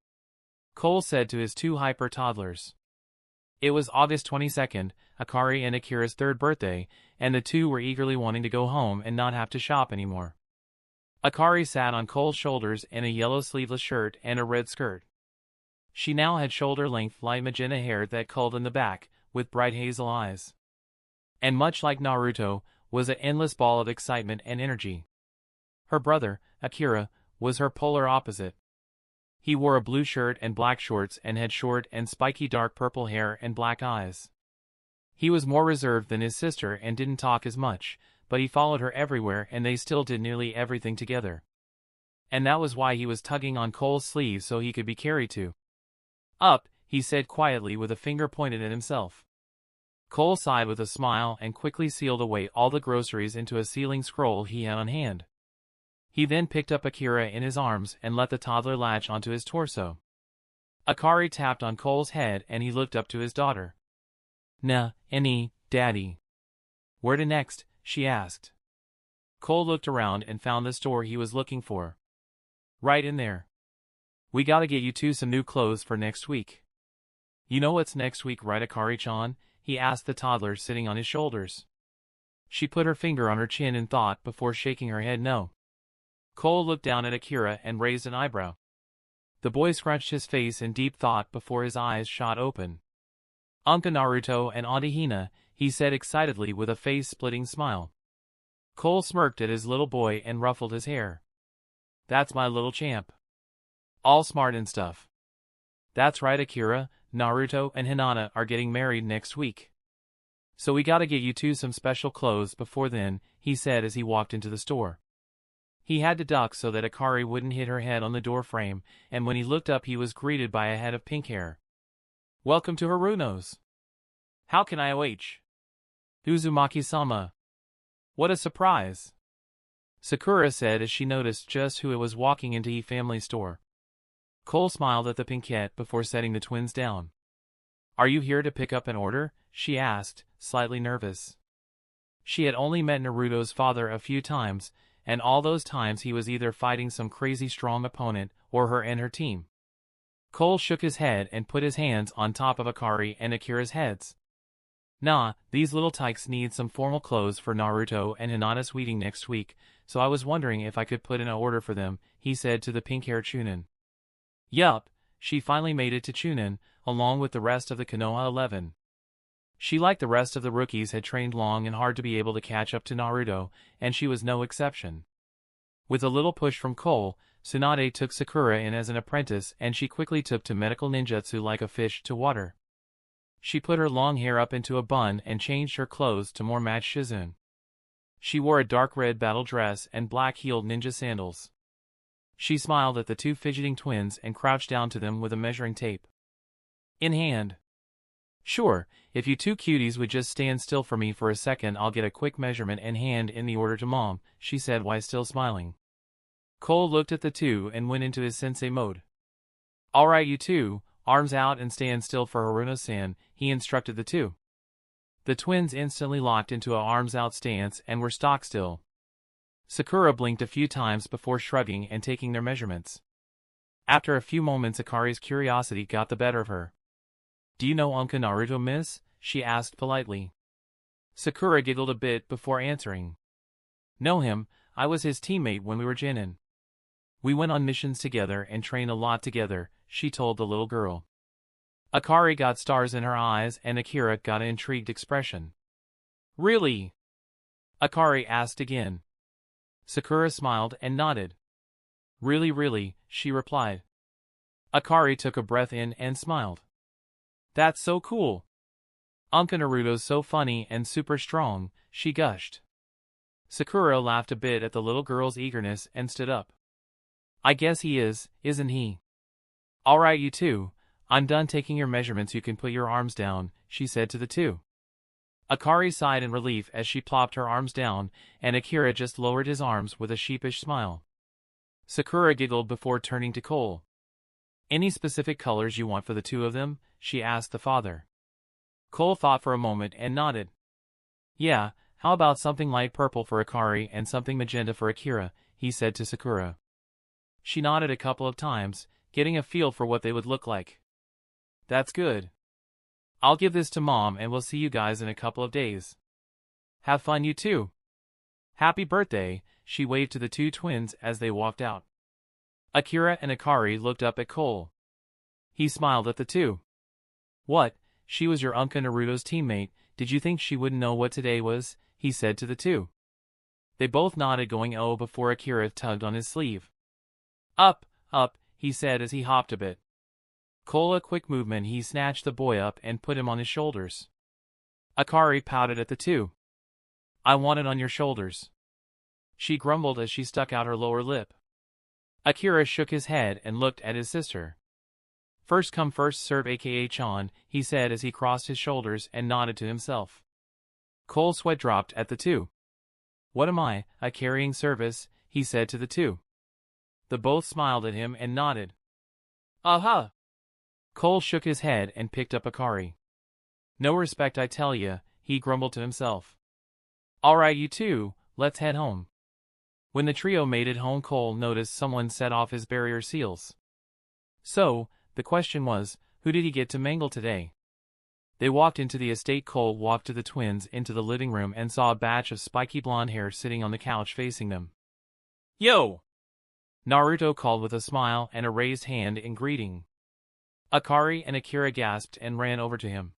Speaker 1: Cole said to his two hyper toddlers. It was August 22nd, Akari and Akira's third birthday, and the two were eagerly wanting to go home and not have to shop anymore. Akari sat on Cole's shoulders in a yellow sleeveless shirt and a red skirt. She now had shoulder-length light magenta hair that curled in the back, with bright hazel eyes. And much like Naruto, was an endless ball of excitement and energy. Her brother, Akira, was her polar opposite. He wore a blue shirt and black shorts and had short and spiky dark purple hair and black eyes. He was more reserved than his sister and didn't talk as much, but he followed her everywhere and they still did nearly everything together. And that was why he was tugging on Cole's sleeve so he could be carried to. "Up," he said quietly with a finger pointed at himself. Cole sighed with a smile and quickly sealed away all the groceries into a sealing scroll he had on hand. He then picked up Akira in his arms and let the toddler latch onto his torso. Akari tapped on Cole's head and he looked up to his daughter. Daddy." "Where to next?" she asked. Cole looked around and found the store he was looking for. "Right in there. We gotta get you two some new clothes for next week." You know what's next week, right, Akari-chan? He asked the toddler sitting on his shoulders. She put her finger on her chin in thought before shaking her head no. Cole looked down at Akira and raised an eyebrow. The boy scrunched his face in deep thought before his eyes shot open. Uncle Naruto and Auntie Hina, he said excitedly with a face-splitting smile. Cole smirked at his little boy and ruffled his hair. That's my little champ. All smart and stuff. That's right, Akira, Naruto and Hinata are getting married next week. So we gotta get you two some special clothes before then, he said as he walked into the store. He had to duck so that Akari wouldn't hit her head on the door frame, and when he looked up he was greeted by a head of pink hair. Welcome to Haruno's. How can I OH? Uzumaki-sama. What a surprise. Sakura said as she noticed just who it was walking into the family store. Cole smiled at the pinkette before setting the twins down. Are you here to pick up an order? She asked, slightly nervous. She had only met Naruto's father a few times, and all those times he was either fighting some crazy strong opponent or her and her team. Cole shook his head and put his hands on top of Akari and Akira's heads. Nah, these little tykes need some formal clothes for Naruto and Hinata's wedding next week, so I was wondering if I could put in an order for them, he said to the pink-haired Chunin. Yup, she finally made it to Chunin, along with the rest of the Konoha 11. She, like the rest of the rookies, had trained long and hard to be able to catch up to Naruto, and she was no exception. With a little push from Cole, Tsunade took Sakura in as an apprentice, and she quickly took to medical ninjutsu like a fish to water. She put her long hair up into a bun and changed her clothes to more match Shizune. She wore a dark red battle dress and black-heeled ninja sandals. She smiled at the two fidgeting twins and crouched down to them with a measuring tape in hand. Sure, if you two cuties would just stand still for me for a second, I'll get a quick measurement and hand in the order to Mom, she said while still smiling. Cole looked at the two and went into his sensei mode. Alright, you two, arms out and stand still for Haruno-san, he instructed the two. The twins instantly locked into a arms-out stance and were stock still. Sakura blinked a few times before shrugging and taking their measurements. After a few moments, Akari's curiosity got the better of her. Do you know Uncle Naruto, miss? She asked politely. Sakura giggled a bit before answering. Know him, I was his teammate when we were Genin. We went on missions together and trained a lot together, she told the little girl. Akari got stars in her eyes and Akira got an intrigued expression. Really? Akari asked again. Sakura smiled and nodded. Really, she replied. Akari took a breath in and smiled. That's so cool. Uncle Naruto's so funny and super strong, she gushed. Sakura laughed a bit at the little girl's eagerness and stood up. I guess he is, isn't he? Alright, you two, I'm done taking your measurements, you can put your arms down, she said to the two. Akari sighed in relief as she plopped her arms down, and Akira just lowered his arms with a sheepish smile. Sakura giggled before turning to Cole. Any specific colors you want for the two of them? She asked the father. Cole thought for a moment and nodded. Yeah, how about something light purple for Akari and something magenta for Akira, he said to Sakura. She nodded a couple of times, getting a feel for what they would look like. That's good. I'll give this to Mom and we'll see you guys in a couple of days. Have fun, you two. Happy birthday, she waved to the two twins as they walked out. Akira and Akari looked up at Cole. He smiled at the two. What, she was your Uncle Naruto's teammate, did you think she wouldn't know what today was? He said to the two. They both nodded, going oh before Akira tugged on his sleeve. Up, he said as he hopped a bit. Cole, a quick movement, he snatched the boy up and put him on his shoulders. Akari pouted at the two. I want it on your shoulders. She grumbled as she stuck out her lower lip. Akira shook his head and looked at his sister. First come first serve, aka Chan, he said as he crossed his shoulders and nodded to himself. Cole's sweat dropped at the two. What am I, a carrying service? He said to the two. The both smiled at him and nodded. Aha! Cole shook his head and picked up Akari. No respect, I tell ya, he grumbled to himself. Alright, you two, let's head home. When the trio made it home, Cole noticed someone set off his barrier seals. So, the question was, Who did he get to mangle today? They walked into the estate. Cole walked to the twins into the living room and saw a batch of spiky blonde hair sitting on the couch facing them. Yo! Naruto called with a smile and a raised hand in greeting. Akari and Akira gasped and ran over to him.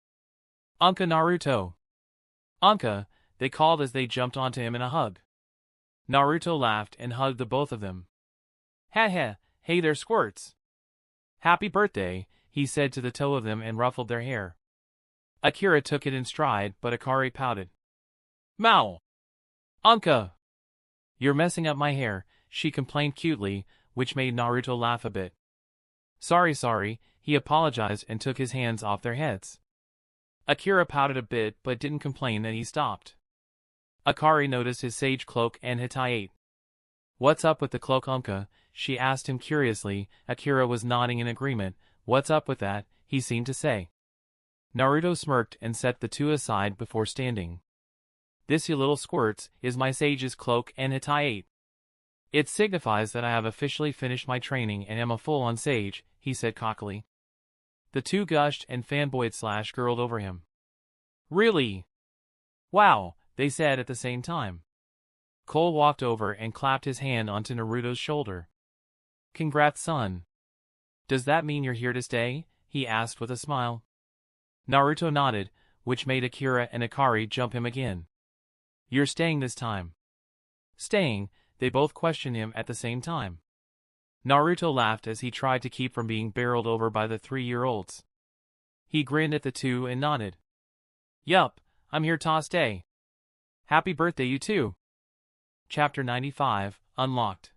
Speaker 1: Anka Naruto! Anka, they called as they jumped onto him in a hug. Naruto laughed and hugged the both of them. Ha ha, hey there squirts! Happy birthday, he said to the two of them and ruffled their hair. Akira took it in stride, but Akari pouted. Mao! Anka! You're messing up my hair, she complained cutely, which made Naruto laugh a bit. Sorry, he apologized and took his hands off their heads. Akira pouted a bit but didn't complain that he stopped. Akari noticed his sage cloak and Hitai. What's up with the cloak, Anka? She asked him curiously. Akira was nodding in agreement. What's up with that? He seemed to say. Naruto smirked and set the two aside before standing. This, you little squirts, is my sage's cloak and Hitai. It signifies that I have officially finished my training and am a full-on sage, he said cockily. The two gushed and fanboyed/girled over him. Really? Wow, they said at the same time. Cole walked over and clapped his hand onto Naruto's shoulder. Congrats, son. Does that mean you're here to stay? He asked with a smile. Naruto nodded, which made Akira and Akari jump him again. You're staying this time. Staying, they both questioned him at the same time. Naruto laughed as he tried to keep from being barreled over by the 3-year-olds. He grinned at the two and nodded. Yup, I'm here to stay. Happy birthday, you too. Chapter 95, Unlocked.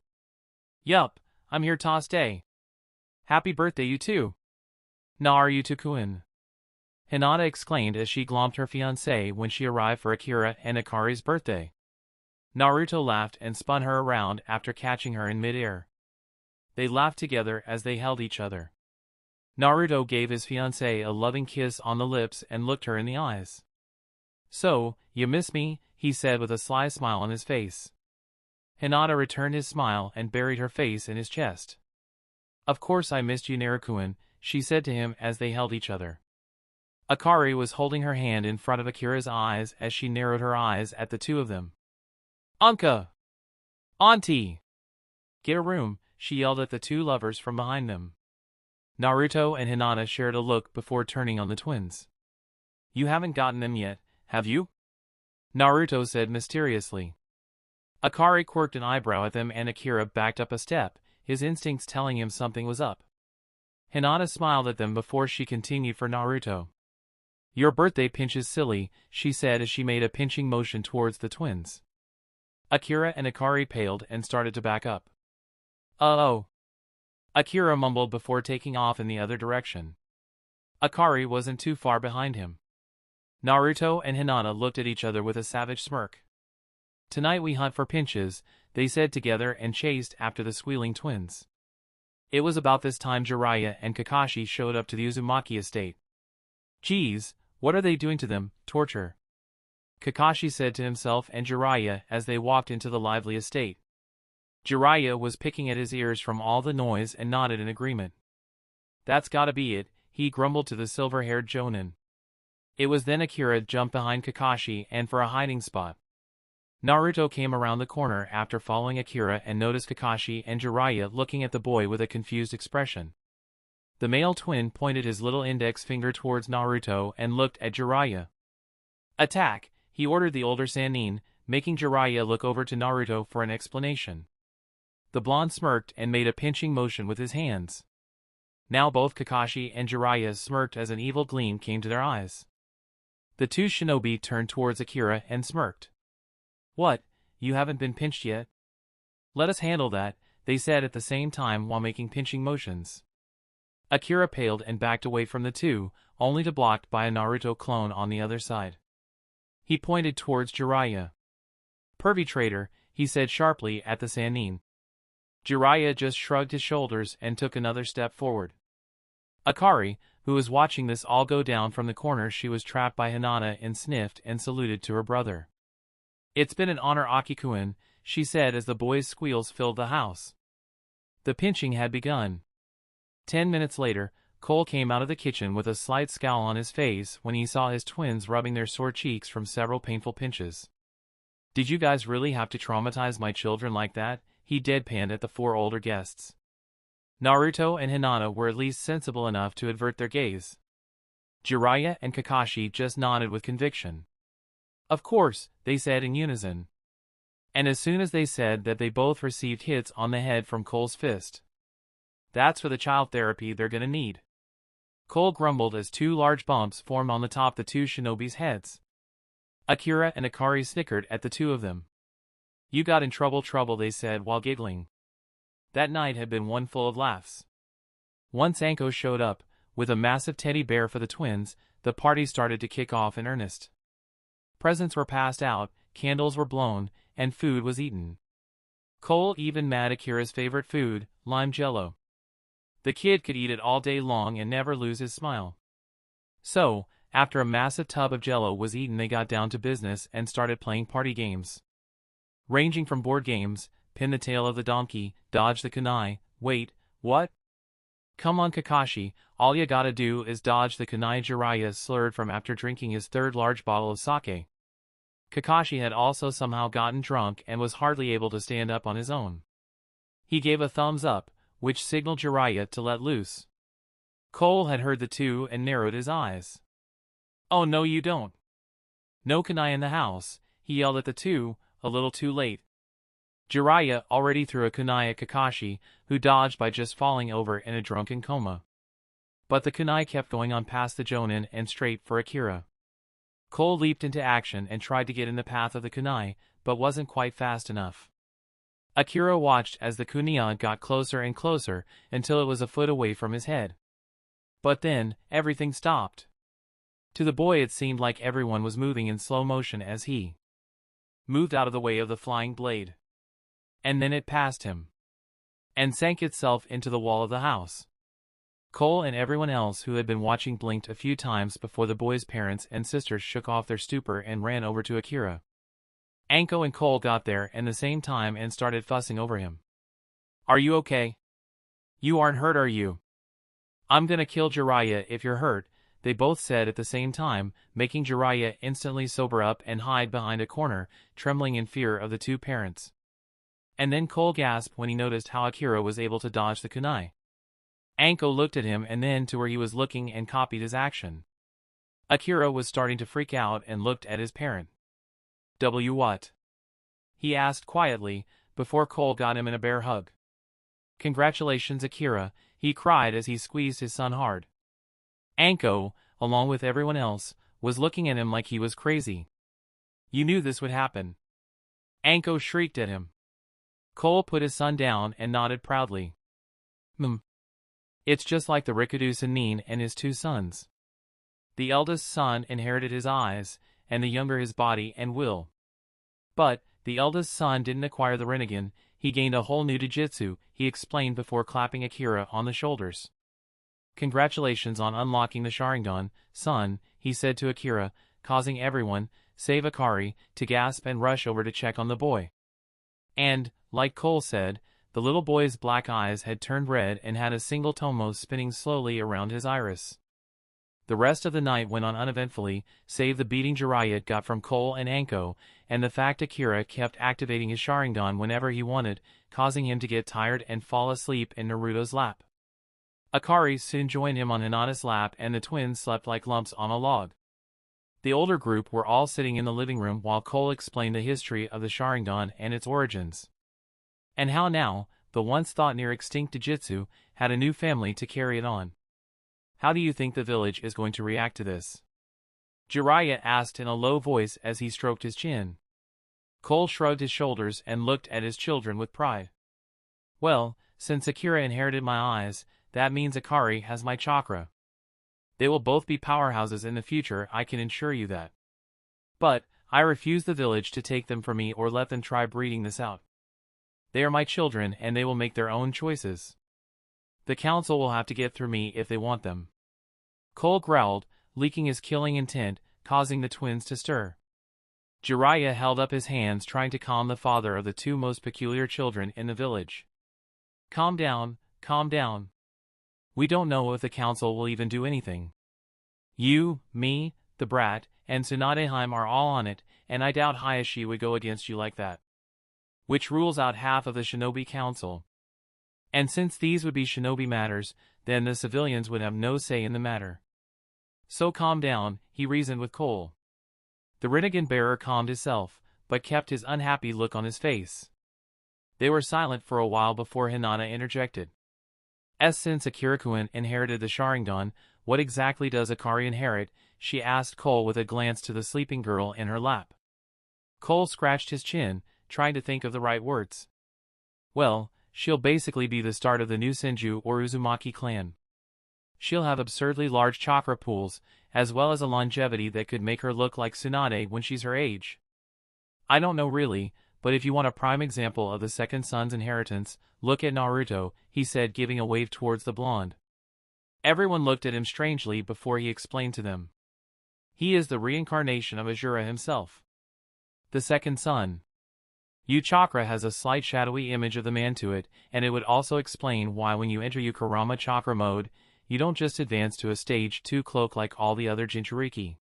Speaker 1: Yup, I'm here to stay. Happy birthday, you too. Naruto-kun. Hinata exclaimed as she glommed her fiancé when she arrived for Akira and Akari's birthday. Naruto laughed and spun her around after catching her in mid-air. They laughed together as they held each other. Naruto gave his fiancée a loving kiss on the lips and looked her in the eyes. So, you miss me? He said with a sly smile on his face. Hinata returned his smile and buried her face in his chest. Of course I missed you, Naruto-kun, she said to him as they held each other. Akari was holding her hand in front of Akira's eyes as she narrowed her eyes at the two of them. Anka! Auntie! Get a room, she yelled at the two lovers from behind them. Naruto and Hinata shared a look before turning on the twins. You haven't gotten them yet, have you? Naruto said mysteriously. Akari quirked an eyebrow at them and Akira backed up a step, his instincts telling him something was up. Hinata smiled at them before she continued for Naruto. Your birthday pinch is silly, she said as she made a pinching motion towards the twins. Akira and Akari paled and started to back up. Oh. Akira mumbled before taking off in the other direction. Akari wasn't too far behind him. Naruto and Hinata looked at each other with a savage smirk. Tonight we hunt for pinches, they said together and chased after the squealing twins. It was about this time Jiraiya and Kakashi showed up to the Uzumaki estate. Geez, what are they doing to them? Torture. Kakashi said to himself and Jiraiya as they walked into the lively estate. Jiraiya was picking at his ears from all the noise and nodded in agreement. That's gotta be it, he grumbled to the silver-haired Jonin. It was then Akira jumped behind Kakashi and for a hiding spot. Naruto came around the corner after following Akira and noticed Kakashi and Jiraiya looking at the boy with a confused expression. The male twin pointed his little index finger towards Naruto and looked at Jiraiya. Attack, he ordered the older Sanin, making Jiraiya look over to Naruto for an explanation. The blonde smirked and made a pinching motion with his hands. Now both Kakashi and Jiraiya smirked as an evil gleam came to their eyes. The two shinobi turned towards Akira and smirked. What, you haven't been pinched yet? Let us handle that, they said at the same time while making pinching motions. Akira paled and backed away from the two, only to be blocked by a Naruto clone on the other side. He pointed towards Jiraiya. Pervy traitor, he said sharply at the Sanin. Jiraiya just shrugged his shoulders and took another step forward. Akari, who was watching this all go down from the corner she was trapped by Hinata and sniffed and saluted to her brother. It's been an honor, Aki-kun, she said as the boys' squeals filled the house. The pinching had begun. 10 minutes later, Cole came out of the kitchen with a slight scowl on his face when he saw his twins rubbing their sore cheeks from several painful pinches. "Did you guys really have to traumatize my children like that?" he deadpanned at the 4 older guests. Naruto and Hinata were at least sensible enough to avert their gaze. Jiraiya and Kakashi just nodded with conviction. "Of course," they said in unison. And as soon as they said that, they both received hits on the head from Cole's fist. "That's for the child therapy they're gonna need." Cole grumbled as 2 large bumps formed on the top of the 2 shinobi's heads. Akira and Akari snickered at the 2 of them. "You got in trouble," they said while giggling. That night had been one full of laughs. Once Anko showed up, with a massive teddy bear for the twins, the party started to kick off in earnest. Presents were passed out, candles were blown, and food was eaten. Cole even made Akira's favorite food, lime jello. The kid could eat it all day long and never lose his smile. So, after a massive tub of jello was eaten, they got down to business and started playing party games. Ranging from board games, pin the tail of the donkey, dodge the kunai, wait, what? Come on Kakashi, all you gotta do is dodge the kunai, Jiraiya slurred from after drinking his 3rd large bottle of sake. Kakashi had also somehow gotten drunk and was hardly able to stand up on his own. He gave a thumbs up, which signaled Jiraiya to let loose. Cole had heard the 2 and narrowed his eyes. "Oh no you don't. No kunai in the house," he yelled at the 2, a little too late. Jiraiya already threw a kunai at Kakashi, who dodged by just falling over in a drunken coma. But the kunai kept going on past the jonin and straight for Akira. Cole leaped into action and tried to get in the path of the kunai, but wasn't quite fast enough. Akira watched as the kunai got closer and closer until it was a foot away from his head. But then, everything stopped. To the boy it seemed like everyone was moving in slow motion as he moved out of the way of the flying blade. And then it passed him and sank itself into the wall of the house. Cole and everyone else who had been watching blinked a few times before the boy's parents and sisters shook off their stupor and ran over to Akira. Anko and Cole got there at the same time and started fussing over him. "Are you okay? You aren't hurt, are you?" "I'm gonna kill Jiraiya if you're hurt," they both said at the same time, making Jiraiya instantly sober up and hide behind a corner, trembling in fear of the 2 parents. And then Cole gasped when he noticed how Akira was able to dodge the kunai. Anko looked at him and then to where he was looking and copied his action. Akira was starting to freak out and looked at his parent. What?" he asked quietly, before Cole got him in a bear hug. "Congratulations Akira," he cried as he squeezed his son hard. Anko, along with everyone else, was looking at him like he was crazy. "You knew this would happen." Anko shrieked at him. Cole put his son down and nodded proudly. It's just like the Rikudo Sanin and his 2 sons. The eldest son inherited his eyes, and the younger his body and will. But, the eldest son didn't acquire the Rinnegan, he gained a whole new Jujutsu, he explained before clapping Akira on the shoulders. "Congratulations on unlocking the Sharingan, son," he said to Akira, causing everyone, save Akari, to gasp and rush over to check on the boy. And, like Cole said, the little boy's black eyes had turned red and had a single tomo spinning slowly around his iris. The rest of the night went on uneventfully, save the beating Jiraiya got from Cole and Anko, and the fact Akira kept activating his Sharingan whenever he wanted, causing him to get tired and fall asleep in Naruto's lap. Akari soon joined him on Hinata's lap and the twins slept like lumps on a log. The older group were all sitting in the living room while Cole explained the history of the Sharingan and its origins. And how now, the once thought near extinct Jujutsu, had a new family to carry it on. "How do you think the village is going to react to this?" Jiraiya asked in a low voice as he stroked his chin. Cole shrugged his shoulders and looked at his children with pride. "Well, since Akira inherited my eyes, that means Akari has my chakra. They will both be powerhouses in the future, I can assure you that. But, I refuse the village to take them from me or let them try breeding this out. They are my children and they will make their own choices. The council will have to get through me if they want them." Cole growled, leaking his killing intent, causing the twins to stir. Jiraiya held up his hands trying to calm the father of the 2 most peculiar children in the village. Calm down, calm down. We don't know if the council will even do anything. You, me, the brat, and Tsunade are all on it, and I doubt Hayashi would go against you like that. Which rules out half of the shinobi council. And since these would be shinobi matters, then the civilians would have no say in the matter. So calm down, he reasoned with Cole. The Rinnegan bearer calmed himself, but kept his unhappy look on his face. They were silent for a while before Hinata interjected. Since Akira-kun inherited the Sharingan, what exactly does Akari inherit? She asked Cole with a glance to the sleeping girl in her lap. Cole scratched his chin, trying to think of the right words. Well, she'll basically be the start of the new Senju or Uzumaki clan. She'll have absurdly large chakra pools, as well as a longevity that could make her look like Tsunade when she's her age. I don't know really, but if you want a prime example of the second son's inheritance, look at Naruto, he said, giving a wave towards the blonde. Everyone looked at him strangely before he explained to them. He is the reincarnation of Ashura himself. The second son. Yu chakra has a slight shadowy image of the man to it, and it would also explain why when you enter Kurama chakra mode, you don't just advance to a stage 2 cloak like all the other Jinchuriki.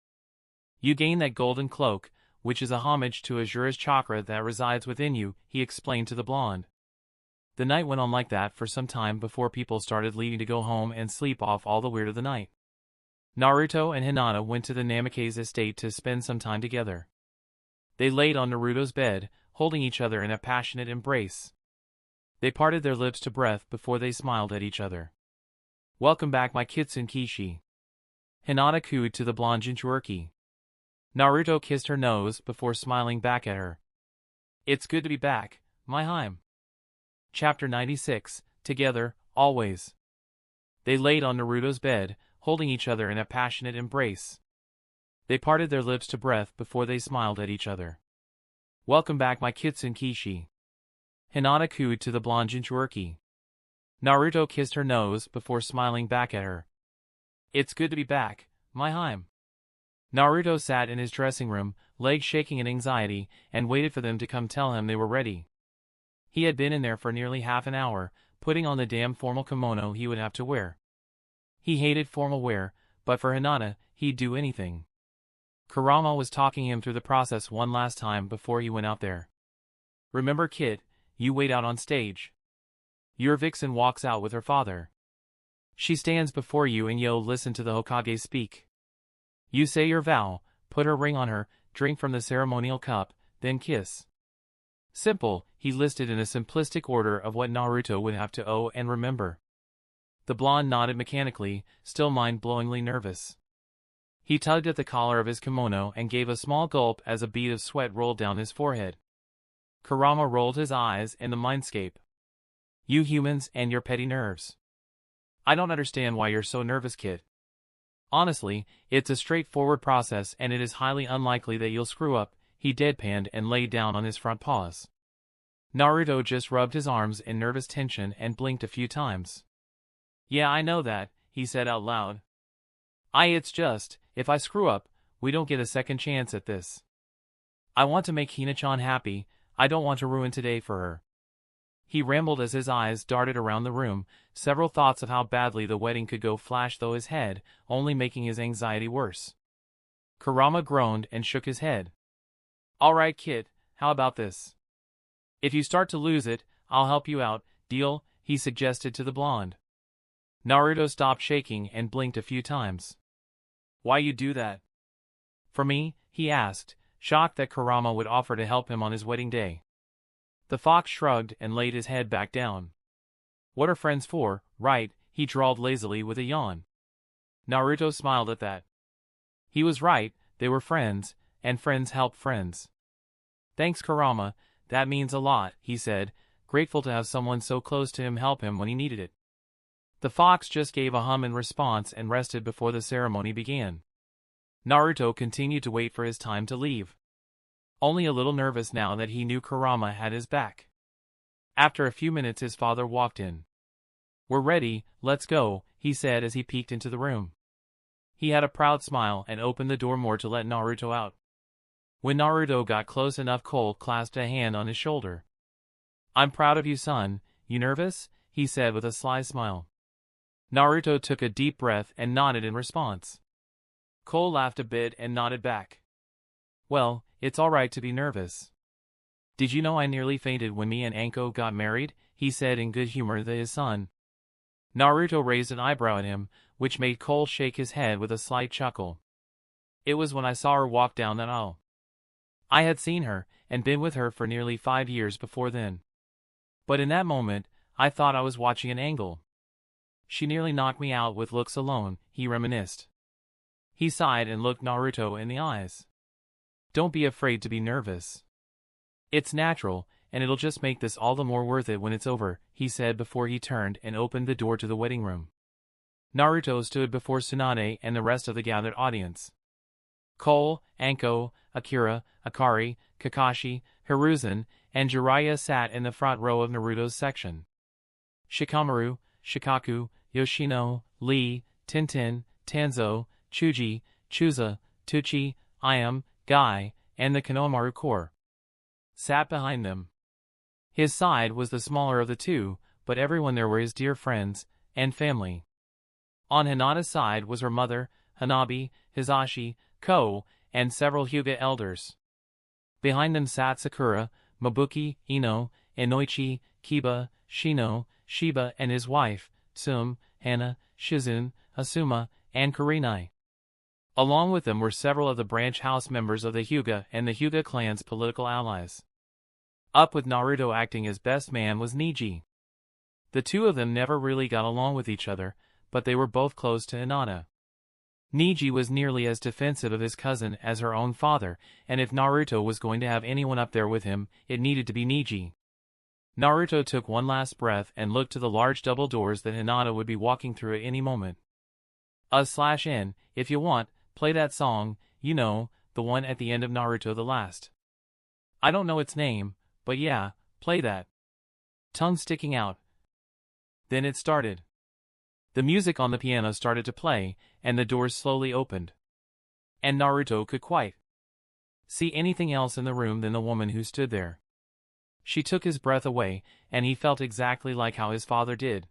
Speaker 1: You gain that golden cloak, which is a homage to Ashura's chakra that resides within you, he explained to the blonde. The night went on like that for some time before people started leaving to go home and sleep off all the weird of the night. Naruto and Hinata went to the Namake's estate to spend some time together. They laid on Naruto's bed, holding each other in a passionate embrace. They parted their lips to breath before they smiled at each other. Welcome back, my Kitsune Kishi. Hinata cooed to the blonde Jinchuriki. Naruto kissed her nose before smiling back at her. It's good to be back, my Haim. Chapter 96, Together, Always. They laid on Naruto's bed, holding each other in a passionate embrace. They parted their lips to breath before they smiled at each other. Welcome back, my Kitsune Kishi. Hinata cooed to the blonde Jinchuriki. Naruto kissed her nose before smiling back at her. It's good to be back, my Haim. Naruto sat in his dressing room, legs shaking in anxiety, and waited for them to come tell him they were ready. He had been in there for nearly half an hour, putting on the damn formal kimono he would have to wear. He hated formal wear, but for Hinata, he'd do anything. Kurama was talking him through the process one last time before he went out there. Remember, kid, you wait out on stage. Your vixen walks out with her father. She stands before you and you'll listen to the Hokage speak. You say your vow, put her ring on her, drink from the ceremonial cup, then kiss. Simple, he listed in a simplistic order of what Naruto would have to owe and remember. The blonde nodded mechanically, still mind-blowingly nervous. He tugged at the collar of his kimono and gave a small gulp as a bead of sweat rolled down his forehead. Kurama rolled his eyes in the mindscape. You humans and your petty nerves. I don't understand why you're so nervous, kid. Honestly, it's a straightforward process and it is highly unlikely that you'll screw up, he deadpanned and laid down on his front paws. Naruto just rubbed his arms in nervous tension and blinked a few times. Yeah, I know that, he said out loud. It's just, if I screw up, we don't get a second chance at this. I want to make Hina-chan happy, I don't want to ruin today for her. He rambled as his eyes darted around the room, several thoughts of how badly the wedding could go flashed through his head, only making his anxiety worse. Kurama groaned and shook his head. Alright kid, how about this? If you start to lose it, I'll help you out, deal, he suggested to the blonde. Naruto stopped shaking and blinked a few times. Why you do that? For me, he asked, shocked that Kurama would offer to help him on his wedding day. The fox shrugged and laid his head back down. What are friends for, right? He drawled lazily with a yawn. Naruto smiled at that. He was right, they were friends, and friends help friends. Thanks Kurama, that means a lot, he said, grateful to have someone so close to him help him when he needed it. The fox just gave a hum in response and rested before the ceremony began. Naruto continued to wait for his time to leave. Only a little nervous now that he knew Kurama had his back. After a few minutes his father walked in. We're ready, let's go, he said as he peeked into the room. He had a proud smile and opened the door more to let Naruto out. When Naruto got close enough, Cole clasped a hand on his shoulder. I'm proud of you, son. You nervous? He said with a sly smile. Naruto took a deep breath and nodded in response. Cole laughed a bit and nodded back. Well, it's alright to be nervous. Did you know I nearly fainted when me and Anko got married? He said in good humor to his son. Naruto raised an eyebrow at him, which made Cole shake his head with a slight chuckle. It was when I saw her walk down that aisle. I had seen her, and been with her for nearly 5 years before then. But in that moment, I thought I was watching an angle. She nearly knocked me out with looks alone, he reminisced. He sighed and looked Naruto in the eyes. Don't be afraid to be nervous. It's natural, and it'll just make this all the more worth it when it's over, he said before he turned and opened the door to the wedding room. Naruto stood before Tsunade and the rest of the gathered audience. Cole, Anko, Akira, Akari, Kakashi, Hiruzen, and Jiraiya sat in the front row of Naruto's section. Shikamaru, Shikaku, Yoshino, Lee, Tintin, Tanzo, Chuji, Chuza, Tuchi, Iam, Guy, and the Konohamaru Corps sat behind them. His side was the smaller of the two, but everyone there were his dear friends and family. On Hinata's side was her mother, Hanabi, Hisashi, Ko, and several Hyuga elders. Behind them sat Sakura, Mabuki, Ino, Inoichi, Kiba, Shino, Shiba and his wife, Tsum, Hana, Shizune, Asuma, and Kurenai. Along with them were several of the branch house members of the Hyuga and the Hyuga clan's political allies. Up with Naruto acting as best man was Neji. The two of them never really got along with each other, but they were both close to Hinata. Neji was nearly as defensive of his cousin as her own father, and if Naruto was going to have anyone up there with him, it needed to be Neji. Naruto took one last breath and looked to the large double doors that Hinata would be walking through at any moment. /N, if you want, play that song, you know, the one at the end of Naruto the Last. I don't know its name, but yeah, play that. Tongue sticking out. Then it started. The music on the piano started to play, and the doors slowly opened. And Naruto could quite see anything else in the room than the woman who stood there. She took his breath away, and he felt exactly like how his father did.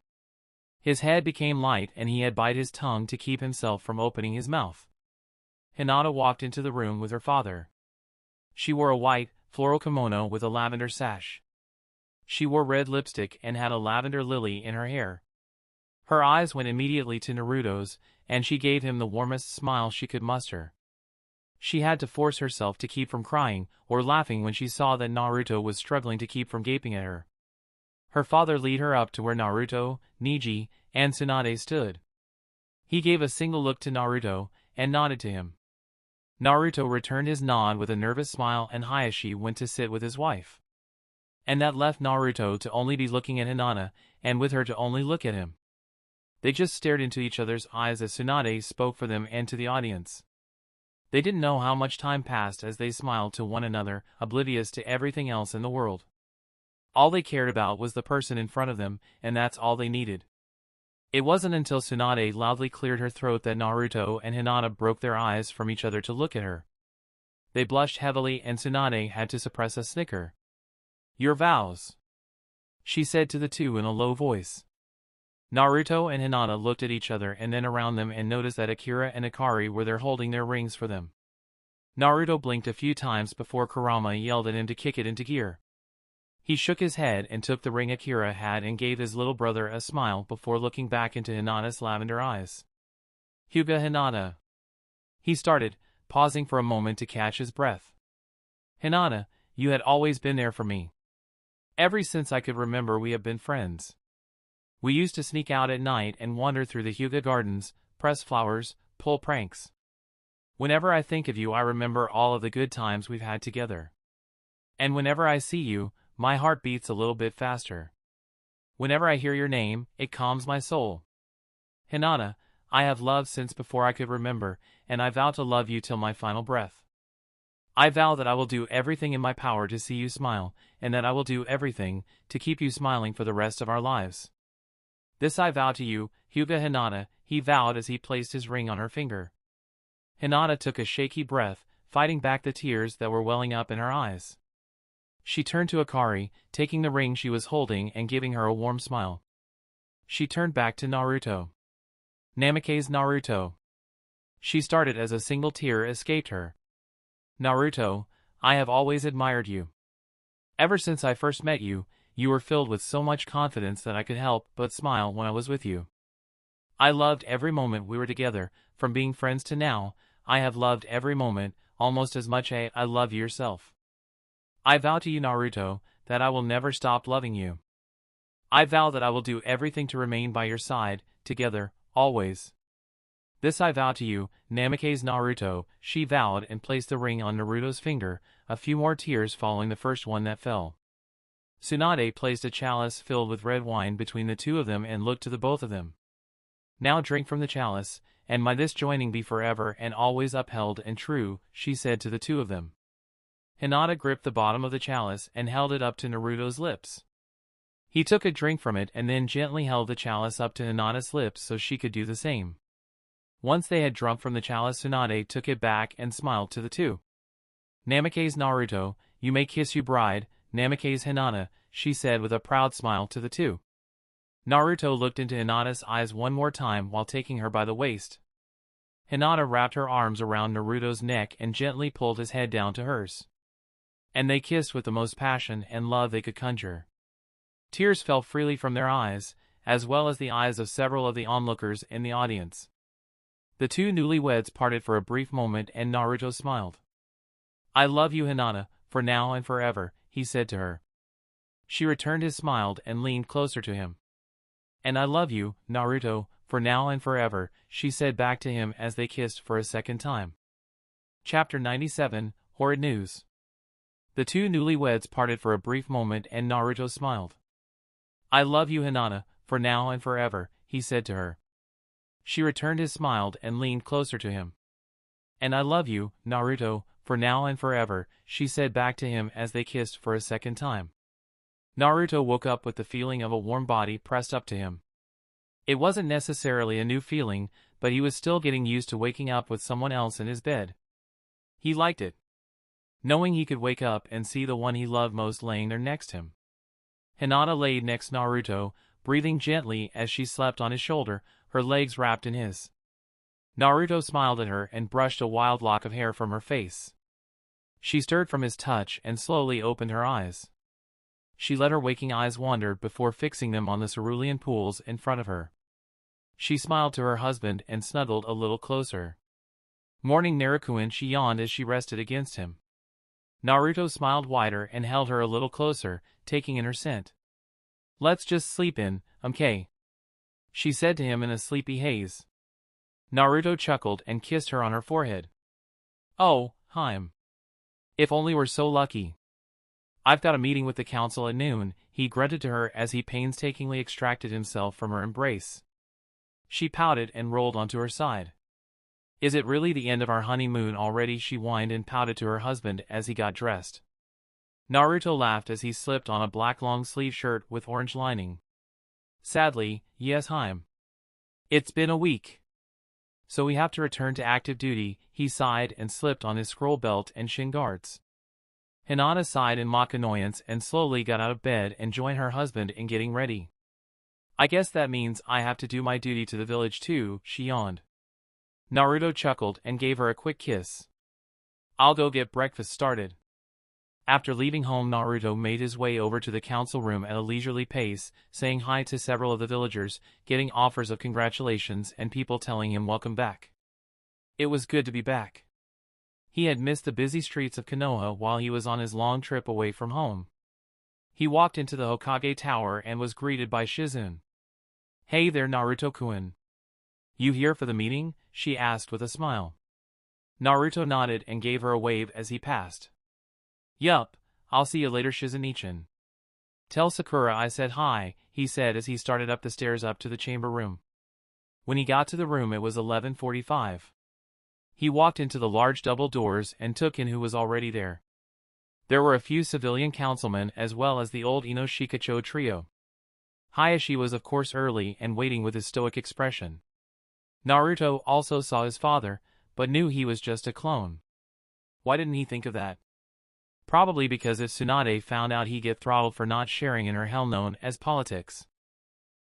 Speaker 1: His head became light and he had bite his tongue to keep himself from opening his mouth. Hinata walked into the room with her father. She wore a white, floral kimono with a lavender sash. She wore red lipstick and had a lavender lily in her hair. Her eyes went immediately to Naruto's, and she gave him the warmest smile she could muster. She had to force herself to keep from crying or laughing when she saw that Naruto was struggling to keep from gaping at her. Her father led her up to where Naruto, Neji, and Tsunade stood. He gave a single look to Naruto and nodded to him. Naruto returned his nod with a nervous smile and Hayashi went to sit with his wife. And that left Naruto to only be looking at Hinata, and with her to only look at him. They just stared into each other's eyes as Tsunade spoke for them and to the audience. They didn't know how much time passed as they smiled to one another, oblivious to everything else in the world. All they cared about was the person in front of them, and that's all they needed. It wasn't until Tsunade loudly cleared her throat that Naruto and Hinata broke their eyes from each other to look at her. They blushed heavily and Tsunade had to suppress a snicker. Your vows, she said to the two in a low voice. Naruto and Hinata looked at each other and then around them and noticed that Akira and Akari were there holding their rings for them. Naruto blinked a few times before Kurama yelled at him to kick it into gear. He shook his head and took the ring Akira had and gave his little brother a smile before looking back into Hinata's lavender eyes. Hyuga Hinata, he started, pausing for a moment to catch his breath. Hinata, you had always been there for me. Ever since I could remember we have been friends. We used to sneak out at night and wander through the Hyuga gardens, press flowers, pull pranks. Whenever I think of you I remember all of the good times we've had together. And whenever I see you, my heart beats a little bit faster. Whenever I hear your name, it calms my soul. Hinata, I have loved since before I could remember, and I vow to love you till my final breath. I vow that I will do everything in my power to see you smile, and that I will do everything to keep you smiling for the rest of our lives. This I vow to you, Hyuga Hinata, he vowed as he placed his ring on her finger. Hinata took a shaky breath, fighting back the tears that were welling up in her eyes. She turned to Akari, taking the ring she was holding and giving her a warm smile. She turned back to Naruto. Namake's Naruto. She started as a single tear escaped her. Naruto, I have always admired you. Ever since I first met you, you were filled with so much confidence that I could help but smile when I was with you. I loved every moment we were together, from being friends to now. I have loved every moment, almost as much as I love yourself. I vow to you, Naruto, that I will never stop loving you. I vow that I will do everything to remain by your side, together, always. This I vow to you, Namake's Naruto, she vowed and placed the ring on Naruto's finger, a few more tears following the first one that fell. Tsunade placed a chalice filled with red wine between the two of them and looked to the both of them. Now drink from the chalice, and may this joining be forever and always upheld and true, she said to the two of them. Hinata gripped the bottom of the chalice and held it up to Naruto's lips. He took a drink from it and then gently held the chalice up to Hinata's lips so she could do the same. Once they had drunk from the chalice, Tsunade took it back and smiled to the two. Namake's Naruto, you may kiss your bride, Namake's Hinata, she said with a proud smile to the two. Naruto looked into Hinata's eyes one more time while taking her by the waist. Hinata wrapped her arms around Naruto's neck and gently pulled his head down to hers. And they kissed with the most passion and love they could conjure. Tears fell freely from their eyes, as well as the eyes of several of the onlookers in the audience. The two newlyweds parted for a brief moment and Naruto smiled. I love you, Hinata, for now and forever, he said to her. She returned his smile and leaned closer to him. And I love you, Naruto, for now and forever, she said back to him as they kissed for a second time. Chapter 97, Horrid News. The two newlyweds parted for a brief moment and Naruto smiled. I love you, Hinata, for now and forever, he said to her. She returned his smile and leaned closer to him. And I love you, Naruto, for now and forever, she said back to him as they kissed for a second time. Naruto woke up with the feeling of a warm body pressed up to him. It wasn't necessarily a new feeling, but he was still getting used to waking up with someone else in his bed. He liked it. Knowing he could wake up and see the one he loved most laying there next to him. Hinata laid next Naruto, breathing gently as she slept on his shoulder, her legs wrapped in his. Naruto smiled at her and brushed a wild lock of hair from her face. She stirred from his touch and slowly opened her eyes. She let her waking eyes wander before fixing them on the cerulean pools in front of her. She smiled to her husband and snuggled a little closer. Morning Naruto, she yawned as she rested against him. Naruto smiled wider and held her a little closer, taking in her scent. Let's just sleep in, okay? She said to him in a sleepy haze. Naruto chuckled and kissed her on her forehead. Oh, Haim. If only we're so lucky. I've got a meeting with the council at noon, he grunted to her as he painstakingly extracted himself from her embrace. She pouted and rolled onto her side. Is it really the end of our honeymoon already? She whined and pouted to her husband as he got dressed. Naruto laughed as he slipped on a black long-sleeve shirt with orange lining. Sadly, yes, Haim. It's been a week. So we have to return to active duty, he sighed and slipped on his scroll belt and shin guards. Hinata sighed in mock annoyance and slowly got out of bed and joined her husband in getting ready. I guess that means I have to do my duty to the village too, she yawned. Naruto chuckled and gave her a quick kiss. I'll go get breakfast started. After leaving home, Naruto made his way over to the council room at a leisurely pace, saying hi to several of the villagers, getting offers of congratulations and people telling him welcome back. It was good to be back. He had missed the busy streets of Konoha while he was on his long trip away from home. He walked into the Hokage Tower and was greeted by Shizune. Hey there, Naruto-kun. You here for the meeting? She asked with a smile. Naruto nodded and gave her a wave as he passed. Yup, I'll see you later, Shizune-chan. Tell Sakura I said hi, he said as he started up the stairs up to the chamber room. When he got to the room it was 11:45. He walked into the large double doors and took in who was already there. There were a few civilian councilmen as well as the old Inoshikacho trio. Hayashi was of course early and waiting with his stoic expression. Naruto also saw his father, but knew he was just a clone. Why didn't he think of that? Probably because if Tsunade found out he'd get throttled for not sharing in her hell known as politics.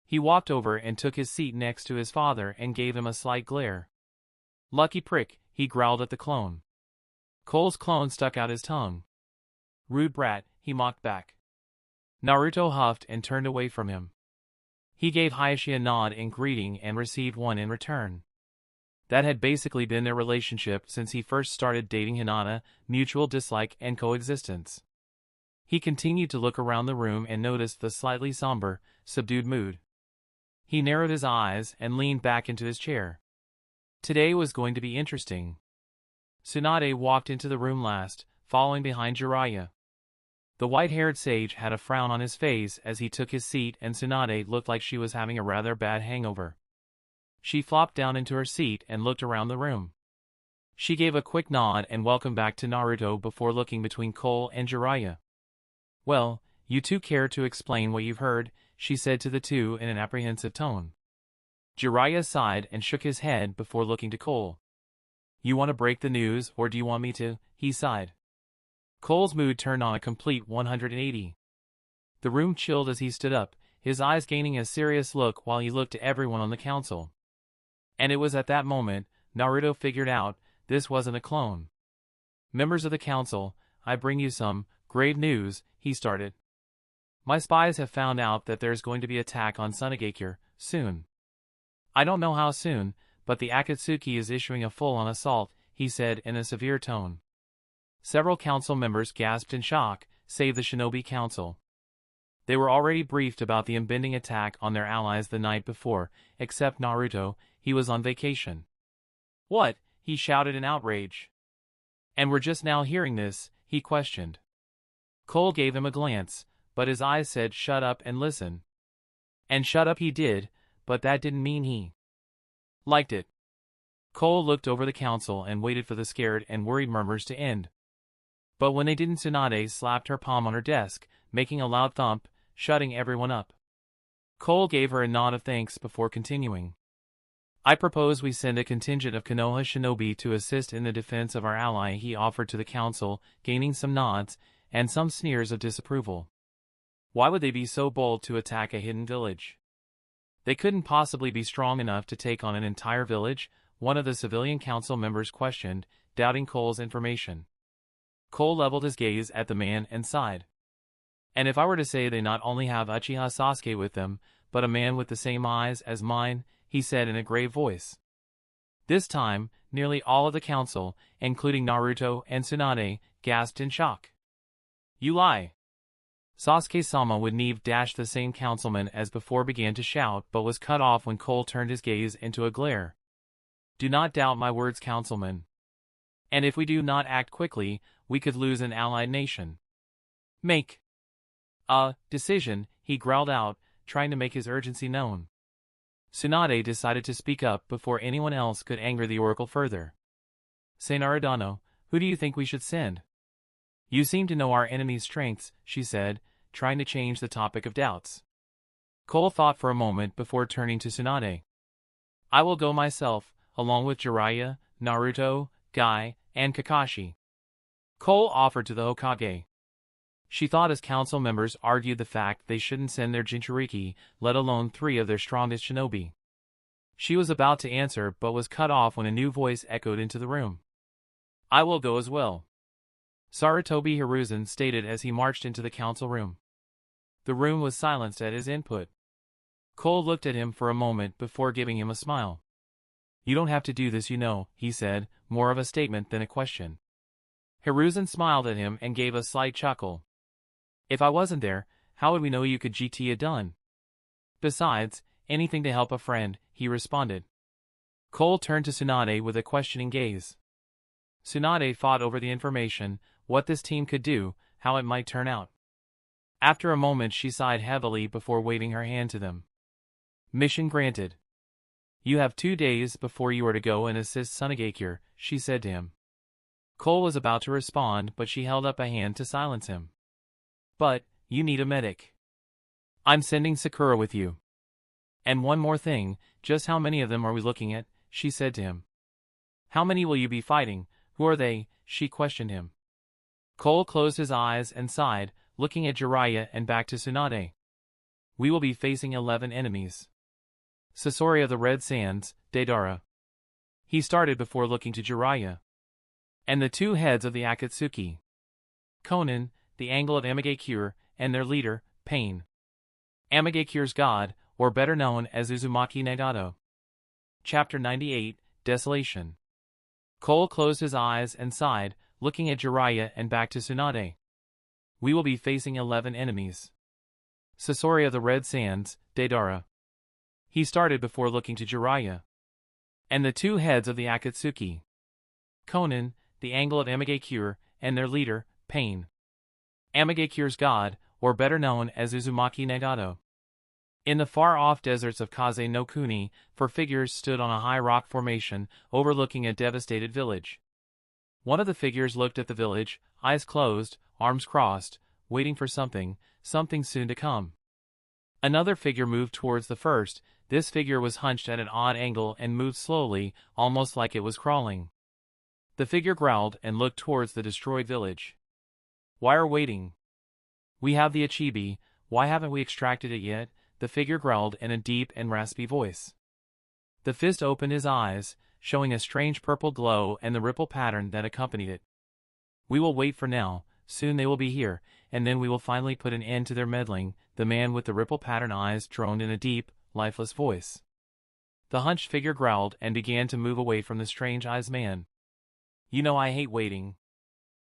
Speaker 1: He walked over and took his seat next to his father and gave him a slight glare. Lucky prick, he growled at the clone. Cole's clone stuck out his tongue. Rude brat, he mocked back. Naruto huffed and turned away from him. He gave Hayashi a nod in greeting and received one in return. That had basically been their relationship since he first started dating Hinata, mutual dislike and coexistence. He continued to look around the room and noticed the slightly somber, subdued mood. He narrowed his eyes and leaned back into his chair. Today was going to be interesting. Tsunade walked into the room last, following behind Jiraiya. The white-haired sage had a frown on his face as he took his seat, and Tsunade looked like she was having a rather bad hangover. She flopped down into her seat and looked around the room. She gave a quick nod and welcome back to Naruto before looking between Cole and Jiraiya. Well, you two care to explain what you've heard, she said to the two in an apprehensive tone. Jiraiya sighed and shook his head before looking to Cole. You want to break the news, or do you want me to? He sighed. Cole's mood turned on a complete 180. The room chilled as he stood up, his eyes gaining a serious look while he looked to everyone on the council. And it was at that moment, Naruto figured out, this wasn't a clone. Members of the council, I bring you some grave news, he started. My spies have found out that there's going to be an attack on Sunagakure, soon. I don't know how soon, but the Akatsuki is issuing a full-on assault, he said in a severe tone. Several council members gasped in shock, save the Shinobi Council. They were already briefed about the impending attack on their allies the night before, except Naruto, he was on vacation. What? He shouted in outrage. And we're just now hearing this, he questioned. Cole gave him a glance, but his eyes said shut up and listen. And shut up he did, but that didn't mean he liked it. Cole looked over the council and waited for the scared and worried murmurs to end. But when they didn't, Tsunade slapped her palm on her desk, making a loud thump, shutting everyone up. Cole gave her a nod of thanks before continuing. I propose we send a contingent of Konoha shinobi to assist in the defense of our ally, he offered to the council, gaining some nods and some sneers of disapproval. Why would they be so bold to attack a hidden village? They couldn't possibly be strong enough to take on an entire village, one of the civilian council members questioned, doubting Cole's information. Cole leveled his gaze at the man and sighed. And if I were to say they not only have Uchiha Sasuke with them, but a man with the same eyes as mine, he said in a grave voice. This time, nearly all of the council, including Naruto and Tsunade, gasped in shock. You lie. Sasuke-sama would Neve dash the same councilman as before began to shout but was cut off when Cole turned his gaze into a glare. Do not doubt my words, councilman. And if we do not act quickly, we could lose an allied nation. Make a decision, he growled out, trying to make his urgency known. Tsunade decided to speak up before anyone else could anger the oracle further. Say Naruto, who do you think we should send? You seem to know our enemy's strengths, she said, trying to change the topic of doubts. Cole thought for a moment before turning to Tsunade. I will go myself, along with Jiraiya, Naruto, Guy, and Kakashi. Cole offered to the Hokage. She thought as council members argued the fact they shouldn't send their Jinchuriki, let alone 3 of their strongest shinobi. She was about to answer but was cut off when a new voice echoed into the room. I will go as well. Sarutobi Hiruzen stated as he marched into the council room. The room was silenced at his input. Cole looked at him for a moment before giving him a smile. You don't have to do this, you know, he said, more of a statement than a question. Hiruzen smiled at him and gave a slight chuckle. If I wasn't there, how would we know you could GT it done? Besides, anything to help a friend, he responded. Cole turned to Tsunade with a questioning gaze. Tsunade fought over the information, what this team could do, how it might turn out. After a moment she sighed heavily before waving her hand to them. Mission granted. You have 2 days before you are to go and assist Sunagakure, she said to him. Cole was about to respond but she held up a hand to silence him. But, you need a medic. I'm sending Sakura with you. And one more thing, just how many of them are we looking at, she said to him. How many will you be fighting, who are they, she questioned him. Cole closed his eyes and sighed, looking at Jiraiya and back to Tsunade. We will be facing 11 enemies. Sasori of the Red Sands, Deidara. He started before looking to Jiraiya. And the two heads of the Akatsuki. Konan, the angle of Amigakure, and their leader, Pain. Amigakure's god, or better known as Uzumaki Nagato. Chapter 98, Desolation. Cole closed his eyes and sighed, looking at Jiraiya and back to Tsunade. We will be facing 11 enemies. Sasori of the Red Sands, Deidara. He started before looking to Jiraiya. And the two heads of the Akatsuki. Konan, the angle of Amigakure, and their leader, Pain. Amigakure's god, or better known as Uzumaki Nagato. In the far-off deserts of Kaze no Kuni, four figures stood on a high rock formation, overlooking a devastated village. One of the figures looked at the village, eyes closed, arms crossed, waiting for something soon to come. Another figure moved towards the first. This figure was hunched at an odd angle and moved slowly, almost like it was crawling. The figure growled and looked towards the destroyed village. Why are waiting? We have the Achibi, why haven't we extracted it yet? The figure growled in a deep and raspy voice. The fist opened his eyes, showing a strange purple glow and the ripple pattern that accompanied it. We will wait for now, soon they will be here, and then we will finally put an end to their meddling, the man with the ripple pattern eyes droned in a deep, lifeless voice. The hunched figure growled and began to move away from the strange-eyes man. You know I hate waiting.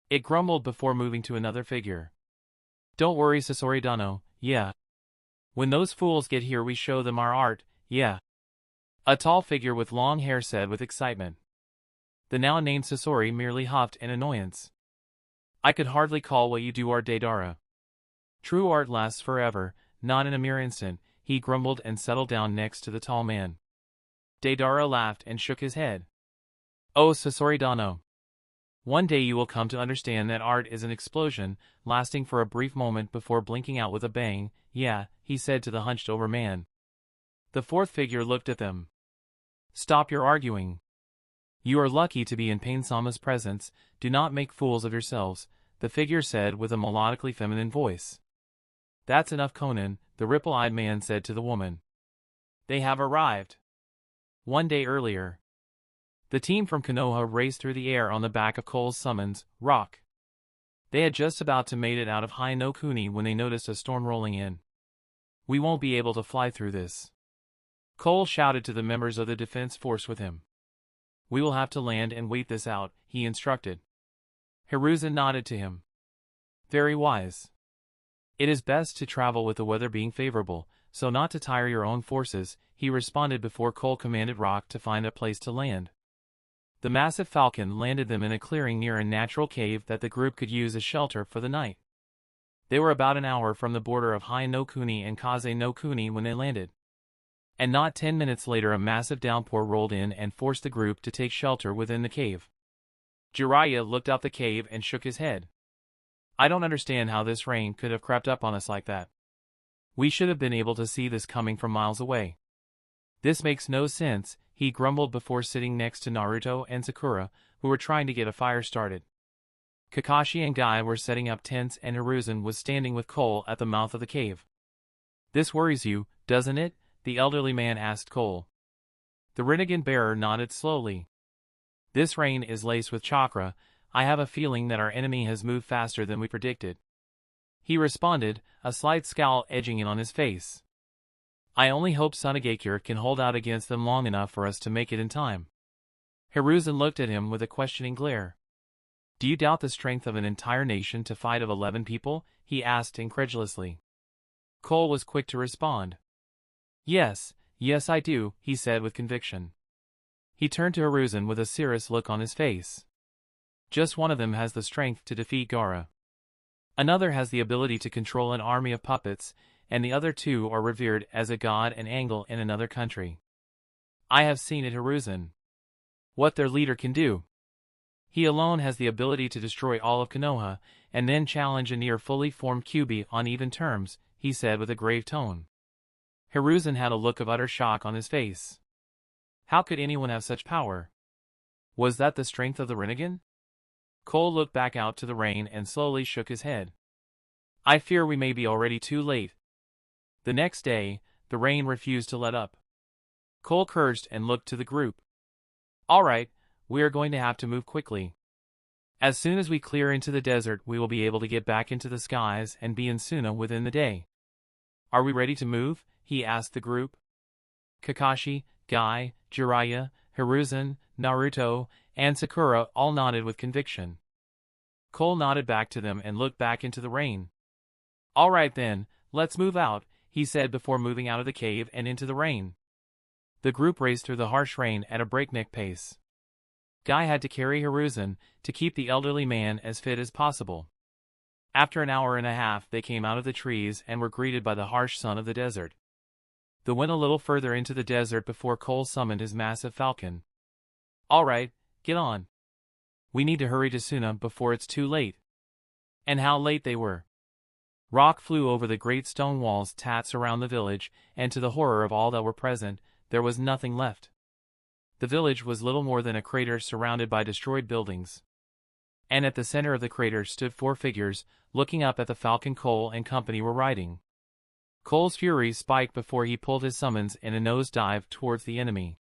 Speaker 1: It grumbled before moving to another figure. Don't worry, Sasori Dano, yeah. When those fools get here we show them our art, yeah. A tall figure with long hair said with excitement. The now named Sasori merely huffed in annoyance. I could hardly call what you do art, Deidara. True art lasts forever, not in a mere instant, he grumbled and settled down next to the tall man. Deidara laughed and shook his head. Oh, Sasori Dano. One day you will come to understand that art is an explosion, lasting for a brief moment before blinking out with a bang, yeah, he said to the hunched-over man. The fourth figure looked at them. Stop your arguing. You are lucky to be in Pain-sama's presence, do not make fools of yourselves, the figure said with a melodically feminine voice. That's enough, Konan, the ripple-eyed man said to the woman. They have arrived. One day earlier. The team from Konoha raced through the air on the back of Cole's summons, Rock. They had just about to made it out of High no Kuni when they noticed a storm rolling in. We won't be able to fly through this. Cole shouted to the members of the defense force with him. We will have to land and wait this out, he instructed. Hiruzen nodded to him. Very wise. It is best to travel with the weather being favorable, so not to tire your own forces, he responded before Cole commanded Rock to find a place to land. The massive falcon landed them in a clearing near a natural cave that the group could use as shelter for the night. They were about an hour from the border of High no Kuni and Kaze no Kuni when they landed. And not 10 minutes later a massive downpour rolled in and forced the group to take shelter within the cave. Jiraiya looked out the cave and shook his head. I don't understand how this rain could have crept up on us like that. We should have been able to see this coming from miles away. This makes no sense, he grumbled before sitting next to Naruto and Sakura, who were trying to get a fire started. Kakashi and Guy were setting up tents and Hiruzen was standing with Cole at the mouth of the cave. This worries you, doesn't it? The elderly man asked Cole. The Rinnegan bearer nodded slowly. This rain is laced with chakra, I have a feeling that our enemy has moved faster than we predicted. He responded, a slight scowl edging in on his face. I only hope Sunagakure can hold out against them long enough for us to make it in time. Hiruzen looked at him with a questioning glare. Do you doubt the strength of an entire nation to fight of 11 people? He asked incredulously. Cole was quick to respond. Yes I do, he said with conviction. He turned to Hiruzen with a serious look on his face. Just one of them has the strength to defeat Gaara. Another has the ability to control an army of puppets, and the other two are revered as a god and angle in another country. I have seen it, Hiruzen. What their leader can do. He alone has the ability to destroy all of Konoha, and then challenge a near fully formed Kyuubi on even terms, he said with a grave tone. Hiruzen had a look of utter shock on his face. How could anyone have such power? Was that the strength of the Rinnegan? Cole looked back out to the rain and slowly shook his head. I fear we may be already too late. The next day, the rain refused to let up. Cole cursed and looked to the group. All right, we are going to have to move quickly. As soon as we clear into the desert, we will be able to get back into the skies and be in Suna within the day. Are we ready to move? He asked the group. Kakashi, Guy, Jiraiya, Hiruzen, Naruto, and Sakura all nodded with conviction. Cole nodded back to them and looked back into the rain. All right then, let's move out, he said before moving out of the cave and into the rain. The group raced through the harsh rain at a breakneck pace. Guy had to carry Hiruzen to keep the elderly man as fit as possible. After an hour and a half, they came out of the trees and were greeted by the harsh sun of the desert. They went a little further into the desert before Cole summoned his massive falcon. All right, get on. We need to hurry to Suna before it's too late. And how late they were. Rock flew over the great stone walls tats around the village, and to the horror of all that were present, there was nothing left. The village was little more than a crater surrounded by destroyed buildings. And at the center of the crater stood 4 figures, looking up at the falcon Cole and company were riding. Cole's fury spiked before he pulled his summons in a nosedive towards the enemy.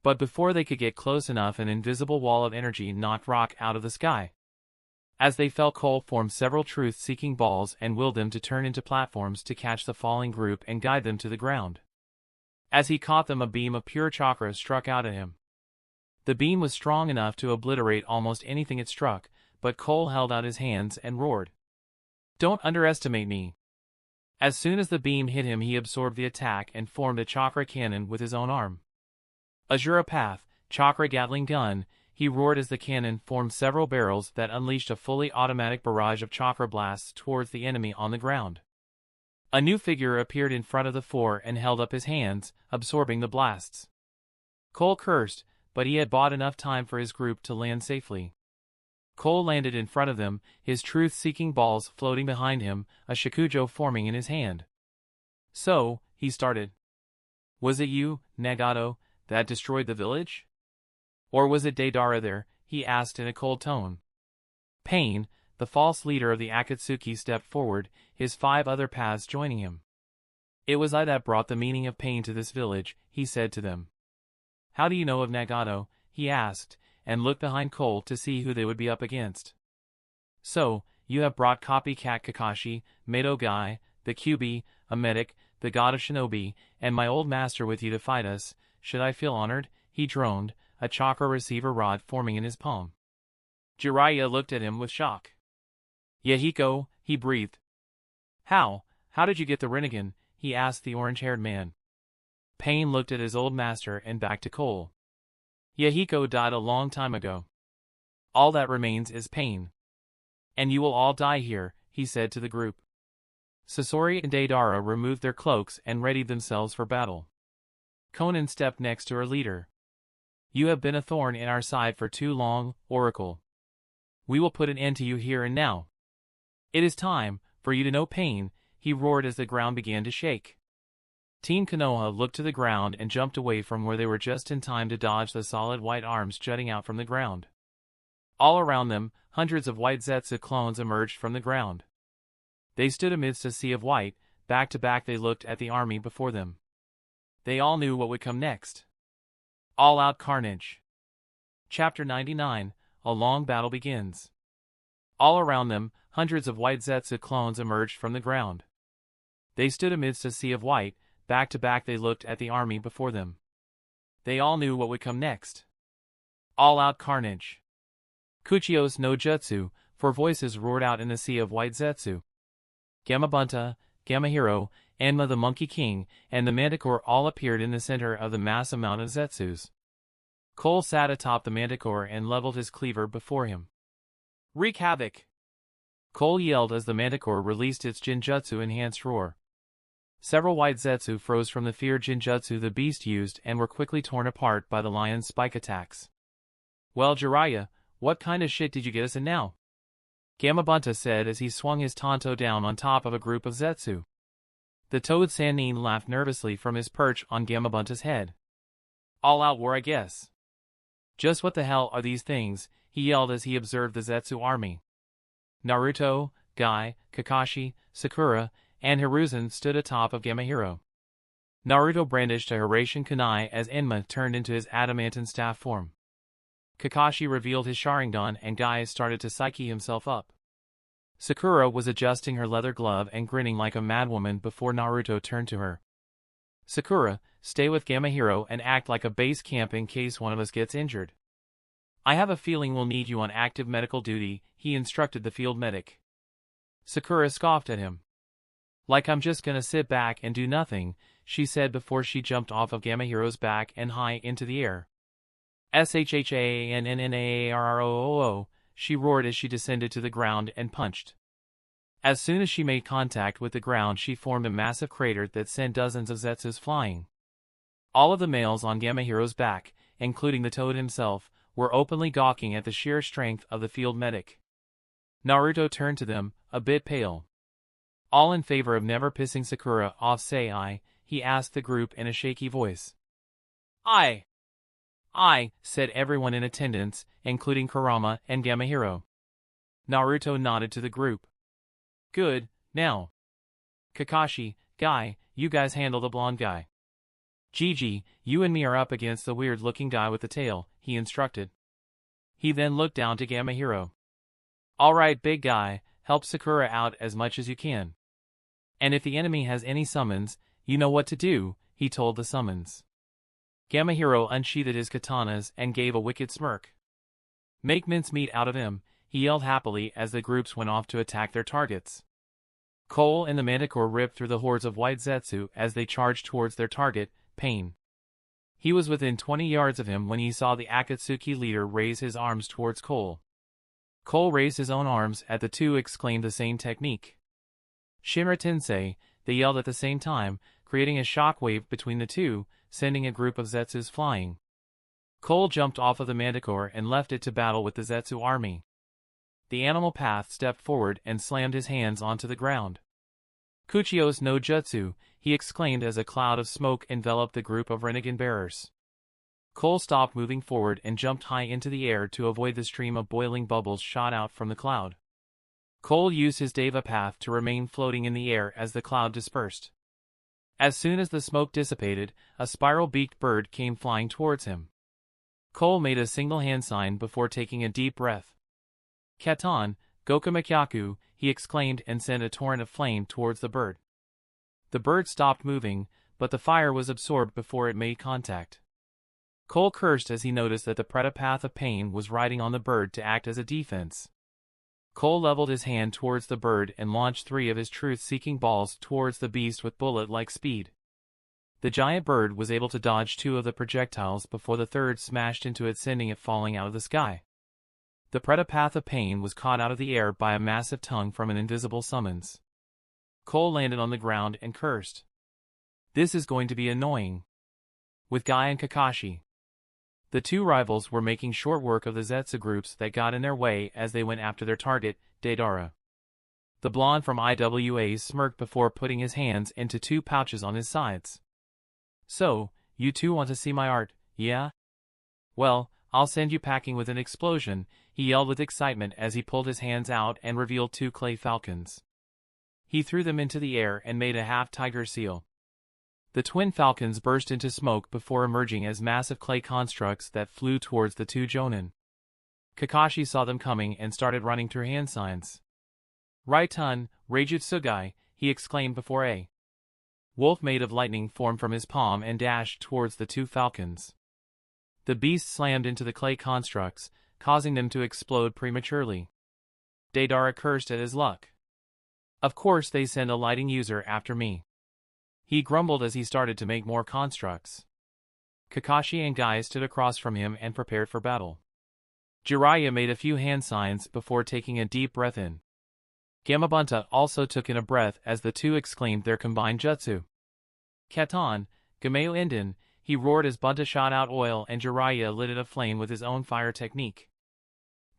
Speaker 1: But before they could get close enough, an invisible wall of energy knocked rock out of the sky. As they fell, Cole formed several truth-seeking balls and willed them to turn into platforms to catch the falling group and guide them to the ground. As he caught them, a beam of pure chakra struck out at him. The beam was strong enough to obliterate almost anything it struck, but Cole held out his hands and roared. Don't underestimate me. As soon as the beam hit him, he absorbed the attack and formed a chakra cannon with his own arm. Ashura Path, chakra Gatling gun, he roared as the cannon formed several barrels that unleashed a fully automatic barrage of chakra blasts towards the enemy on the ground. A new figure appeared in front of the 4 and held up his hands, absorbing the blasts. Cole cursed, but he had bought enough time for his group to land safely. Cole landed in front of them, his truth-seeking balls floating behind him, a shakujo forming in his hand. So, he started. Was it you, Nagato, that destroyed the village? Or was it Deidara there? He asked in a cold tone. Pain, the false leader of the Akatsuki, stepped forward, his 5 other paths joining him. It was I that brought the meaning of pain to this village, he said to them. How do you know of Nagato? He asked, and looked behind Cole to see who they would be up against. So, you have brought copycat Kakashi, Mato Guy, the Kyuubi, a medic, the god of shinobi, and my old master with you to fight us. Should I feel honored? He droned, a chakra receiver rod forming in his palm. Jiraiya looked at him with shock. Yahiko, he breathed. How did you get the Rinnegan? He asked the orange-haired man. Pain looked at his old master and back to Cole. Yahiko died a long time ago. All that remains is pain. And you will all die here, he said to the group. Sasori and Deidara removed their cloaks and readied themselves for battle. Konan stepped next to her leader. You have been a thorn in our side for too long, Oracle. We will put an end to you here and now. It is time for you to know pain, he roared as the ground began to shake. Team Konoha looked to the ground and jumped away from where they were just in time to dodge the solid white arms jutting out from the ground. All around them, hundreds of white Zetsu clones emerged from the ground. They stood amidst a sea of white, back to back they looked at the army before them. They all knew what would come next. All-out carnage. Chapter 99, A Long Battle Begins. All around them, hundreds of white Zetsu clones emerged from the ground. They stood amidst a sea of white, back to back they looked at the army before them. They all knew what would come next. All-out carnage. Kuchios no Jutsu, 4 voices roared out in the sea of white Zetsu. Gamabunta, Gamahiro, Enma the Monkey King, and the Manticore all appeared in the center of the mass amount of Zetsus. Cole sat atop the Manticore and leveled his cleaver before him. Wreak havoc! Cole yelled as the Manticore released its Jinjutsu-enhanced roar. Several white Zetsu froze from the feared Jinjutsu the beast used and were quickly torn apart by the lion's spike attacks. Well, Jiraiya, what kind of shit did you get us in now? Gamabunta said as he swung his tanto down on top of a group of Zetsu. The toad Sanin laughed nervously from his perch on Gamabunta's head. All-out war, I guess. Just what the hell are these things? He yelled as he observed the Zetsu army. Naruto, Guy, Kakashi, Sakura, and Hiruzen stood atop of Gamahiro. Naruto brandished a Hiraishin kunai as Enma turned into his adamantine staff form. Kakashi revealed his Sharingan and Guy started to psyche himself up. Sakura was adjusting her leather glove and grinning like a madwoman before Naruto turned to her. "Sakura, stay with Gamahiro and act like a base camp in case one of us gets injured. I have a feeling we'll need you on active medical duty," he instructed the field medic. Sakura scoffed at him. "Like I'm just gonna sit back and do nothing," she said before she jumped off of Gamahiro's back and high into the air. "Shannanaroo," she roared as she descended to the ground and punched. As soon as she made contact with the ground, she formed a massive crater that sent dozens of Zetsus flying. All of the males on Gamahiro's back, including the Toad himself, were openly gawking at the sheer strength of the field medic. Naruto turned to them, a bit pale. "All in favor of never pissing Sakura off, say aye," he asked the group in a shaky voice. "Aye. Aye," said everyone in attendance, including Kurama and Gamahiro. Naruto nodded to the group. "Good, now. Kakashi, Guy, you guys handle the blonde guy. Gigi, you and me are up against the weird-looking guy with the tail," he instructed. He then looked down to Gamahiro. "All right, big guy, help Sakura out as much as you can. And if the enemy has any summons, you know what to do," he told the summons. Gamahiro unsheathed his katanas and gave a wicked smirk. "Make mincemeat out of him," he yelled happily as the groups went off to attack their targets. Cole and the Manticore ripped through the hordes of white Zetsu as they charged towards their target, Pain. He was within 20 yards of him when he saw the Akatsuki leader raise his arms towards Cole. Cole raised his own arms at the two, exclaimed the same technique. "Shinra Tensei," they yelled at the same time, creating a shockwave between the two, sending a group of Zetsus flying. Cole jumped off of the Manticore and left it to battle with the Zetsu army. The animal path stepped forward and slammed his hands onto the ground. "Kuchio's no jutsu," he exclaimed as a cloud of smoke enveloped the group of Rinnegan bearers. Cole stopped moving forward and jumped high into the air to avoid the stream of boiling bubbles shot out from the cloud. Cole used his Deva path to remain floating in the air as the cloud dispersed. As soon as the smoke dissipated, a spiral-beaked bird came flying towards him. Cole made a single hand sign before taking a deep breath. "Katon, Gokumakyaku," he exclaimed and sent a torrent of flame towards the bird. The bird stopped moving, but the fire was absorbed before it made contact. Cole cursed as he noticed that the Pretapath of Pain was riding on the bird to act as a defense. Cole leveled his hand towards the bird and launched 3 of his truth-seeking balls towards the beast with bullet-like speed. The giant bird was able to dodge 2 of the projectiles before the third smashed into it, sending it falling out of the sky. The Pretapath of Pain was caught out of the air by a massive tongue from an invisible summons. Cole landed on the ground and cursed. "This is going to be annoying." With Guy and Kakashi, the two rivals were making short work of the Zetsu groups that got in their way as they went after their target, Deidara. The blonde from IWA smirked before putting his hands into 2 pouches on his sides. "So, you two want to see my art, yeah? Well, I'll send you packing with an explosion," he yelled with excitement as he pulled his hands out and revealed 2 clay falcons. He threw them into the air and made a half-tiger seal. The twin falcons burst into smoke before emerging as massive clay constructs that flew towards the 2 Jonin. Kakashi saw them coming and started running through hand signs. "Raitun, Reijutsugai," he exclaimed before a wolf made of lightning formed from his palm and dashed towards the 2 falcons. The beast slammed into the clay constructs, causing them to explode prematurely. Deidara cursed at his luck. "Of course they send a lighting user after me," he grumbled as he started to make more constructs. Kakashi and Guy stood across from him and prepared for battle. Jiraiya made a few hand signs before taking a deep breath in. Gamabunta also took in a breath as the two exclaimed their combined jutsu. "Katon, Gameo Enden," he roared as Bunta shot out oil and Jiraiya lit it aflame with his own fire technique.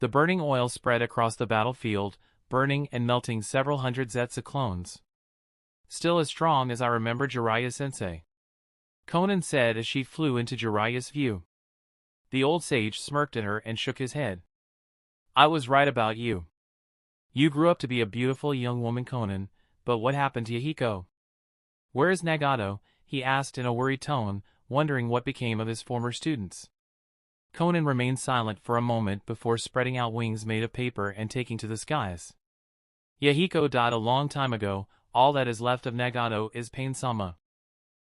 Speaker 1: The burning oil spread across the battlefield, burning and melting several hundred Zetsu clones. "Still as strong as I remember Jiraiya-sensei," Konan said as she flew into Jiraiya's view. The old sage smirked at her and shook his head. "I was right about you. You grew up to be a beautiful young woman, Konan, but what happened to Yahiko? Where is Nagato? He asked in a worried tone, wondering what became of his former students. Conan remained silent for a moment before spreading out wings made of paper and taking to the skies. Yahiko died a long time ago, all that is left of Nagato is Pain-sama.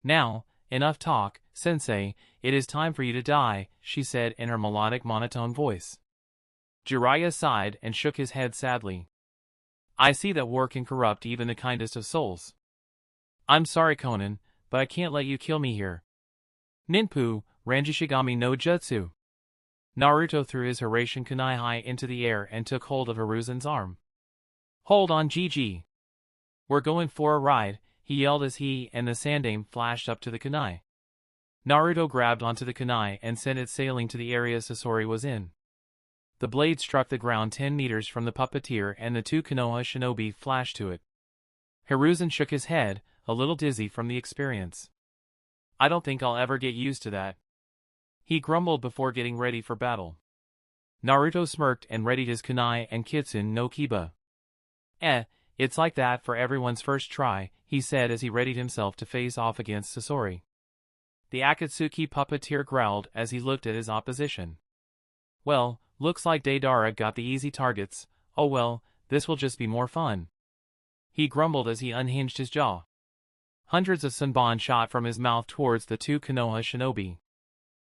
Speaker 1: Now, enough talk, sensei, it is time for you to die, she said in her melodic monotone voice. Jiraiya sighed and shook his head sadly. I see that war can corrupt even the kindest of souls. I'm sorry, Conan, but I can't let you kill me here. Ninpu, Ranjishigami no Jutsu. Naruto threw his Hiraishin kunai high into the air and took hold of Hiruzen's arm. Hold on, GG. We're going for a ride, he yelled as he and the Sandaime flashed up to the kunai. Naruto grabbed onto the kunai and sent it sailing to the area Sasori was in. The blade struck the ground 10 meters from the puppeteer and the 2 Konoha shinobi flashed to it. Hiruzen shook his head, a little dizzy from the experience. I don't think I'll ever get used to that. He grumbled before getting ready for battle. Naruto smirked and readied his kunai and Kitsune no Kiba. It's like that for everyone's first try, he said as he readied himself to face off against Sasori. The Akatsuki puppeteer growled as he looked at his opposition. Well, looks like Deidara got the easy targets. Oh well, this will just be more fun. He grumbled as he unhinged his jaw. Hundreds of sunbon shot from his mouth towards the 2 Konoha shinobi.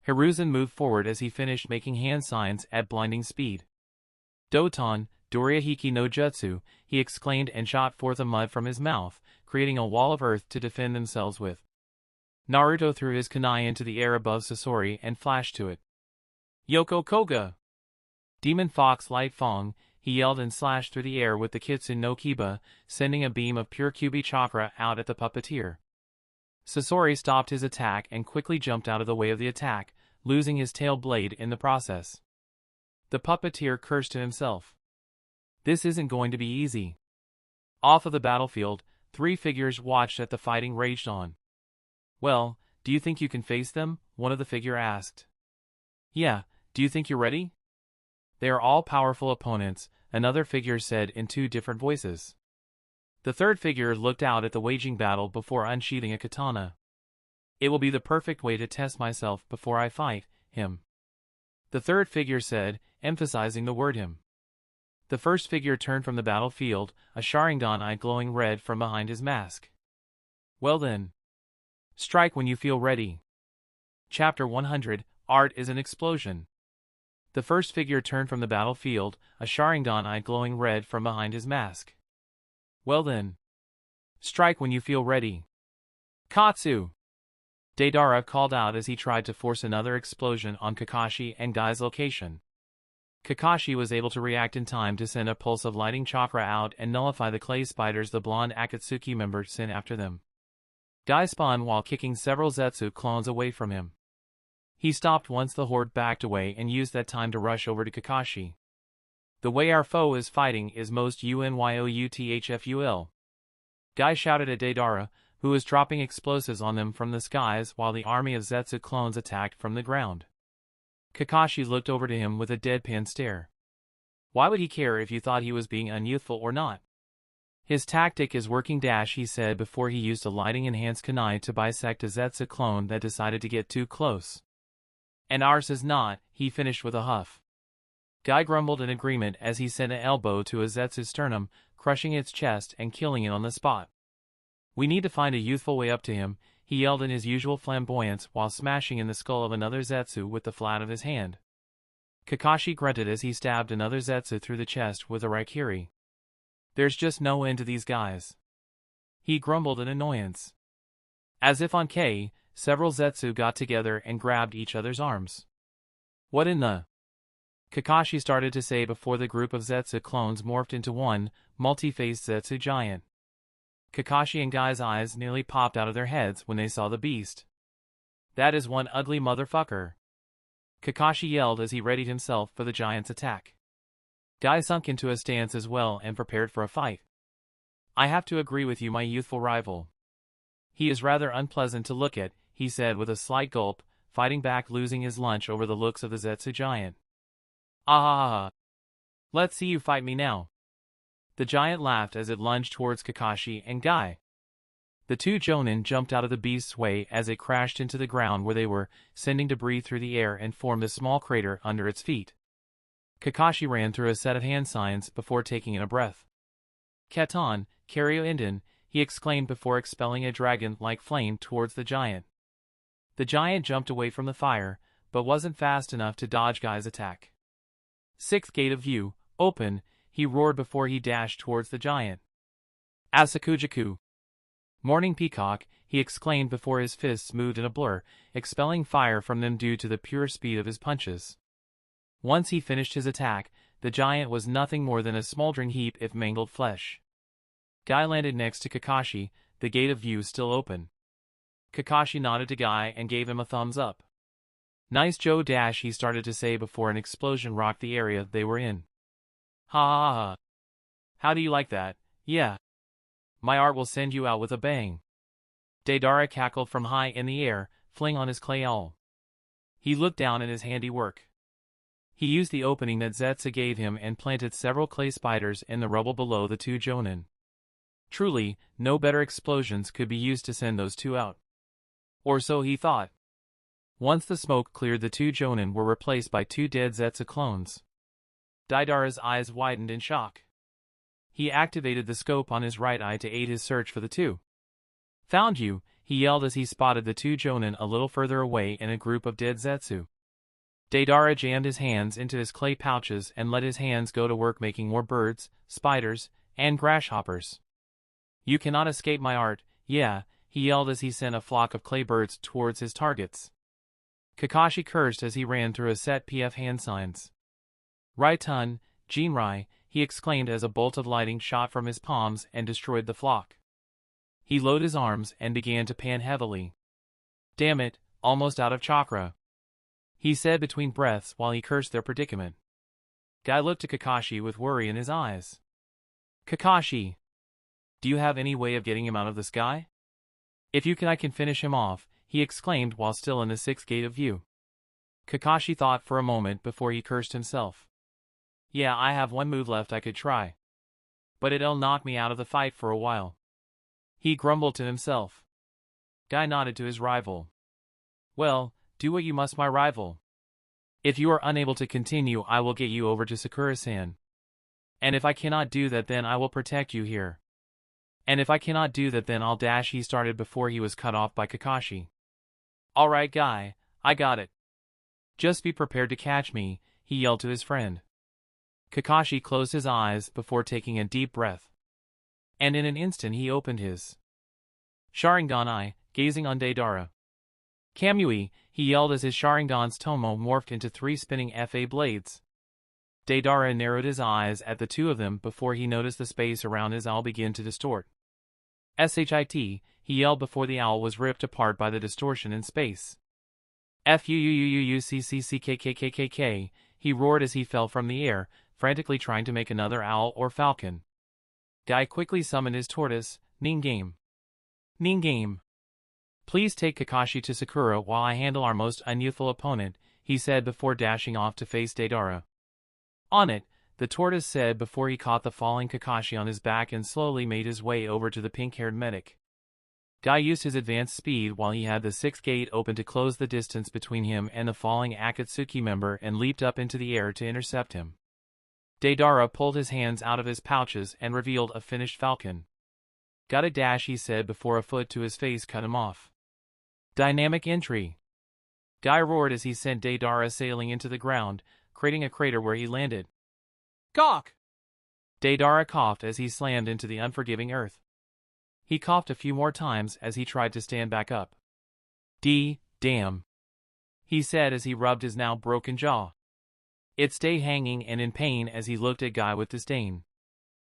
Speaker 1: Hiruzen moved forward as he finished making hand signs at blinding speed. Doton, Dorihiki no Jutsu, he exclaimed and shot forth a mud from his mouth, creating a wall of earth to defend themselves with. Naruto threw his kunai into the air above Sasori and flashed to it. Yoko Koga! Demon Fox Light Fong, he yelled and slashed through the air with the Kitsune no Kiba, sending a beam of pure Kyuubi chakra out at the puppeteer. Sasori stopped his attack and quickly jumped out of the way of the attack, losing his tail blade in the process. The puppeteer cursed to himself. This isn't going to be easy. Off of the battlefield, 3 figures watched as the fighting raged on. Well, do you think you can face them? One of the figure asked. Yeah, do you think you're ready? They are all powerful opponents, another figure said in 2 different voices. The third figure looked out at the waging battle before unsheathing a katana. It will be the perfect way to test myself before I fight him. The third figure said, emphasizing the word him. The first figure turned from the battlefield, a Sharingan eye glowing red from behind his mask. Well then. Strike when you feel ready. Chapter 100, Art is an Explosion. The first figure turned from the battlefield, a Sharingan eye glowing red from behind his mask. Well then. Strike when you feel ready. Katsu! Deidara called out as he tried to force another explosion on Kakashi and Guy's location. Kakashi was able to react in time to send a pulse of lighting chakra out and nullify the clay spiders the blonde Akatsuki member sent after them. Guy spun while kicking several Zetsu clones away from him. He stopped once the horde backed away and used that time to rush over to Kakashi. The way our foe is fighting is most unyoutful. Guy shouted at Deidara, who was dropping explosives on them from the skies while the army of Zetsu clones attacked from the ground. Kakashi looked over to him with a deadpan stare. Why would he care if you thought he was being unyouthful or not? His tactic is working, he said before he used a lighting-enhanced kunai to bisect a Zetsu clone that decided to get too close. And ours is not, he finished with a huff. Guy grumbled in agreement as he sent an elbow to a Zetsu's sternum, crushing its chest and killing it on the spot. We need to find a youthful way up to him, he yelled in his usual flamboyance while smashing in the skull of another Zetsu with the flat of his hand. Kakashi grunted as he stabbed another Zetsu through the chest with a Raikiri. There's just no end to these guys. He grumbled in annoyance. As if on K, several Zetsu got together and grabbed each other's arms. What in the... Kakashi started to say before the group of Zetsu clones morphed into one, multi-faced Zetsu giant. Kakashi and Guy's eyes nearly popped out of their heads when they saw the beast. That is one ugly motherfucker. Kakashi yelled as he readied himself for the giant's attack. Guy sunk into a stance as well and prepared for a fight. I have to agree with you, my youthful rival. He is rather unpleasant to look at, he said with a slight gulp, fighting back, losing his lunch over the looks of the Zetsu giant. Ah! Let's see you fight me now. The giant laughed as it lunged towards Kakashi and Guy. The two jonin jumped out of the beast's way as it crashed into the ground where they were, sending debris through the air and formed a small crater under its feet. Kakashi ran through a set of hand signs before taking in a breath. Katon, Karyo Inden, he exclaimed before expelling a dragon-like flame towards the giant. The giant jumped away from the fire, but wasn't fast enough to dodge Guy's attack. Sixth gate of view, open, he roared before he dashed towards the giant. Asakujaku. Morning Peacock, he exclaimed before his fists moved in a blur, expelling fire from them due to the pure speed of his punches. Once he finished his attack, the giant was nothing more than a smoldering heap of mangled flesh. Guy landed next to Kakashi, the gate of view still open. Kakashi nodded to Guy and gave him a thumbs up. Nice Joe dash, he started to say before an explosion rocked the area they were in. Ha ha ha. How do you like that? Yeah. My art will send you out with a bang. Deidara cackled from high in the air, fling on his clay owl. He looked down at his handiwork. He used the opening that Zetsu gave him and planted several clay spiders in the rubble below the two jonin. Truly, no better explosions could be used to send those two out. Or so he thought. Once the smoke cleared, the two jonin were replaced by two dead Zetsu clones. Deidara's eyes widened in shock. He activated the scope on his right eye to aid his search for the two. Found you, he yelled as he spotted the two jonin a little further away in a group of dead Zetsu. Deidara jammed his hands into his clay pouches and let his hands go to work making more birds, spiders, and grasshoppers. You cannot escape my art, yeah, he yelled as he sent a flock of clay birds towards his targets. Kakashi cursed as he ran through a set of hand signs. Raitun, Jinrai, he exclaimed as a bolt of lightning shot from his palms and destroyed the flock. He lowered his arms and began to pan heavily. Damn it, almost out of chakra, he said between breaths while he cursed their predicament. Guy looked at Kakashi with worry in his eyes. Kakashi, do you have any way of getting him out of the sky? If you can, I can finish him off, he exclaimed while still in the sixth gate of view. Kakashi thought for a moment before he cursed himself. Yeah, I have one move left I could try. But it'll knock me out of the fight for a while, he grumbled to himself. Guy nodded to his rival. Well, do what you must, my rival. If you are unable to continue, I will get you over to Sakura-san. And if I cannot do that, then I will protect you here. And if I cannot do that, then I'll dash, he started before he was cut off by Kakashi. Alright Guy, I got it. Just be prepared to catch me, he yelled to his friend. Kakashi closed his eyes before taking a deep breath. And in an instant he opened his Sharingan eye, gazing on Deidara. Kamui, he yelled as his Sharingan's tomo morphed into 3 spinning FA blades. Deidara narrowed his eyes at the two of them before he noticed the space around his owl begin to distort. Shit, he yelled before the owl was ripped apart by the distortion in space. Fuuuuuuccckkkkk, he roared as he fell from the air, frantically trying to make another owl or falcon. Guy quickly summoned his tortoise, Ningame. Ningame, please take Kakashi to Sakura while I handle our most unyouthful opponent, he said before dashing off to face Deidara. On it, the tortoise said before he caught the falling Kakashi on his back and slowly made his way over to the pink-haired medic. Guy used his advanced speed while he had the sixth gate open to close the distance between him and the falling Akatsuki member and leaped up into the air to intercept him. Deidara pulled his hands out of his pouches and revealed a finished falcon. Got a dash, he said before a foot to his face cut him off. Dynamic entry. Guy roared as he sent Deidara sailing into the ground, creating a crater where he landed. Gawk! Deidara coughed as he slammed into the unforgiving earth. He coughed a few more times as he tried to stand back up. Damn, he said as he rubbed his now broken jaw. It stayed hanging and in pain as he looked at Guy with disdain.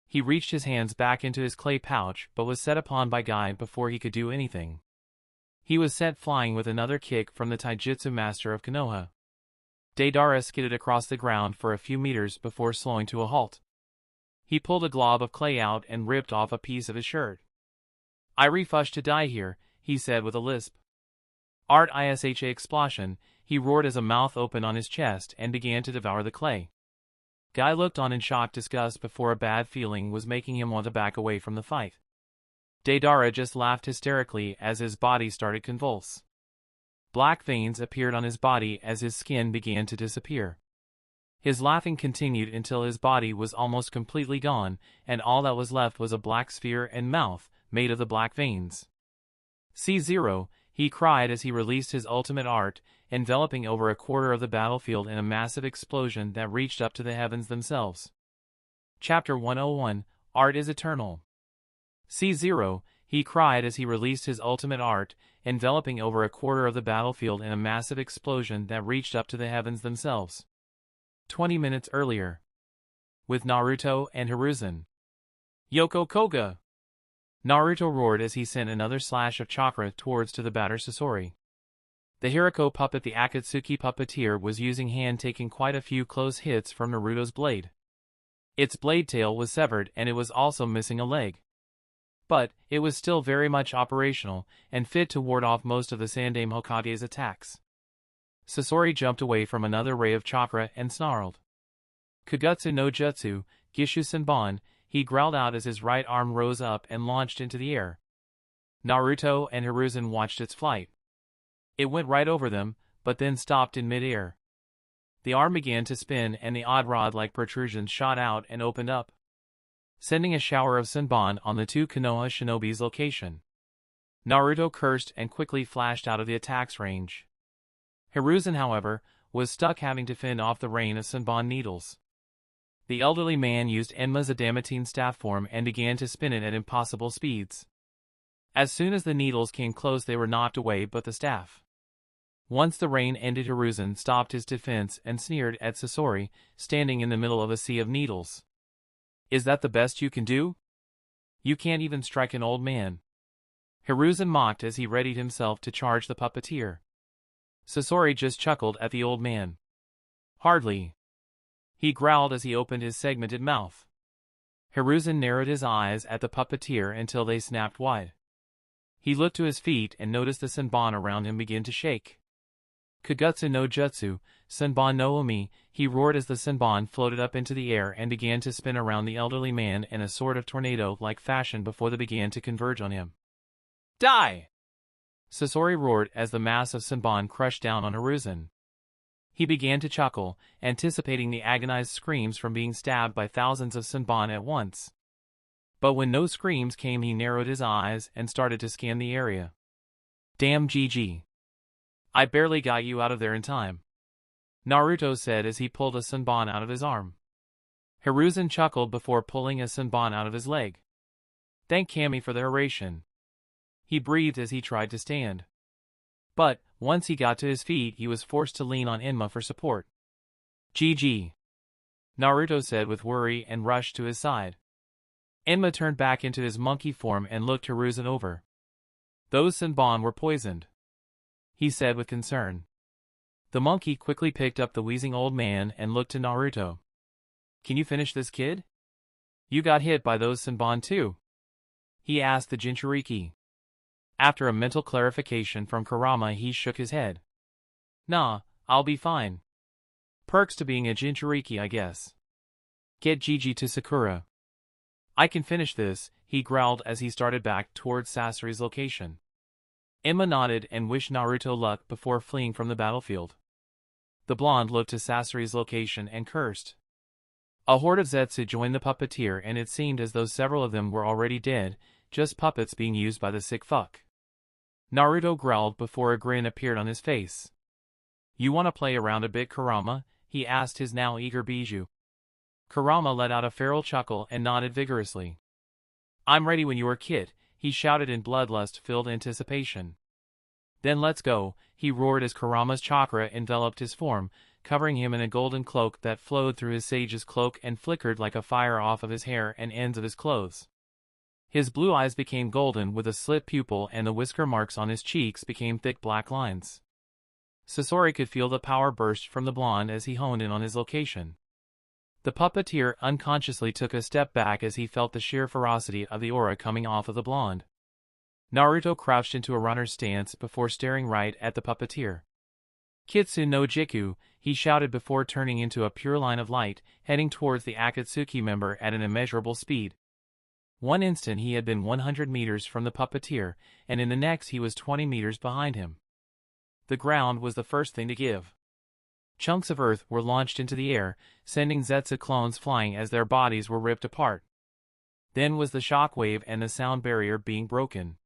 Speaker 1: He reached his hands back into his clay pouch but was set upon by Guy before he could do anything. He was sent flying with another kick from the taijutsu master of Konoha. Deidara skidded across the ground for a few meters before slowing to a halt. He pulled a glob of clay out and ripped off a piece of his shirt. I refused to die here, he said with a lisp. Art Isha explosion, he roared as a mouth opened on his chest and began to devour the clay. Guy looked on in shocked disgust before a bad feeling was making him want to back away from the fight. Deidara just laughed hysterically as his body started convulse. Black veins appeared on his body as his skin began to disappear. His laughing continued until his body was almost completely gone, and all that was left was a black sphere and mouth, made of the black veins. C0, he cried as he released his ultimate art, enveloping over a quarter of the battlefield in a massive explosion that reached up to the heavens themselves. Chapter 101, Art is Eternal. C0, he cried as he released his ultimate art, enveloping over a quarter of the battlefield in a massive explosion that reached up to the heavens themselves. 20 minutes earlier. With Naruto and Hiruzen. Yoko Koga! Naruto roared as he sent another slash of chakra towards to the batter Sasori. The Hirako puppet, the Akatsuki puppeteer, was using hand taking quite a few close hits from Naruto's blade. Its blade tail was severed and it was also missing a leg. But it was still very much operational and fit to ward off most of the Sandaime Hokage's attacks. Sasori jumped away from another ray of chakra and snarled. Kagutsu no Jutsu, Gishu Senbon, he growled out as his right arm rose up and launched into the air. Naruto and Hiruzen watched its flight. It went right over them, but then stopped in mid-air. The arm began to spin and the odd rod-like protrusions shot out and opened up, sending a shower of Senbon on the two Konoha shinobi's location. Naruto cursed and quickly flashed out of the attack's range. Hiruzen, however, was stuck having to fend off the rain of Senbon needles. The elderly man used Enma's adamantine staff form and began to spin it at impossible speeds. As soon as the needles came close they were knocked away, but the staff. Once the rain ended, Hiruzen stopped his defense and sneered at Sasori, standing in the middle of a sea of needles. "Is that the best you can do? You can't even strike an old man." Hiruzen mocked as he readied himself to charge the puppeteer. Sasori just chuckled at the old man. "Hardly," he growled as he opened his segmented mouth. Hiruzen narrowed his eyes at the puppeteer until they snapped wide. He looked to his feet and noticed the Senbon around him begin to shake. Kagutsu no Jutsu, Senbon no Umi, he roared as the Senbon floated up into the air and began to spin around the elderly man in a sort of tornado-like fashion before they began to converge on him. "Die!" Sasori roared as the mass of Senbon crushed down on Hiruzen. He began to chuckle, anticipating the agonized screams from being stabbed by thousands of Senbon at once. But when no screams came, he narrowed his eyes and started to scan the area. "Damn GG. I barely got you out of there in time," Naruto said as he pulled a Senbon out of his arm. Hiruzen chuckled before pulling a Senbon out of his leg. "Thank Kami for the oration," he breathed as he tried to stand. But once he got to his feet he was forced to lean on Enma for support. "GG," Naruto said with worry and rushed to his side. Enma turned back into his monkey form and looked Hiruzen over. "Those Senbon were poisoned," he said with concern. The monkey quickly picked up the wheezing old man and looked to Naruto. "Can you finish this kid? You got hit by those Senbon too?" he asked the Jinchuriki. After a mental clarification from Kurama he shook his head. "Nah, I'll be fine. Perks to being a Jinchuriki, I guess. Get Gigi to Sakura. I can finish this," he growled as he started back towards Sasori's location. Enma nodded and wished Naruto luck before fleeing from the battlefield. The blonde looked to Sasori's location and cursed. A horde of Zetsu joined the puppeteer and it seemed as though several of them were already dead, just puppets being used by the sick fuck. Naruto growled before a grin appeared on his face. "You want to play around a bit, Kurama?" he asked his now eager Biju. Kurama let out a feral chuckle and nodded vigorously. "I'm ready when you are, kid," he shouted in bloodlust-filled anticipation. "Then let's go," he roared as Kurama's chakra enveloped his form, covering him in a golden cloak that flowed through his sage's cloak and flickered like a fire off of his hair and ends of his clothes. His blue eyes became golden with a slit pupil and the whisker marks on his cheeks became thick black lines. Sasori could feel the power burst from the blonde as he honed in on his location. The puppeteer unconsciously took a step back as he felt the sheer ferocity of the aura coming off of the blonde. Naruto crouched into a runner's stance before staring right at the puppeteer. Kitsu no Jiku, he shouted before turning into a pure line of light, heading towards the Akatsuki member at an immeasurable speed. One instant he had been 100 meters from the puppeteer, and in the next he was 20 meters behind him. The ground was the first thing to give. Chunks of earth were launched into the air, sending Zetsu clones flying as their bodies were ripped apart. Then was the shockwave and the sound barrier being broken.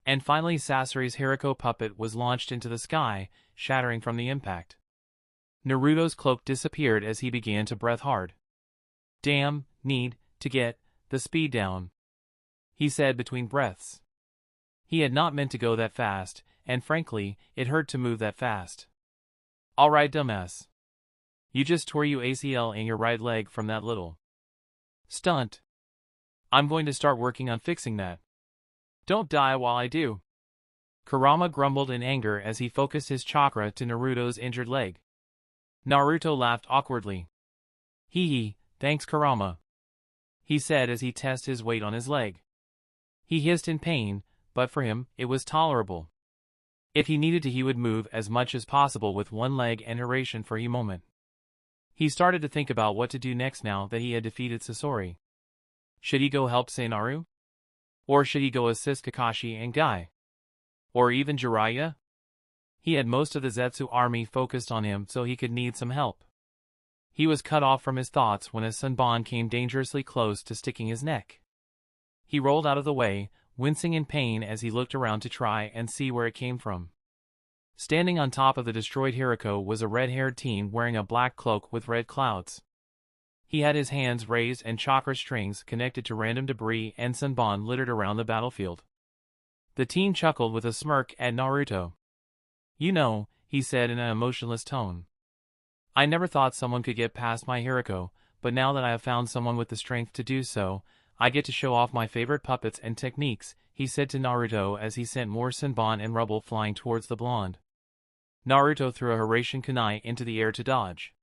Speaker 1: And finally Sasuke's Hiriko puppet was launched into the sky, shattering from the impact. Naruto's cloak disappeared as he began to breath hard. "Damn, need to get the speed down," he said between breaths. He had not meant to go that fast, and frankly, it hurt to move that fast. "Alright, dumbass. You just tore your ACL in your right leg from that little stunt. I'm going to start working on fixing that. Don't die while I do." Kurama grumbled in anger as he focused his chakra to Naruto's injured leg. Naruto laughed awkwardly. "Hee hee, thanks Kurama," he said as he tested his weight on his leg. He hissed in pain, but for him, it was tolerable. If he needed to, he would move as much as possible with one leg and duration for a moment. He started to think about what to do next now that he had defeated Sasori. Should he go help Seinaru? Or should he go assist Kakashi and Guy? Or even Jiraiya? He had most of the Zetsu army focused on him, so he could need some help. He was cut off from his thoughts when a sunbon came dangerously close to sticking his neck. He rolled out of the way, wincing in pain as he looked around to try and see where it came from. Standing on top of the destroyed Hiriko was a red-haired teen wearing a black cloak with red clouds. He had his hands raised and chakra strings connected to random debris and sunbon littered around the battlefield. The teen chuckled with a smirk at Naruto. "You know," he said in an emotionless tone. "I never thought someone could get past my Hiriko, but now that I have found someone with the strength to do so, I get to show off my favorite puppets and techniques," he said to Naruto as he sent more sunbon and rubble flying towards the blonde. Naruto threw a Horatian kunai into the air to dodge.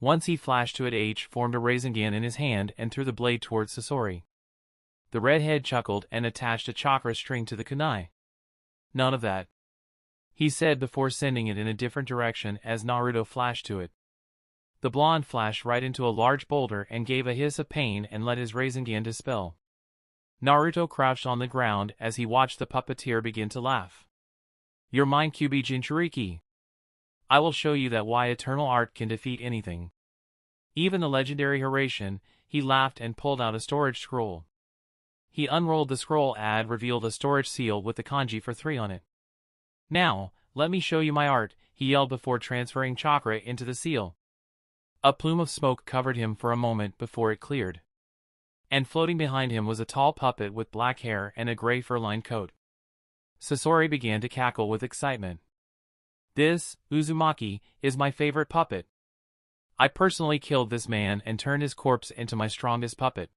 Speaker 1: Once he flashed to it, formed a Rasengan in his hand and threw the blade towards Sasori. The redhead chuckled and attached a chakra string to the kunai. "None of that," he said before sending it in a different direction as Naruto flashed to it. The blonde flashed right into a large boulder and gave a hiss of pain and let his Rasengan dispel. Naruto crouched on the ground as he watched the puppeteer begin to laugh. "You're mine, Kyuubi Jinchuriki. I will show you that why eternal art can defeat anything. Even the legendary Horatian," he laughed and pulled out a storage scroll. He unrolled the scroll and revealed a storage seal with the kanji for 3 on it. "Now, let me show you my art," he yelled before transferring chakra into the seal. A plume of smoke covered him for a moment before it cleared. And floating behind him was a tall puppet with black hair and a gray fur-lined coat. Sasori began to cackle with excitement. "This, Uzumaki, is my favorite puppet. I personally killed this man and turned his corpse into my strongest puppet.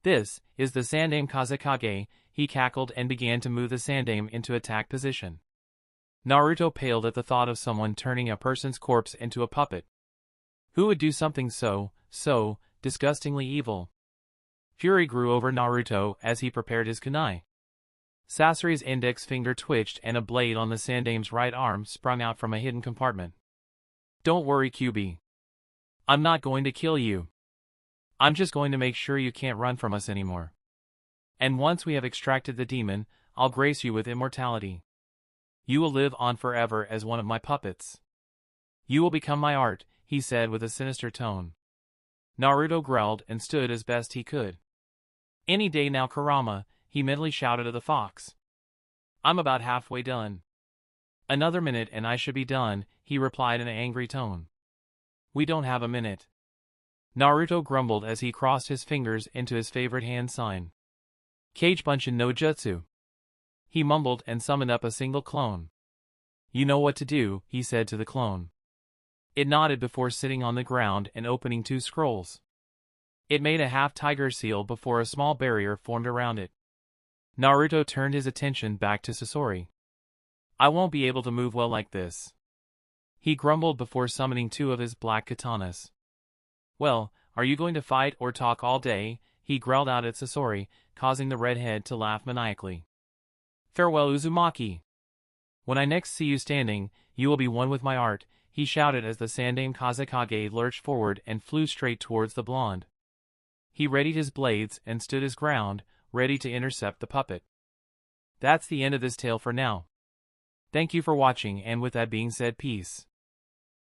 Speaker 1: This is the Sandaime Kazekage," he cackled and began to move the Sandaime into attack position. Naruto paled at the thought of someone turning a person's corpse into a puppet. Who would do something so disgustingly evil? Fury grew over Naruto as he prepared his kunai. Sasuke's index finger twitched and a blade on the Sandaime's right arm sprung out from a hidden compartment. "Don't worry, Kyuubi. I'm not going to kill you. I'm just going to make sure you can't run from us anymore. And once we have extracted the demon, I'll grace you with immortality. You will live on forever as one of my puppets. You will become my art," he said with a sinister tone. Naruto growled and stood as best he could. "Any day now, Kurama," he mentally shouted at the fox. "I'm about halfway done." "Another minute and I should be done," he replied in an angry tone. "We don't have a minute." Naruto grumbled as he crossed his fingers into his favorite hand sign. "Kage Bunshin no Jutsu." He mumbled and summoned up a single clone. "You know what to do," he said to the clone. It nodded before sitting on the ground and opening 2 scrolls. It made a half-tiger seal before a small barrier formed around it. Naruto turned his attention back to Sasori. "I won't be able to move well like this," he grumbled before summoning 2 of his black katanas. "Well, are you going to fight or talk all day?" he growled out at Sasori, causing the redhead to laugh maniacally. "Farewell, Uzumaki. When I next see you standing," You will be one with my art, he shouted as the Sandaime Kazekage lurched forward and flew straight towards the blonde. He readied his blades and stood his ground, ready to intercept the puppet. That's the end of this tale for now. Thank you for watching, and with that being said, peace.